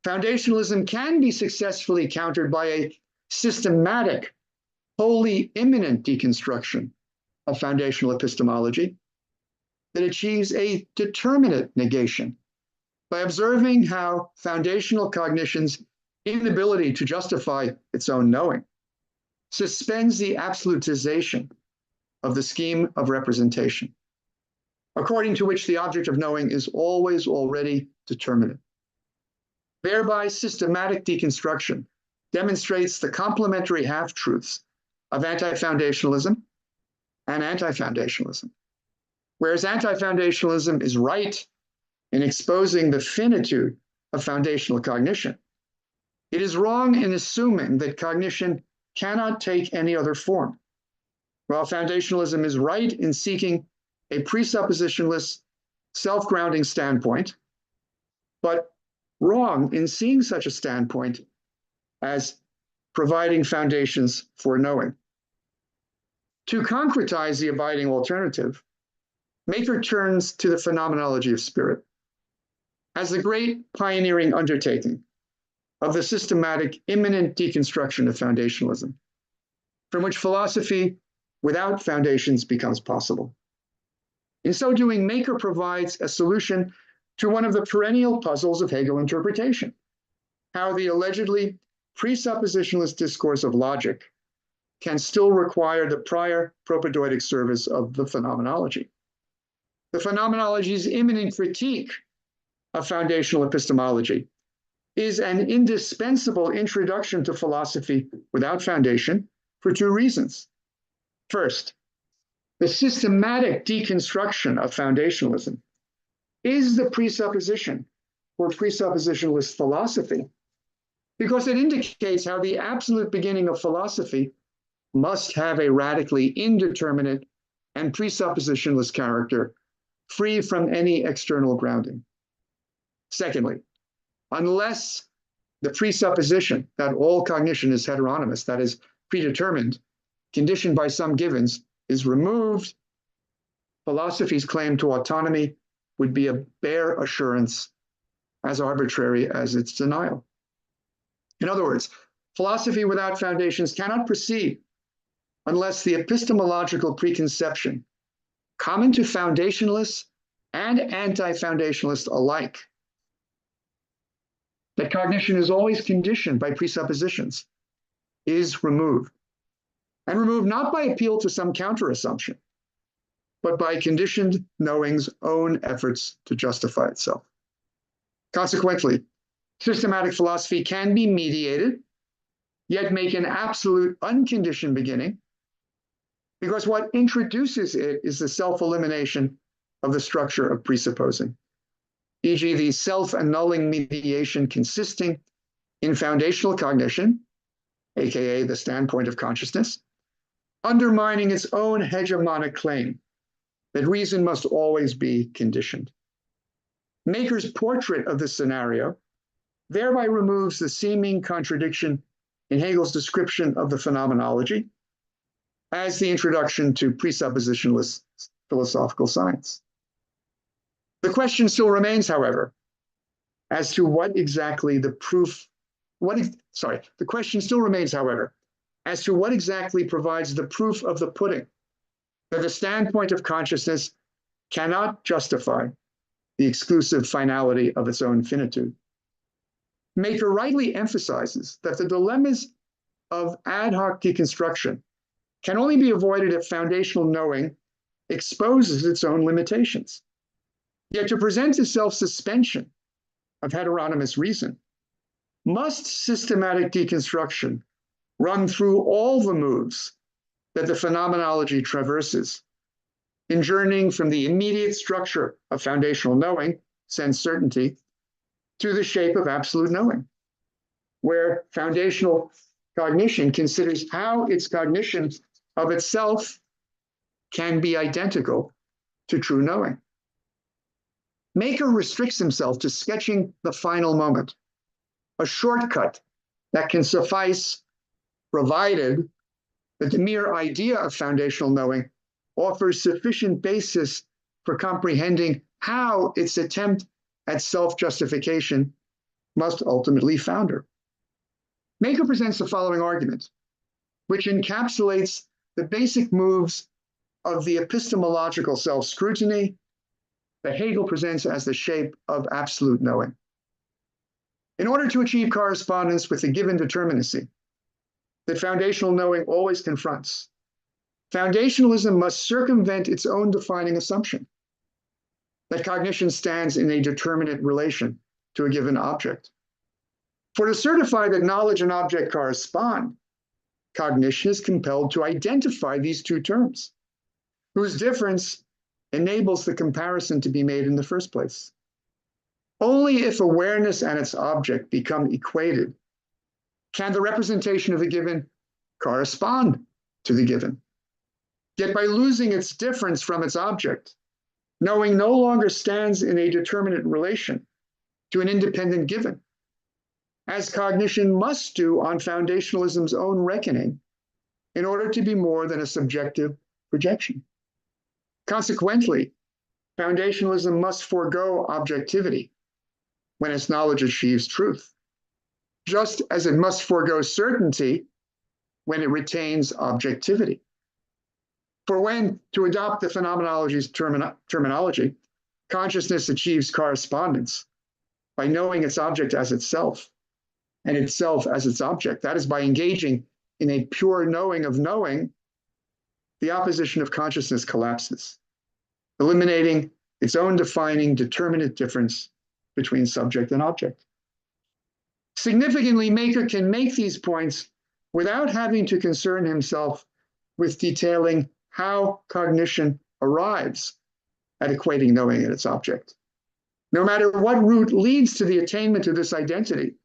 foundationalism can be successfully countered by a systematic, wholly immanent deconstruction of foundational epistemology that achieves a determinate negation by observing how foundational cognition's inability to justify its own knowing suspends the absolutization of the scheme of representation, according to which the object of knowing is always already determinate. Thereby, systematic deconstruction demonstrates the complementary half-truths of anti-foundationalism and anti-foundationalism. Whereas anti-foundationalism is right in exposing the finitude of foundational cognition, it is wrong in assuming that cognition cannot take any other form, while foundationalism is right in seeking a presuppositionless, self-grounding standpoint, but wrong in seeing such a standpoint as providing foundations for knowing. To concretize the abiding alternative, Maker turns to the phenomenology of spirit as the great pioneering undertaking of the systematic, immanent deconstruction of foundationalism, from which philosophy without foundations becomes possible. In so doing, Maker provides a solution to one of the perennial puzzles of Hegel interpretation, how the allegedly presuppositionalist discourse of logic can still require the prior propaedeutic service of the phenomenology. The phenomenology's immanent critique of foundational epistemology is an indispensable introduction to philosophy without foundation for two reasons. First, the systematic deconstruction of foundationalism is the presupposition for presuppositionalist philosophy, because it indicates how the absolute beginning of philosophy must have a radically indeterminate and presuppositionless character, free from any external grounding. Secondly, unless the presupposition that all cognition is heteronymous, that is, predetermined, conditioned by some givens, is removed, philosophy's claim to autonomy would be a bare assurance, as arbitrary as its denial. In other words, philosophy without foundations cannot proceed unless the epistemological preconception, common to foundationalists and anti-foundationalists alike, that cognition is always conditioned by presuppositions, is removed. And removed not by appeal to some counter-assumption, but by conditioned knowing's own efforts to justify itself. Consequently, systematic philosophy can be mediated, yet make an absolute unconditioned beginning, because what introduces it is the self-elimination of the structure of presupposing, e.g. the self-annulling mediation consisting in foundational cognition, aka the standpoint of consciousness, undermining its own hegemonic claim that reason must always be conditioned. Maker's portrait of this scenario thereby removes the seeming contradiction in Hegel's description of the phenomenology as the introduction to presuppositionalist philosophical science. The question still remains, however, as to what exactly the question still remains, however, as to what exactly provides the proof of the pudding that the standpoint of consciousness cannot justify the exclusive finality of its own finitude. Maker rightly emphasizes that the dilemmas of ad hoc deconstruction can only be avoided if foundational knowing exposes its own limitations. Yet to present a self-suspension of heteronymous reason, must systematic deconstruction run through all the moves that the phenomenology traverses, in journeying from the immediate structure of foundational knowing, sense certainty, to the shape of absolute knowing, where foundational cognition considers how its cognition of itself can be identical to true knowing. Maker restricts himself to sketching the final moment, a shortcut that can suffice provided that the mere idea of foundational knowing offers sufficient basis for comprehending how its attempt at self-justification must ultimately founder. Maker presents the following argument, which encapsulates the basic moves of the epistemological self-scrutiny that Hegel presents as the shape of absolute knowing. In order to achieve correspondence with the given determinacy that foundational knowing always confronts, foundationalism must circumvent its own defining assumption that cognition stands in a determinate relation to a given object. For to certify that knowledge and object correspond, cognition is compelled to identify these two terms, whose difference enables the comparison to be made in the first place. Only if awareness and its object become equated can the representation of the given correspond to the given. Yet by losing its difference from its object, knowing no longer stands in a determinate relation to an independent given, as cognition must do on foundationalism's own reckoning in order to be more than a subjective projection. Consequently, foundationalism must forego objectivity when its knowledge achieves truth, just as it must forego certainty when it retains objectivity. For when, to adopt the phenomenology's terminology, consciousness achieves correspondence by knowing its object as itself and itself as its object, that is, by engaging in a pure knowing of knowing, the opposition of consciousness collapses, eliminating its own defining determinate difference between subject and object. Significantly, Maker can make these points without having to concern himself with detailing how cognition arrives at equating knowing and its object. No matter what route leads to the attainment of this identity,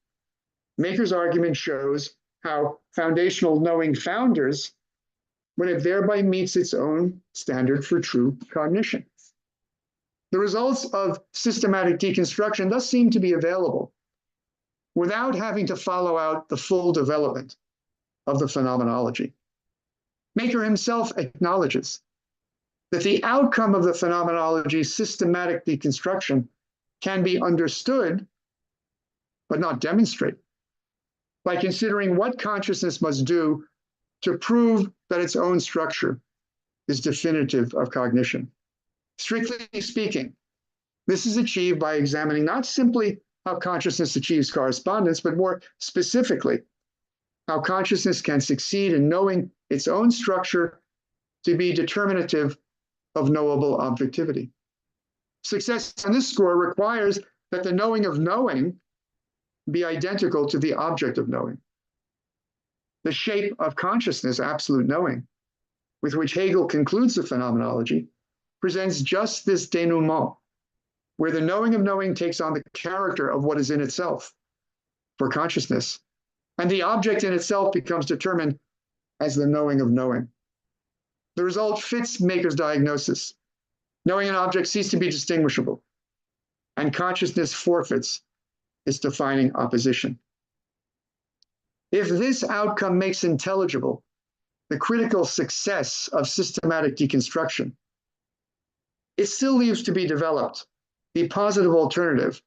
Maker's argument shows how foundational knowing founders when it thereby meets its own standard for true cognition. The results of systematic deconstruction thus seem to be available without having to follow out the full development of the phenomenology. Maker himself acknowledges that the outcome of the phenomenology's systematic deconstruction can be understood, but not demonstrated, by considering what consciousness must do to prove that its own structure is definitive of cognition. Strictly speaking, this is achieved by examining not simply how consciousness achieves correspondence, but more specifically, how consciousness can succeed in knowing its own structure to be determinative of knowable objectivity. Success on this score requires that the knowing of knowing be identical to the object of knowing. The shape of consciousness, absolute knowing, with which Hegel concludes the phenomenology, presents just this denouement, where the knowing of knowing takes on the character of what is in itself for consciousness, and the object in itself becomes determined as the knowing of knowing. The result fits Maker's diagnosis. Knowing and object cease to be distinguishable. and consciousness forfeits its defining opposition. If this outcome makes intelligible the critical success of systematic deconstruction, it still leaves to be developed the positive alternative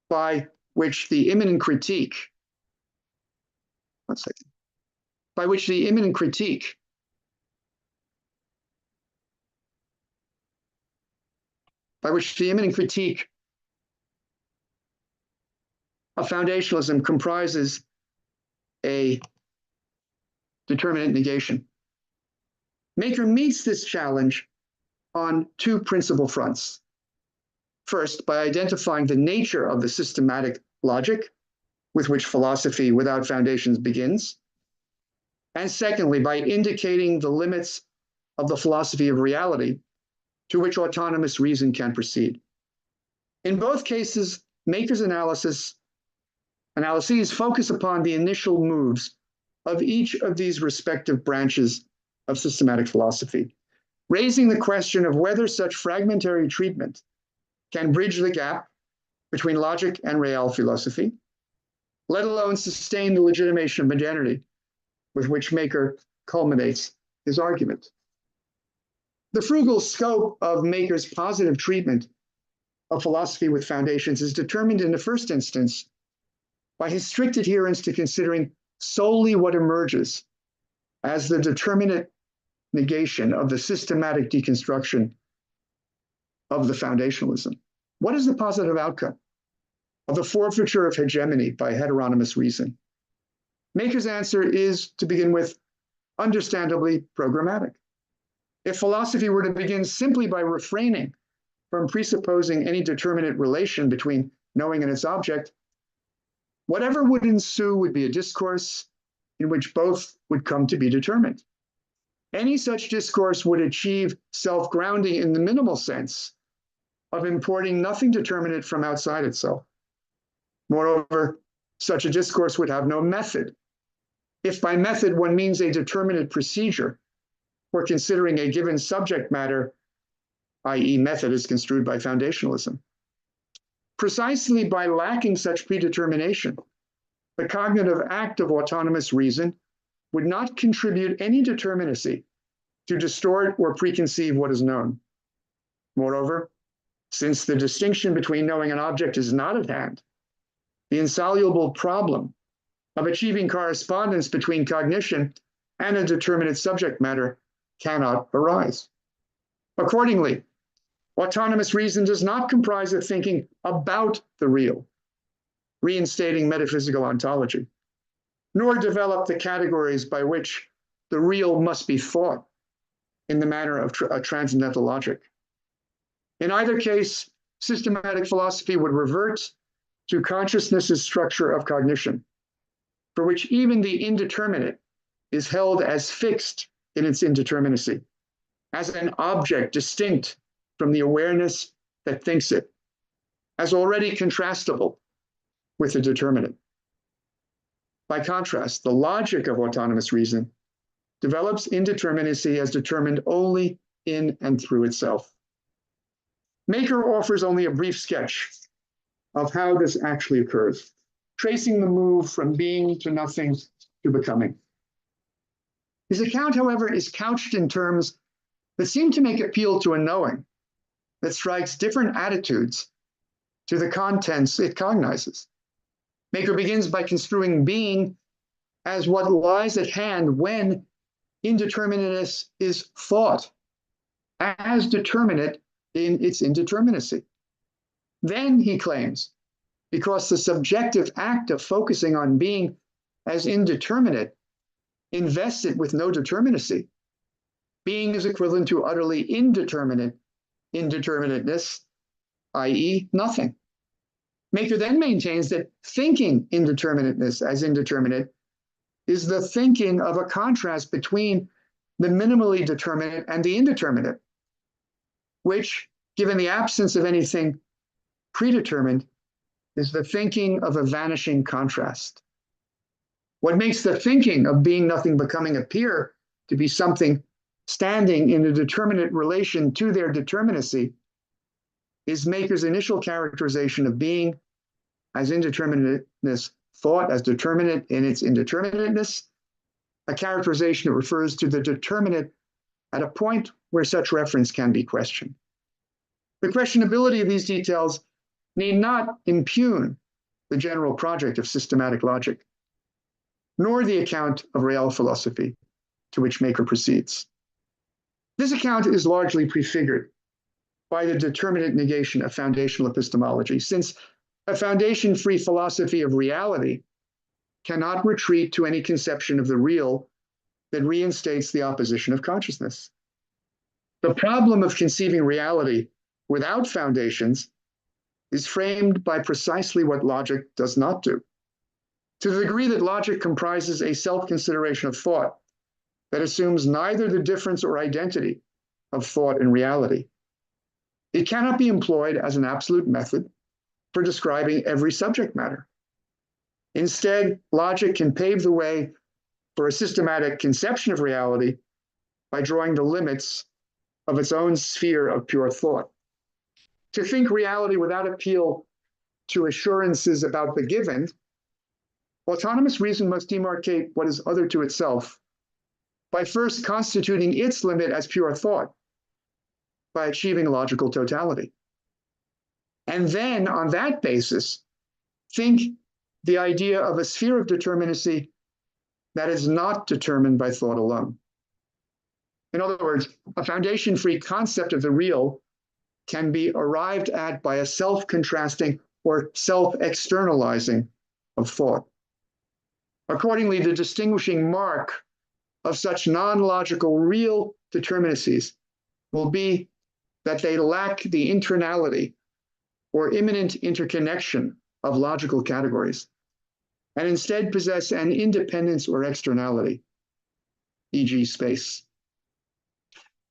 by which the immanent critique, by which the immanent critique of foundationalism comprises a determinate negation. Maker meets this challenge on two principal fronts. First, by identifying the nature of the systematic logic with which philosophy without foundations begins. And secondly, by indicating the limits of the philosophy of reality to which autonomous reason can proceed. In both cases, Maker's analyses focus upon the initial moves of each of these respective branches of systematic philosophy, raising the question of whether such fragmentary treatment can bridge the gap between logic and real philosophy, let alone sustain the legitimation of modernity with which Maker culminates his argument. The frugal scope of Maker's positive treatment of philosophy with foundations is determined in the first instance by his strict adherence to considering solely what emerges as the determinate negation of the systematic deconstruction of the foundationalism. What is the positive outcome of the forfeiture of hegemony by heteronymous reason? Maker's answer is, to begin with, understandably programmatic. If philosophy were to begin simply by refraining from presupposing any determinate relation between knowing and its object, whatever would ensue would be a discourse in which both would come to be determined. Any such discourse would achieve self-grounding in the minimal sense of importing nothing determinate from outside itself. Moreover, such a discourse would have no method. If by method one means a determinate procedure for considering a given subject matter, i.e. method is construed by foundationalism. Precisely by lacking such predetermination, the cognitive act of autonomous reason would not contribute any determinacy to distort or preconceive what is known. Moreover, since the distinction between knowing an object is not at hand, the insoluble problem of achieving correspondence between cognition and a determinate subject matter cannot arise. Accordingly, autonomous reason does not comprise of thinking about the real, reinstating metaphysical ontology, nor develop the categories by which the real must be thought in the manner of a transcendental logic. In either case, systematic philosophy would revert to consciousness's structure of cognition, for which even the indeterminate is held as fixed in its indeterminacy, as an object distinct from the awareness that thinks it, as already contrastable with the determinate. By contrast, the logic of autonomous reason develops indeterminacy as determined only in and through itself. Maker offers only a brief sketch of how this actually occurs, tracing the move from being to nothing to becoming. His account, however, is couched in terms that seem to make appeal to a knowing that strikes different attitudes to the contents it cognizes. Maker begins by construing being as what lies at hand when indeterminateness is thought, as determinate in its indeterminacy. Then, he claims, because the subjective act of focusing on being as indeterminate invests it with no determinacy, being is equivalent to utterly indeterminateness, i.e. nothing. Maker then maintains that thinking indeterminateness as indeterminate is the thinking of a contrast between the minimally determinate and the indeterminate, which, given the absence of anything predetermined, is the thinking of a vanishing contrast. What makes the thinking of being nothing becoming appear to be something standing in a determinate relation to their determinacy is Maker's initial characterization of being as indeterminateness, thought as determinate in its indeterminateness, a characterization that refers to the determinate at a point where such reference can be questioned. The questionability of these details need not impugn the general project of systematic logic, nor the account of real philosophy to which Maker proceeds. This account is largely prefigured by the determinate negation of foundational epistemology, since a foundation-free philosophy of reality cannot retreat to any conception of the real that reinstates the opposition of consciousness. The problem of conceiving reality without foundations is framed by precisely what logic does not do. To the degree that logic comprises a self-consideration of thought that assumes neither the difference or identity of thought and reality, it cannot be employed as an absolute method for describing every subject matter. Instead, logic can pave the way for a systematic conception of reality by drawing the limits of its own sphere of pure thought. To think reality without appeal to assurances about the given, autonomous reason must demarcate what is other to itself by first constituting its limit as pure thought, by achieving logical totality. And then, on that basis, think the idea of a sphere of determinacy that is not determined by thought alone. In other words, a foundation-free concept of the real can be arrived at by a self-contrasting or self-externalizing of thought. Accordingly, the distinguishing mark of such non-logical real determinacies will be that they lack the internality or immanent interconnection of logical categories, and instead possess an independence or externality, e.g. space.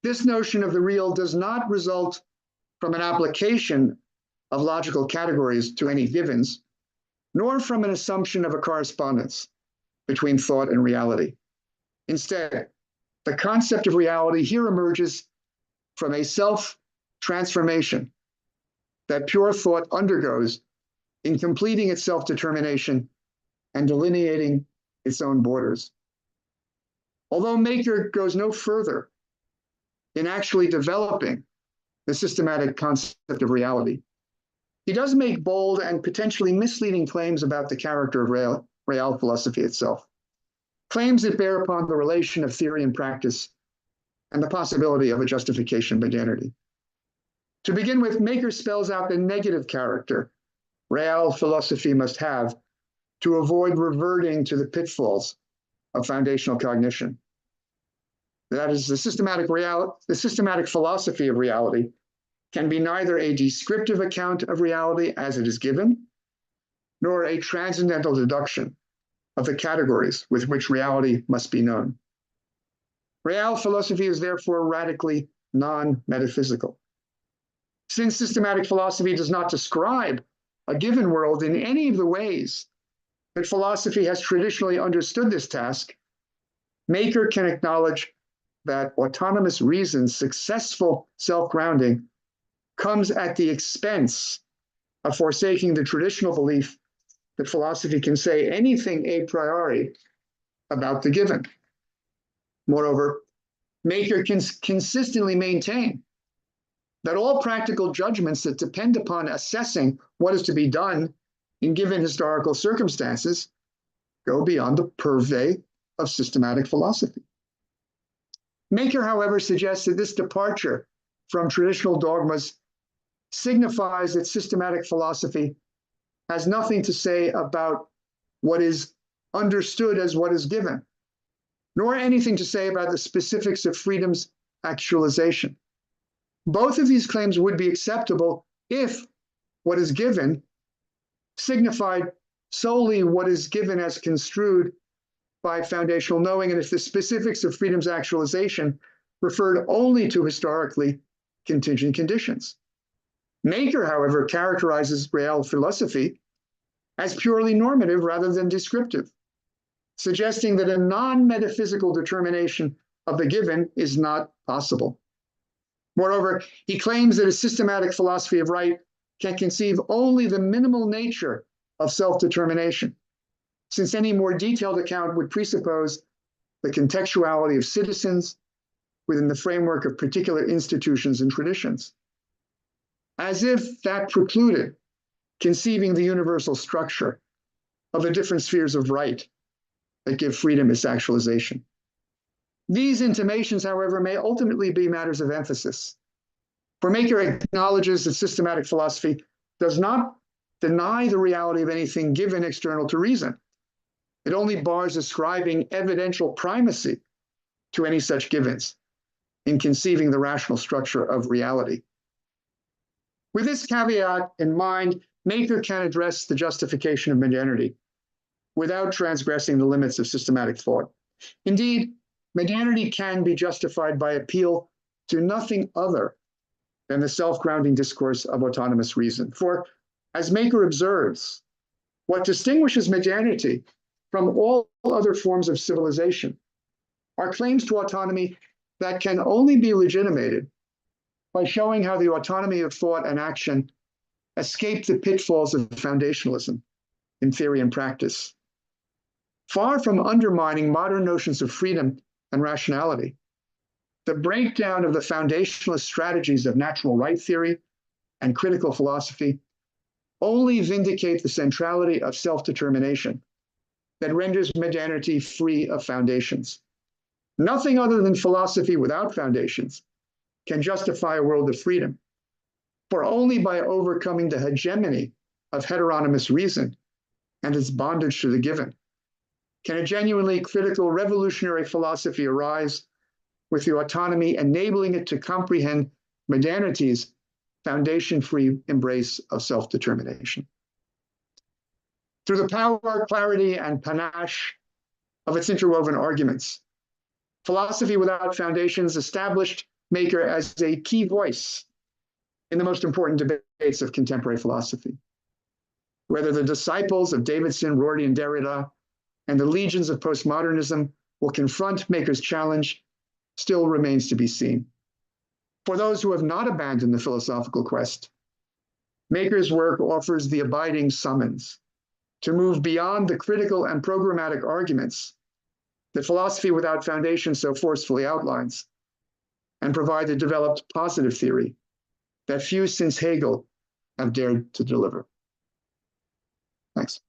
This notion of the real does not result from an application of logical categories to any givens, nor from an assumption of a correspondence between thought and reality. Instead, the concept of reality here emerges from a self-transformation that pure thought undergoes in completing its self-determination and delineating its own borders. Although Maker goes no further in actually developing the systematic concept of reality, he does make bold and potentially misleading claims about the character of real philosophy itself, claims that bear upon the relation of theory and practice and the possibility of a justification of modernity. To begin with, Maker spells out the negative character real philosophy must have to avoid reverting to the pitfalls of foundational cognition. That is, the systematic philosophy of reality can be neither a descriptive account of reality as it is given, nor a transcendental deduction of the categories with which reality must be known. Real philosophy is therefore radically non-metaphysical. Since systematic philosophy does not describe a given world in any of the ways that philosophy has traditionally understood this task, Maker can acknowledge that autonomous reason's successful self-grounding comes at the expense of forsaking the traditional belief that philosophy can say anything a priori about the given. Moreover, Maker can consistently maintain that all practical judgments that depend upon assessing what is to be done in given historical circumstances go beyond the purvey of systematic philosophy. Maker, however, suggests that this departure from traditional dogmas signifies that systematic philosophy has nothing to say about what is understood as what is given, nor anything to say about the specifics of freedom's actualization. Both of these claims would be acceptable if what is given signified solely what is given as construed by foundational knowing, and if the specifics of freedom's actualization referred only to historically contingent conditions. Maker, however, characterizes real philosophy as purely normative rather than descriptive, suggesting that a non-metaphysical determination of the given is not possible. Moreover, he claims that a systematic philosophy of right can conceive only the minimal nature of self-determination, since any more detailed account would presuppose the contextuality of citizens within the framework of particular institutions and traditions, as if that precluded conceiving the universal structure of the different spheres of right that give freedom its actualization. These intimations, however, may ultimately be matters of emphasis. For Maker acknowledges that systematic philosophy does not deny the reality of anything given external to reason. It only bars ascribing evidential primacy to any such givens in conceiving the rational structure of reality. With this caveat in mind, Maker can address the justification of modernity without transgressing the limits of systematic thought. Indeed, modernity can be justified by appeal to nothing other than the self-grounding discourse of autonomous reason. For, as Maker observes, what distinguishes modernity from all other forms of civilization are claims to autonomy that can only be legitimated by showing how the autonomy of thought and action escape the pitfalls of foundationalism in theory and practice. Far from undermining modern notions of freedom and rationality, the breakdown of the foundationalist strategies of natural right theory and critical philosophy only vindicate the centrality of self-determination that renders modernity free of foundations. Nothing other than philosophy without foundations can justify a world of freedom, for only by overcoming the hegemony of heteronymous reason and its bondage to the given can a genuinely critical revolutionary philosophy arise with the autonomy enabling it to comprehend modernity's foundation-free embrace of self-determination. Through the power, clarity, and panache of its interwoven arguments, philosophy without foundations established Maker as a key voice in the most important debates of contemporary philosophy. Whether the disciples of Davidson, Rorty, and Derrida, and the legions of postmodernism will confront Maker's challenge still remains to be seen. For those who have not abandoned the philosophical quest, Maker's work offers the abiding summons to move beyond the critical and programmatic arguments that philosophy without foundation so forcefully outlines, and provide a developed positive theory that few since Hegel have dared to deliver. Thanks.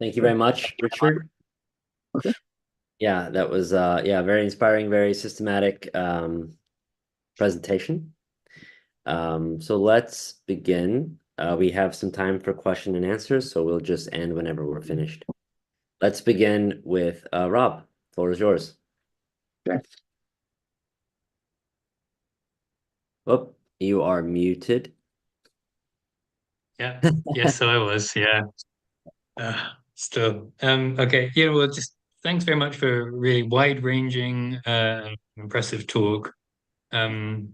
Thank you very much, Richard. Okay. Yeah, that was very inspiring, very systematic presentation. So let's begin. We have some time for question and answers, so we'll just end whenever we're finished. Let's begin with Rob. The floor is yours. Okay. Oh, you are muted. Yeah. Yes, so I was. Yeah. Still. Okay. Yeah. Well, just thanks very much for a really wide-ranging, impressive talk. I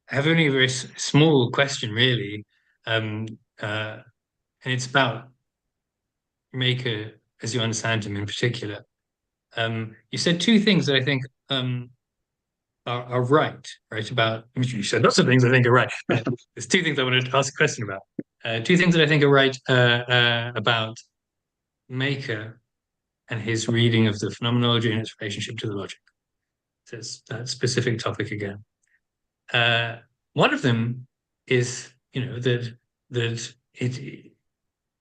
have only a very small question, really, and it's about Maker, as you understand him in particular. You said two things that I think are right about. I mean, you said lots of things I think are right. There's two things I wanted to ask a question about. Two things that I think are right about Maker and his reading of the phenomenology and its relationship to the logic. So it's that specific topic again. One of them is, that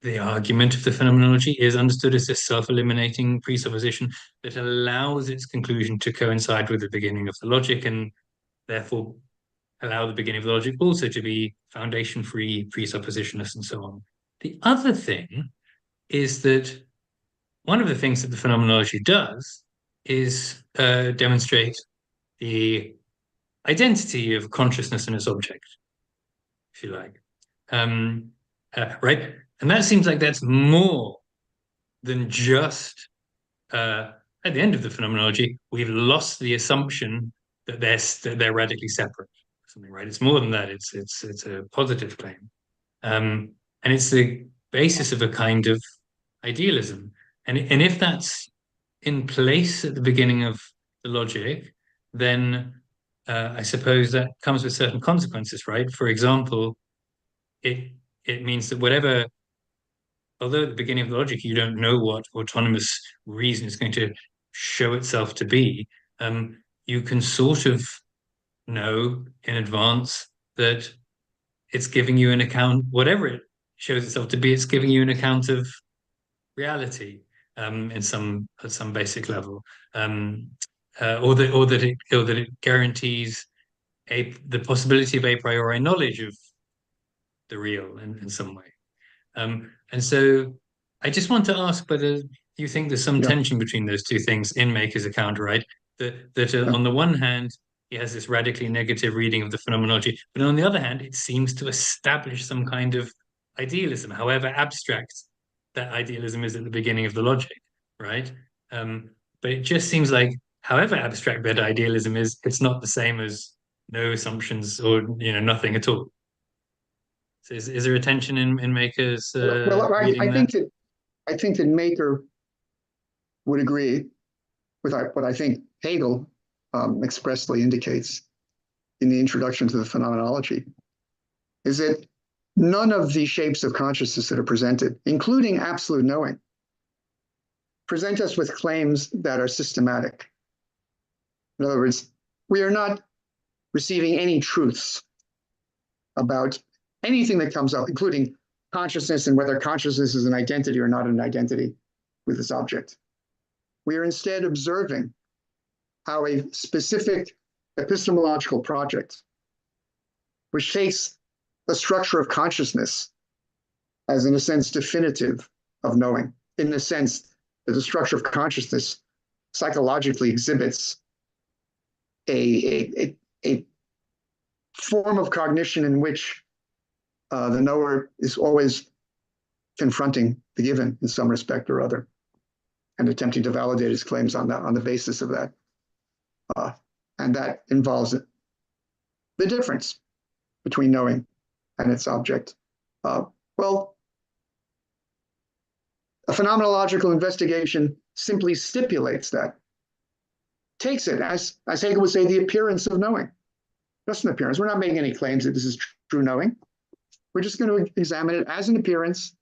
the argument of the phenomenology is understood as a self-eliminating presupposition that allows its conclusion to coincide with the beginning of the logic, and therefore allow the beginning of the logic also to be foundation-free, presuppositionless, and so on. The other thing is that one of the things that the phenomenology does is demonstrate the identity of consciousness and its object, if you like. Right? And that seems like that's more than just at the end of the phenomenology, we've lost the assumption that they're radically separate. Something, right? It's more than that. It's a positive claim, and it's the basis of a kind of idealism. And if that's in place at the beginning of the logic, then I suppose that comes with certain consequences, right? For example, it means that whatever, although at the beginning of the logic you don't know what autonomous reason is going to show itself to be, you can sort of know in advance that it's giving you an account, whatever it shows itself to be, it's giving you an account of reality at some basic level, or that it guarantees the possibility of a priori knowledge of the real in some way. And so I just want to ask whether you think there's some tension between those two things in Maker's account, right? That on the one hand, he has this radically negative reading of the phenomenology, but on the other hand, it seems to establish some kind of idealism, however abstract that idealism is at the beginning of the logic, right? But it just seems like, however abstract that idealism is, it's not the same as no assumptions or nothing at all. So is there a tension in Maker's reading there? I think that Maker would agree with what I think Hegel expressly indicates in the introduction to the phenomenology, is that none of the shapes of consciousness that are presented, including absolute knowing, present us with claims that are systematic. In other words, we are not receiving any truths about anything that comes up, including consciousness and whether consciousness is an identity or not an identity with this object. We are instead observing how a specific epistemological project, which takes the structure of consciousness as, in a sense, definitive of knowing, in the sense that the structure of consciousness psychologically exhibits a form of cognition in which the knower is always confronting the given in some respect or other and attempting to validate his claims on the basis of that. And that involves the difference between knowing and its object. Well, a phenomenological investigation simply stipulates that, takes it as Hegel would say, the appearance of knowing. Just an appearance. We're not making any claims that this is true knowing. We're just going to examine it as an appearance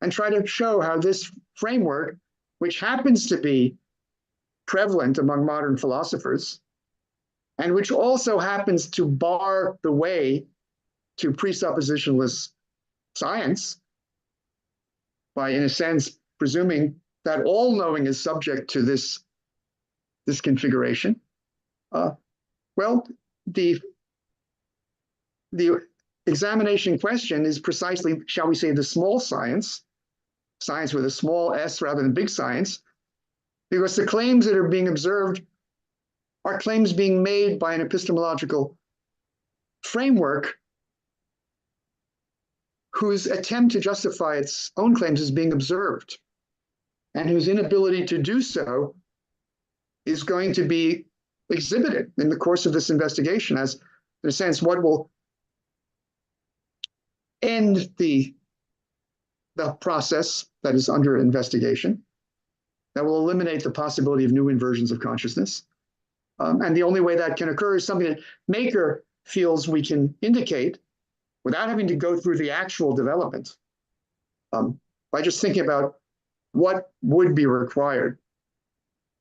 and try to show how this framework, which happens to be prevalent among modern philosophers, and which also happens to bar the way to presuppositionless science by, in a sense, presuming that all knowing is subject to this configuration. Well, the examination question is precisely, shall we say, the small science with a small s rather than big science, because the claims that are being observed are claims being made by an epistemological framework whose attempt to justify its own claims is being observed, and whose inability to do so is going to be exhibited in the course of this investigation as, in a sense, what will end the process that is under investigation, that will eliminate the possibility of new inversions of consciousness. And the only way that can occur is something that Maker feels we can indicate without having to go through the actual development, by just thinking about what would be required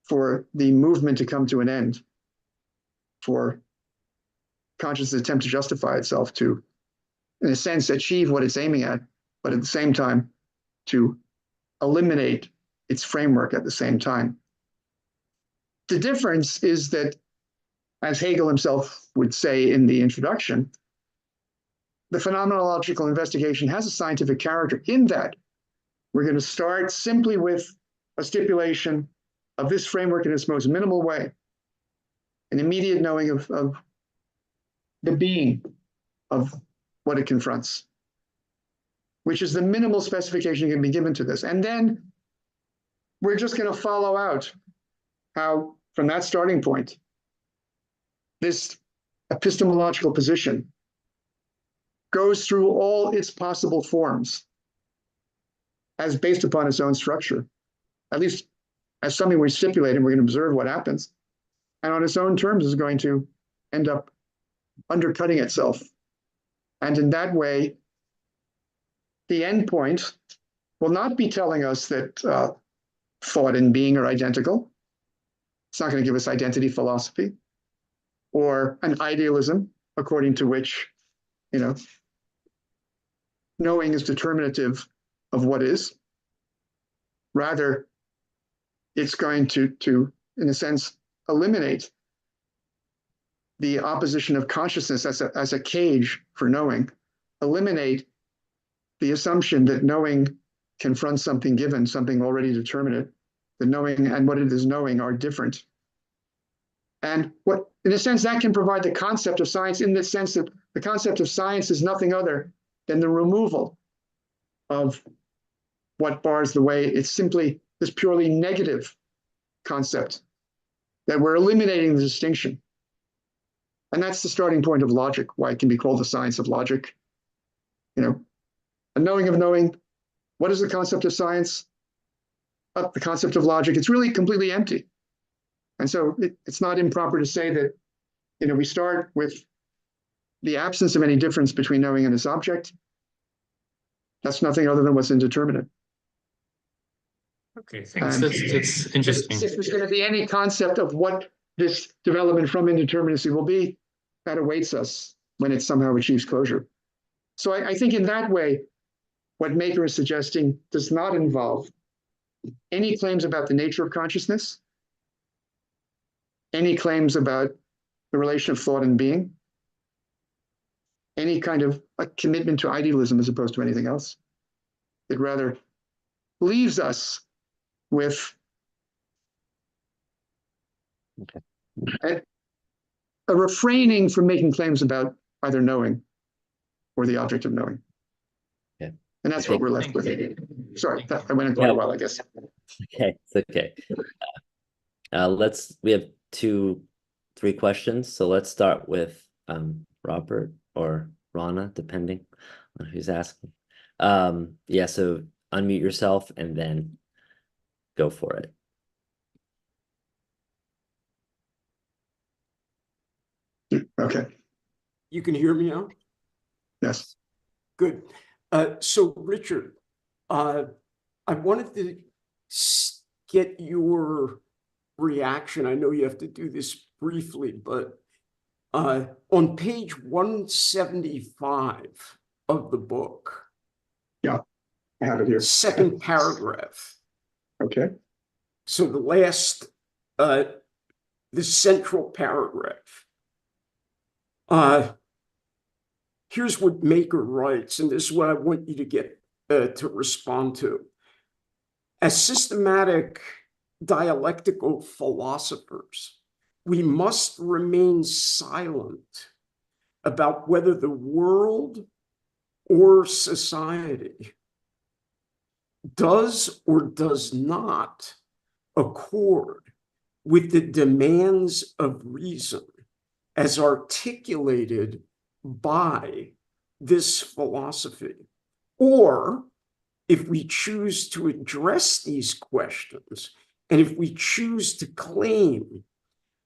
for the movement to come to an end, for consciousness attempt to justify itself, to, in a sense, achieve what it's aiming at, but at the same time, to eliminate its framework at the same time. The difference is that, as Hegel himself would say in the introduction, the phenomenological investigation has a scientific character in that we're going to start simply with a stipulation of this framework in its most minimal way, an immediate knowing of the being of what it confronts, which is the minimal specification that can be given to this. And then we're just going to follow out how, from that starting point, this epistemological position goes through all its possible forms as based upon its own structure, at least as something we stipulate and we're going to observe what happens. And on its own terms is going to end up undercutting itself. And in that way, the endpoint will not be telling us that thought and being are identical. It's not going to give us identity philosophy or an idealism according to which, knowing is determinative of what is. Rather, it's going to, in a sense, eliminate the opposition of consciousness as a cage for knowing, eliminate the assumption that knowing confronts something given, something already determinate, that knowing and what it is knowing are different. And what, in a sense, that can provide the concept of science in the sense that the concept of science is nothing other than the removal of what bars the way. It's simply this purely negative concept that we're eliminating the distinction. And that's the starting point of logic, why it can be called the science of logic. A knowing of knowing. What is the concept of science? The concept of logic. It's really completely empty. And so it's not improper to say that, we start with the absence of any difference between knowing and its object. That's nothing other than what's indeterminate. Okay, thanks. That's interesting. If there's going to be any concept of what this development from indeterminacy will be, that awaits us when it somehow achieves closure. So I think in that way, what Maker is suggesting does not involve any claims about the nature of consciousness, any claims about the relation of thought and being, any kind of a commitment to idealism as opposed to anything else. It rather leaves us with a refraining from making claims about either knowing or the object of knowing. Yeah. And that's what we're left with. Sorry, I went on quite a while, I guess. Okay, it's okay. We have 3 questions. So let's start with Robert or Rana, depending on who's asking. Yeah, so unmute yourself and then go for it. Okay. You can hear me now? Yes. Good. So, Richard, I wanted to get your reaction. I know you have to do this briefly, but on page 175 of the book. Yeah, I have it here. Second paragraph. Okay. So the central paragraph. Here's what Maker writes, and this is what I want you to get to respond to. As systematic dialectical philosophers, we must remain silent about whether the world or society does or does not accord with the demands of reason as articulated by this philosophy. Or if we choose to address these questions, and if we choose to claim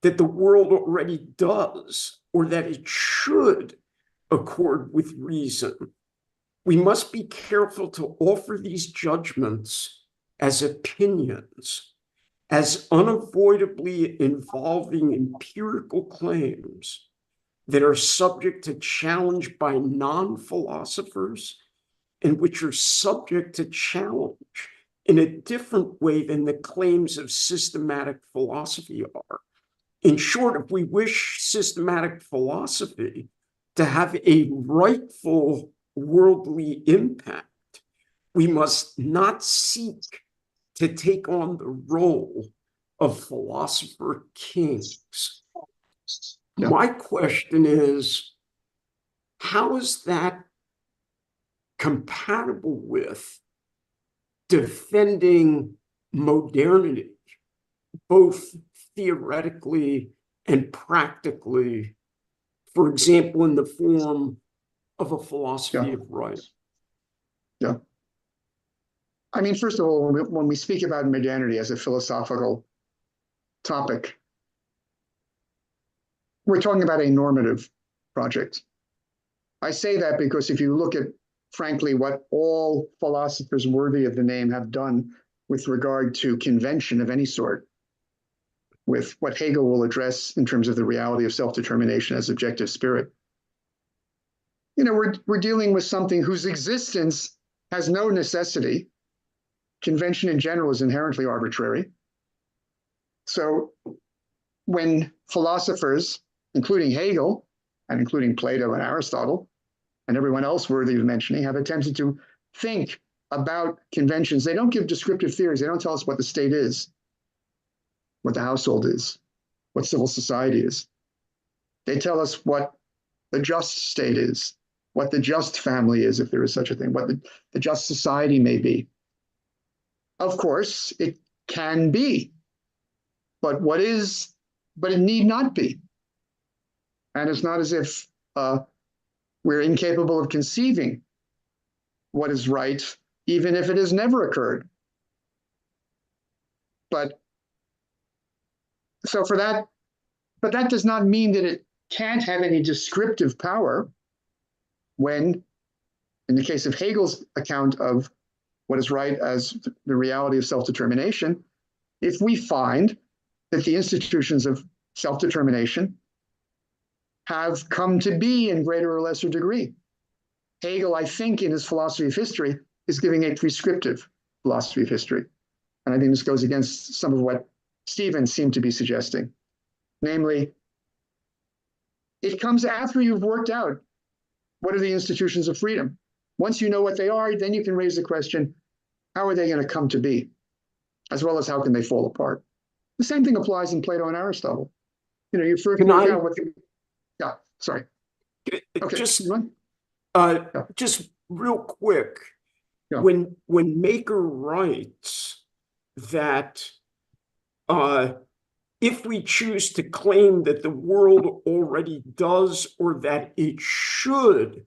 that the world already does, or that it should accord with reason, we must be careful to offer these judgments as opinions, as unavoidably involving empirical claims that are subject to challenge by non-philosophers and which are subject to challenge in a different way than the claims of systematic philosophy are. In short, if we wish systematic philosophy to have a rightful worldly impact, we must not seek to take on the role of philosopher kings. Yeah. My question is, how is that compatible with defending modernity, both theoretically and practically, for example, in the form of a philosophy of right? Yeah. I mean, first of all, when we speak about modernity as a philosophical topic, we're talking about a normative project. I say that because if you look at, frankly, what all philosophers worthy of the name have done with regard to convention of any sort, with what Hegel will address in terms of the reality of self-determination as objective spirit, you know, we're dealing with something whose existence has no necessity. Convention in general is inherently arbitrary. So when philosophers, including Hegel and including Plato and Aristotle and everyone else worthy of mentioning, have attempted to think about conventions, they don't give descriptive theories. They don't tell us what the state is, what the household is, what civil society is. They tell us what the just state is, what the just family is, if there is such a thing, what the just society may be. Of course, it can be, but it need not be. And it's not as if we're incapable of conceiving what is right, even if it has never occurred. But that does not mean that it can't have any descriptive power when, in the case of Hegel's account of what is right as the reality of self-determination, if we find that the institutions of self-determination have come to be in greater or lesser degree. Hegel, I think, in his philosophy of history, is giving a prescriptive philosophy of history. And I think this goes against some of what Stephen seemed to be suggesting. Namely, it comes after you've worked out what are the institutions of freedom. Once you know what they are, then you can raise the question, how are they going to come to be? As well as how can they fall apart? The same thing applies in Plato and Aristotle. You know, you first work out what the, yeah, sorry. Okay, just real quick, yeah. when Maker writes that if we choose to claim that the world already does or that it should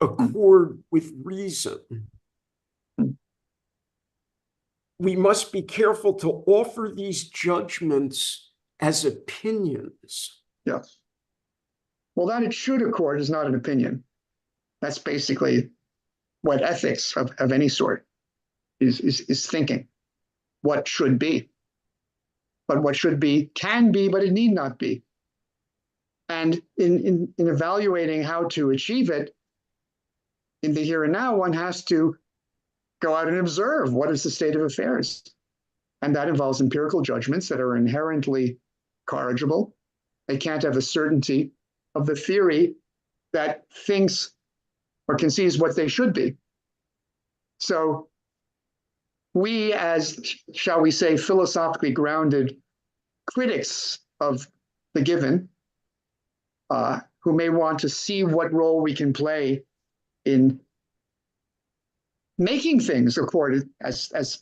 accord with reason, we must be careful to offer these judgments as opinions. Yes. Well, that it should accord is not an opinion. That's basically what ethics of any sort is thinking. What should be. But what should be can be, but it need not be. And in evaluating how to achieve it, in the here and now, one has to go out and observe what is the state of affairs. And that involves empirical judgments that are inherently corrigible. They can't have a certainty of the theory that thinks or conceives what they should be. So we, as, shall we say, philosophically grounded critics of the given, who may want to see what role we can play in making things accord as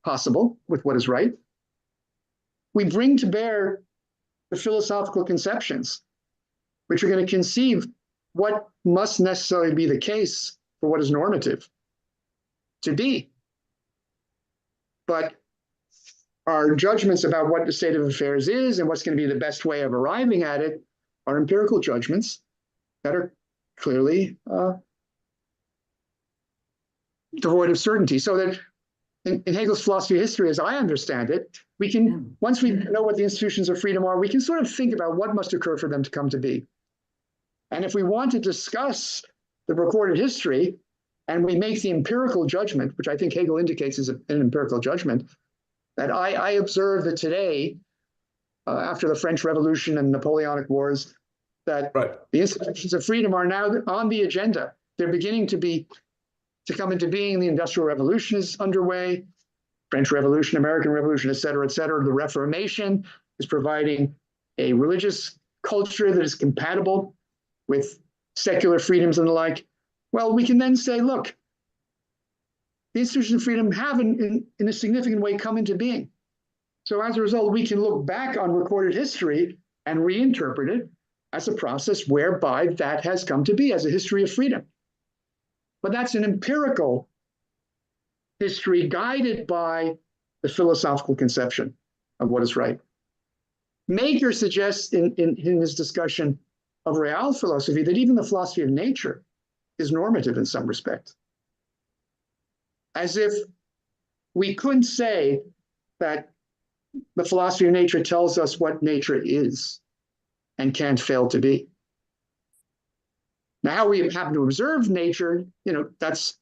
possible with what is right, we bring to bear the philosophical conceptions, which are going to conceive what must necessarily be the case for what is normative to be. But our judgments about what the state of affairs is and what's going to be the best way of arriving at it are empirical judgments that are clearly devoid of certainty. So that in Hegel's philosophy of history, as I understand it, we can, once we know what the institutions of freedom are, we can sort of think about what must occur for them to come to be. And if we want to discuss the recorded history, and we make the empirical judgment, which I think Hegel indicates is an empirical judgment, that I observe that today, after the French Revolution and Napoleonic Wars, that the institutions of freedom are now on the agenda. They're beginning to come into being. The Industrial Revolution is underway, French Revolution, American Revolution, et cetera, et cetera. The Reformation is providing a religious culture that is compatible with secular freedoms and the like. Well, we can then say, look, the institutions of freedom have in a significant way come into being. So as a result, we can look back on recorded history and reinterpret it as a process whereby that has come to be, as a history of freedom. But that's an empirical history guided by the philosophical conception of what is right. Maker suggests in his discussion of real philosophy that even the philosophy of nature is normative in some respect. As if we couldn't say that the philosophy of nature tells us what nature is and can't fail to be. Now, how we happen to observe nature, that's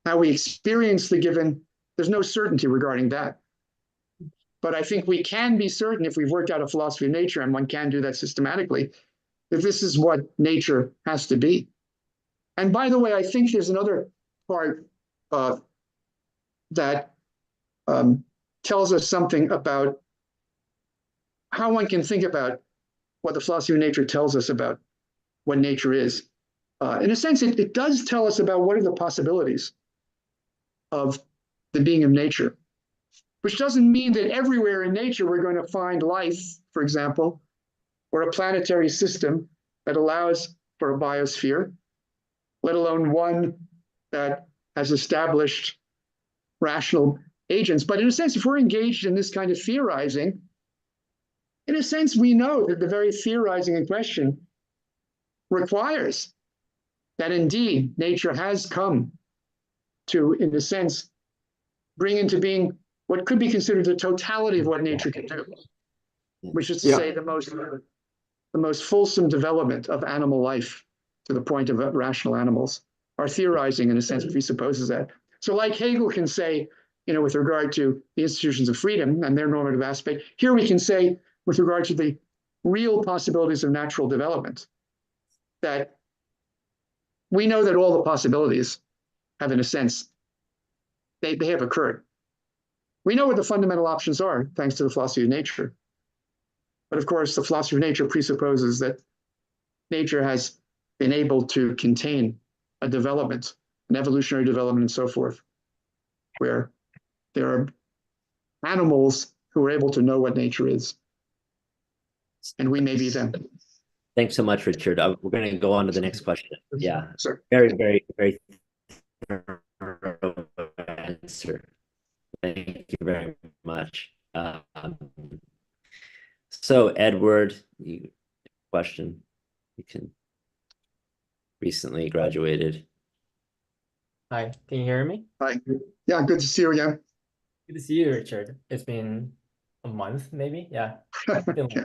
how we experience the given. There's no certainty regarding that. But I think we can be certain if we've worked out a philosophy of nature, and one can do that systematically, that this is what nature has to be. And by the way, I think there's another part that tells us something about how one can think about what the philosophy of nature tells us about what nature is. In a sense, it does tell us about what are the possibilities of the being of nature, which doesn't mean that everywhere in nature we're going to find life, for example, or a planetary system that allows for a biosphere, let alone one that has established rational agents. But in a sense, if we're engaged in this kind of theorizing, in a sense, we know that the very theorizing in question requires that indeed nature has come to, in a sense, bring into being what could be considered the totality of what nature can do, which is to say the most fulsome development of animal life to the point of rational animals. Our theorizing, in a sense, presupposes that. So like Hegel can say, with regard to the institutions of freedom and their normative aspect, here we can say, with regard to the real possibilities of natural development, that we know that all the possibilities have, in a sense, they have occurred. We know what the fundamental options are, thanks to the philosophy of nature. But of course, the philosophy of nature presupposes that nature has been able to contain a development, an evolutionary development and so forth, where there are animals who are able to know what nature is. And we may be them. Thanks so much, Richard. We're going to go on to the next question. Yeah, Sir. very, very, very thorough answer. Thank you very much. So, Edward, question. You can recently graduated. Hi, can you hear me? Hi. Yeah, good to see you again. Good to see you, Richard. It's been a month, maybe. Yeah. Yeah.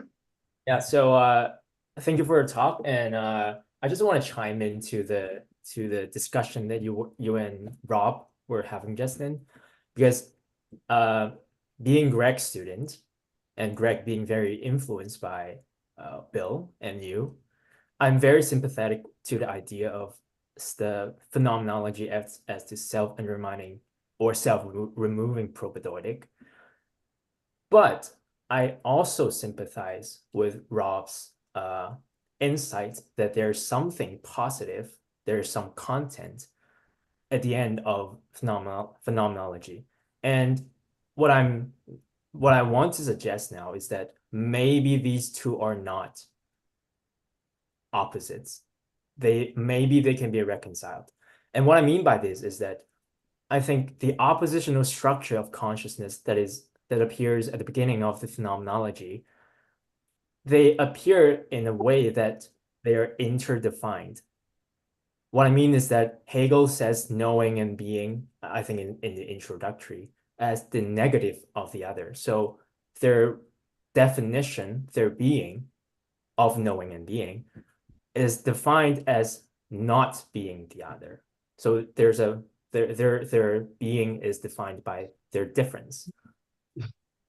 Yeah. So, thank you for your talk, and I just want to chime into the discussion that you and Rob were having just then, because being Greg's student and Greg being very influenced by Bill and you, I'm very sympathetic to the idea of the phenomenology as the self-undermining or self-removing propaedeutic. But I also sympathize with Rob's insight that there's something positive, there's some content at the end of phenomenology. And what I want to suggest now is that maybe these two are not opposites. Maybe they can be reconciled. And what I mean by this is that I think the oppositional structure of consciousness that appears at the beginning of the phenomenology, they appear in a way that they are interdefined. What I mean is that Hegel says knowing and being, I think in the introductory, as the negative of the other. So their definition, their being of knowing and being, is defined as not being the other. So their being is defined by their difference.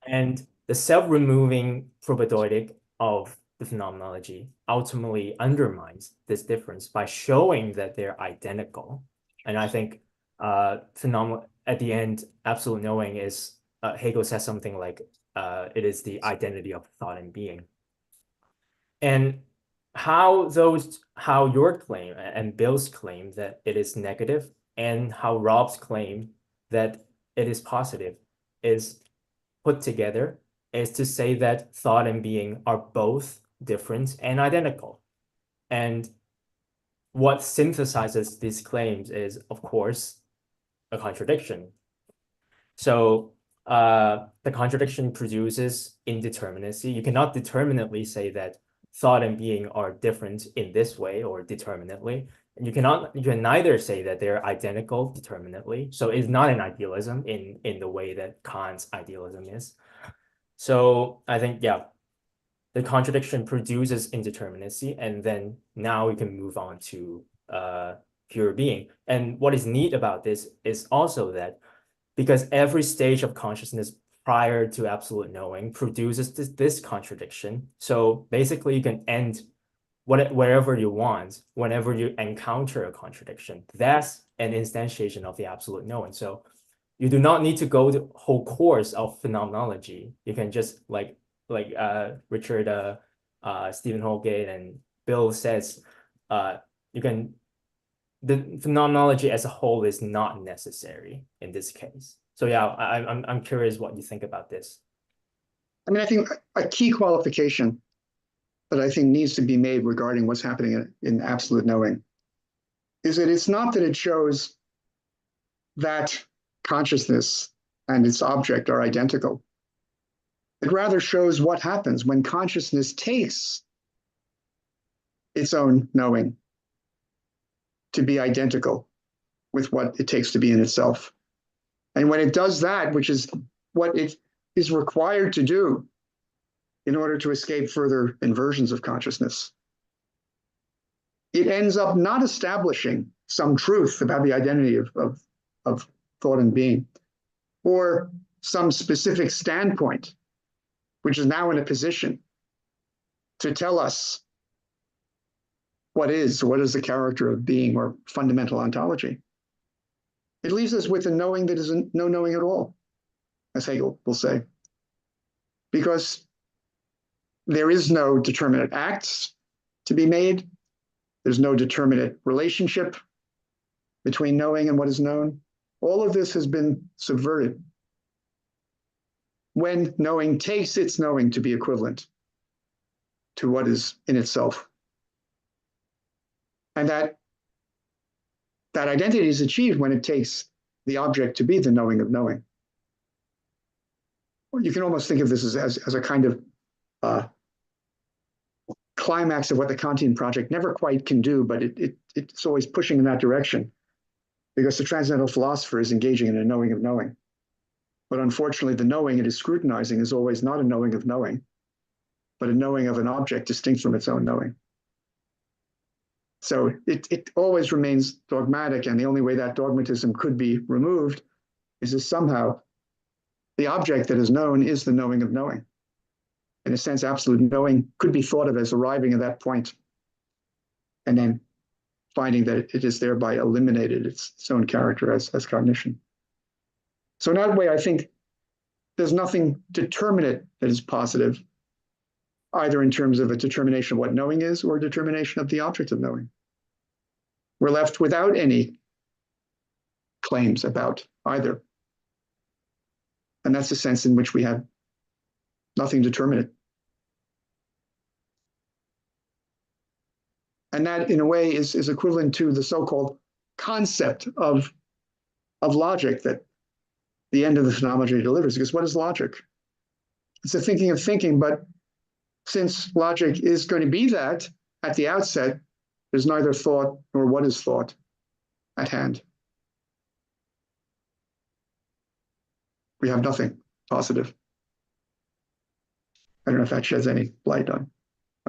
And the self-removing propaedeutic of the phenomenology ultimately undermines this difference by showing that they're identical. And I think at the end, absolute knowing is, Hegel says something like, it is the identity of thought and being. And how your claim and Bill's claim that it is negative and how Robb's claim that it is positive is put together is to say that thought and being are both different and identical. And what synthesizes these claims is, of course, a contradiction. So the contradiction produces indeterminacy. You cannot determinately say that thought and being are different in this way or determinately. And you can neither say that they're identical determinately. So it's not an idealism in the way that Kant's idealism is. So I think, yeah, the contradiction produces indeterminacy, and then now we can move on to pure being. And what is neat about this is also that because every stage of consciousness prior to absolute knowing produces this contradiction. So basically you can end wherever you want, whenever you encounter a contradiction. That's an instantiation of the absolute knowing. So you do not need to go the whole course of phenomenology. You can just like Richard, Stephen Houlgate, and Bill says, the phenomenology as a whole is not necessary in this case. So yeah, I'm curious what you think about this. I mean, I think a key qualification that I think needs to be made regarding what's happening in absolute knowing is that it's not that it shows that consciousness and its object are identical. It rather shows what happens when consciousness takes its own knowing to be identical with what it takes to be in itself. And when it does that, which is what it is required to do in order to escape further inversions of consciousness, it ends up not establishing some truth about the identity of thought and being, or some specific standpoint, which is now in a position to tell us what is the character of being or fundamental ontology. It leaves us with a knowing that is no knowing at all, as Hegel will say, because there is no determinate acts to be made. There's no determinate relationship between knowing and what is known. All of this has been subverted when knowing takes its knowing to be equivalent to what is in itself. And that identity is achieved when it takes the object to be the knowing of knowing. Or you can almost think of this as a kind of climax of what the Kantian project never quite can do, but it's always pushing in that direction, because the transcendental philosopher is engaging in a knowing of knowing. But unfortunately, the knowing it is scrutinizing is always not a knowing of knowing, but a knowing of an object distinct from its own knowing. So it always remains dogmatic, and the only way that dogmatism could be removed is if somehow the object that is known is the knowing of knowing. In a sense, absolute knowing could be thought of as arriving at that point, and then finding that it is thereby eliminated its own character as cognition. So in that way, I think there's nothing determinate that is positive, either in terms of a determination of what knowing is or a determination of the object of knowing. We're left without any claims about either. And that's the sense in which we have nothing determinate. And that, in a way, is equivalent to the so-called concept of logic that the end of the phenomenology delivers. Because what is logic? It's a thinking of thinking, but since logic is going to be that at the outset, there's neither thought nor what is thought at hand. We have nothing positive. I don't know if that sheds any light on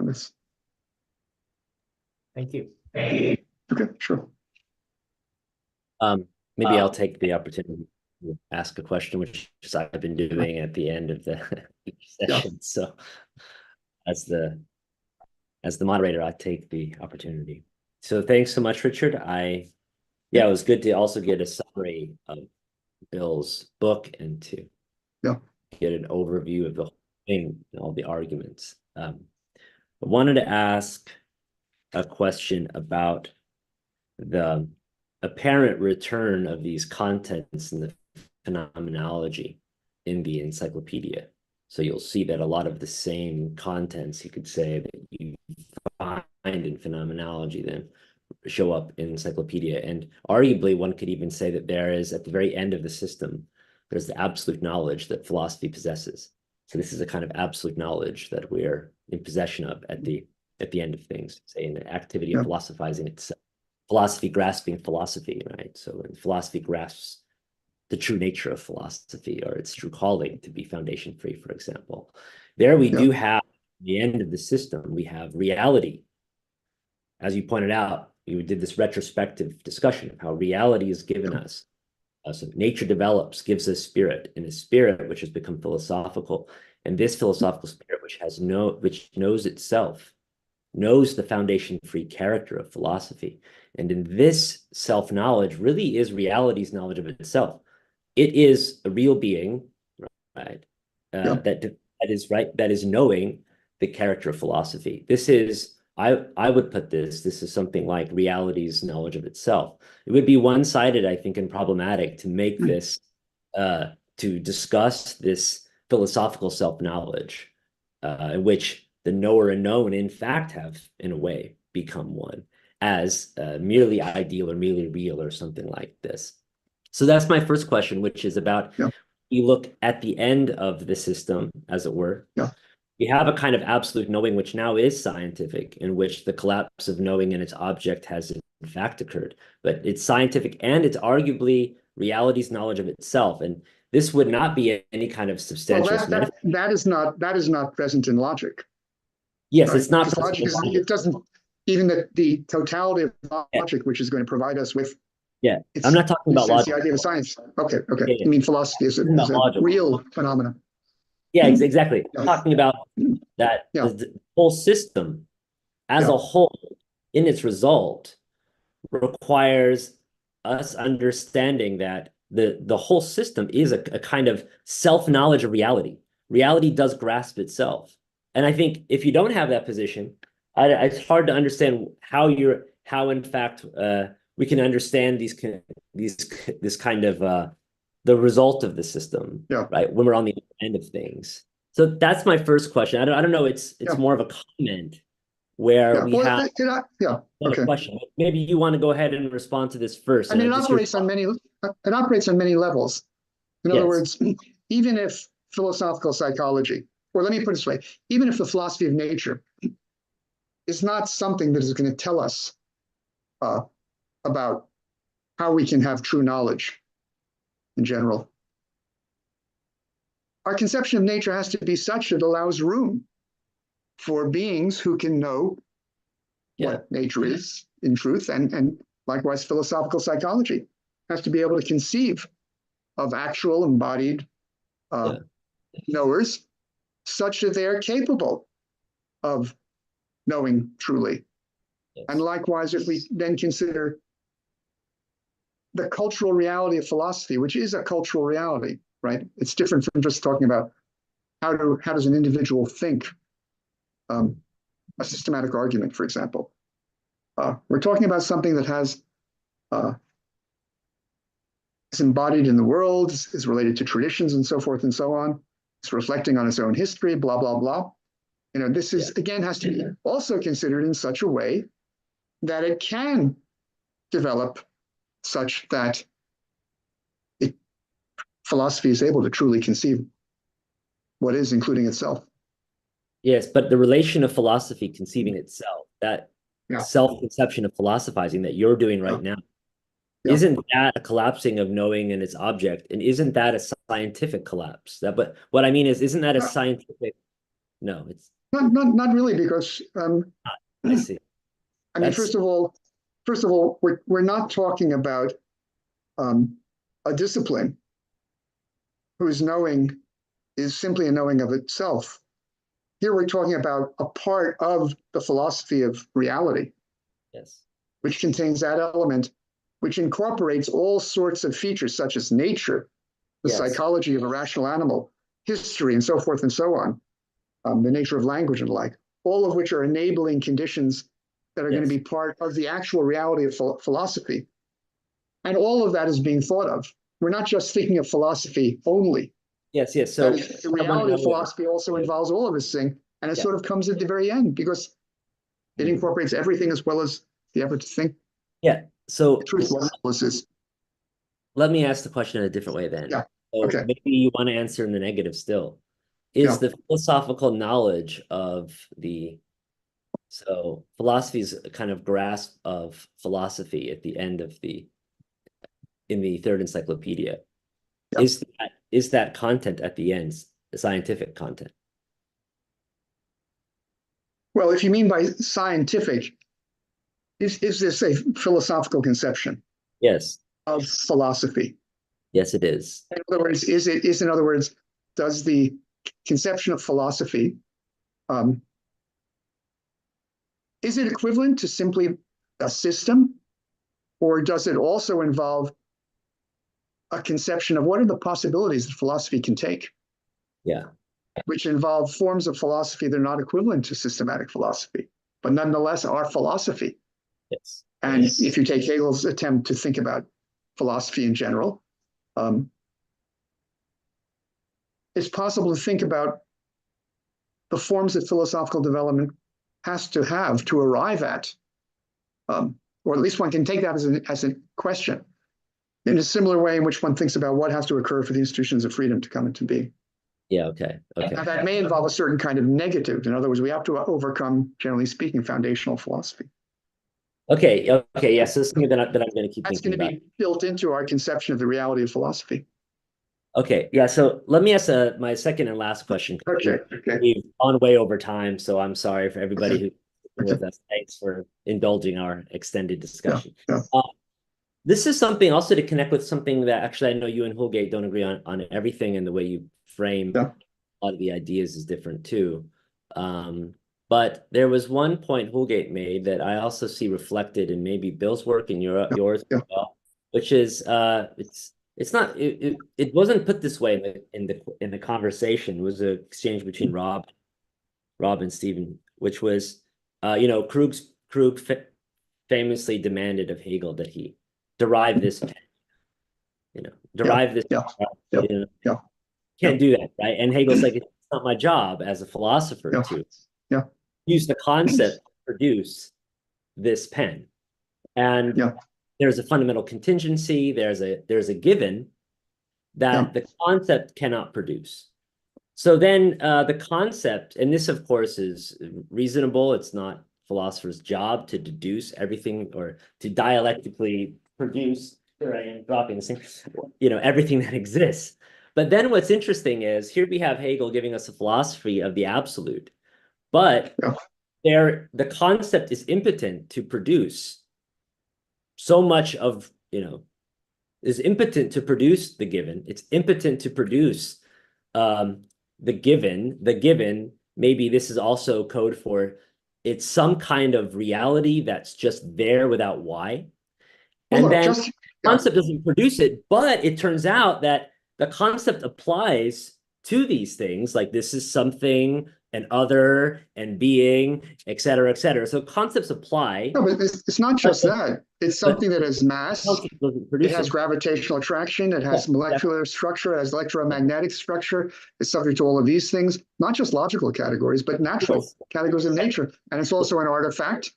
this. Thank you. Okay, sure. Maybe I'll take the opportunity to ask a question, which I've been doing at the end of the session. Yeah. So as the moderator, I take the opportunity. So thanks so much, Richard. It was good to also get a summary of Bill's book and to get an overview of the whole thing and all the arguments. I wanted to ask a question about the apparent return of these contents in the phenomenology in the encyclopedia. So you'll see that a lot of the same contents, you could say, that you find in phenomenology then show up in encyclopedia. And arguably, one could even say that there is, at the very end of the system, there's the absolute knowledge that philosophy possesses. So this is a kind of absolute knowledge that we're in possession of at the end of things, say in the activity of philosophizing itself. Philosophy grasping philosophy, right? So when philosophy grasps the true nature of philosophy or its true calling to be foundation free, for example. There we do have, at the end of the system, we have reality. As you pointed out, you did this retrospective discussion of how reality is given us. So nature develops, gives us spirit, and a spirit which has become philosophical. And this philosophical spirit, which knows itself, knows the foundation-free character of philosophy. And in this self-knowledge really is reality's knowledge of itself. It is a real being, right? That is knowing the character of philosophy. This is, I would put this is something like reality's knowledge of itself. It would be one-sided, I think, and problematic to make this, to discuss this philosophical self-knowledge, in which the knower and known, in fact, have, in a way, become one, as merely ideal or merely real or something like this. So that's my first question, which is about, you look at the end of the system, as it were. We have a kind of absolute knowing, which now is scientific, in which the collapse of knowing and its object has in fact occurred. But it's scientific, and it's arguably reality's knowledge of itself. And this would not be any kind of substantial. Well, that is not present in logic. Yes, right? it's not. Logic it doesn't, even the totality of logic, which is going to provide us with. I'm not talking about logic. The idea of science. Okay. You mean philosophy is a real phenomenon. Yeah, exactly. I'm talking about that the whole system as a whole, in its result, requires us understanding that the whole system is a kind of self-knowledge of reality. Reality does grasp itself. And I think if you don't have that position, it's hard to understand how in fact we can understand this kind of the result of the system, right? When we're on the end of things. So that's my first question. I don't know. It's more of a comment where we have another question. Maybe you want to go ahead and respond to this first. I mean, it operates on many levels. In other words, even if philosophical psychology, or let me put it this way, even if the philosophy of nature is not something that is going to tell us about how we can have true knowledge in general, our conception of nature has to be such that it allows room for beings who can know what nature is in truth, and likewise philosophical psychology has to be able to conceive of actual embodied knowers such that they are capable of knowing truly. And likewise, if we then consider the cultural reality of philosophy, which is a cultural reality, right? It's different from just talking about how does an individual think a systematic argument, for example. We're talking about something that has is embodied in the world, is related to traditions and so forth and so on. It's reflecting on its own history, blah, blah, blah. You know, this is, again, has to be also considered in such a way that it can develop such that philosophy is able to truly conceive what is, including itself. Yes, but the relation of philosophy conceiving itself, that self-conception of philosophizing that you're doing right now, isn't that a collapsing of knowing and its object? And isn't that a scientific collapse? But what I mean is, isn't that a scientific? No, it's not really, because I see. I mean, first of all, we're not talking about a discipline whose knowing is simply a knowing of itself. Here we're talking about a part of the philosophy of reality, which contains that element, which incorporates all sorts of features such as nature, the psychology of a rational animal, history, and so forth and so on, the nature of language and the like, all of which are enabling conditions that are going to be part of the actual reality of philosophy. And all of that is being thought of. We're not just thinking of philosophy only. Yes. So the reality of philosophy also involves all of this thing, and it sort of comes at the very end because it incorporates everything as well as the effort to think. Yeah. So Truth analysis. let me ask the question in a different way then. Yeah. So Okay. maybe you want to answer in the negative still. Is the philosophical knowledge of so philosophy's kind of grasp of philosophy at the end of in the third encyclopedia, Yeah. is that content at the end the scientific content? Well, if you mean by scientific, is this a philosophical conception Yes. of philosophy? Yes, it is. In other words, in other words, does the conception of philosophy, is it equivalent to simply a system, or does it also involve a conception of what are the possibilities that philosophy can take? Yeah. Which involve forms of philosophy that are not equivalent to systematic philosophy, but nonetheless are philosophy. Yes. And if you take Hegel's attempt to think about philosophy in general, it's possible to think about the forms that philosophical development has to have to arrive at, or at least one can take that as a question, in a similar way in which one thinks about what has to occur for the institutions of freedom to come into being. Yeah, okay. And that may involve a certain kind of negative. In other words, we have to overcome, generally speaking, foundational philosophy. Okay, yes, this is something that I'm going to keep That's thinking going to be built into our conception of the reality of philosophy. Okay, yeah, so let me ask my second and last question. Okay. We've gone way over time, so I'm sorry for everybody who's with Okay. us. Thanks for indulging our extended discussion. Yeah. This is something also to connect with something that actually I know you and Houlgate don't agree on everything, and the way you frame Yeah. a lot of the ideas is different too. But there was one point Houlgate made that I also see reflected in maybe Bill's work and yours as well, which is it wasn't put this way in the conversation. It was an exchange between Robb and Stephen, which was Krug famously demanded of Hegel that he derive this pen, can't do that, right? And Hegel's like, it's not my job as a philosopher to use the concept to produce this pen. And there's a fundamental contingency, there's a given that the concept cannot produce. So then the concept, and this of course is reasonable, it's not philosopher's job to deduce everything or to dialectically produce, here I am dropping this thing, everything that exists. But then what's interesting is here we have Hegel giving us a philosophy of the absolute, but the concept is impotent to produce so much of, is impotent to produce the given. It's impotent to produce the given. Maybe this is also code for it's some kind of reality that's just there without why. And then the concept doesn't produce it, but it turns out that the concept applies to these things, like this is something, an other, and being, et cetera, et cetera. So concepts apply. No, but it's not just that. It's something that has mass. It has gravitational attraction. It has molecular structure. It has electromagnetic structure. It's subject to all of these things, not just logical categories, but natural categories of nature. And it's also an artifact,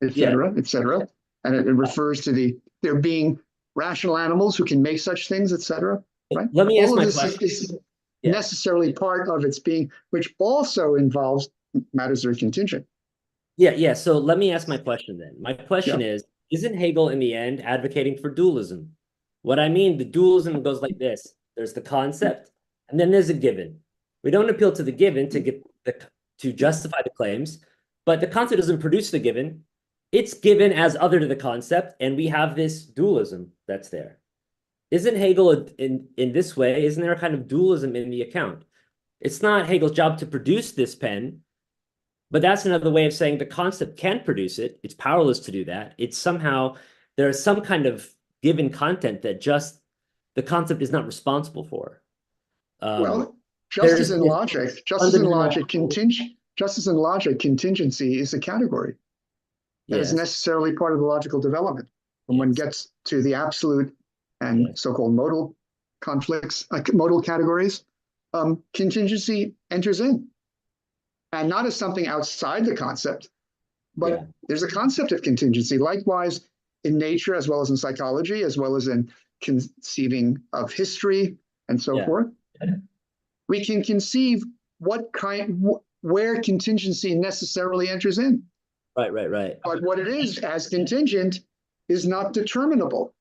et cetera, et cetera. And it refers to there being rational animals who can make such things, et cetera. Right? Let me ask all my of this question. is necessarily part of its being, which also involves matters that are contingent. Yeah. So let me ask my question then. My question is, isn't Hegel in the end advocating for dualism? What I mean, the dualism goes like this. There's the concept, and then there's a given. We don't appeal to the given to justify the claims, but the concept doesn't produce the given. It's given as other to the concept, and we have this dualism that's there. Isn't Hegel in this way, isn't there a kind of dualism in the account? It's not Hegel's job to produce this pen, but that's another way of saying the concept can produce it. It's powerless to do that. It's somehow, there's some kind of given content that just the concept is not responsible for. Well, just as in logic, contingency is a category that is necessarily part of the logical development. When one gets to the absolute and so-called modal conflicts, modal categories, contingency enters in. And not as something outside the concept, but there's a concept of contingency. Likewise, in nature, as well as in psychology, as well as in conceiving of history and so forth. We can conceive where contingency necessarily enters in. Right. But what it is as contingent is not determinable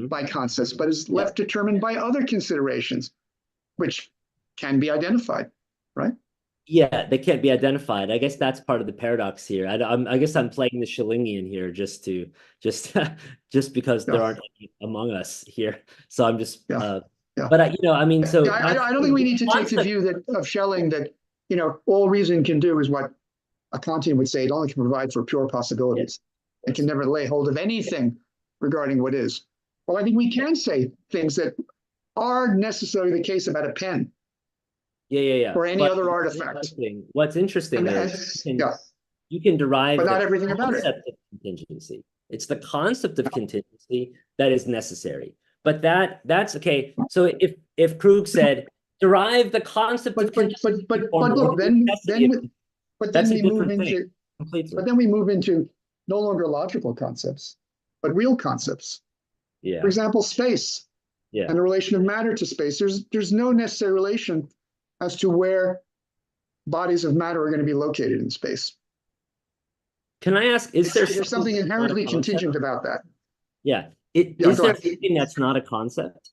by concepts, but is left determined by other considerations, which can be identified, right? Yeah, they can't be identified. I guess that's part of the paradox here. I guess I'm playing the Schellingian here just because there aren't any among us here. So I'm just but I mean, so I don't think we need to take the view of Schelling that all reason can do is what a Kantian would say. It only can provide for pure possibilities. It can never lay hold of anything regarding what is. Well, I think we can say things that are necessarily the case about a pen. Yeah. Or any other artifact. What's interesting is you can derive, but not everything about it. Of contingency. It's the concept of contingency that is necessary. But that's okay. So if Krug said derive the concept of contingency, but look, then we move into no longer logical concepts, but real concepts. Yeah. For example, space. And the relation of matter to space. There's no necessary relation as to where bodies of matter are going to be located in space. Can I ask, there's something inherently contingent about that? Yeah. Is there anything that's not a concept?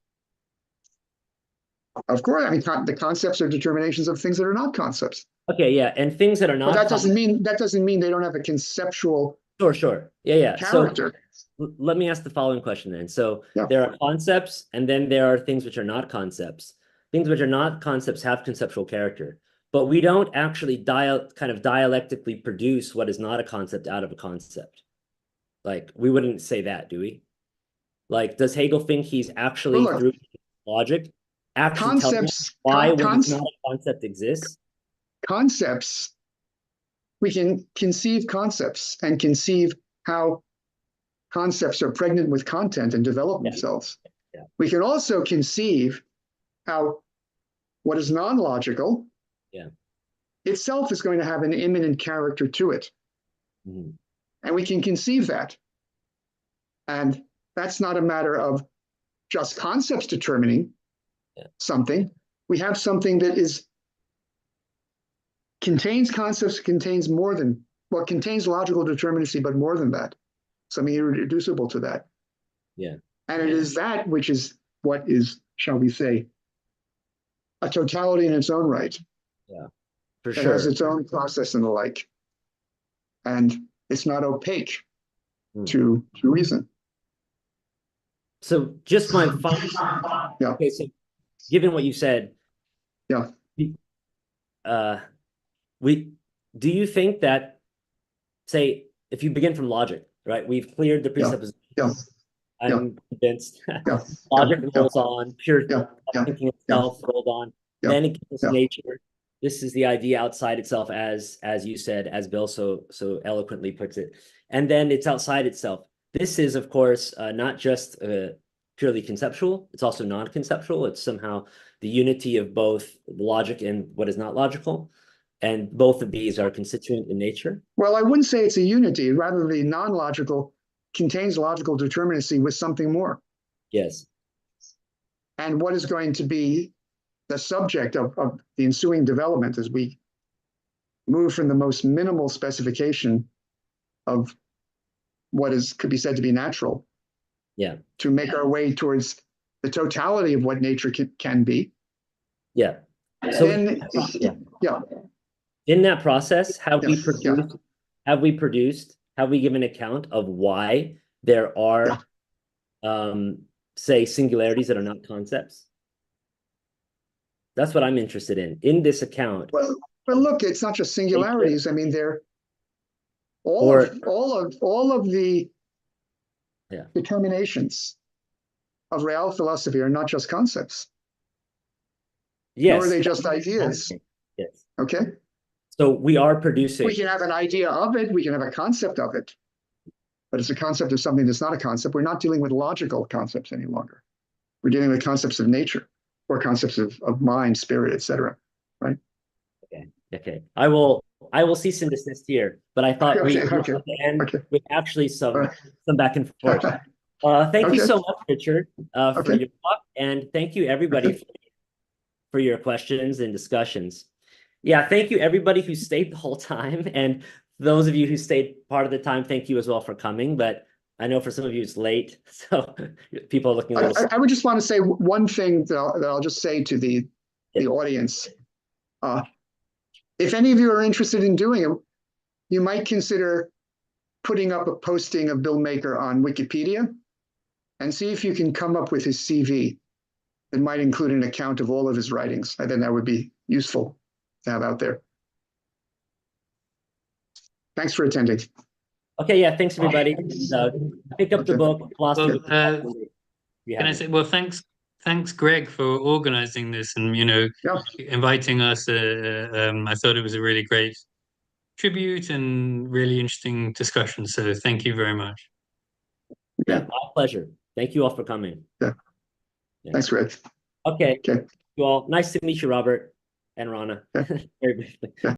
Of course. I mean, the concepts are determinations of things that are not concepts. Okay, yeah. And things that are not. But that doesn't mean they don't have a conceptual Sure. Yeah. character. So let me ask the following question then. So there are concepts, and then there are things which are not concepts. Things which are not concepts have conceptual character, but we don't actually kind of dialectically produce what is not a concept out of a concept. Like, we wouldn't say that, do we? Like, does Hegel think he's actually through logic actually telling us why what is not a concept exists? Concepts, we can conceive concepts and conceive how concepts are pregnant with content and develop themselves. We can also conceive how what is non-logical itself is going to have an immanent character to it. And we can conceive that. And that's not a matter of just concepts determining something. We have something that contains concepts, contains more than, contains logical determinacy, but more than that. Something irreducible to that. Yeah. And it is that which is what is, shall we say, a totality in its own right. Yeah, for it sure. Has its own process and the like. And it's not opaque to reason. So just my final, okay, so given what you said, do you think that, say, if you begin from logic, right? We've cleared the presuppositions. I'm convinced. Logic rolls on, pure thinking itself rolled on. Then it gets nature. This is the idea outside itself, as you said, as Bill so eloquently puts it. And then it's outside itself. This is, of course, not just purely conceptual. It's also non-conceptual. It's somehow the unity of both logic and what is not logical. And both of these are constituent in nature. Well, I wouldn't say it's a unity. Rather, the non-logical contains logical determinacy with something more. Yes. And what is going to be the subject of the ensuing development as we move from the most minimal specification of what could be said to be natural, to make our way towards the totality of what nature can be. Yeah. So, then, in that process, have we given account of why there are, say, singularities that are not concepts? That's what I'm interested in this account. Well, look, it's not just singularities. I mean, they're all of the determinations of real philosophy are not just concepts. Yes. Nor are they just ideas. Yes. Okay. So we are producing. We can have an idea of it. We can have a concept of it. But it's a concept of something that's not a concept. We're not dealing with logical concepts any longer. We're dealing with concepts of nature or concepts of mind, spirit, etc. Right? Okay. I will I will cease and desist here, but I thought we Okay. would end Okay. with actually some All back and forth. Thank you Okay. so much, Richard, for Okay. your talk, and thank you everybody Okay. for your questions and discussions. Yeah, thank you everybody who stayed the whole time, and those of you who stayed part of the time, thank you as well for coming. But I know for some of you it's late, so people are looking a little. I would just want to say one thing that I'll just say to the audience. If any of you are interested in doing it, you might consider putting up a posting of Bill Maker on Wikipedia and see if you can come up with his CV that might include an account of all of his writings. I think that would be useful to have out there. Thanks for attending. Okay, yeah, thanks everybody. Pick up the book, Philosophy. Can I say, well, thanks, Greg, for organizing this and, inviting us. I thought it was a really great tribute and really interesting discussion. So thank you very much. Yeah, my pleasure. Thank you all for coming. Yeah. Thanks, Greg. Okay. You all. Nice to meet you, Robert and Rana. Yeah. Very briefly. Yeah.